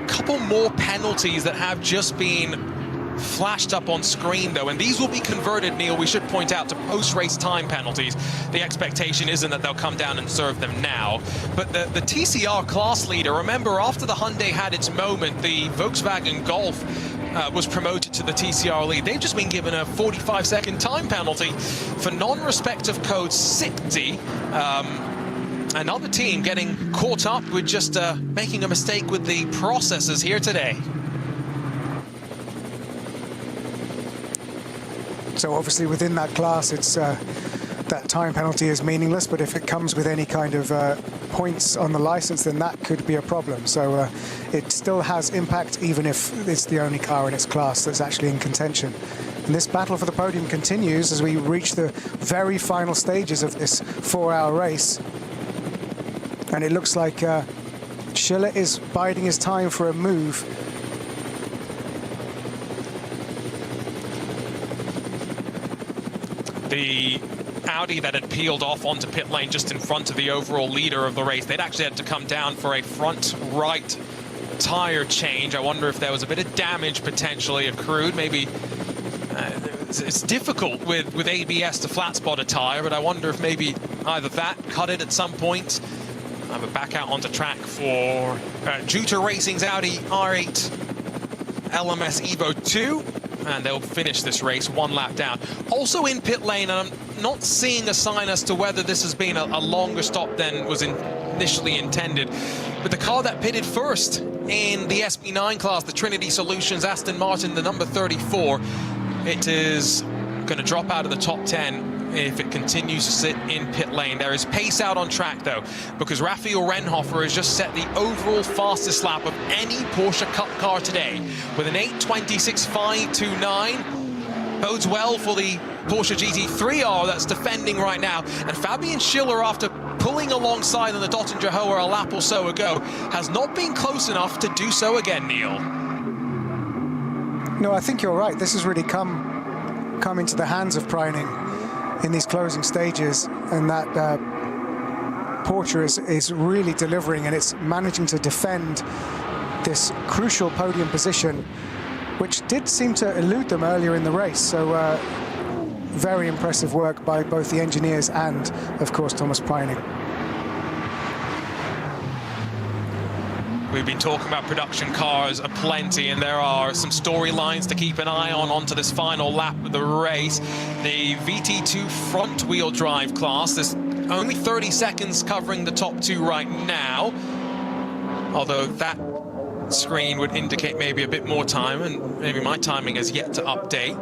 Couple more penalties that have just been flashed up on screen though, and these will be converted, Neil, we should point out, to post-race time penalties. The expectation isn't that they'll come down and serve them now, but the TCR class leader, remember after the Hyundai had its moment, the Volkswagen Golf was promoted to the TCR lead. They've just been given a 45-second time penalty for non-respect of code 60. Another team getting caught up with just making a mistake with the processors here today. So obviously within that class, it's that time penalty is meaningless, but if it comes with any kind of points on the license, then that could be a problem. So it still has impact, even if it's the only car in its class that's actually in contention. And this battle for the podium continues as we reach the very final stages of this 4-hour race. And it looks like Schiller is biding his time for a move. The Audi that had peeled off onto pit lane just in front of the overall leader of the race, they'd actually had to come down for a front right tire change. I wonder if there was a bit of damage potentially accrued. Maybe It's difficult with ABS to flat spot a tyre, but I wonder if maybe either that, cut it at some point. But back out onto track for Juta Racing's Audi R8 LMS Evo 2, and they'll finish this race 1 lap down. Also in pit lane, and I'm not seeing a sign as to whether this has been a longer stop than was initially intended, but the car that pitted first in the SB9 class, the Trinity Solutions Aston Martin, the number 34, it is going to drop out of the top 10 if it continues to sit in pit lane. There is pace out on track, though, because Raphael Renhofer has just set the overall fastest lap of any Porsche Cup car today with an 8:26.529. Bodes well for the Porsche GT3R that's defending right now. And Fabian Schiller, after pulling alongside on the Dottinger Hoher a lap or so ago, has not been close enough to do so again, Neil. No, I think you're right. This has really come into the hands of Preining in these closing stages, and that Porsche is really delivering, and it's managing to defend this crucial podium position, which did seem to elude them earlier in the race. So very impressive work by both the engineers and, of course, Thomas Preining. We've been talking about production cars aplenty, and there are some storylines to keep an eye on onto this final lap of the race. The VT2 front-wheel drive class, there's only 30 seconds covering the top 2 right now, although that screen would indicate maybe a bit more time, and maybe my timing has yet to update.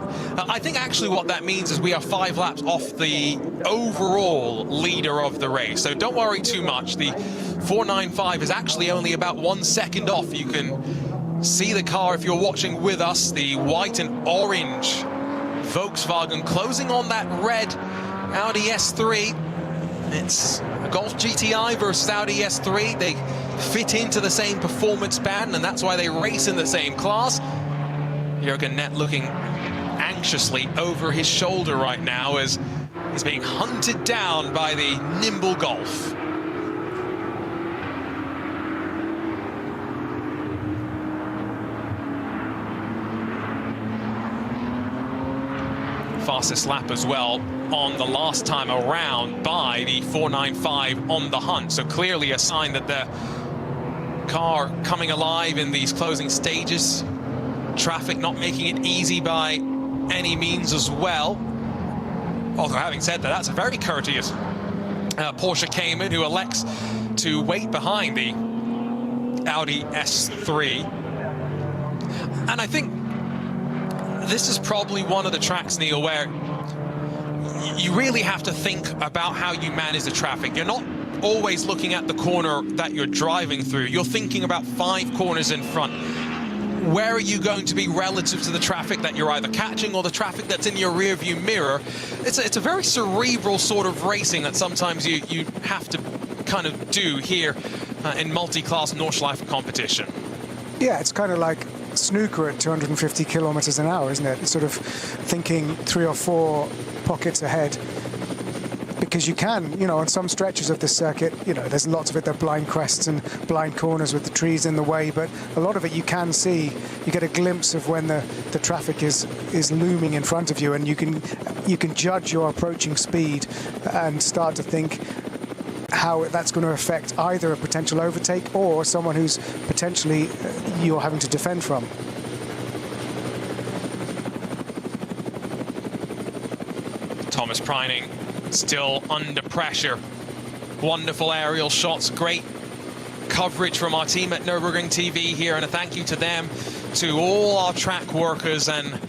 I think actually what that means is we are 5 laps off the overall leader of the race, so don't worry too much. The 495 is actually only about 1 second off. You can see the car if you're watching with us, the white and orange Volkswagen closing on that red Audi S3. It's a Golf GTI versus Audi S3. They fit into the same performance band, and that's why they race in the same class. Jürgen Nett looking anxiously over his shoulder right now as he's being hunted down by the nimble Golf. Fastest lap as well on the last time around by the 495 on the hunt. So clearly a sign that the car coming alive in these closing stages. Traffic not making it easy by any means as well. Although having said that, that's a very courteous Porsche Cayman who elects to wait behind the Audi S3. And I think this is probably one of the tracks, Neil, where you really have to think about how you manage the traffic. You're not always looking at the corner that you're driving through. You're thinking about 5 corners in front. Where are you going to be relative to the traffic that you're either catching or the traffic that's in your rear view mirror? It's a very cerebral sort of racing that sometimes you have to kind of do here in multi-class Nordschleife competition. Yeah, it's kind of like snooker at 250 kilometers an hour, isn't it? It's sort of thinking 3 or 4 pockets ahead, because you can, you know, on some stretches of the circuit, you know, there's lots of it, there are blind crests and blind corners with the trees in the way, but a lot of it you can see, you get a glimpse of when the traffic is looming in front of you, and you can judge your approaching speed and start to think how that's going to affect either a potential overtake or someone who's potentially you're having to defend from. Thomas Preining still under pressure. Wonderful aerial shots, great coverage from our team at Nürburgring TV here, and a thank you to them, to all our track workers and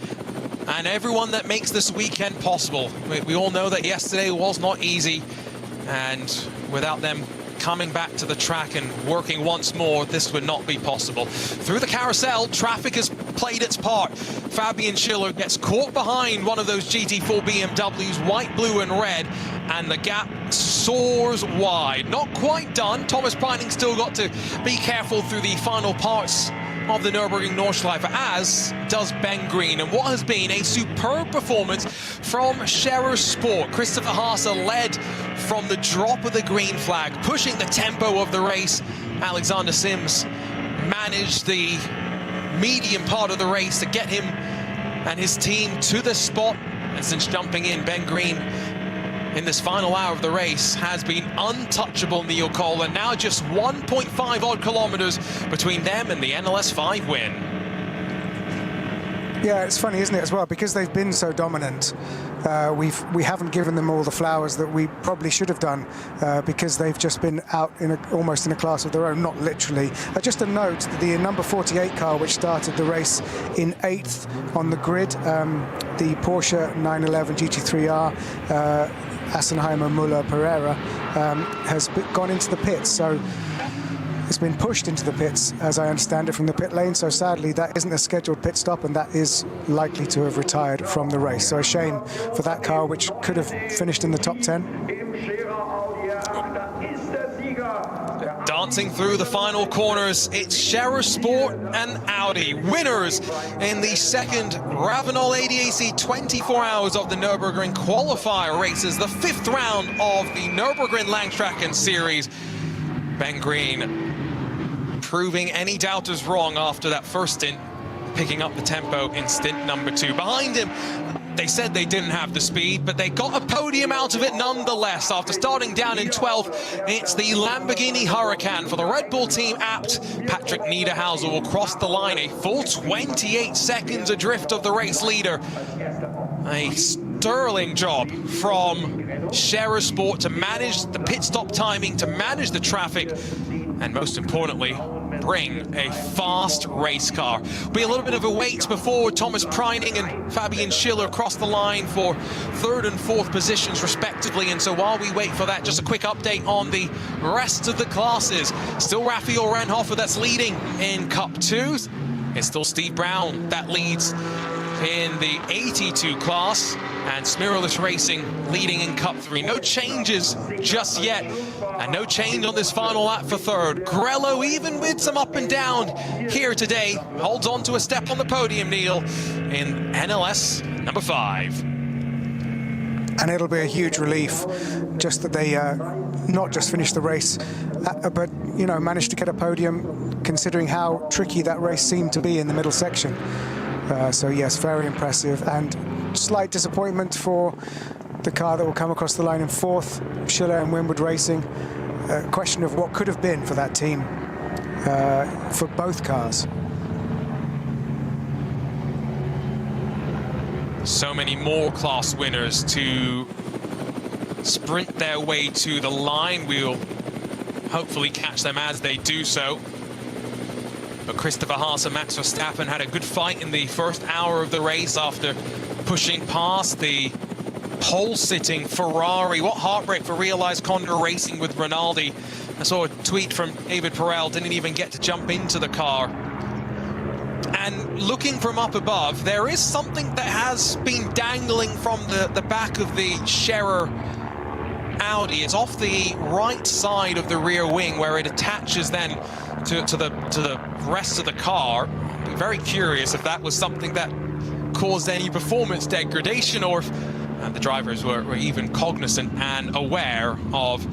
everyone that makes this weekend possible. We all know that yesterday was not easy, and without them coming back to the track and working once more, this would not be possible. Through the carousel, traffic has played its part. Fabian Schiller gets caught behind one of those GT4 BMWs, white, blue and red, and the gap soars wide. Not quite done. Thomas Preining still got to be careful through the final parts of the Nürburgring Nordschleife, as does Ben Green. And what has been a superb performance from Scherer Sport. Christopher Haase led from the drop of the green flag, pushing the tempo of the race. Alexander Sims managed the medium part of the race to get him and his team to the spot. And since jumping in, Ben Green in this final hour of the race has been untouchable, Neil Cole, and now just 1.5 odd kilometers between them and the NLS 5 win. Yeah, it's funny, isn't it, as well, because they've been so dominant. We haven't given them all the flowers that we probably should have done, because they've just been out in almost in a class of their own, not literally. Just a note, the number 48 car, which started the race in 8th on the grid, the Porsche 911 GT3R, Assenheimer Muller Pereira, has gone into the pits. So it's been pushed into the pits, as I understand it, from the pit lane. So sadly, that isn't a scheduled pit stop, and that is likely to have retired from the race. So a shame for that car, which could have finished in the top 10. Dancing through the final corners, it's Scherer Sport and Audi, winners in the second Ravenol ADAC 24 hours of the Nürburgring qualifier races, the 5th round of the Nürburgring Langstrecke Series. Ben Green proving any doubters wrong after that first stint, picking up the tempo in stint number 2. Behind him, they said they didn't have the speed, but they got a podium out of it nonetheless. After starting down in 12th, it's the Lamborghini Huracan for the Red Bull team apt. Patrick Niederhauser will cross the line, a full 28 seconds adrift of the race leader. A sterling job from Scherer Sport to manage the pit stop timing, to manage the traffic, and most importantly, bring a fast race car. Be a little bit of a wait before Thomas Preining and Fabian Schiller cross the line for 3rd and 4th positions respectively. And so while we wait for that, just a quick update on the rest of the classes. Still Raphael Renhofer that's leading in Cup 2. It's still Steve Brown that leads in the 82 class, and Smiralist Racing leading in Cup 3. No changes just yet, and no change on this final lap for 3rd. Grello, even with some up and down here today, holds on to a step on the podium, Neil, in NLS number 5. And it'll be a huge relief just that they not just finished the race, but, you know, managed to get a podium, considering how tricky that race seemed to be in the middle section. So yes, very impressive, and slight disappointment for the car that will come across the line in 4th, Schiller and Winwood Racing. A question of what could have been for that team, for both cars. So many more class winners to sprint their way to the line. We'll hopefully catch them as they do so. But Christopher Haas and Max Verstappen had a good fight in the first hour of the race after pushing past the pole-sitting Ferrari. What heartbreak for Realized Condor Racing with Rinaldi. I saw a tweet from David Perel, didn't even get to jump into the car. And looking from up above, there is something that has been dangling from the back of the Scherer Audi. It's off the right side of the rear wing, where it attaches then to the rest of the car. I'm very curious if that was something that caused any performance degradation, or if the drivers were even cognizant and aware of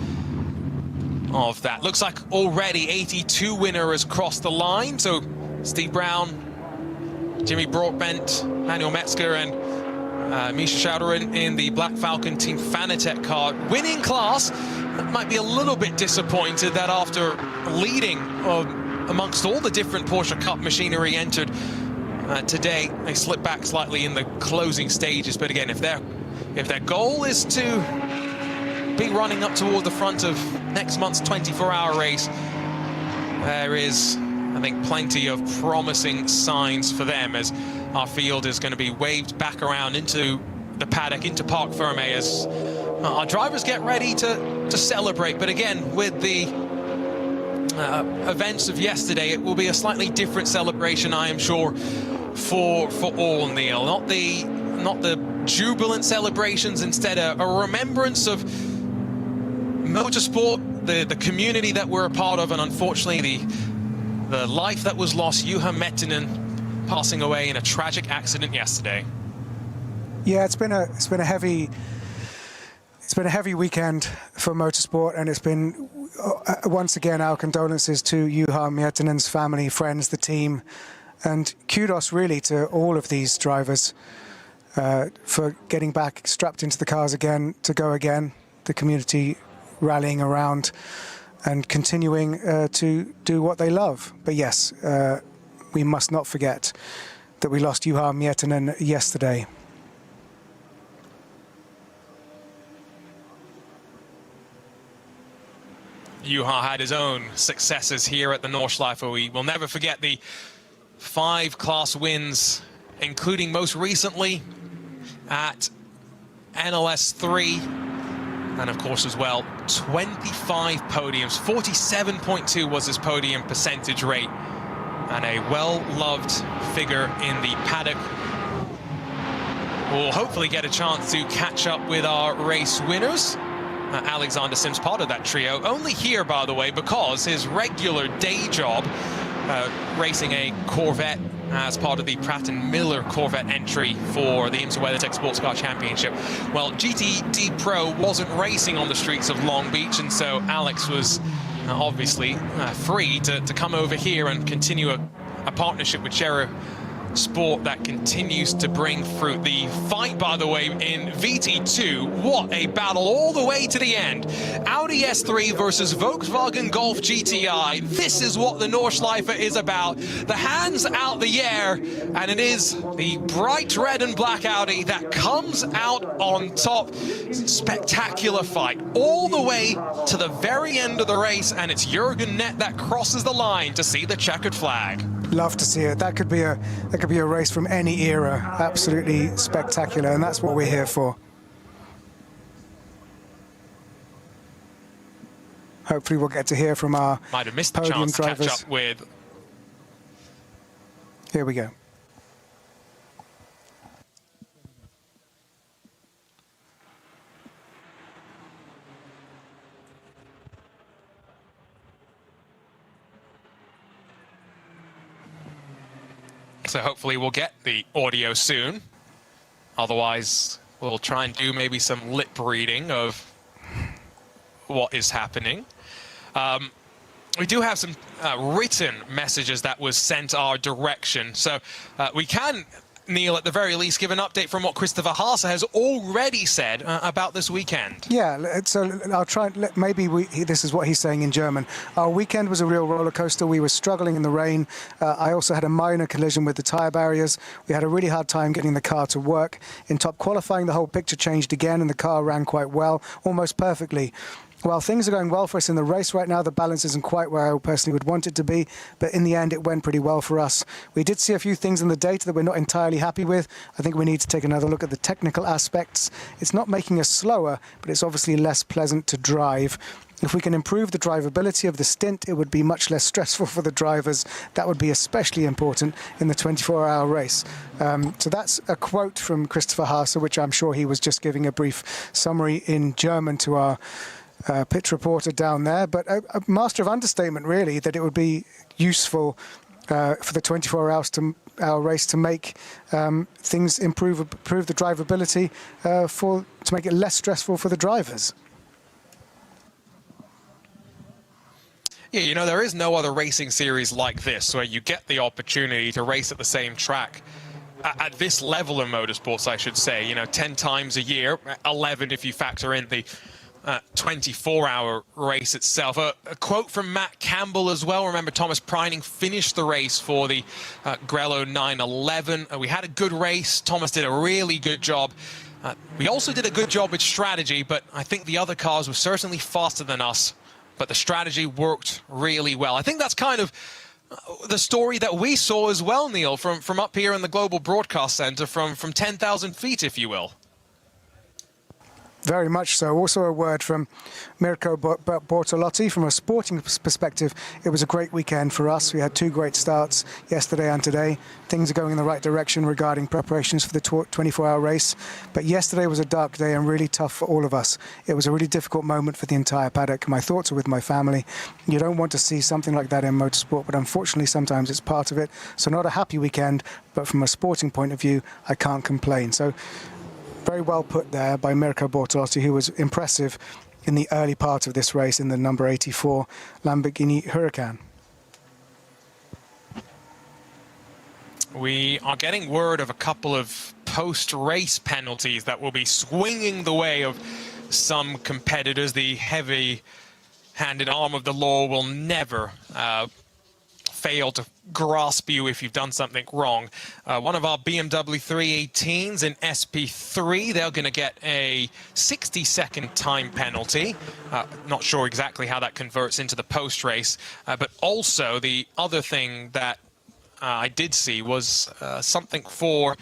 that. Looks like already 82 winner has crossed the line. So Steve Brown, Jimmy Broadbent, Manuel Metzger, and Misha Schauder in the Black Falcon Team Fanatec car. Winning class. Might be a little bit disappointed that after leading amongst all the different Porsche Cup machinery entered today, they slipped back slightly in the closing stages. But again, if their goal is to be running up toward the front of next month's 24-hour race, there is, I think, plenty of promising signs for them, as our field is going to be waved back around into the paddock, into Parc Ferme, as our drivers get ready to celebrate. But again, with the events of yesterday, it will be a slightly different celebration, I am sure, for all, Neil. Not the jubilant celebrations, instead a remembrance of motorsport, the community that we're a part of, and unfortunately the life that was lost, Juha Mettinen passing away in a tragic accident yesterday. Yeah, it's been a heavy weekend for motorsport, and it's been once again our condolences to Juha Miettinen's family, friends, the team, And kudos really to all of these drivers for getting back, strapped into the cars again, to go again, the community rallying around and continuing to do what they love. But yes, we must not forget that we lost Juha Miettinen yesterday. Juha had his own successes here at the Nordschleife. We will never forget the 5 class wins, including most recently at NLS 3, and of course as well 25 podiums. 47.2 was his podium percentage rate, and a well-loved figure in the paddock. We'll hopefully get a chance to catch up with our race winners. Alexander Sims, part of that trio, only here, by the way, because his regular day job, racing a Corvette as part of the Pratt & Miller Corvette entry for the IMSA WeatherTech Sports Car Championship. Well, GTD Pro wasn't racing on the streets of Long Beach, and so Alex was obviously free to come over here and continue a partnership with Cherry Sport that continues to bring fruit. The fight, by the way, in VT2, what a battle all the way to the end. Audi S3 versus Volkswagen Golf GTI. This is what the Nordschleife is about. The hands out the air, and it is the bright red and black Audi that comes out on top. Spectacular fight all the way to the very end of the race, and it's Jürgen Nett that crosses the line to see the checkered flag. Love to see it. That could be a race from any era. Absolutely spectacular, and that's what we're here for. Hopefully we'll get to hear from our Might have missed the podium chance to drivers. catch up with. Here we go. So hopefully we'll get the audio soon. Otherwise, we'll try and do maybe some lip reading of what is happening. We do have some written messages that was sent our direction. So we can, Neil, at the very least, give an update from what Christopher Haase has already said about this weekend. Yeah, so I'll try. Maybe this is what he's saying in German. Our weekend was a real roller coaster. We were struggling in the rain. I also had a minor collision with the tyre barriers. We had a really hard time getting the car to work. In top qualifying, the whole picture changed again, and the car ran quite well, almost perfectly. While things are going well for us in the race right now, the balance isn't quite where I personally would want it to be, but in the end it went pretty well for us. We did see a few things in the data that we're not entirely happy with. I think we need to take another look at the technical aspects. It's not making us slower, but it's obviously less pleasant to drive. If we can improve the drivability of the stint, it would be much less stressful for the drivers. That would be especially important in the 24-hour race. So that's a quote from Christopher Haase, which I'm sure he was just giving a brief summary in German to our pit reporter down there, but a master of understatement, really, that it would be useful for the 24-hour race to make things improve the drivability to make it less stressful for the drivers. Yeah, you know, there is no other racing series like this where you get the opportunity to race at the same track at this level of motorsports, I should say. You know, 10 times a year, 11 if you factor in the 24-hour race itself. A quote from Matt Campbell as well. Remember, Thomas Preining finished the race for the Grello 911. We had a good race. Thomas did a really good job. We also did a good job with strategy, but I think the other cars were certainly faster than us, but the strategy worked really well. I think that's kind of the story that we saw as well, Neil, from up here in the Global Broadcast Center, from 10,000 feet, if you will. Very much so. Also a word from Mirko Bortolotti. From a sporting perspective, it was a great weekend for us. We had 2 great starts yesterday and today. Things are going in the right direction regarding preparations for the 24-hour race. But yesterday was a dark day and really tough for all of us. It was a really difficult moment for the entire paddock. My thoughts are with my family. You don't want to see something like that in motorsport, but unfortunately sometimes it's part of it. So not a happy weekend, but from a sporting point of view, I can't complain. So very well put there by Mirko Bortolotti, who was impressive in the early part of this race in the number 84 Lamborghini Huracan. We are getting word of a couple of post-race penalties that will be swinging the way of some competitors. The heavy-handed arm of the law will never fail to grasp you if you've done something wrong. One of our BMW 318s in SP3, they're going to get a 60-second time penalty. Not sure exactly how that converts into the post-race, but also the other thing that I did see was something for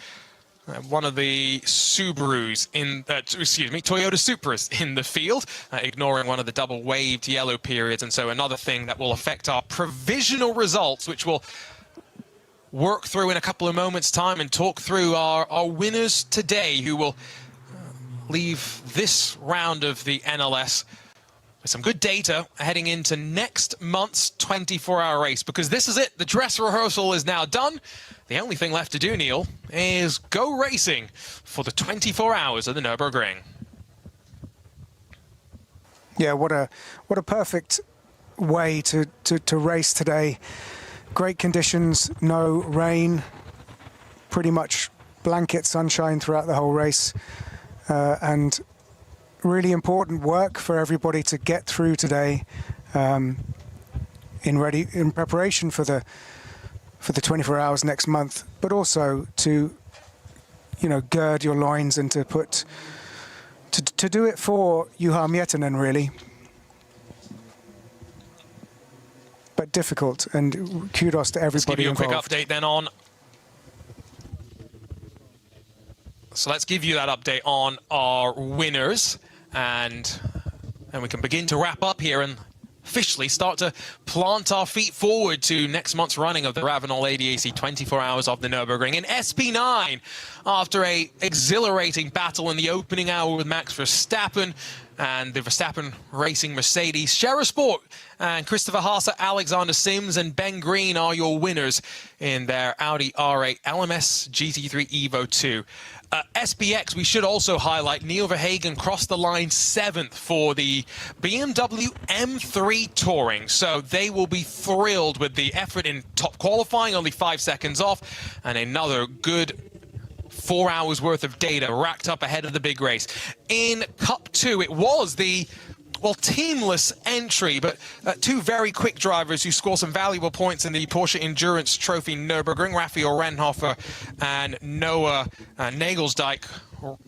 one of the Subarus Toyota Supras in the field, ignoring one of the double waved yellow periods. And so another thing that will affect our provisional results, which we'll work through in a couple of moments' time and talk through our winners today, who will leave this round of the NLS with some good data heading into next month's 24-hour race, because this is it. The dress rehearsal is now done. The only thing left to do, Neil, is go racing for the 24 hours of the Nürburgring. Yeah, what a perfect way to race today. Great conditions, no rain, pretty much blanket sunshine throughout the whole race, and really important work for everybody to get through today in preparation for the 24 hours next month, but also to, you know, gird your loins and to do it for Juha Miettinen, really. But difficult, and kudos to everybody Let's give you a quick involved. update then on. So let's give you that update on our winners, and then we can begin to wrap up here and officially start to plant our feet forward to next month's running of the Ravenel ADAC 24 Hours of the Nürburgring. In SP9, after a exhilarating battle in the opening hour with Max Verstappen and the Verstappen Racing Mercedes, Shera Sport and Christopher Haase, Alexander Sims and Ben Green are your winners in their Audi R8 LMS GT3 Evo 2. SPX, we should also highlight, Neil Verhagen crossed the line 7th for the BMW M3 Touring. So they will be thrilled with the effort in top qualifying, only 5 seconds off, and another good 4 hours worth of data racked up ahead of the big race. In Cup 2, it was the teamless entry, but two very quick drivers who score some valuable points in the Porsche Endurance Trophy Nürburgring, Raphael Renhofer and Noah Nagelsdijk,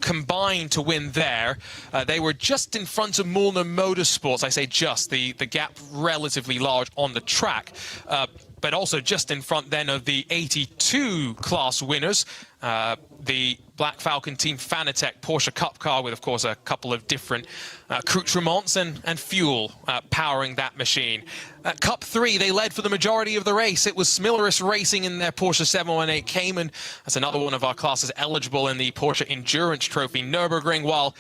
combined to win there. They were just in front of Mulner Motorsports. I say just, the gap relatively large on the track, but also just in front then of the 82 class winners, the Black Falcon Team Fanatec Porsche Cup car, with of course a couple of different accoutrements and fuel powering that machine. Cup 3, they led for the majority of the race. It was Smilleris Racing in their Porsche 718 Cayman. That's another one of our classes eligible in the Porsche Endurance Trophy Nürburgring, while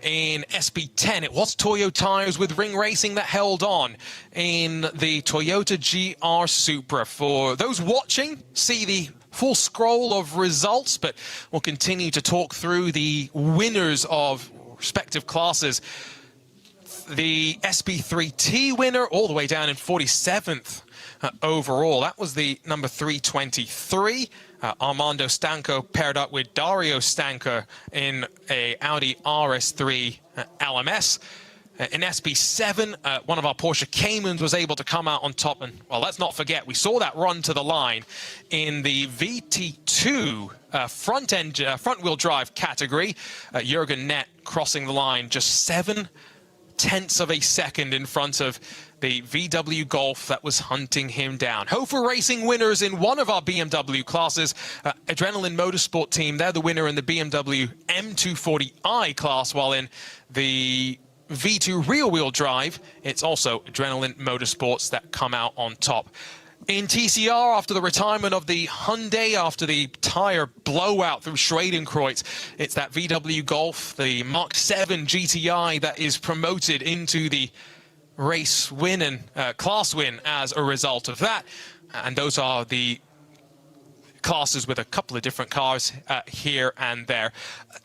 in SP10, it was Toyo Tires with Ring Racing that held on in the Toyota GR Supra. For those watching, see the full scroll of results, but we'll continue to talk through the winners of respective classes. The SP3T winner, all the way down in 47th overall. That was the number 323. Armando Stanco paired up with Dario Stanco in a Audi RS3 LMS. In SP7, one of our Porsche Caymans was able to come out on top. And, well, let's not forget, we saw that run to the line in the VT2 front-wheel drive category. Jürgen Nett crossing the line just 0.7 of a second in front of the VW Golf that was hunting him down. Hofer Racing winners in one of our BMW classes. Adrenaline Motorsport team, they're the winner in the BMW M240i class, while in the V2 rear-wheel drive, it's also Adrenaline Motorsports that come out on top. In TCR, after the retirement of the Hyundai, after the tire blowout through Schwedenkreuz, it's that VW Golf, the Mark 7 GTI, that is promoted into the race win and class win as a result of that. And those are the classes with a couple of different cars here and there.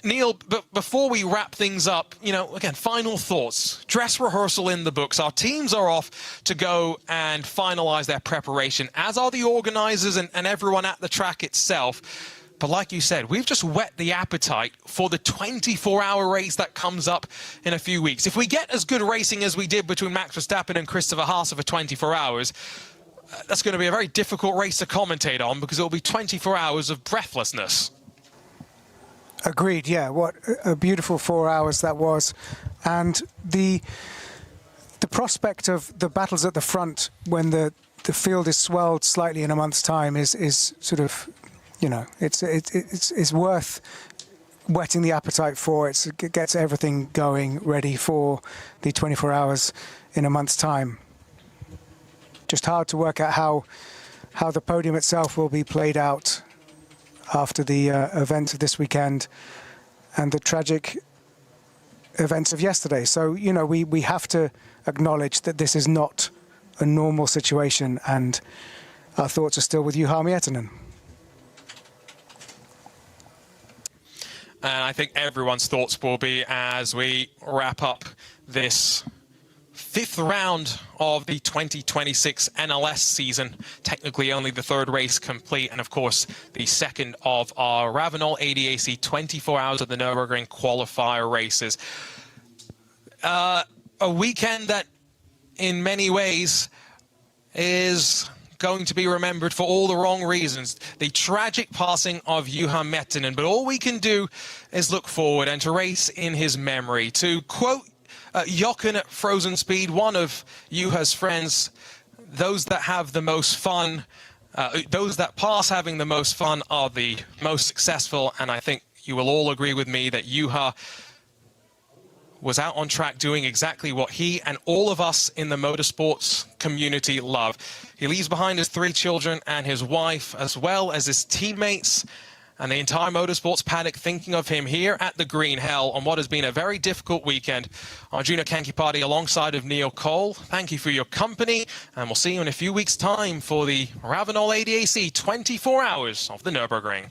Neil, but before we wrap things up, you know, again, final thoughts. Dress rehearsal in the books. Our teams are off to go and finalize their preparation, as are the organizers and everyone at the track itself. But like you said, we've just whet the appetite for the 24-hour race that comes up in a few weeks. If we get as good racing as we did between Max Verstappen and Christopher Haas for 24 hours, that's going to be a very difficult race to commentate on, because it'll be 24 hours of breathlessness. Agreed, yeah. What a beautiful 4 hours that was. And the prospect of the battles at the front when the field is swelled slightly in a month's time is sort of, you know, it's worth whetting the appetite for. It gets everything going ready for the 24 hours in a month's time. Just hard to work out how the podium itself will be played out after the events of this weekend and the tragic events of yesterday. So, you know, we have to acknowledge that this is not a normal situation, and our thoughts are still with Juha Miettinen. And I think everyone's thoughts will be as we wrap up this 5th round of the 2026 NLS season. Technically only the 3rd race complete, and of course the 2nd of our Ravenel ADAC 24 hours of the Nürburgring qualifier races. A weekend that in many ways is going to be remembered for all the wrong reasons. The tragic passing of Juha Miettinen, but all we can do is look forward and to race in his memory. To quote Jochen at Frozen Speed, one of Juha's friends, those that have the most fun, those that pass having the most fun are the most successful, and I think you will all agree with me that Juha was out on track doing exactly what he and all of us in the motorsports community love. He leaves behind his 3 children and his wife, as well as his teammates and the entire motorsports paddock thinking of him here at the Green Hell on what has been a very difficult weekend. Arjuna Kankipati alongside of Neil Cole, thank you for your company, and we'll see you in a few weeks' time for the Ravenel ADAC 24 hours of the Nürburgring.